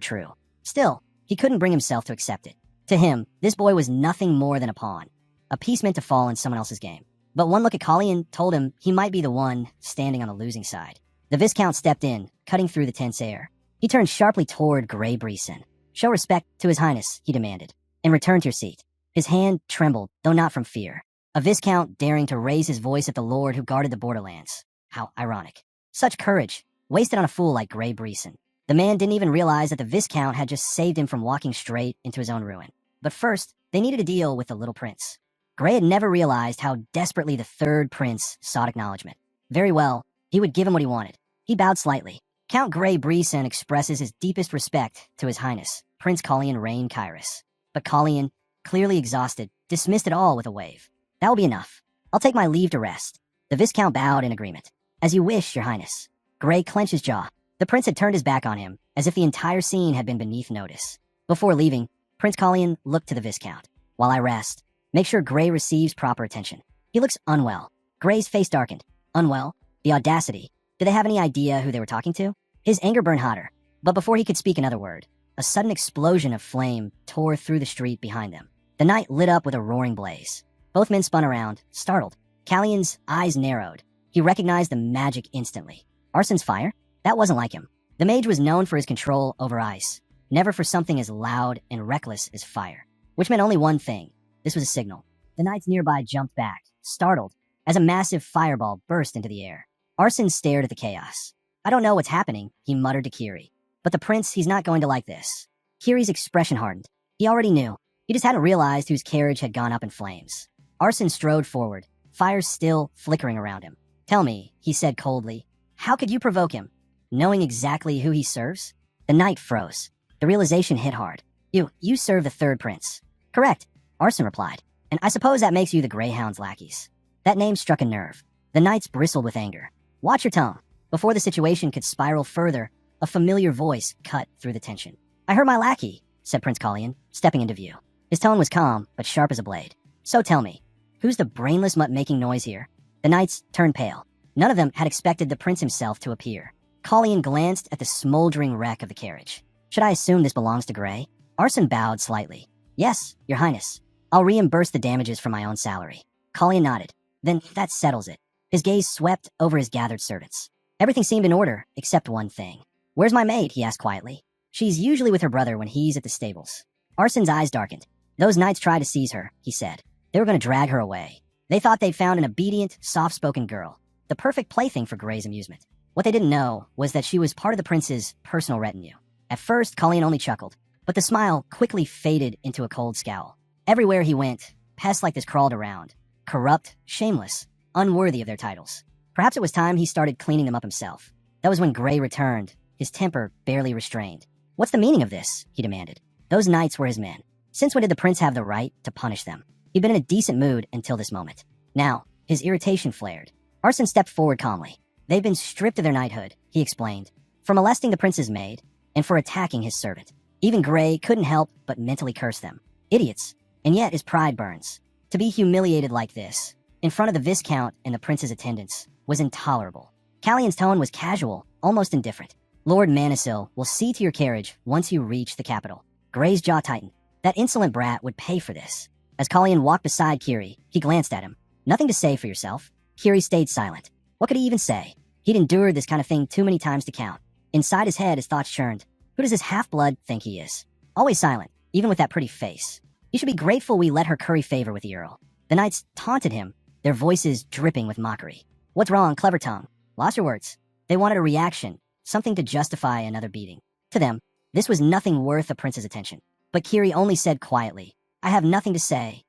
true. Still, he couldn't bring himself to accept it. To him, this boy was nothing more than a pawn. A piece meant to fall in someone else's game. But one look at Colleen told him he might be the one standing on the losing side. The Viscount stepped in, cutting through the tense air. He turned sharply toward Grey Breeson. "Show respect to His Highness," he demanded, "and return to your seat." His hand trembled, though not from fear. A Viscount daring to raise his voice at the lord who guarded the borderlands. How ironic. Such courage, wasted on a fool like Grey Breeson. The man didn't even realize that the Viscount had just saved him from walking straight into his own ruin. But first, they needed to deal with the little prince. Grey had never realized how desperately the third prince sought acknowledgement. Very well, he would give him what he wanted. He bowed slightly. Count Grey Breeson expresses his deepest respect to His Highness, Prince Colleen Rain Kyrus. But Colleen, clearly exhausted, dismissed it all with a wave. "That will be enough. I'll take my leave to rest." The Viscount bowed in agreement. "As you wish, Your Highness." Grey clenched his jaw. The prince had turned his back on him, as if the entire scene had been beneath notice. Before leaving, Prince Colleen looked to the Viscount. "While I rest, make sure Grey receives proper attention. He looks unwell." Grey's face darkened. Unwell? The audacity. Did they have any idea who they were talking to? His anger burned hotter. But before he could speak another word, a sudden explosion of flame tore through the street behind them. The night lit up with a roaring blaze. Both men spun around, startled. Callion's eyes narrowed. He recognized the magic instantly. Arson's fire? That wasn't like him. The mage was known for his control over ice, never for something as loud and reckless as fire. Which meant only one thing. This was a signal. The knights nearby jumped back, startled, as a massive fireball burst into the air. Arson stared at the chaos. "I don't know what's happening," he muttered to Kiri. "But the prince, he's not going to like this." Kiri's expression hardened. He already knew. He just hadn't realized whose carriage had gone up in flames. Arson strode forward, fire still flickering around him. "Tell me," he said coldly, "how could you provoke him? Knowing exactly who he serves?" The knight froze. The realization hit hard. You serve the third prince." "Correct," Arson replied. "And I suppose that makes you the Greyhound's lackeys." That name struck a nerve. The knights bristled with anger. "Watch your tone." Before the situation could spiral further, a familiar voice cut through the tension. "I heard my lackey," said Prince Colleen, stepping into view. His tone was calm, but sharp as a blade. "So tell me, who's the brainless mutt making noise here?" The knights turned pale. None of them had expected the prince himself to appear. Colleen glanced at the smoldering wreck of the carriage. "Should I assume this belongs to Grey?" Arson bowed slightly. "Yes, Your Highness. I'll reimburse the damages from my own salary." Colleen nodded. "Then that settles it." His gaze swept over his gathered servants. Everything seemed in order, except one thing. "Where's my maid?" he asked quietly. "She's usually with her brother when he's at the stables." Arson's eyes darkened. "Those knights tried to seize her," he said. "They were going to drag her away. They thought they'd found an obedient, soft-spoken girl, the perfect plaything for Grey's amusement. What they didn't know was that she was part of the prince's personal retinue." At first, Colleen only chuckled, but the smile quickly faded into a cold scowl. Everywhere he went, pests like this crawled around. Corrupt, shameless, unworthy of their titles. Perhaps it was time he started cleaning them up himself. That was when Grey returned, his temper barely restrained. "What's the meaning of this?" he demanded. Those knights were his men. Since when did the prince have the right to punish them? He'd been in a decent mood until this moment. Now, his irritation flared. Arson stepped forward calmly. They've been stripped of their knighthood, he explained, for molesting the prince's maid and for attacking his servant. Even Gray couldn't help but mentally curse them. Idiots. And yet his pride burns. To be humiliated like this, in front of the Viscount and the prince's attendants, was intolerable. Callion's tone was casual, almost indifferent. Lord Manisil will see to your carriage once you reach the capital. Gray's jaw tightened. That insolent brat would pay for this. As Callion walked beside Kiri, he glanced at him. Nothing to say for yourself? Kiri stayed silent. What could he even say? He'd endured this kind of thing too many times to count. Inside his head, his thoughts churned. Who does this half-blood think he is? Always silent, even with that pretty face. You should be grateful we let her curry favor with the Earl. The knights taunted him, their voices dripping with mockery. What's wrong, clever tongue? Lost your words. They wanted a reaction, something to justify another beating. To them, this was nothing worth a prince's attention. But Kiri only said quietly, I have nothing to say.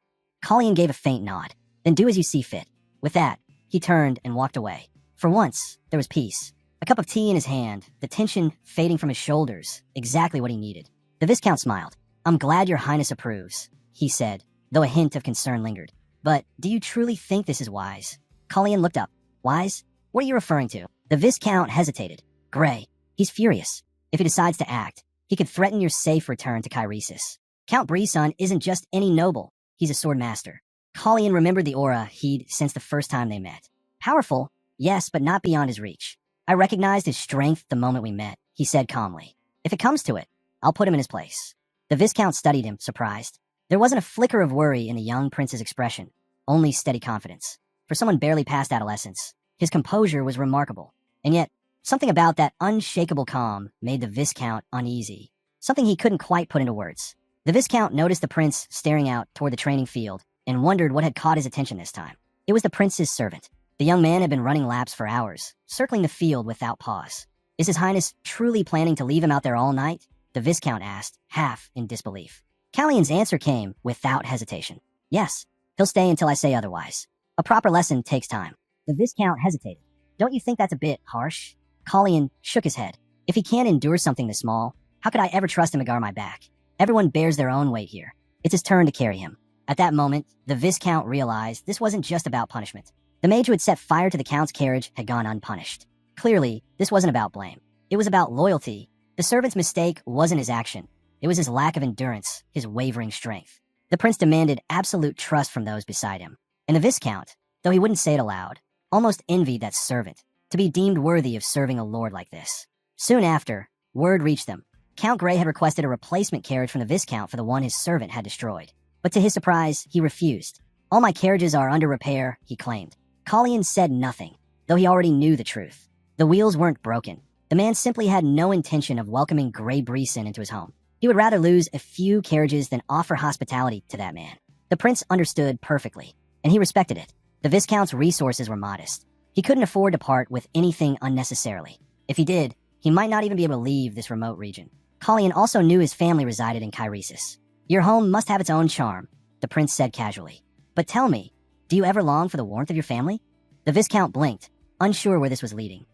Callion gave a faint nod. Then do as you see fit. With that, he turned and walked away. For once, there was peace. A cup of tea in his hand, the tension fading from his shoulders, exactly what he needed. The Viscount smiled. I'm glad your highness approves, he said, though a hint of concern lingered. But do you truly think this is wise? Callion looked up. Wise? What are you referring to? The Viscount hesitated. Gray. He's furious. If he decides to act, he could threaten your safe return to Kairesis. Count Brisson isn't just any noble. He's a sword master. Callion remembered the aura he'd sensed the first time they met. Powerful, yes, but not beyond his reach. I recognized his strength the moment we met, he said calmly. If it comes to it, I'll put him in his place. The Viscount studied him, surprised. There wasn't a flicker of worry in the young prince's expression, only steady confidence. For someone barely past adolescence, his composure was remarkable. And yet, something about that unshakable calm made the Viscount uneasy, something he couldn't quite put into words. The Viscount noticed the prince staring out toward the training field and wondered what had caught his attention this time. It was the prince's servant. The young man had been running laps for hours, circling the field without pause. Is his highness truly planning to leave him out there all night? The Viscount asked, half in disbelief. Callion's answer came without hesitation. Yes, he'll stay until I say otherwise. A proper lesson takes time. The Viscount hesitated. Don't you think that's a bit harsh? Callion shook his head. If he can't endure something this small, how could I ever trust him to guard my back? Everyone bears their own weight here. It's his turn to carry him. At that moment, the Viscount realized this wasn't just about punishment. The mage who had set fire to the Count's carriage had gone unpunished. Clearly, this wasn't about blame. It was about loyalty. The servant's mistake wasn't his action. It was his lack of endurance, his wavering strength. The prince demanded absolute trust from those beside him. And the Viscount, though he wouldn't say it aloud, almost envied that servant, to be deemed worthy of serving a lord like this. Soon after, word reached them. Count Gray had requested a replacement carriage from the Viscount for the one his servant had destroyed. But to his surprise, he refused. All my carriages are under repair, he claimed. Callion said nothing, though he already knew the truth. The wheels weren't broken. The man simply had no intention of welcoming Gray Breeson into his home. He would rather lose a few carriages than offer hospitality to that man. The prince understood perfectly, and he respected it. The Viscount's resources were modest. He couldn't afford to part with anything unnecessarily. If he did, he might not even be able to leave this remote region. Callion also knew his family resided in Kairesis. Your home must have its own charm, the prince said casually. But tell me, do you ever long for the warmth of your family? The Viscount blinked, unsure where this was leading.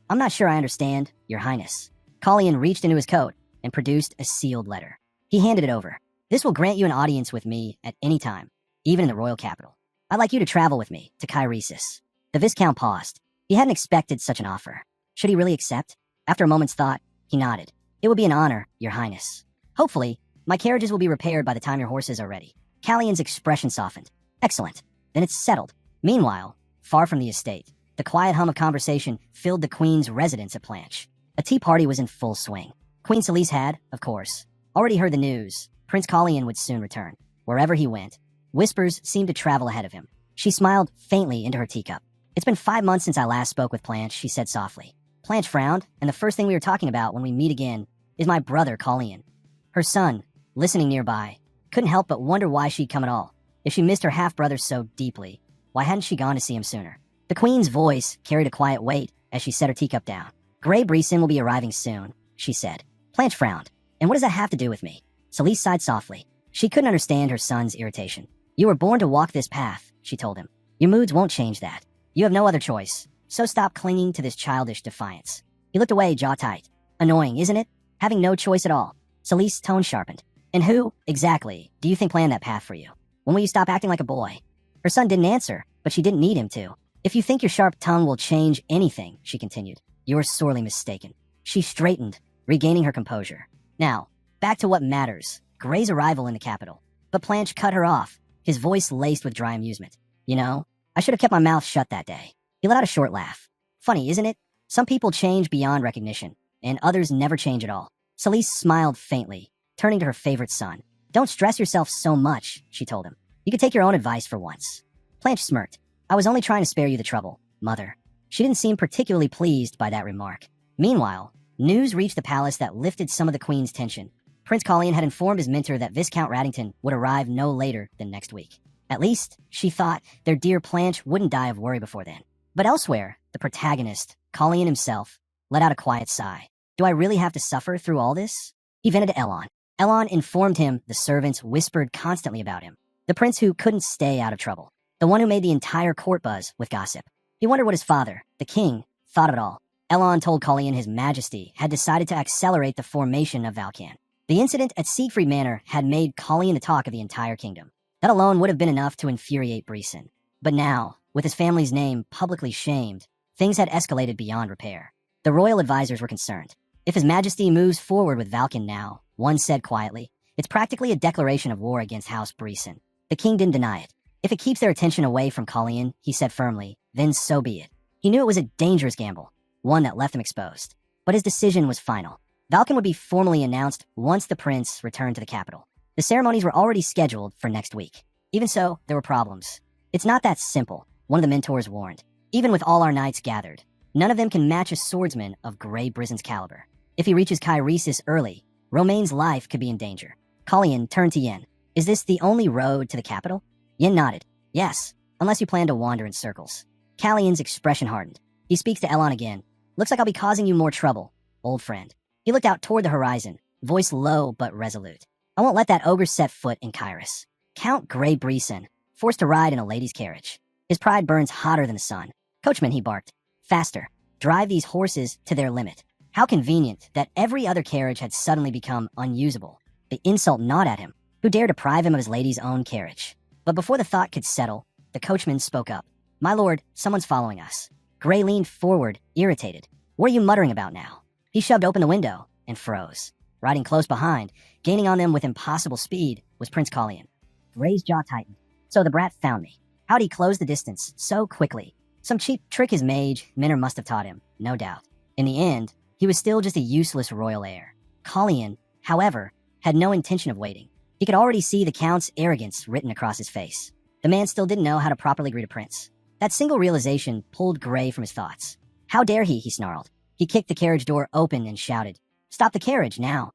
I'm not sure I understand, your highness. Callion reached into his coat and produced a sealed letter. He handed it over. This will grant you an audience with me at any time, even in the royal capital. I'd like you to travel with me to Kairesis. The Viscount paused. He hadn't expected such an offer. Should he really accept? After a moment's thought, he nodded. It would be an honor, your highness. Hopefully, my carriages will be repaired by the time your horses are ready. Callion's expression softened. Excellent. Then it's settled. Meanwhile, far from the estate, the quiet hum of conversation filled the Queen's residence at Planche. A tea party was in full swing. Queen Celise had, of course, already heard the news. Prince Callion would soon return. Wherever he went, whispers seemed to travel ahead of him. She smiled faintly into her teacup. It's been 5 months since I last spoke with Planche, she said softly. Planche frowned, and the first thing we were talking about when we meet again is my brother Callion. Her son, listening nearby, couldn't help but wonder why she'd come at all. If she missed her half-brother so deeply, why hadn't she gone to see him sooner? The Queen's voice carried a quiet weight as she set her teacup down. Gray Breeson will be arriving soon, she said. Planche frowned. And what does that have to do with me? Celise sighed softly. She couldn't understand her son's irritation. You were born to walk this path, she told him. Your moods won't change that. You have no other choice, so stop clinging to this childish defiance. He looked away, jaw tight. Annoying, isn't it? Having no choice at all. Celise's tone sharpened. And who, exactly, do you think planned that path for you? When will you stop acting like a boy? Her son didn't answer, but she didn't need him to. If you think your sharp tongue will change anything, she continued, you're sorely mistaken. She straightened, regaining her composure. Now, back to what matters, Gray's arrival in the capital. But Blanche cut her off, his voice laced with dry amusement. You know, I should have kept my mouth shut that day. He let out a short laugh. Funny, isn't it? Some people change beyond recognition, and others never change at all. Celeste smiled faintly, turning to her favorite son. Don't stress yourself so much, she told him. You could take your own advice for once. Blanche smirked. I was only trying to spare you the trouble, mother. She didn't seem particularly pleased by that remark. Meanwhile, news reached the palace that lifted some of the queen's tension. Prince Colleen had informed his mentor that Viscount Raddington would arrive no later than next week. At least, she thought, their dear Blanche wouldn't die of worry before then. But elsewhere, the protagonist, Colleen himself, let out a quiet sigh. Do I really have to suffer through all this? He vented to Elon. Elon informed him the servants whispered constantly about him. The prince who couldn't stay out of trouble. The one who made the entire court buzz with gossip. He wondered what his father, the king, thought of it all. Elon told Colleen his majesty had decided to accelerate the formation of Valkan. The incident at Siegfried Manor had made Colleen the talk of the entire kingdom. That alone would have been enough to infuriate Bryson. But now, with his family's name publicly shamed, things had escalated beyond repair. The royal advisors were concerned. If His Majesty moves forward with Valkan now, one said quietly, it's practically a declaration of war against House Bryson. The king didn't deny it. If it keeps their attention away from Colleen, he said firmly, then so be it. He knew it was a dangerous gamble, one that left him exposed. But his decision was final. Valkan would be formally announced once the prince returned to the capital. The ceremonies were already scheduled for next week. Even so, there were problems. It's not that simple, one of the mentors warned. Even with all our knights gathered, none of them can match a swordsman of Grey Brison's caliber. If he reaches Kairesis early, Romaine's life could be in danger. Colleen turned to Yen. Is this the only road to the capital? Yen nodded. Yes, unless you plan to wander in circles. Callion's expression hardened. He speaks to Elon again. Looks like I'll be causing you more trouble, old friend. He looked out toward the horizon, voice low but resolute. I won't let that ogre set foot in Kairos. Count Grey Bryson, forced to ride in a lady's carriage. His pride burns hotter than the sun. Coachman, he barked. Faster. Drive these horses to their limit. How convenient that every other carriage had suddenly become unusable. The insult gnawed at him. Who dared deprive him of his lady's own carriage? But before the thought could settle, the coachman spoke up. My lord, someone's following us. Grey leaned forward, irritated. What are you muttering about now? He shoved open the window and froze. Riding close behind, gaining on them with impossible speed, was Prince Colleen. Grey's jaw tightened. So the brat found me. How'd he close the distance so quickly? Some cheap trick his mage, Minner must have taught him, no doubt. In the end, he was still just a useless royal heir. Colleen, however, had no intention of waiting. He could already see the Count's arrogance written across his face. The man still didn't know how to properly greet a prince. That single realization pulled Grey from his thoughts. How dare he snarled. He kicked the carriage door open and shouted, Stop the carriage, now.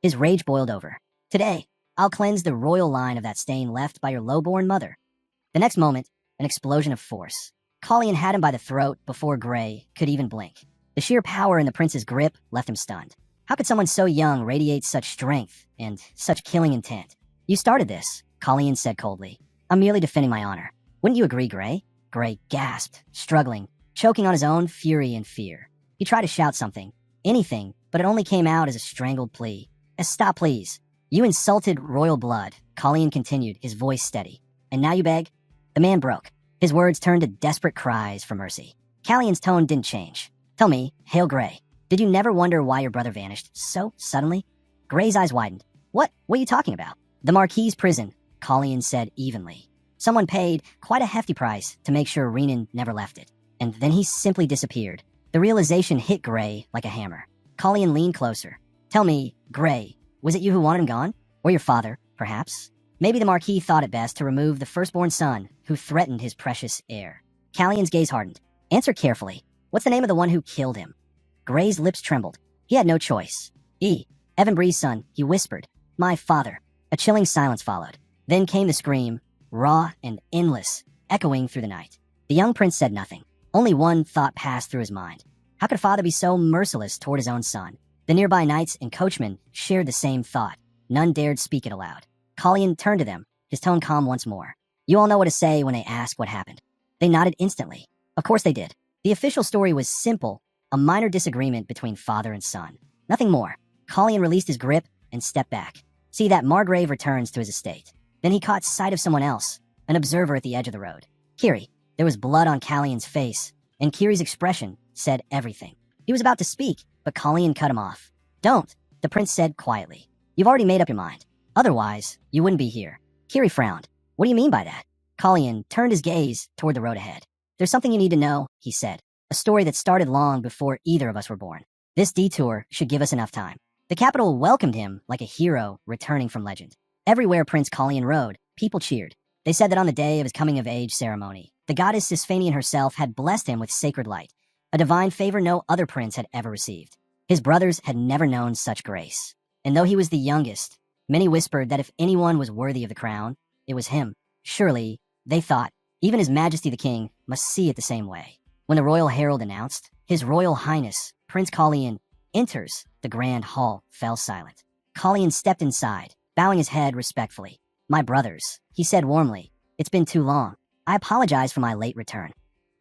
His rage boiled over. Today, I'll cleanse the royal line of that stain left by your low-born mother. The next moment, an explosion of force. Colleen had him by the throat before Grey could even blink. The sheer power in the prince's grip left him stunned. How could someone so young radiate such strength and such killing intent? You started this, Colleen said coldly. I'm merely defending my honor. Wouldn't you agree, Grey? Grey gasped, struggling, choking on his own fury and fear. He tried to shout something, anything, but it only came out as a strangled plea. Stop, please. You insulted royal blood, Colleen continued, his voice steady. And now you beg? The man broke. His words turned to desperate cries for mercy. Callion's tone didn't change. Tell me, Hale Grey, did you never wonder why your brother vanished so suddenly? Grey's eyes widened. What are you talking about? The Marquis's prison, Colleen said evenly. Someone paid quite a hefty price to make sure Renan never left it. And then he simply disappeared. The realization hit Grey like a hammer. Colleen leaned closer. Tell me, Grey, was it you who wanted him gone? Or your father, perhaps? Maybe the Marquis thought it best to remove the firstborn son who threatened his precious heir. Callion's gaze hardened. Answer carefully. What's the name of the one who killed him? Grey's lips trembled. He had no choice. Evan Bree's son, he whispered. My father. A chilling silence followed. Then came the scream, raw and endless, echoing through the night. The young prince said nothing. Only one thought passed through his mind. How could a father be so merciless toward his own son? The nearby knights and coachmen shared the same thought. None dared speak it aloud. Colleen turned to them, his tone calm once more. You all know what to say when they ask what happened. They nodded instantly. Of course they did. The official story was simple, a minor disagreement between father and son. Nothing more. Colleen released his grip and stepped back. See that Margrave returns to his estate. Then he caught sight of someone else, an observer at the edge of the road. Kiri. There was blood on Kallian's face, and Kiri's expression said everything. He was about to speak, but Kallian cut him off. Don't, the prince said quietly. You've already made up your mind. Otherwise, you wouldn't be here. Kiri frowned. What do you mean by that? Kallian turned his gaze toward the road ahead. There's something you need to know, he said. A story that started long before either of us were born. This detour should give us enough time. The capital welcomed him like a hero returning from legend. Everywhere Prince Kallian rode, people cheered. They said that on the day of his coming-of-age ceremony, the goddess Sisfanian herself had blessed him with sacred light, a divine favor no other prince had ever received. His brothers had never known such grace. And though he was the youngest, many whispered that if anyone was worthy of the crown, it was him. Surely, they thought, even His Majesty the King must see it the same way. When the royal herald announced, His Royal Highness, Prince Kallian, enters, the grand hall fell silent. Kallian stepped inside, bowing his head respectfully. My brothers, he said warmly, it's been too long. I apologize for my late return.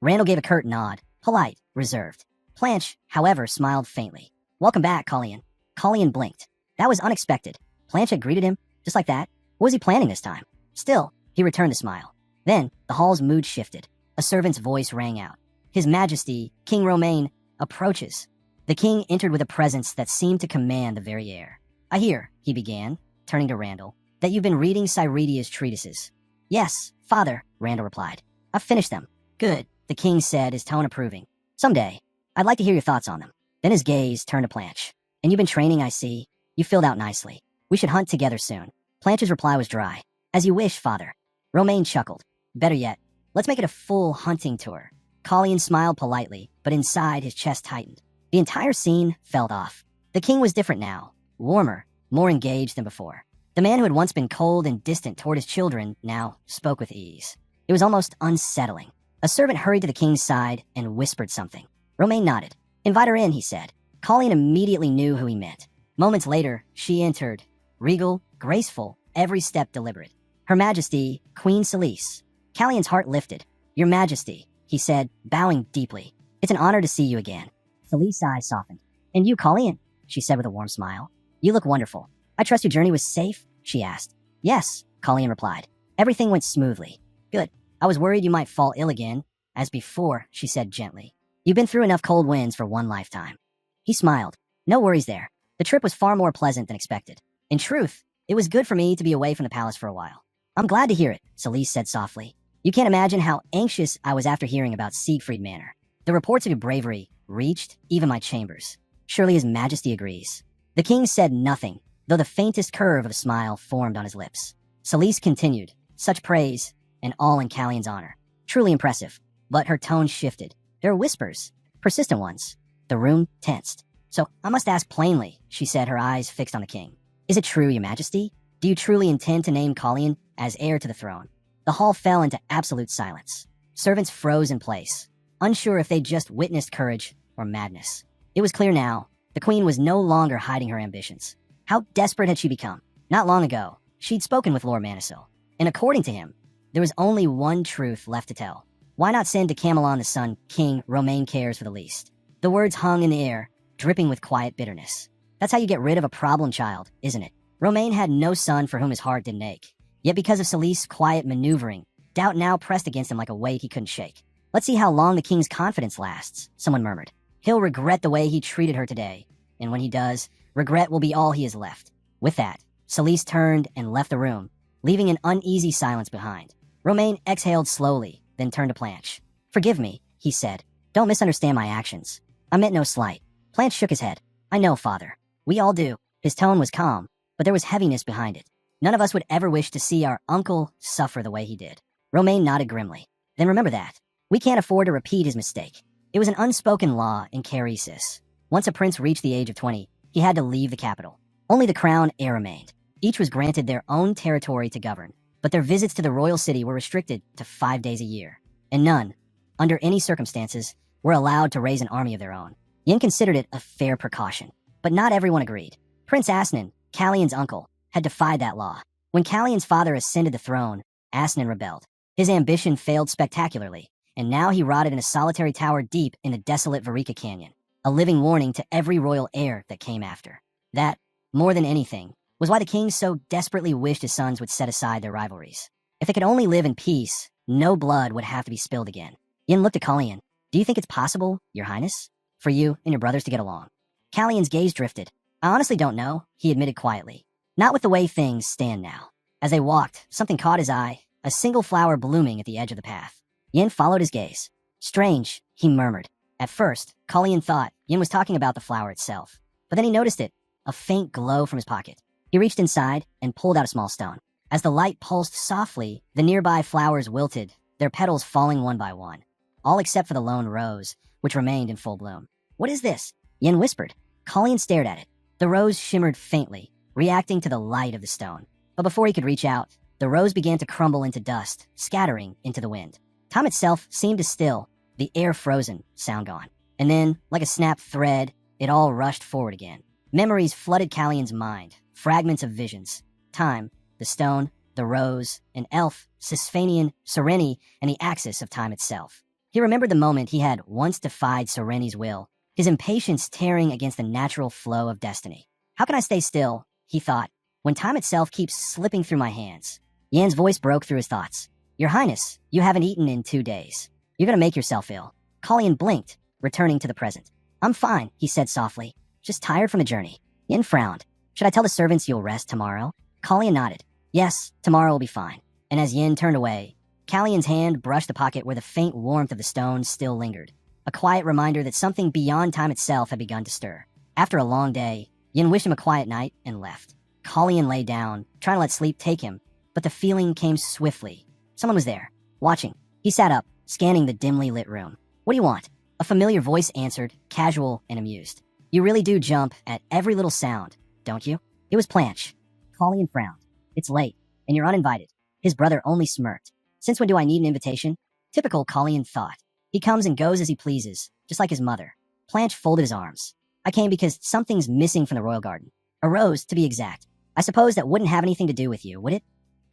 Randall gave a curt nod, polite, reserved. Planche, however, smiled faintly. Welcome back, Kallian. Kallian blinked. That was unexpected. Planche had greeted him, just like that. What was he planning this time? Still, he returned the smile. Then, the hall's mood shifted. A servant's voice rang out. His Majesty, King Romain, approaches. The king entered with a presence that seemed to command the very air. I hear, he began, turning to Randall, that you've been reading Cyredia's treatises. Yes, father, Randall replied. I've finished them. Good, the king said, his tone approving. Someday, I'd like to hear your thoughts on them. Then his gaze turned to Planche. And you've been training, I see. You filled out nicely. We should hunt together soon. Planche's reply was dry. As you wish, father. Romain chuckled. Better yet, let's make it a full hunting tour. Kallian smiled politely, but inside his chest tightened. The entire scene felt off. The king was different now, warmer, more engaged than before. The man who had once been cold and distant toward his children now spoke with ease. It was almost unsettling. A servant hurried to the king's side and whispered something. Romain nodded. Invite her in, he said. Kallian immediately knew who he meant. Moments later, she entered, regal, graceful, every step deliberate. Her Majesty, Queen Celise. Kallian's heart lifted. Your Majesty, he said, bowing deeply. It's an honor to see you again. Celise's eyes softened. And you, Kallian? She said with a warm smile. You look wonderful. I trust your journey was safe? She asked. Yes, Kallian replied. Everything went smoothly. Good. I was worried you might fall ill again. As before, she said gently. You've been through enough cold winds for one lifetime. He smiled. No worries there. The trip was far more pleasant than expected. In truth, it was good for me to be away from the palace for a while. I'm glad to hear it, Celise said softly. You can't imagine how anxious I was after hearing about Siegfried Manor. The reports of your bravery reached even my chambers. Surely His Majesty agrees. The king said nothing, though the faintest curve of a smile formed on his lips. Celise continued, such praise, and all in Kallian's honor. Truly impressive. But her tone shifted. There were whispers, persistent ones. The room tensed. So I must ask plainly, she said, her eyes fixed on the king. Is it true, Your Majesty? Do you truly intend to name Kallian as heir to the throne? The hall fell into absolute silence. Servants froze in place, unsure if they'd just witnessed courage or madness. It was clear now, the queen was no longer hiding her ambitions. How desperate had she become? Not long ago, she'd spoken with Lord Manisil, and according to him, there was only one truth left to tell. Why not send to Camelon the son King Romain cares for the least? The words hung in the air, dripping with quiet bitterness. That's how you get rid of a problem child, isn't it? Romain had no son for whom his heart didn't ache. Yet because of Celise's quiet maneuvering, doubt now pressed against him like a weight he couldn't shake. Let's see how long the king's confidence lasts, someone murmured. He'll regret the way he treated her today, and when he does, regret will be all he has left. With that, Celise turned and left the room, leaving an uneasy silence behind. Romain exhaled slowly, then turned to Planche. Forgive me, he said. Don't misunderstand my actions. I meant no slight. Planche shook his head. I know, father. We all do. His tone was calm, but there was heaviness behind it. None of us would ever wish to see our uncle suffer the way he did. Romain nodded grimly. Then remember that. We can't afford to repeat his mistake. It was an unspoken law in Caresis. Once a prince reached the age of 20, he had to leave the capital. Only the crown heir remained. Each was granted their own territory to govern, but their visits to the royal city were restricted to 5 days a year. And none, under any circumstances, were allowed to raise an army of their own. Yin considered it a fair precaution, but not everyone agreed. Prince Asnan, Kallian's uncle, had defied that law. When Kallian's father ascended the throne, Asnan rebelled. His ambition failed spectacularly, and now he rotted in a solitary tower deep in the desolate Varika Canyon, a living warning to every royal heir that came after. That, more than anything, was why the king so desperately wished his sons would set aside their rivalries. If they could only live in peace, no blood would have to be spilled again. Yin looked at Kallian. Do you think it's possible, Your Highness, for you and your brothers to get along? Kallian's gaze drifted. I honestly don't know, he admitted quietly. Not with the way things stand now. As they walked, something caught his eye, a single flower blooming at the edge of the path. Yin followed his gaze. Strange, he murmured. At first, Kallian thought Yin was talking about the flower itself. But then he noticed it, a faint glow from his pocket. He reached inside and pulled out a small stone. As the light pulsed softly, the nearby flowers wilted, their petals falling one by one. All except for the lone rose, which remained in full bloom. What is this? Yin whispered. Kallian stared at it. The rose shimmered faintly, reacting to the light of the stone. But before he could reach out, the rose began to crumble into dust, scattering into the wind. Time itself seemed to still, the air frozen, sound gone. And then, like a snapped thread, it all rushed forward again. Memories flooded Kallian's mind, fragments of visions. Time, the stone, the rose, an elf, Sisfanian, Sereni, and the axis of time itself. He remembered the moment he had once defied Sereni's will, his impatience tearing against the natural flow of destiny. How can I stay still, he thought, when time itself keeps slipping through my hands? Yan's voice broke through his thoughts. Your Highness, you haven't eaten in 2 days. You're gonna make yourself ill. Kallian blinked, returning to the present. I'm fine, he said softly. Just tired from the journey. Yin frowned. Should I tell the servants you'll rest tomorrow? Kallian nodded. Yes, tomorrow will be fine. And as Yin turned away, Kallian's hand brushed the pocket where the faint warmth of the stone still lingered. A quiet reminder that something beyond time itself had begun to stir. After a long day, Yin wished him a quiet night and left. Kallian lay down, trying to let sleep take him, but the feeling came swiftly. Someone was there, watching. He sat up, scanning the dimly lit room. What do you want? A familiar voice answered, casual and amused. You really do jump at every little sound, don't you? It was Planche. Kallian frowned. It's late, and you're uninvited. His brother only smirked. Since when do I need an invitation? Typical Kallian thought. He comes and goes as he pleases, just like his mother. Planche folded his arms. I came because something's missing from the royal garden. A rose, to be exact. I suppose that wouldn't have anything to do with you, would it?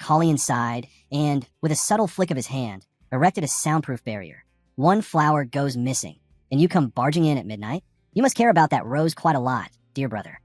Kallian sighed, and, with a subtle flick of his hand, erected a soundproof barrier. One flower goes missing, and you come barging in at midnight? You must care about that rose quite a lot, dear brother.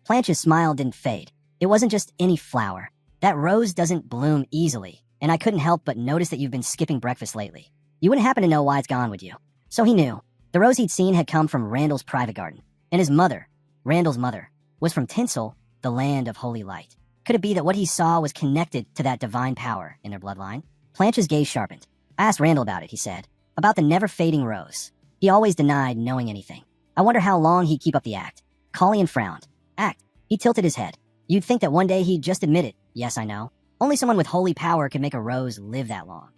Planche's smile didn't fade. It wasn't just any flower. That rose doesn't bloom easily, and I couldn't help but notice that you've been skipping breakfast lately. You wouldn't happen to know why it's gone, would you? So he knew. The rose he'd seen had come from Randall's private garden, and his mother, Randall's mother, was from Tinsel, the land of holy light. Could it be that what he saw was connected to that divine power in their bloodline? Planche's gaze sharpened. I asked Randall about it, he said. About the never-fading rose. He always denied knowing anything. I wonder how long he'd keep up the act. Kallian frowned. Act? He tilted his head. You'd think that one day he'd just admit it. Yes, I know. Only someone with holy power could make a rose live that long.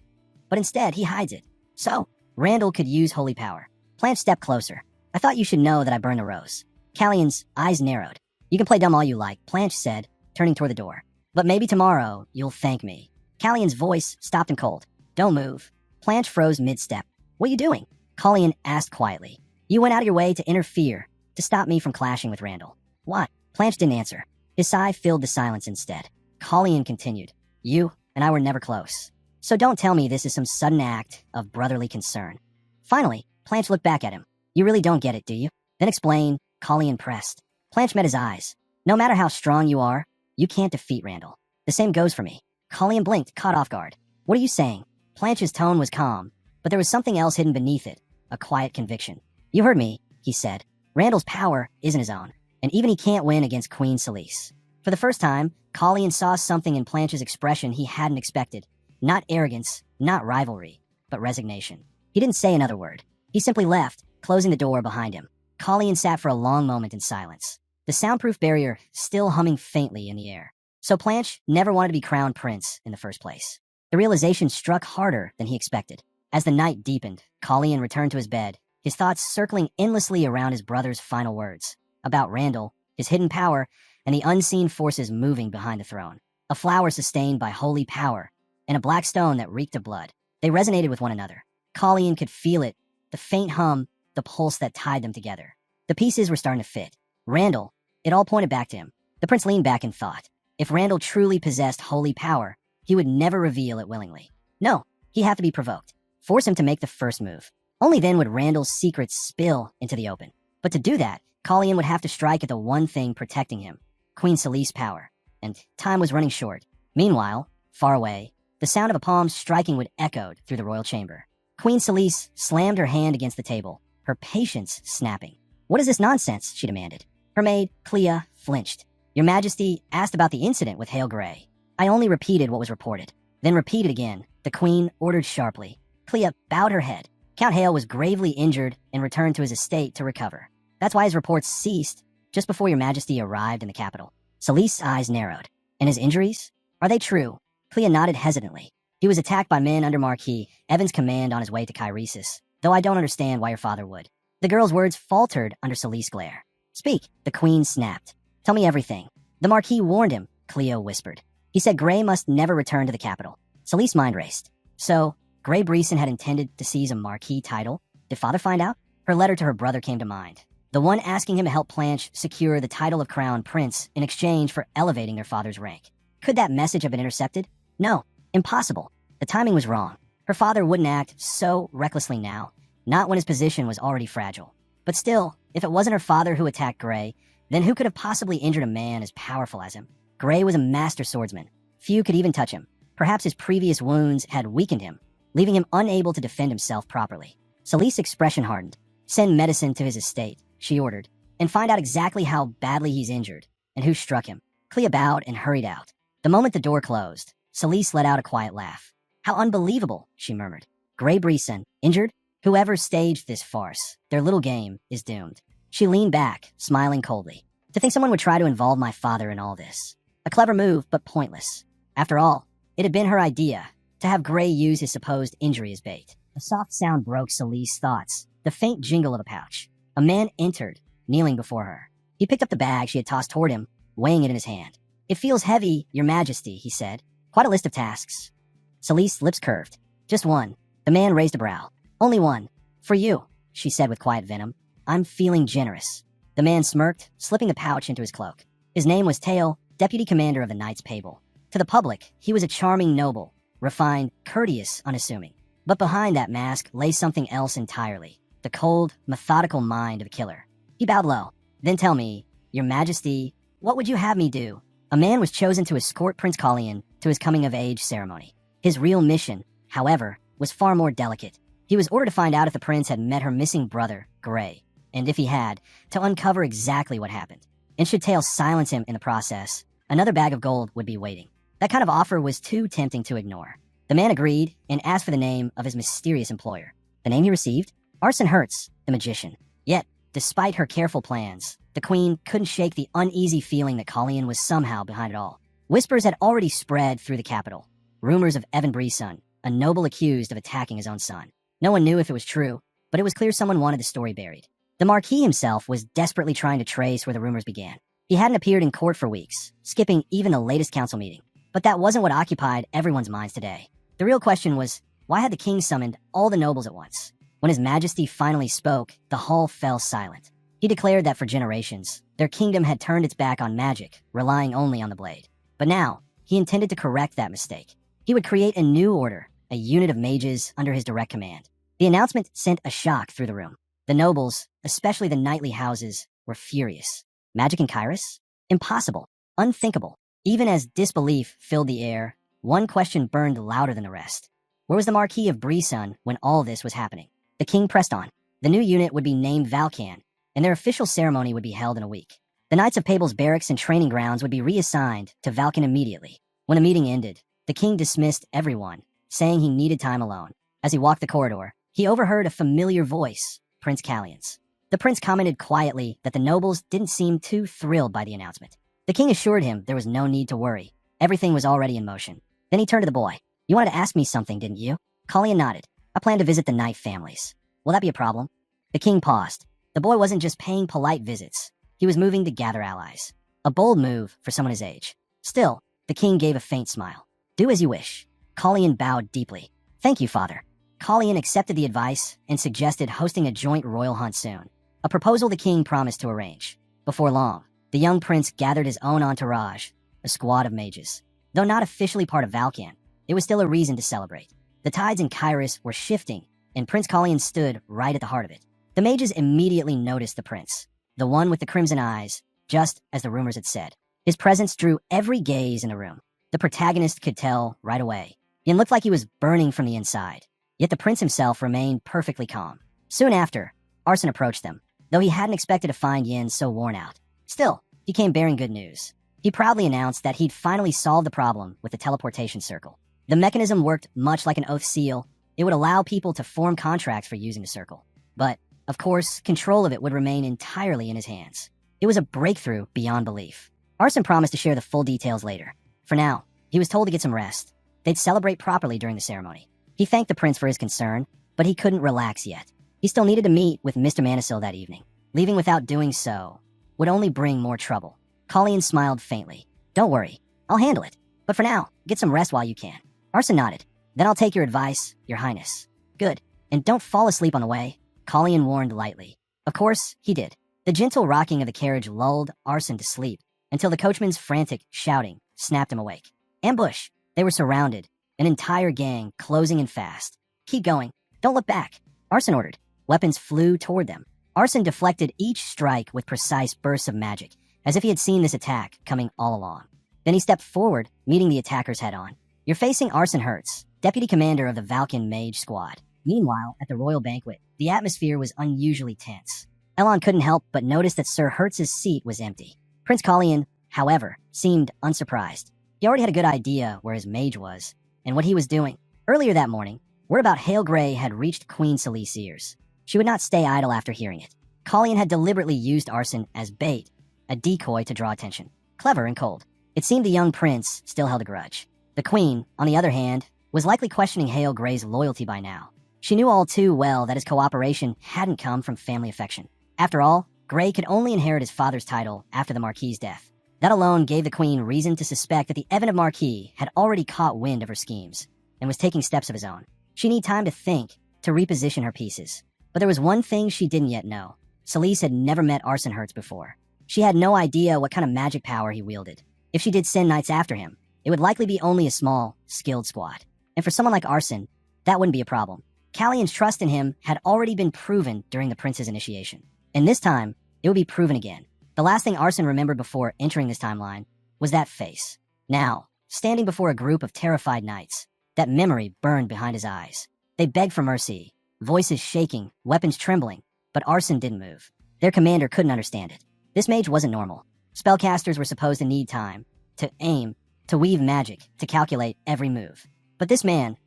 But instead, he hides it. So, Randall could use holy power. Planche stepped closer. I thought you should know that I burned a rose. Kallian's eyes narrowed. You can play dumb all you like, Planche said, turning toward the door. But maybe tomorrow, you'll thank me. Kallian's voice stopped him cold. Don't move. Planche froze mid-step. What are you doing? Kallian asked quietly. You went out of your way to interfere, to stop me from clashing with Randall. Why? Planche didn't answer. His sigh filled the silence instead. Kallian continued. You and I were never close. So don't tell me this is some sudden act of brotherly concern. Finally, Planche looked back at him. You really don't get it, do you? Then explain, Kallian pressed. Planche met his eyes. No matter how strong you are, you can't defeat Randall. The same goes for me. Kallian blinked, caught off guard. What are you saying? Planche's tone was calm, but there was something else hidden beneath it, a quiet conviction. You heard me, he said. Randall's power isn't his own, and even he can't win against Queen Celise. For the first time, Kallian saw something in Planche's expression he hadn't expected. Not arrogance, not rivalry, but resignation. He didn't say another word. He simply left, closing the door behind him. Kallian sat for a long moment in silence, the soundproof barrier still humming faintly in the air. So Planche never wanted to be crowned prince in the first place. The realization struck harder than he expected. As the night deepened, Kallian returned to his bed, his thoughts circling endlessly around his brother's final words, about Randall, his hidden power, and the unseen forces moving behind the throne. A flower sustained by holy power, and a black stone that reeked of blood. They resonated with one another. Kallian could feel it, the faint hum, the pulse that tied them together. The pieces were starting to fit. Randall, it all pointed back to him. The prince leaned back and thought. If Randall truly possessed holy power, he would never reveal it willingly. No, he'd have to be provoked. Force him to make the first move. Only then would Randall's secrets spill into the open. But to do that, Kallian would have to strike at the one thing protecting him, Queen Celise's power. and time was running short. Meanwhile, far away, the sound of a palm striking wood echoed through the royal chamber. Queen Celise slammed her hand against the table, her patience snapping. "What is this nonsense?" she demanded. Her maid, Clea, flinched. "Your Majesty asked about the incident with Hale Gray. I only repeated what was reported." "Then repeat it again," the queen ordered sharply. Clea bowed her head. "Count Hale was gravely injured and returned to his estate to recover. That's why his reports ceased just before your Majesty arrived in the capital." Celise's eyes narrowed. "And his injuries? Are they true?" Clea nodded hesitantly. "He was attacked by men under Marquis Evan's command on his way to Kairesis, though I don't understand why your father would." The girl's words faltered under Celise's glare. "Speak," the queen snapped. "Tell me everything." "The Marquis warned him," Cleo whispered. "He said Gray must never return to the capital." Celise's mind raced. So, Gray Breeson had intended to seize a Marquis title? Did father find out? Her letter to her brother came to mind. The one asking him to help Blanche secure the title of Crown Prince in exchange for elevating their father's rank. Could that message have been intercepted? No. Impossible. The timing was wrong. Her father wouldn't act so recklessly now, not when his position was already fragile. But still, if it wasn't her father who attacked Gray, then who could have possibly injured a man as powerful as him? Gray was a master swordsman. Few could even touch him. Perhaps his previous wounds had weakened him, leaving him unable to defend himself properly. Celise's expression hardened. "Send medicine to his estate," she ordered, "and find out exactly how badly he's injured and who struck him." Clea bowed and hurried out. The moment the door closed, Celise let out a quiet laugh. "How unbelievable," she murmured. "Gray Breeson, injured? Whoever staged this farce, their little game is doomed." She leaned back, smiling coldly. To think someone would try to involve my father in all this. A clever move, but pointless. After all, it had been her idea to have Gray use his supposed injury as bait. A soft sound broke Celise's thoughts, the faint jingle of a pouch. A man entered, kneeling before her. He picked up the bag she had tossed toward him, weighing it in his hand. "It feels heavy, Your Majesty," he said. "Quite a list of tasks." Celise's lips curved. "Just one." The man raised a brow. "Only one. For you," she said with quiet venom. "I'm feeling generous." The man smirked, slipping the pouch into his cloak. His name was Tale, deputy commander of the Knights Pable. To the public, he was a charming noble, refined, courteous, unassuming. But behind that mask lay something else entirely. The cold, methodical mind of a killer. He bowed low. "Then tell me, Your Majesty, what would you have me do?" A man was chosen to escort Prince Colleen to his coming-of-age ceremony. His real mission, however, was far more delicate. He was ordered to find out if the prince had met her missing brother, Gray, and if he had, to uncover exactly what happened. And should Tale silence him in the process, another bag of gold would be waiting. That kind of offer was too tempting to ignore. The man agreed and asked for the name of his mysterious employer. The name he received? Arson Hertz, the magician. Yet, despite her careful plans, the queen couldn't shake the uneasy feeling that Colleen was somehow behind it all. Whispers had already spread through the capital. Rumors of Evan Breeson, a noble accused of attacking his own son. No one knew if it was true, but it was clear someone wanted the story buried. The Marquis himself was desperately trying to trace where the rumors began. He hadn't appeared in court for weeks, skipping even the latest council meeting. But that wasn't what occupied everyone's minds today. The real question was, why had the king summoned all the nobles at once? When His Majesty finally spoke, the hall fell silent. He declared that for generations, their kingdom had turned its back on magic, relying only on the blade. But now, he intended to correct that mistake. He would create a new order, a unit of mages under his direct command. The announcement sent a shock through the room. The nobles, especially the knightly houses, were furious. Magic in Kairos? Impossible. Unthinkable. Even as disbelief filled the air, one question burned louder than the rest. Where was the Marquis of Breeson when all this was happening? The king pressed on. The new unit would be named Valkan, and their official ceremony would be held in a week. The Knights of Pable's barracks and training grounds would be reassigned to Valkan immediately. When the meeting ended, the king dismissed everyone, saying he needed time alone. As he walked the corridor, he overheard a familiar voice, Prince Callian's. The prince commented quietly that the nobles didn't seem too thrilled by the announcement. The king assured him there was no need to worry. Everything was already in motion. Then he turned to the boy. "You wanted to ask me something, didn't you?" Callian nodded. "I plan to visit the Knight families. Will that be a problem?" The king paused. The boy wasn't just paying polite visits. He was moving to gather allies. A bold move for someone his age. Still, the king gave a faint smile. "Do as you wish." Callian bowed deeply. "Thank you, father." Callian accepted the advice and suggested hosting a joint royal hunt soon. A proposal the king promised to arrange. Before long, the young prince gathered his own entourage, a squad of mages. Though not officially part of Valkan, it was still a reason to celebrate. The tides in Kairos were shifting, and Prince Colleen stood right at the heart of it. The mages immediately noticed the prince, the one with the crimson eyes, just as the rumors had said. His presence drew every gaze in the room. The protagonist could tell right away. Yin looked like he was burning from the inside, yet the prince himself remained perfectly calm. Soon after, Arson approached them, though he hadn't expected to find Yin so worn out. Still, he came bearing good news. He proudly announced that he'd finally solved the problem with the teleportation circle. The mechanism worked much like an oath seal. It would allow people to form contracts for using the circle. But, of course, control of it would remain entirely in his hands. It was a breakthrough beyond belief. Arson promised to share the full details later. For now, he was told to get some rest. They'd celebrate properly during the ceremony. He thanked the prince for his concern, but he couldn't relax yet. He still needed to meet with Mr. Manisil that evening. Leaving without doing so would only bring more trouble. Colleen smiled faintly. Don't worry, I'll handle it. But for now, get some rest while you can. Arson nodded. Then I'll take your advice, Your Highness. Good. And don't fall asleep on the way, Colleen warned lightly. Of course, he did. The gentle rocking of the carriage lulled Arson to sleep until the coachman's frantic shouting snapped him awake. Ambush! They were surrounded, an entire gang closing in fast. Keep going. Don't look back, Arson ordered. Weapons flew toward them. Arson deflected each strike with precise bursts of magic, as if he had seen this attack coming all along. Then he stepped forward, meeting the attackers head-on. You're facing Arson Hertz, deputy commander of the Valken Mage Squad. Meanwhile, at the royal banquet, the atmosphere was unusually tense. Elon couldn't help but notice that Sir Hertz's seat was empty. Prince Colleen, however, seemed unsurprised. He already had a good idea where his mage was, and what he was doing. Earlier that morning, word about Hail Grey had reached Queen Celise's ears. She would not stay idle after hearing it. Colleen had deliberately used Arson as bait, a decoy to draw attention. Clever and cold. It seemed the young prince still held a grudge. The queen, on the other hand, was likely questioning Hail Grey's loyalty by now. She knew all too well that his cooperation hadn't come from family affection. After all, Grey could only inherit his father's title after the Marquis's death. That alone gave the queen reason to suspect that the Evan Marquis had already caught wind of her schemes and was taking steps of his own. She needed time to think, to reposition her pieces. But there was one thing she didn't yet know. Celise had never met Arson Hertz before. She had no idea what kind of magic power he wielded. If she did send knights after him, it would likely be only a small, skilled squad. And for someone like Arson, that wouldn't be a problem. Callion's trust in him had already been proven during the prince's initiation. And this time, it would be proven again. The last thing Arson remembered before entering this timeline was that face. Now, standing before a group of terrified knights, that memory burned behind his eyes. They begged for mercy, voices shaking, weapons trembling, but Arson didn't move. Their commander couldn't understand it. This mage wasn't normal. Spellcasters were supposed to need time, to aim, to weave magic, to calculate every move. But this man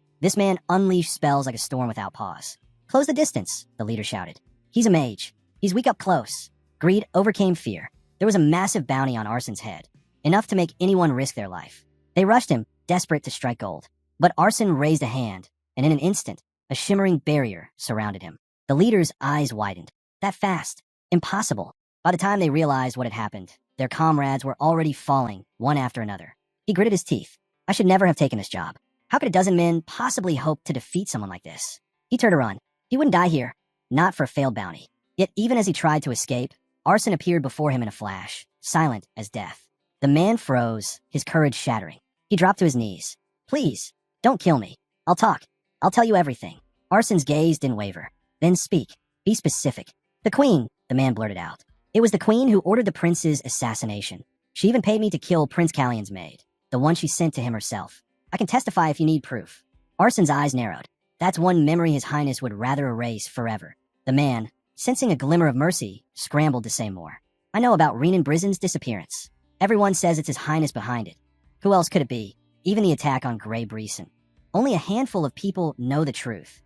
unleashed spells like a storm without pause. Close the distance, the leader shouted. He's a mage. He's weak up close. Greed overcame fear. There was a massive bounty on Arson's head, enough to make anyone risk their life. They rushed him, desperate to strike gold. But Arson raised a hand, and in an instant, a shimmering barrier surrounded him. The leader's eyes widened. That fast. Impossible. By the time they realized what had happened, their comrades were already falling, one after another. He gritted his teeth. I should never have taken this job. How could a dozen men possibly hope to defeat someone like this? He turned to run. He wouldn't die here. Not for a failed bounty. Yet even as he tried to escape, Arson appeared before him in a flash, silent as death. The man froze, his courage shattering. He dropped to his knees. Please, don't kill me. I'll talk. I'll tell you everything. Arson's gaze didn't waver. Then speak. Be specific. The queen, the man blurted out. It was the queen who ordered the prince's assassination. She even paid me to kill Prince Callion's maid, the one she sent to him herself. I can testify if you need proof. Arson's eyes narrowed. That's one memory his highness would rather erase forever. The man, sensing a glimmer of mercy, scrambled to say more. I know about Renan Brizen's disappearance. Everyone says it's his highness behind it. Who else could it be? Even the attack on Grey Brisen. Only a handful of people know the truth.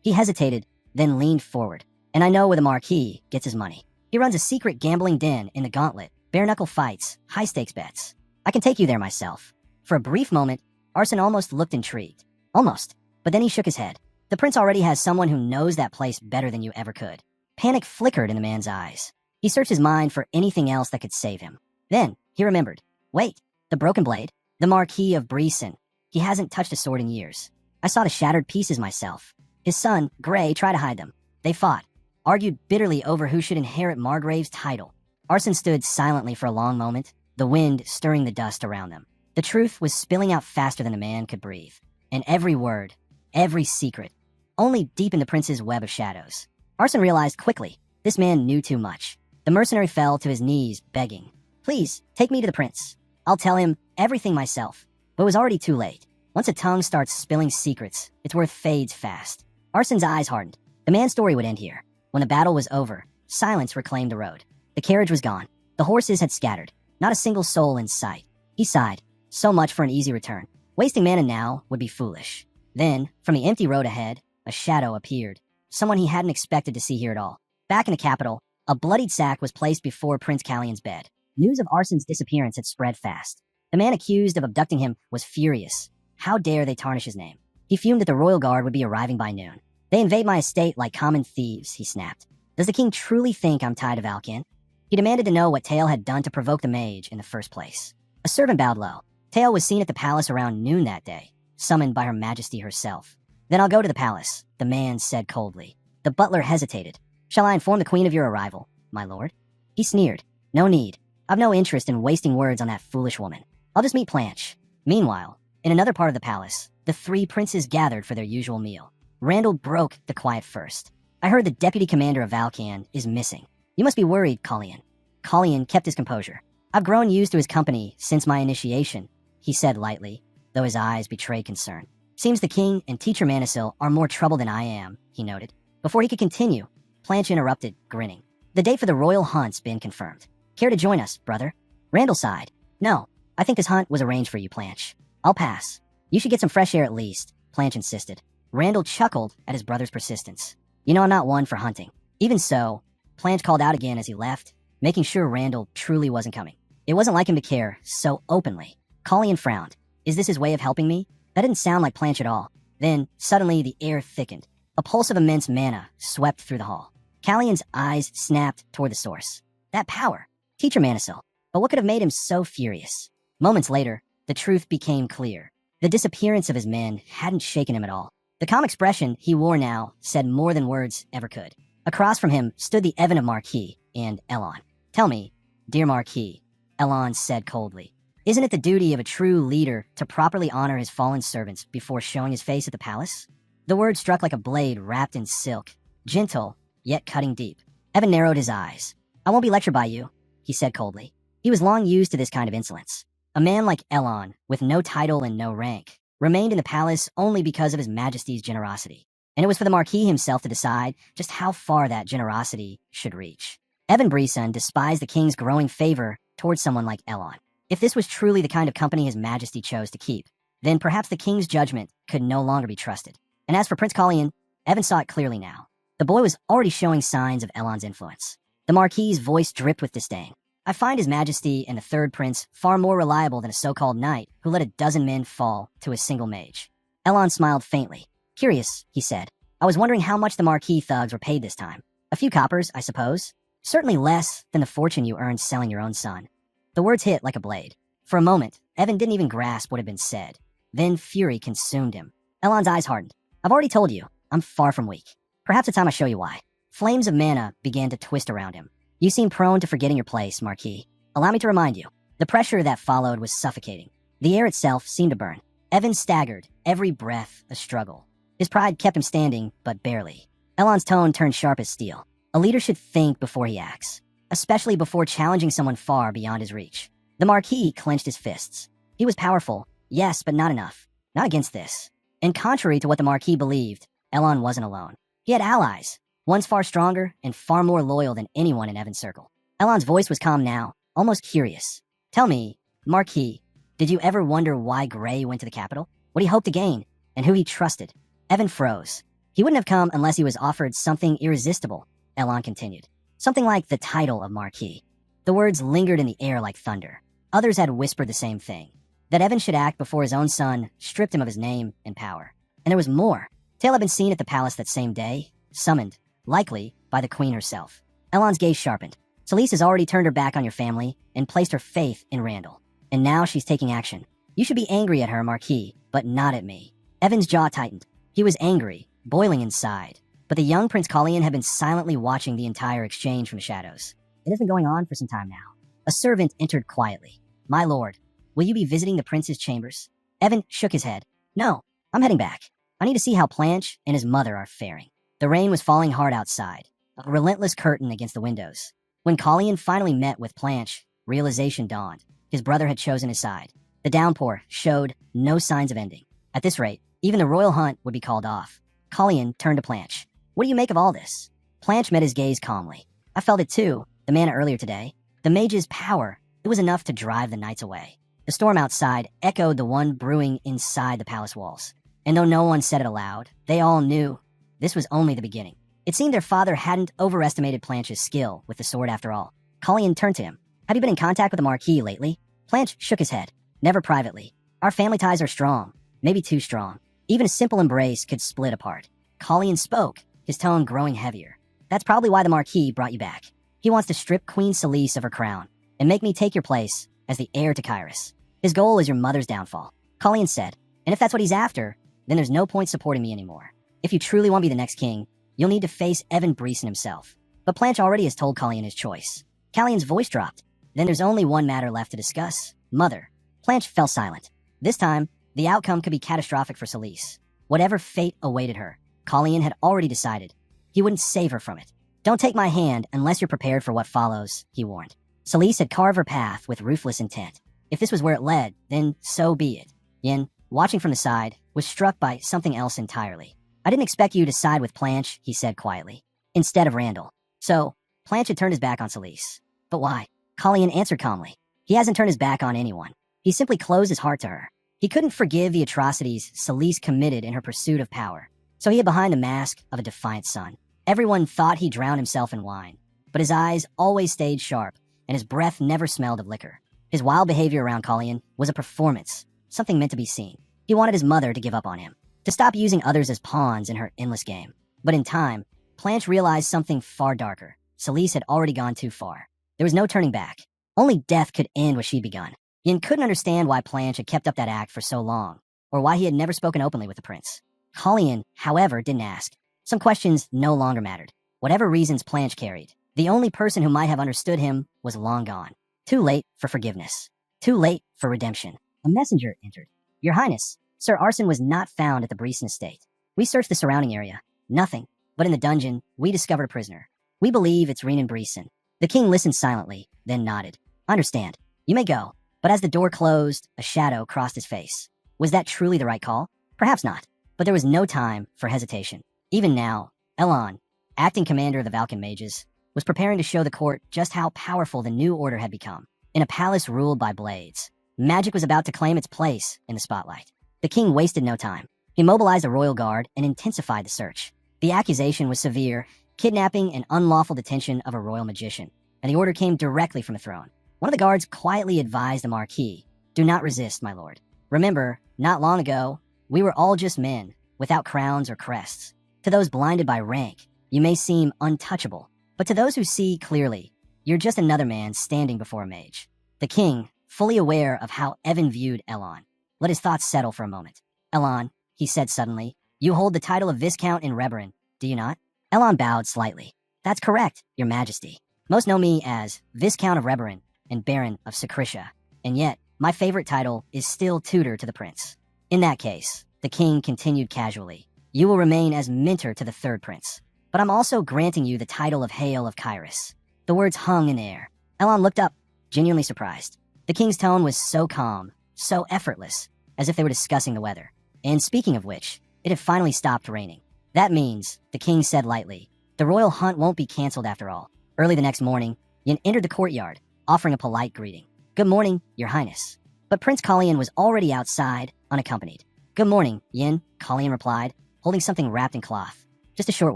He hesitated, then leaned forward. And I know where the Marquis gets his money. He runs a secret gambling den in the Gauntlet, bare-knuckle fights, high-stakes bets. I can take you there myself. For a brief moment, Arson almost looked intrigued. Almost. But then he shook his head. The prince already has someone who knows that place better than you ever could. Panic flickered in the man's eyes. He searched his mind for anything else that could save him. Then, he remembered. Wait, the broken blade? The Marquis of Brisen. He hasn't touched a sword in years. I saw the shattered pieces myself. His son, Grey, tried to hide them. They fought, argued bitterly over who should inherit Margrave's title. Arson stood silently for a long moment, the wind stirring the dust around them. The truth was spilling out faster than a man could breathe. And every word, every secret, only deepened the prince's web of shadows. Arson realized quickly, this man knew too much. The mercenary fell to his knees, begging. Please, take me to the prince. I'll tell him everything myself. But it was already too late. Once a tongue starts spilling secrets, its worth fades fast. Arson's eyes hardened. The man's story would end here. When the battle was over, silence reclaimed the road. The carriage was gone. The horses had scattered. Not a single soul in sight. He sighed. So much for an easy return. Wasting mana now would be foolish. Then, from the empty road ahead, a shadow appeared. Someone he hadn't expected to see here at all. Back in the capital, a bloodied sack was placed before Prince Callion's bed. News of Arson's disappearance had spread fast. The man accused of abducting him was furious. How dare they tarnish his name? He fumed that the royal guard would be arriving by noon. They invade my estate like common thieves, he snapped. Does the king truly think I'm tied to Valken? He demanded to know what Tail had done to provoke the mage in the first place. A servant bowed low. Tail was seen at the palace around noon that day, summoned by her majesty herself. Then I'll go to the palace, the man said coldly. The butler hesitated. Shall I inform the queen of your arrival, my lord? He sneered. No need. I've no interest in wasting words on that foolish woman. I'll just meet Planche. Meanwhile, in another part of the palace, the three princes gathered for their usual meal. Randall broke the quiet first. I heard the deputy commander of Valkan is missing. You must be worried, Callian. Callian kept his composure. I've grown used to his company since my initiation, he said lightly, though his eyes betrayed concern. Seems the king and teacher Manisil are more trouble than I am, he noted. Before he could continue, Planche interrupted, grinning. The date for the royal hunt's been confirmed. Care to join us, brother? Randall sighed. No, I think this hunt was arranged for you, Planche. I'll pass. You should get some fresh air at least, Planche insisted. Randall chuckled at his brother's persistence. You know I'm not one for hunting. Even so, Planche called out again as he left, making sure Randall truly wasn't coming. It wasn't like him to care so openly. Callian frowned. Is this his way of helping me? That didn't sound like Planche at all. Then, suddenly, the air thickened. A pulse of immense mana swept through the hall. Callian's eyes snapped toward the source. That power. Teacher Manisil. But what could have made him so furious? Moments later, the truth became clear. The disappearance of his men hadn't shaken him at all. The calm expression he wore now said more than words ever could. Across from him stood the Evan of Marquis and Elon. Tell me, dear Marquis, Elon said coldly, isn't it the duty of a true leader to properly honor his fallen servants before showing his face at the palace? The word struck like a blade wrapped in silk, gentle, yet cutting deep. Evan narrowed his eyes. I won't be lectured by you, he said coldly. He was long used to this kind of insolence. A man like Elon, with no title and no rank, remained in the palace only because of his majesty's generosity. And it was for the Marquis himself to decide just how far that generosity should reach. Evan Brisson despised the king's growing favor towards someone like Elon. If this was truly the kind of company his majesty chose to keep, then perhaps the king's judgment could no longer be trusted. And as for Prince Callian, Evan saw it clearly now. The boy was already showing signs of Elon's influence. The Marquis's voice dripped with disdain. I find his majesty and the third prince far more reliable than a so-called knight who let a dozen men fall to a single mage. Elon smiled faintly. Curious, he said. I was wondering how much the Marquis thugs were paid this time. A few coppers, I suppose. Certainly less than the fortune you earned selling your own son. The words hit like a blade. For a moment, Evan didn't even grasp what had been said. Then fury consumed him. Elon's eyes hardened. I've already told you, I'm far from weak. Perhaps it's time I show you why. Flames of mana began to twist around him. You seem prone to forgetting your place, Marquis. Allow me to remind you. The pressure that followed was suffocating. The air itself seemed to burn. Evan staggered, every breath a struggle. His pride kept him standing, but barely. Elon's tone turned sharp as steel. A leader should think before he acts, especially before challenging someone far beyond his reach. The Marquis clenched his fists. He was powerful, yes, but not enough. Not against this. And contrary to what the Marquis believed, Elon wasn't alone. He had allies, ones far stronger and far more loyal than anyone in Evan's circle. Elon's voice was calm now, almost curious. Tell me, Marquis, did you ever wonder why Gray went to the capital? What he hoped to gain, and who he trusted? Evan froze. He wouldn't have come unless he was offered something irresistible, Elon continued. Something like the title of Marquis. The words lingered in the air like thunder. Others had whispered the same thing. That Evan should act before his own son stripped him of his name and power. And there was more. Tail had been seen at the palace that same day, summoned, likely, by the queen herself. Elon's gaze sharpened. Celise has already turned her back on your family and placed her faith in Randall. And now she's taking action. You should be angry at her, Marquis, but not at me. Evan's jaw tightened. He was angry, boiling inside. But the young Prince Callian had been silently watching the entire exchange from the shadows. It has been going on for some time now. A servant entered quietly. My lord, will you be visiting the prince's chambers? Evan shook his head. No, I'm heading back. I need to see how Planche and his mother are faring. The rain was falling hard outside, a relentless curtain against the windows. When Callian finally met with Planche, realization dawned. His brother had chosen his side. The downpour showed no signs of ending. At this rate, even the royal hunt would be called off. Colleen turned to Planche. What do you make of all this? Planche met his gaze calmly. I felt it too, the manna earlier today. The mage's power, it was enough to drive the knights away. The storm outside echoed the one brewing inside the palace walls. And though no one said it aloud, they all knew this was only the beginning. It seemed their father hadn't overestimated Planche's skill with the sword after all. Colleen turned to him. Have you been in contact with the Marquis lately? Planche shook his head. Never privately. Our family ties are strong, maybe too strong. Even a simple embrace could split apart. Colleen spoke, his tone growing heavier. That's probably why the Marquis brought you back. He wants to strip Queen Celise of her crown and make me take your place as the heir to Kyrus. His goal is your mother's downfall. Colleen said, and if that's what he's after, then there's no point supporting me anymore. If you truly want to be the next king, you'll need to face Evan Breeson himself. But Planche already has told Colleen his choice. Callion's voice dropped. Then there's only one matter left to discuss. Mother. Planche fell silent. This time, the outcome could be catastrophic for Celise. Whatever fate awaited her, Colleen had already decided. He wouldn't save her from it. Don't take my hand unless you're prepared for what follows, he warned. Celise had carved her path with ruthless intent. If this was where it led, then so be it. Yin, watching from the side, was struck by something else entirely. I didn't expect you to side with Planche, he said quietly, instead of Randall. So, Planche had turned his back on Celise. But why? Colleen answered calmly. He hasn't turned his back on anyone. He simply closed his heart to her. He couldn't forgive the atrocities Celise committed in her pursuit of power. So he hid behind the mask of a defiant son. Everyone thought he drowned himself in wine, but his eyes always stayed sharp, and his breath never smelled of liquor. His wild behavior around Colleen was a performance, something meant to be seen. He wanted his mother to give up on him, to stop using others as pawns in her endless game. But in time, Planche realized something far darker. Celise had already gone too far. There was no turning back. Only death could end what she'd begun. Yin couldn't understand why Planche had kept up that act for so long, or why he had never spoken openly with the prince. Colleen, however, didn't ask. Some questions no longer mattered. Whatever reasons Planche carried, the only person who might have understood him was long gone. Too late for forgiveness. Too late for redemption. A messenger entered. Your Highness, Sir Arson was not found at the Breeson estate. We searched the surrounding area. Nothing. But in the dungeon, we discovered a prisoner. We believe it's Renan Breeson. The king listened silently, then nodded. Understand. You may go. But as the door closed, a shadow crossed his face. Was that truly the right call? Perhaps not. But there was no time for hesitation. Even now, Elon, acting commander of the Valkan Mages, was preparing to show the court just how powerful the new order had become. In a palace ruled by blades, magic was about to claim its place in the spotlight. The king wasted no time. He mobilized a royal guard and intensified the search. The accusation was severe, kidnapping and unlawful detention of a royal magician, and the order came directly from the throne. One of the guards quietly advised the Marquis, do not resist, my lord. Remember, not long ago, we were all just men, without crowns or crests. To those blinded by rank, you may seem untouchable, but to those who see clearly, you're just another man standing before a mage. The king, fully aware of how Evan viewed Elon, let his thoughts settle for a moment. Elon, he said suddenly, you hold the title of Viscount in Reborn, do you not? Elon bowed slightly. That's correct, your majesty. Most know me as Viscount of Reborn and Baron of Secretia, and yet, my favorite title is still tutor to the prince. In that case, the king continued casually, you will remain as mentor to the third prince. But I'm also granting you the title of Hail of Kyrus. The words hung in the air. Elon looked up, genuinely surprised. The king's tone was so calm, so effortless, as if they were discussing the weather. And speaking of which, it had finally stopped raining. That means, the king said lightly, the royal hunt won't be canceled after all. Early the next morning, Yin entered the courtyard, offering a polite greeting. Good morning, your highness. But Prince Colleen was already outside, unaccompanied. Good morning, Yin, Colleen replied, holding something wrapped in cloth. Just a short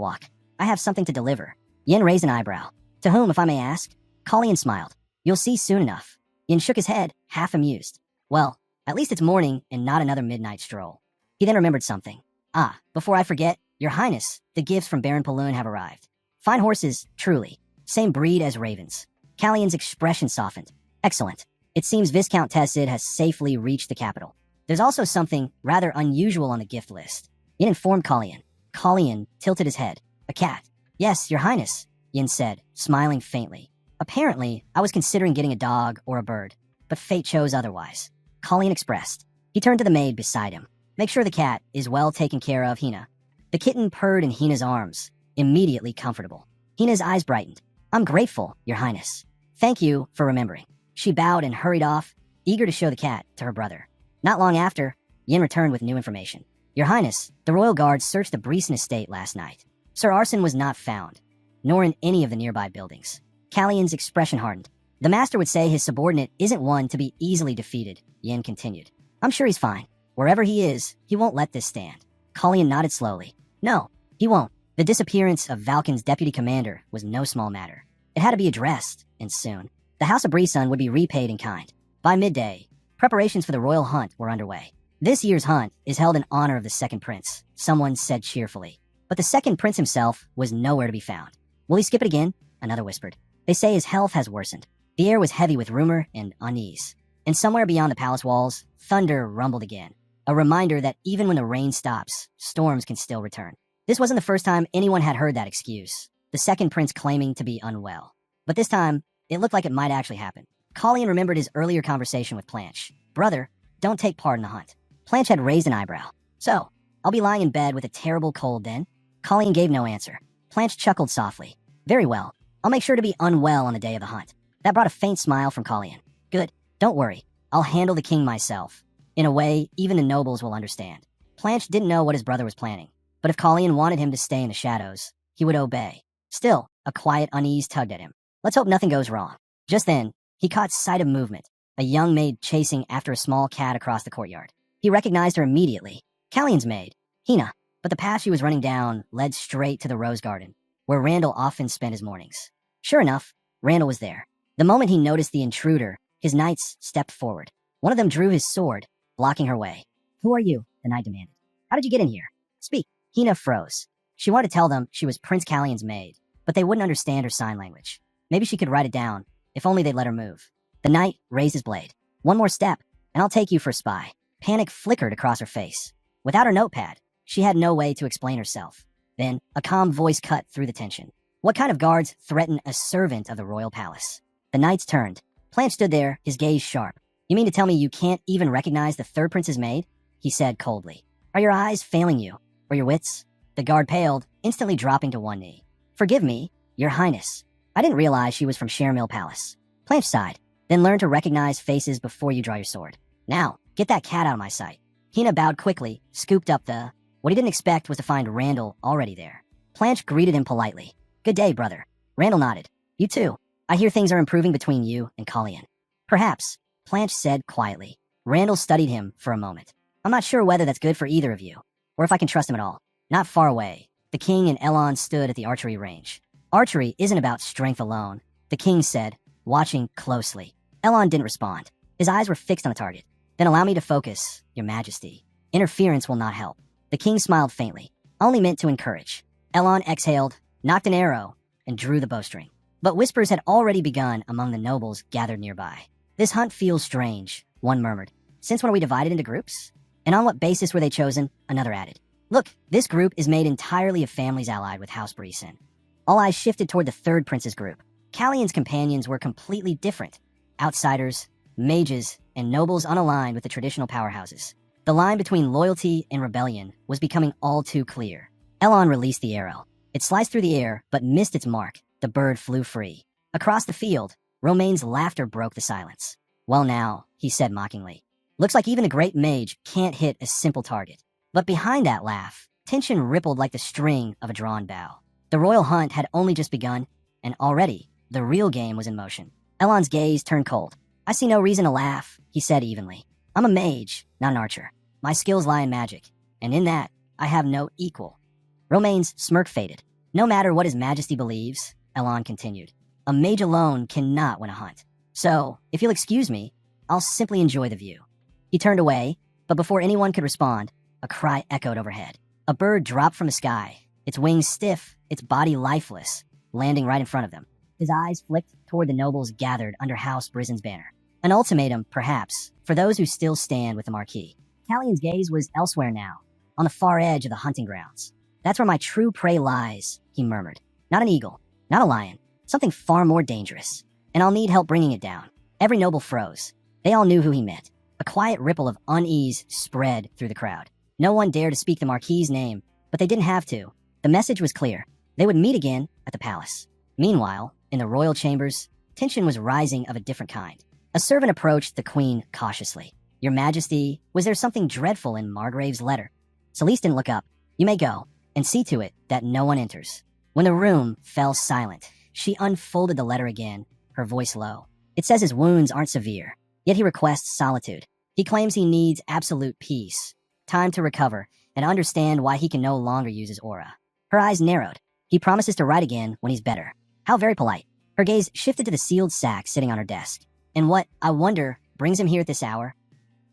walk. I have something to deliver. Yin raised an eyebrow. To whom, if I may ask? Colleen smiled. You'll see soon enough. Yin shook his head, half amused. Well, at least it's morning and not another midnight stroll. He then remembered something. Ah, before I forget, your highness, the gifts from Baron Paloon have arrived. Fine horses, truly. Same breed as ravens. Callion's expression softened. Excellent. It seems Viscount Tessid has safely reached the capital. There's also something rather unusual on the gift list. Yin informed Colleen. Colleen tilted his head. A cat. Yes, your highness, Yin said, smiling faintly. Apparently, I was considering getting a dog or a bird, but fate chose otherwise. Colleen expressed. He turned to the maid beside him. Make sure the cat is well taken care of, Hina. The kitten purred in Hina's arms, immediately comfortable. Hina's eyes brightened. I'm grateful, your highness. Thank you for remembering. She bowed and hurried off, eager to show the cat to her brother. Not long after, Yin returned with new information. Your Highness, the royal guards searched the Breeson estate last night. Sir Arson was not found, nor in any of the nearby buildings. Callion's expression hardened. The master would say his subordinate isn't one to be easily defeated, Yin continued. I'm sure he's fine. Wherever he is, he won't let this stand. Callion nodded slowly. No, he won't. The disappearance of Valken's deputy commander was no small matter. It had to be addressed, and soon. The House of Breeson would be repaid in kind. By midday, preparations for the royal hunt were underway. This year's hunt is held in honor of the second prince, someone said cheerfully. But the second prince himself was nowhere to be found. Will he skip it again? Another whispered. They say his health has worsened. The air was heavy with rumor and unease. And somewhere beyond the palace walls, thunder rumbled again. A reminder that even when the rain stops, storms can still return. This wasn't the first time anyone had heard that excuse. The second prince claiming to be unwell. But this time, it looked like it might actually happen. Callion remembered his earlier conversation with Planche. Brother, don't take part in the hunt. Planche had raised an eyebrow. So, I'll be lying in bed with a terrible cold then? Callion gave no answer. Planche chuckled softly. Very well. I'll make sure to be unwell on the day of the hunt. That brought a faint smile from Callion. Good. Don't worry. I'll handle the king myself. In a way, even the nobles will understand. Planche didn't know what his brother was planning. But if Callion wanted him to stay in the shadows, he would obey. Still, a quiet unease tugged at him. Let's hope nothing goes wrong. Just then, he caught sight of movement. A young maid chasing after a small cat across the courtyard. He recognized her immediately. Callion's maid, Hina. But the path she was running down led straight to the rose garden, where Randall often spent his mornings. Sure enough, Randall was there. The moment he noticed the intruder, his knights stepped forward. One of them drew his sword, blocking her way. Who are you? The knight demanded. How did you get in here? Speak. Hina froze. She wanted to tell them she was Prince Callion's maid, but they wouldn't understand her sign language. Maybe she could write it down, if only they'd let her move. The knight raised his blade. One more step, and I'll take you for a spy. Panic flickered across her face. Without her notepad, she had no way to explain herself. Then, a calm voice cut through the tension. What kind of guards threaten a servant of the royal palace? The knights turned. Planche stood there, his gaze sharp. You mean to tell me you can't even recognize the third prince's maid? He said coldly. Are your eyes failing you? Or your wits? The guard paled, instantly dropping to one knee. Forgive me, your highness. I didn't realize she was from Sheremill Palace. Planche sighed. Then learn to recognize faces before you draw your sword. Now, get that cat out of my sight. Hina bowed quickly, scooped up the... What he didn't expect was to find Randall already there. Planche greeted him politely. Good day, brother. Randall nodded. You too. I hear things are improving between you and Callion. Perhaps, Planche said quietly. Randall studied him for a moment. I'm not sure whether that's good for either of you, or if I can trust him at all. Not far away, the king and Elon stood at the archery range. Archery isn't about strength alone, the king said, watching closely. Elon didn't respond. His eyes were fixed on the target. Then allow me to focus, your majesty. Interference will not help. The king smiled faintly. Only meant to encourage. Elon exhaled, knocked an arrow, and drew the bowstring. But whispers had already begun among the nobles gathered nearby. This hunt feels strange, one murmured. Since when are we divided into groups? And on what basis were they chosen? Another added. Look, this group is made entirely of families allied with House Breeson. All eyes shifted toward the third prince's group. Callion's companions were completely different. Outsiders, mages, and nobles unaligned with the traditional powerhouses. The line between loyalty and rebellion was becoming all too clear. Elon released the arrow. It sliced through the air, but missed its mark. The bird flew free. Across the field, Romaine's laughter broke the silence. Well now, he said mockingly. Looks like even a great mage can't hit a simple target. But behind that laugh, tension rippled like the string of a drawn bow. The royal hunt had only just begun, and already, the real game was in motion. Elon's gaze turned cold. I see no reason to laugh, he said evenly. I'm a mage, not an archer. My skills lie in magic, and in that, I have no equal. Romaine's smirk faded. No matter what his majesty believes, Elon continued, a mage alone cannot win a hunt. So, if you'll excuse me, I'll simply enjoy the view. He turned away, but before anyone could respond, a cry echoed overhead. A bird dropped from the sky, its wings stiff, its body lifeless, landing right in front of them. His eyes flicked toward the nobles gathered under House Brison's banner. An ultimatum, perhaps, for those who still stand with the Marquis. Callion's gaze was elsewhere now, on the far edge of the hunting grounds. That's where my true prey lies, he murmured. Not an eagle, not a lion, something far more dangerous. And I'll need help bringing it down. Every noble froze. They all knew who he meant. A quiet ripple of unease spread through the crowd. No one dared to speak the Marquis's name, but they didn't have to. The message was clear. They would meet again at the palace. Meanwhile, in the royal chambers, tension was rising of a different kind. A servant approached the queen cautiously. Your Majesty, was there something dreadful in Margrave's letter? Celeste didn't look up. You may go, and see to it that no one enters. When the room fell silent, she unfolded the letter again, her voice low. It says his wounds aren't severe, yet he requests solitude. He claims he needs absolute peace, time to recover, and understand why he can no longer use his aura. Her eyes narrowed. He promises to write again when he's better. How very polite. Her gaze shifted to the sealed sack sitting on her desk. And what, I wonder, brings him here at this hour?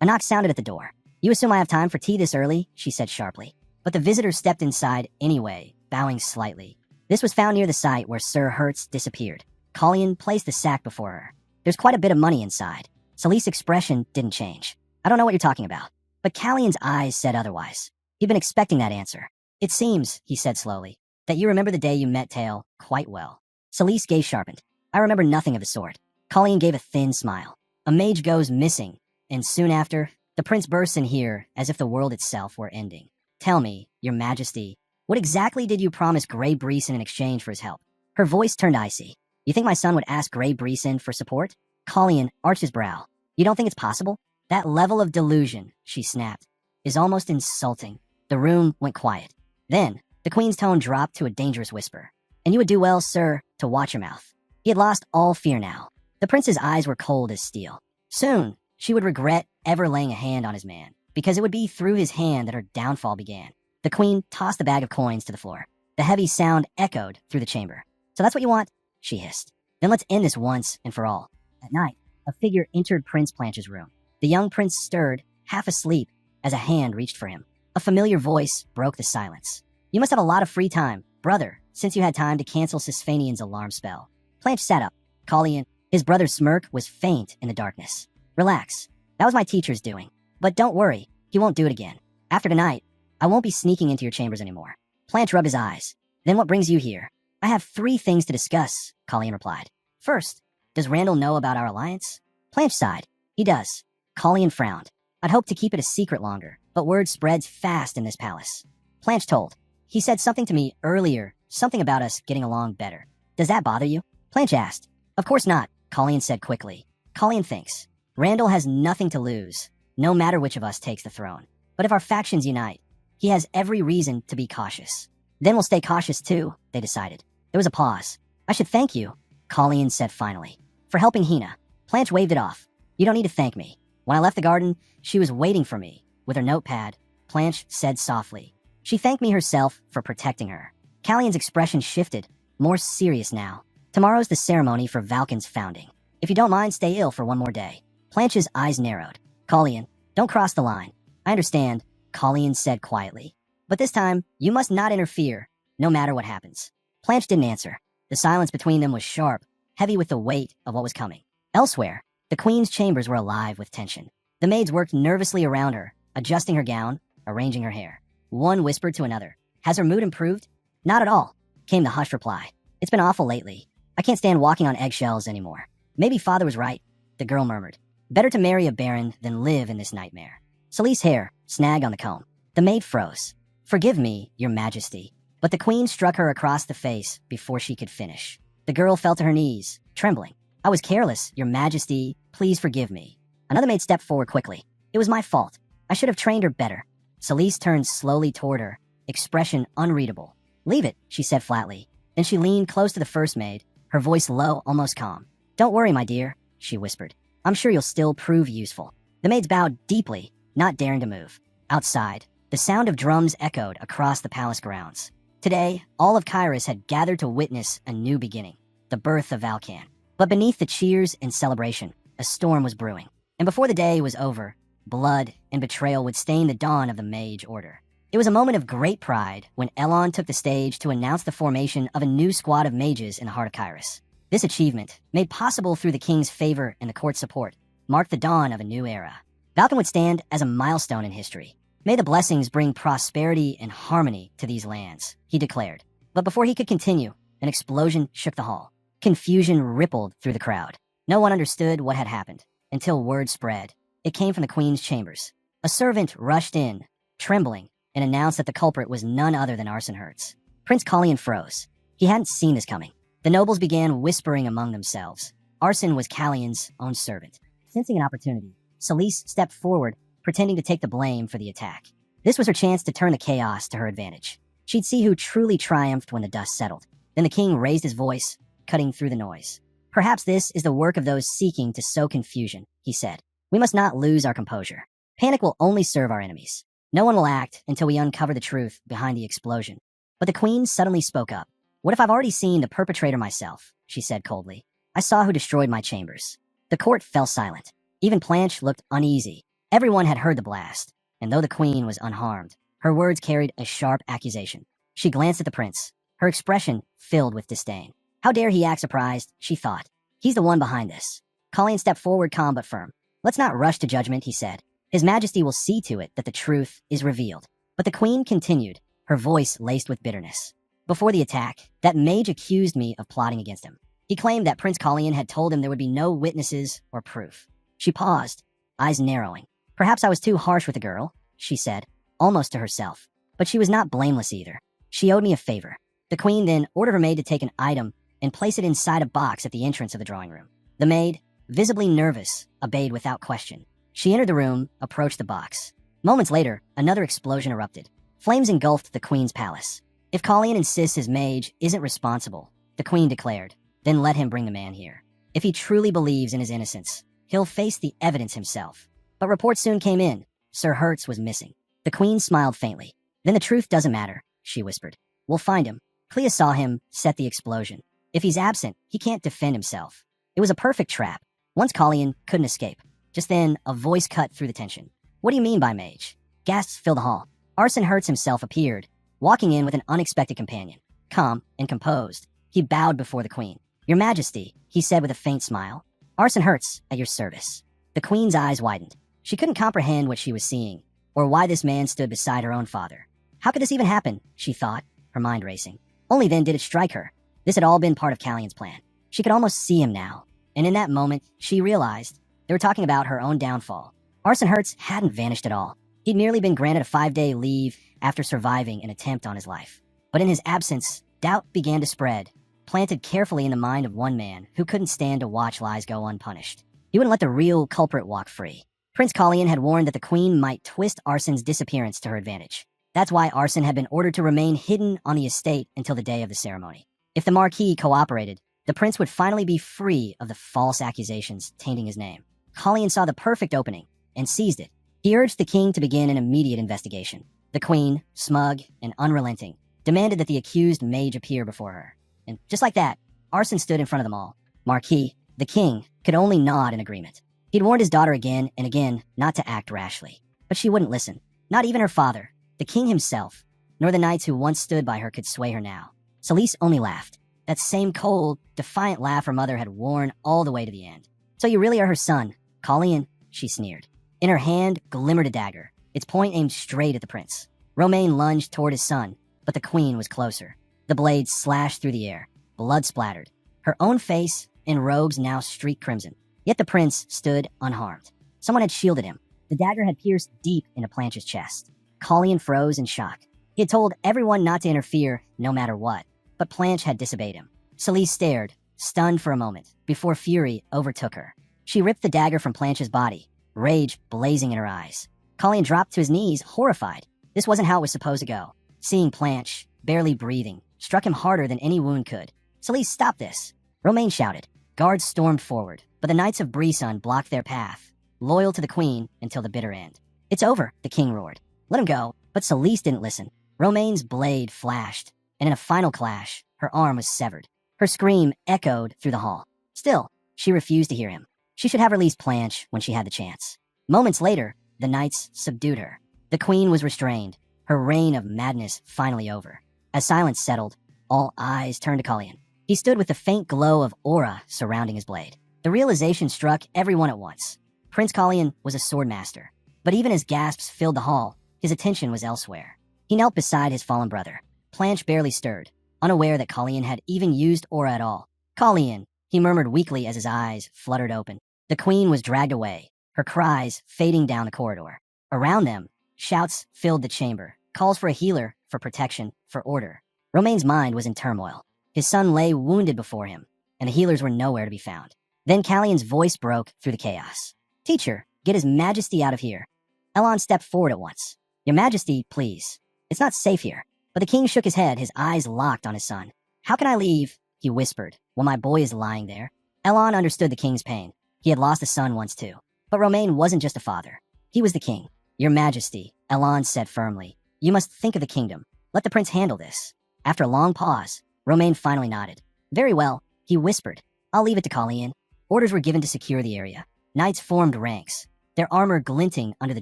A knock sounded at the door. You assume I have time for tea this early? She said sharply. But the visitor stepped inside anyway, bowing slightly. This was found near the site where Sir Hertz disappeared. Colleen placed the sack before her. There's quite a bit of money inside. Celeste's expression didn't change. I don't know what you're talking about. But Callion's eyes said otherwise. He'd been expecting that answer. It seems, he said slowly, that you remember the day you met Tail quite well. Celeste's gaze sharpened. I remember nothing of the sort. Colleen gave a thin smile. A mage goes missing, and soon after, the prince bursts in here as if the world itself were ending. Tell me, your Majesty, what exactly did you promise Grey Breeson in exchange for his help? Her voice turned icy. You think my son would ask Grey Breeson for support? Colleen arched his brow. You don't think it's possible? That level of delusion, she snapped, is almost insulting. The room went quiet. Then, the queen's tone dropped to a dangerous whisper. And you would do well, sir, to watch your mouth. He had lost all fear now. The prince's eyes were cold as steel. Soon, she would regret ever laying a hand on his man, because it would be through his hand that her downfall began. The queen tossed the bag of coins to the floor. The heavy sound echoed through the chamber. So that's what you want? She hissed. Then let's end this once and for all. At night, a figure entered Prince Planche's room. The young prince stirred, half asleep, as a hand reached for him. A familiar voice broke the silence. You must have a lot of free time, brother, since you had time to cancel Sisfanian's alarm spell. Planche sat up. Colleen, his brother's smirk was faint in the darkness. Relax. That was my teacher's doing. But don't worry, he won't do it again. After tonight, I won't be sneaking into your chambers anymore. Planche rubbed his eyes. Then what brings you here? I have 3 things to discuss, Colleen replied. First, does Randall know about our alliance? Planche sighed. He does. Colleen frowned. I'd hoped to keep it a secret longer, but word spreads fast in this palace. Planche told. He said something to me earlier, something about us getting along better. Does that bother you? Planche asked. Of course not, Colleen said quickly. Colleen thinks. Randall has nothing to lose, no matter which of us takes the throne. But if our factions unite, he has every reason to be cautious. Then we'll stay cautious too, they decided. There was a pause. I should thank you, Colleen said finally, for helping Hina. Planche waved it off. You don't need to thank me. When I left the garden, she was waiting for me. With her notepad, Planche said softly. She thanked me herself for protecting her. Callion's expression shifted, more serious now. Tomorrow's the ceremony for Valken's founding. If you don't mind, stay ill for one more day. Planche's eyes narrowed. Colleen, don't cross the line. I understand, Colleen said quietly. But this time, you must not interfere, no matter what happens. Planche didn't answer. The silence between them was sharp, heavy with the weight of what was coming. Elsewhere, the queen's chambers were alive with tension. The maids worked nervously around her, adjusting her gown, arranging her hair. One whispered to another. Has her mood improved? Not at all, came the hushed reply. It's been awful lately. I can't stand walking on eggshells anymore. Maybe father was right, the girl murmured. Better to marry a baron than live in this nightmare. Celeste's hair snagged on the comb. The maid froze. Forgive me, your Majesty. But the queen struck her across the face before she could finish. The girl fell to her knees, trembling. I was careless, your Majesty. Please forgive me. Another maid stepped forward quickly. It was my fault. I should have trained her better. Celeste turned slowly toward her, expression unreadable. Leave it, she said flatly. Then she leaned close to the first maid, her voice low, almost calm. Don't worry, my dear, she whispered. I'm sure you'll still prove useful. The maids bowed deeply, not daring to move. Outside, the sound of drums echoed across the palace grounds. Today, all of Kairos had gathered to witness a new beginning, the birth of Valkan. But beneath the cheers and celebration, a storm was brewing. And before the day was over, blood and betrayal would stain the dawn of the Mage Order. It was a moment of great pride when Elon took the stage to announce the formation of a new squad of mages in the heart of Kairos. This achievement, made possible through the king's favor and the court's support, marked the dawn of a new era. Valken would stand as a milestone in history. May the blessings bring prosperity and harmony to these lands, he declared. But before he could continue, an explosion shook the hall. Confusion rippled through the crowd. No one understood what had happened, until word spread. It came from the queen's chambers. A servant rushed in, trembling, and announced that the culprit was none other than Arson Hertz. Prince Colleen froze. He hadn't seen this coming. The nobles began whispering among themselves. Arson was Callion's own servant. Sensing an opportunity, Celise stepped forward, pretending to take the blame for the attack. This was her chance to turn the chaos to her advantage. She'd see who truly triumphed when the dust settled. Then the king raised his voice, cutting through the noise. "Perhaps this is the work of those seeking to sow confusion," he said. "We must not lose our composure. Panic will only serve our enemies. No one will act until we uncover the truth behind the explosion." But the queen suddenly spoke up. "What if I've already seen the perpetrator myself?" she said coldly. "I saw who destroyed my chambers." The court fell silent. Even Blanche looked uneasy. Everyone had heard the blast, and though the queen was unharmed, her words carried a sharp accusation. She glanced at the prince, her expression filled with disdain. How dare he act surprised, she thought. He's the one behind this. Colleen stepped forward, calm but firm. "Let's not rush to judgment," he said. "His Majesty will see to it that the truth is revealed." But the queen continued, her voice laced with bitterness. "Before the attack, that mage accused me of plotting against him. He claimed that Prince Colleen had told him there would be no witnesses or proof." She paused, eyes narrowing. "Perhaps I was too harsh with the girl," she said, almost to herself. But she was not blameless either. She owed me a favor. The queen then ordered her maid to take an item and place it inside a box at the entrance of the drawing room. The maid, visibly nervous, obeyed without question. She entered the room, approached the box. Moments later, another explosion erupted. Flames engulfed the queen's palace. "If Colleen insists his mage isn't responsible," the queen declared, "then let him bring the man here. If he truly believes in his innocence, he'll face the evidence himself." But reports soon came in. Sir Hertz was missing. The queen smiled faintly. "Then the truth doesn't matter," she whispered. "We'll find him." Clea saw him set the explosion. If he's absent, he can't defend himself. It was a perfect trap. Once Colleen couldn't escape. Just then, a voice cut through the tension. "What do you mean by mage?" Gasps filled the hall. Arson Hertz himself appeared, walking in with an unexpected companion. Calm and composed, he bowed before the queen. "Your Majesty," he said with a faint smile. "Arson Hertz, at your service." The queen's eyes widened. She couldn't comprehend what she was seeing, or why this man stood beside her own father. How could this even happen, she thought, her mind racing. Only then did it strike her. This had all been part of Callion's plan. She could almost see him now, and in that moment, she realized they were talking about her own downfall. Arson Hertz hadn't vanished at all. He'd merely been granted a 5-day leave after surviving an attempt on his life. But in his absence, doubt began to spread, planted carefully in the mind of one man who couldn't stand to watch lies go unpunished. He wouldn't let the real culprit walk free. Prince Colleen had warned that the queen might twist Arson's disappearance to her advantage. That's why Arson had been ordered to remain hidden on the estate until the day of the ceremony. If the Marquis cooperated, the prince would finally be free of the false accusations tainting his name. Colleen saw the perfect opening and seized it. He urged the king to begin an immediate investigation. The queen, smug and unrelenting, demanded that the accused mage appear before her. And just like that, Arson stood in front of them all. Marquis, the king, could only nod in agreement. He'd warned his daughter again and again not to act rashly. But she wouldn't listen. Not even her father, the king himself, nor the knights who once stood by her could sway her now. Celise only laughed. That same cold, defiant laugh her mother had worn all the way to the end. "So you really are her son, Colleen," she sneered. In her hand glimmered a dagger, its point aimed straight at the prince. Romain lunged toward his son, but the queen was closer. The blade slashed through the air, blood splattered. Her own face and robes now streaked crimson. Yet the prince stood unharmed. Someone had shielded him. The dagger had pierced deep into Blanche's chest. Colleen froze in shock. He had told everyone not to interfere, no matter what. But Blanche had disobeyed him. Celise stared, stunned for a moment, before fury overtook her. She ripped the dagger from Blanche's body, rage blazing in her eyes. Colleen dropped to his knees, horrified. This wasn't how it was supposed to go. Seeing Blanche, barely breathing, struck him harder than any wound could. "Celise, stop this!" Romain shouted. Guards stormed forward, but the Knights of Brisson blocked their path, loyal to the queen until the bitter end. "It's over," the king roared. "Let him go." But Celise didn't listen. Romain's blade flashed, and in a final clash, her arm was severed. Her scream echoed through the hall. Still, she refused to hear him. She should have released Blanche when she had the chance. Moments later, the knights subdued her. The queen was restrained, her reign of madness finally over. As silence settled, all eyes turned to Colleen. He stood with the faint glow of aura surrounding his blade. The realization struck everyone at once. Prince Colleen was a sword master. But even as gasps filled the hall, his attention was elsewhere. He knelt beside his fallen brother. Blanche barely stirred, unaware that Colleen had even used aura at all. "Colleen," he murmured weakly as his eyes fluttered open. The queen was dragged away, her cries fading down the corridor. Around them, shouts filled the chamber, calls for a healer, for protection, for order. Romain's mind was in turmoil. His son lay wounded before him, and the healers were nowhere to be found. Then Callion's voice broke through the chaos. Teacher, get His Majesty out of here. Elon stepped forward at once. Your Majesty, please. It's not safe here. But the king shook his head, his eyes locked on his son. How can I leave? He whispered, while my boy is lying there. Elon understood the king's pain. He had lost a son once too. But Romain wasn't just a father. He was the king. Your Majesty, Elon said firmly. You must think of the kingdom. Let the prince handle this. After a long pause, Romain finally nodded. Very well, he whispered. I'll leave it to Colleen. Orders were given to secure the area. Knights formed ranks, their armor glinting under the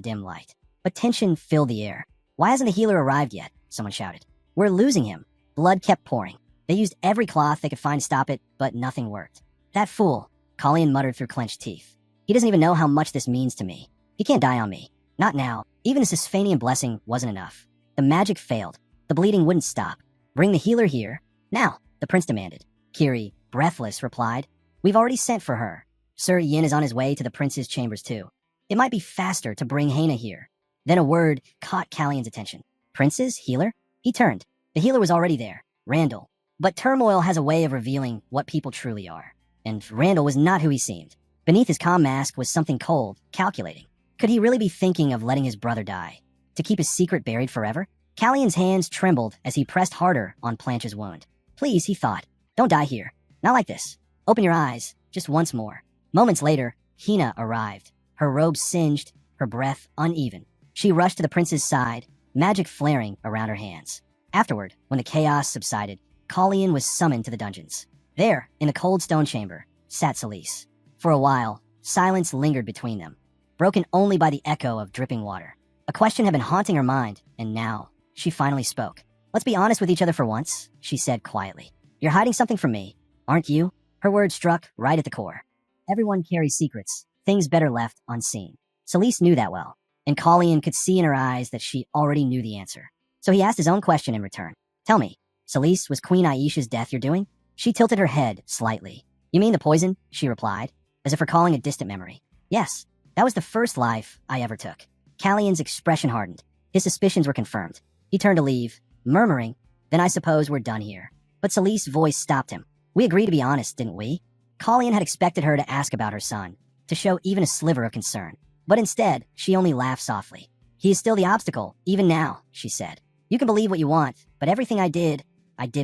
dim light. But tension filled the air. Why hasn't the healer arrived yet? Someone shouted. We're losing him. Blood kept pouring. They used every cloth they could find to stop it, but nothing worked. That fool, Colleen muttered through clenched teeth. He doesn't even know how much this means to me. He can't die on me. Not now. Even a Sisphanian blessing wasn't enough. The magic failed. The bleeding wouldn't stop. Bring the healer here. Now, the prince demanded. Kiri, breathless, replied. We've already sent for her. Sir Yin is on his way to the prince's chambers too. It might be faster to bring Hana here. Then a word caught Callion's attention. Prince's healer? He turned. The healer was already there. Randall. But turmoil has a way of revealing what people truly are. And Randall was not who he seemed. Beneath his calm mask was something cold, calculating. Could he really be thinking of letting his brother die? To keep his secret buried forever? Callion's hands trembled as he pressed harder on Planche's wound. Please, he thought. Don't die here. Not like this. Open your eyes. Just once more. Moments later, Hina arrived. Her robe singed, her breath uneven. She rushed to the prince's side, magic flaring around her hands. Afterward, when the chaos subsided, Colleen was summoned to the dungeons. There, in the cold stone chamber, sat Celise. For a while, silence lingered between them, broken only by the echo of dripping water. A question had been haunting her mind, and now, she finally spoke. Let's be honest with each other for once, she said quietly. You're hiding something from me, aren't you? Her words struck right at the core. Everyone carries secrets, things better left unseen. Celise knew that well, and Colleen could see in her eyes that she already knew the answer. So he asked his own question in return. Tell me, Celise, was Queen Aisha's death your doing? She tilted her head slightly. You mean the poison? She replied, as if recalling a distant memory. Yes, that was the first life I ever took. Callion's expression hardened. His suspicions were confirmed. He turned to leave, murmuring, then I suppose we're done here. But Celise's voice stopped him. We agreed to be honest, didn't we? Colleen had expected her to ask about her son, to show even a sliver of concern. But instead, she only laughed softly. He is still the obstacle, even now, she said. You can believe what you want, but everything I did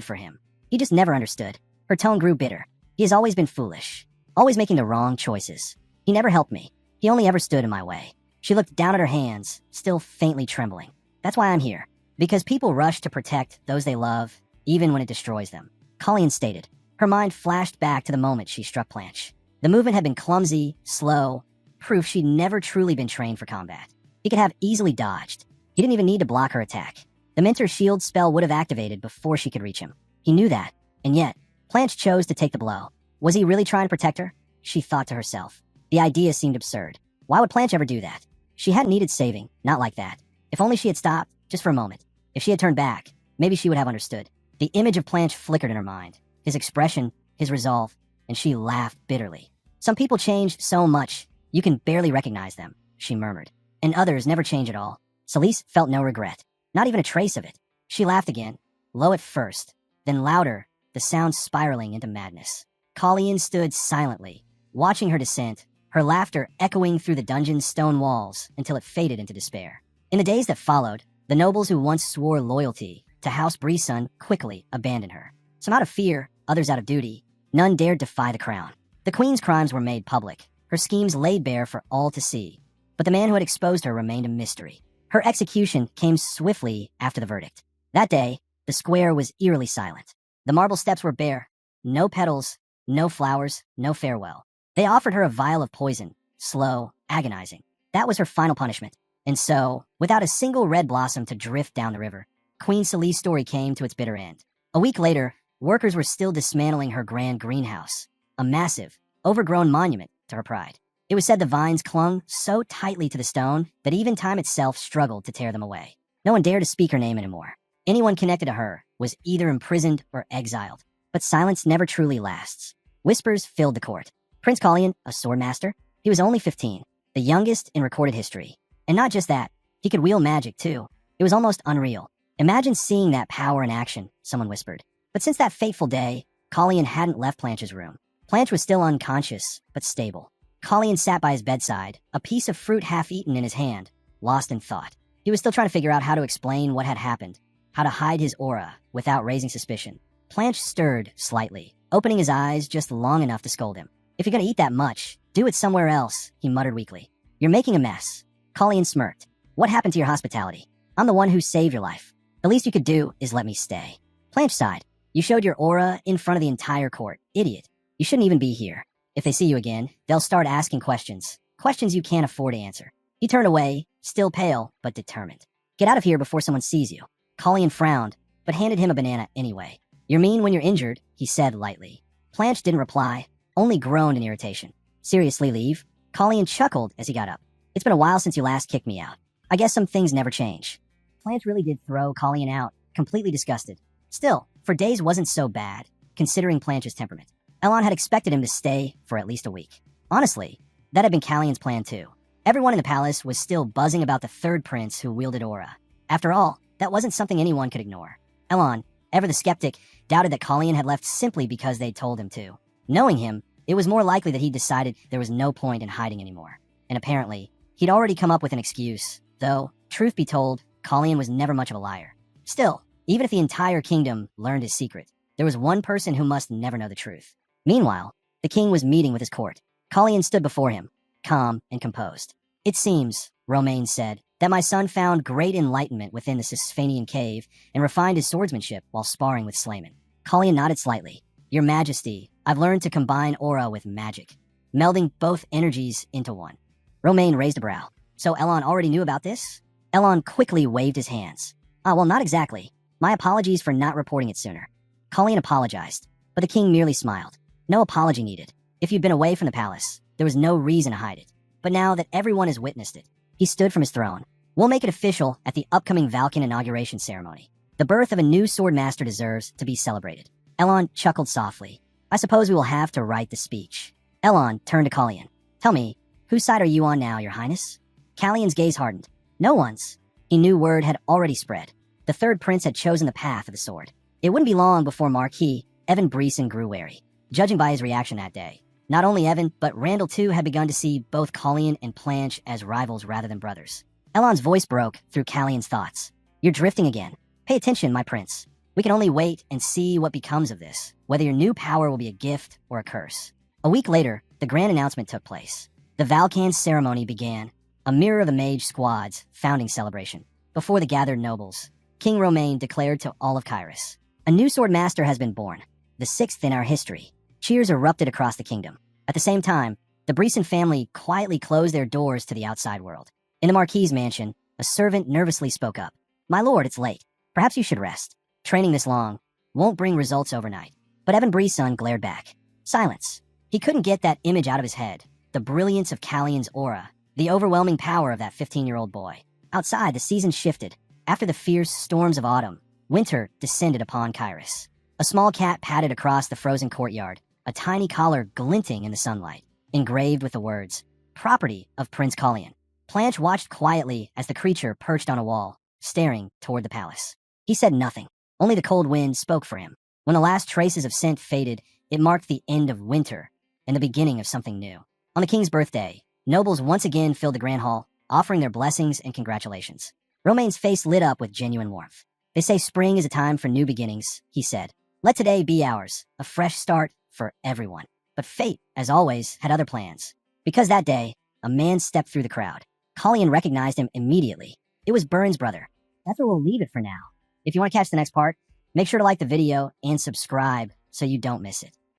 for him. He just never understood. Her tone grew bitter. He has always been foolish, always making the wrong choices. He never helped me. He only ever stood in my way. She looked down at her hands, still faintly trembling. That's why I'm here. Because people rush to protect those they love, even when it destroys them. Colleen stated. Her mind flashed back to the moment she struck Planche. The movement had been clumsy, slow, proof she'd never truly been trained for combat. He could have easily dodged. He didn't even need to block her attack. The Mentor's shield spell would have activated before she could reach him. He knew that, and yet, Planche chose to take the blow. Was he really trying to protect her? She thought to herself. The idea seemed absurd. Why would Planche ever do that? She hadn't needed saving, not like that. If only she had stopped, just for a moment. If she had turned back, maybe she would have understood. The image of Planche flickered in her mind. His expression, his resolve, and she laughed bitterly. Some people change so much, you can barely recognize them, she murmured. And others never change at all. Celise felt no regret, not even a trace of it. She laughed again, low at first, then louder, the sound spiraling into madness. Colleen stood silently, watching her descent, her laughter echoing through the dungeon's stone walls until it faded into despair. In the days that followed, the nobles who once swore loyalty to House Brisson quickly abandoned her. Some out of fear, others out of duty, none dared defy the crown. The queen's crimes were made public, her schemes laid bare for all to see. But the man who had exposed her remained a mystery. Her execution came swiftly after the verdict. That day, the square was eerily silent. The marble steps were bare. No petals, no flowers, no farewell. They offered her a vial of poison, slow, agonizing. That was her final punishment. And so, without a single red blossom to drift down the river, Queen Celise's story came to its bitter end. A week later, workers were still dismantling her grand greenhouse, a massive, overgrown monument to her pride. It was said the vines clung so tightly to the stone that even time itself struggled to tear them away. No one dared to speak her name anymore. Anyone connected to her was either imprisoned or exiled. But silence never truly lasts. Whispers filled the court. Prince Colleen, a sword master, he was only 15, the youngest in recorded history. And not just that, he could wield magic too. It was almost unreal. Imagine seeing that power in action, someone whispered. But since that fateful day, Colleen hadn't left Planche's room. Planche was still unconscious, but stable. Colleen sat by his bedside, a piece of fruit half-eaten in his hand, lost in thought. He was still trying to figure out how to explain what had happened, how to hide his aura without raising suspicion. Planche stirred slightly, opening his eyes just long enough to scold him. "If you're gonna eat that much, do it somewhere else," he muttered weakly. "You're making a mess." Colleen smirked. "What happened to your hospitality? I'm the one who saved your life. The least you could do is let me stay." Planche sighed. "You showed your aura in front of the entire court. Idiot. You shouldn't even be here. If they see you again, they'll start asking questions. Questions you can't afford to answer." He turned away, still pale, but determined. "Get out of here before someone sees you." Colleen frowned, but handed him a banana anyway. "You're mean when you're injured," he said lightly. Planche didn't reply, only groaned in irritation. "Seriously, leave?" Colleen chuckled as he got up. "It's been a while since you last kicked me out. I guess some things never change." Planche really did throw Colleen out, completely disgusted. Still, for days wasn't so bad, considering Planche's temperament. Elon had expected him to stay for at least a week. Honestly, that had been Callion's plan too. Everyone in the palace was still buzzing about the third prince who wielded aura. After all, that wasn't something anyone could ignore. Elon, ever the skeptic, doubted that Colleen had left simply because they'd told him to. Knowing him, it was more likely that he'd decided there was no point in hiding anymore. And apparently, he'd already come up with an excuse, though, truth be told, Colleen was never much of a liar. Still, even if the entire kingdom learned his secret, there was one person who must never know the truth. Meanwhile, the king was meeting with his court. Colleen stood before him, calm and composed. "It seems," Romain said, "that my son found great enlightenment within the Sisphanian cave and refined his swordsmanship while sparring with Slayman." Colleen nodded slightly. "Your Majesty, I've learned to combine aura with magic, melding both energies into one." Romain raised a brow. "So Elon already knew about this?" Elon quickly waved his hands. Well, not exactly. My apologies for not reporting it sooner." Colleen apologized, but the king merely smiled. No apology needed. If you'd been away from the palace, there was no reason to hide it. But now that everyone has witnessed it, he stood from his throne. "We'll make it official at the upcoming Valken inauguration ceremony. The birth of a new sword master deserves to be celebrated." Elon chuckled softly. "I suppose we will have to write the speech." Elon turned to Colleen. "Tell me, whose side are you on now, your highness?" Callion's gaze hardened. "No one's." He knew word had already spread. The third prince had chosen the path of the sword. It wouldn't be long before Marquis Evan Breeson grew wary. Judging by his reaction that day, not only Evan, but Randall too had begun to see both Colleen and Planche as rivals rather than brothers. Elon's voice broke through Callion's thoughts. "You're drifting again. Pay attention, my prince. We can only wait and see what becomes of this, whether your new power will be a gift or a curse." A week later, the grand announcement took place. The Valkan ceremony began, a mirror of the mage squad's founding celebration. Before the gathered nobles, King Romain declared to all of Kyrus, "A new sword master has been born, the sixth in our history." Cheers erupted across the kingdom. At the same time, the Breeson family quietly closed their doors to the outside world. In the Marquis's mansion, a servant nervously spoke up. "My lord, it's late. Perhaps you should rest. Training this long won't bring results overnight." But Evan Breeson glared back. Silence. He couldn't get that image out of his head. The brilliance of Callion's aura, the overwhelming power of that 15-year-old boy. Outside, the season shifted. After the fierce storms of autumn, winter descended upon Kyrus. A small cat padded across the frozen courtyard, a tiny collar glinting in the sunlight, engraved with the words, "Property of Prince Collion." Planche watched quietly as the creature perched on a wall, staring toward the palace. He said nothing. Only the cold wind spoke for him. When the last traces of scent faded, it marked the end of winter and the beginning of something new. On the king's birthday, nobles once again filled the grand hall, offering their blessings and congratulations. Romain's face lit up with genuine warmth. "They say spring is a time for new beginnings," he said. "Let today be ours, a fresh start for everyone." But fate, as always, had other plans. Because that day, a man stepped through the crowd. Colleen recognized him immediately. It was Byrne's brother. That's where we'll leave it for now. If you want to catch the next part, make sure to like the video and subscribe so you don't miss it.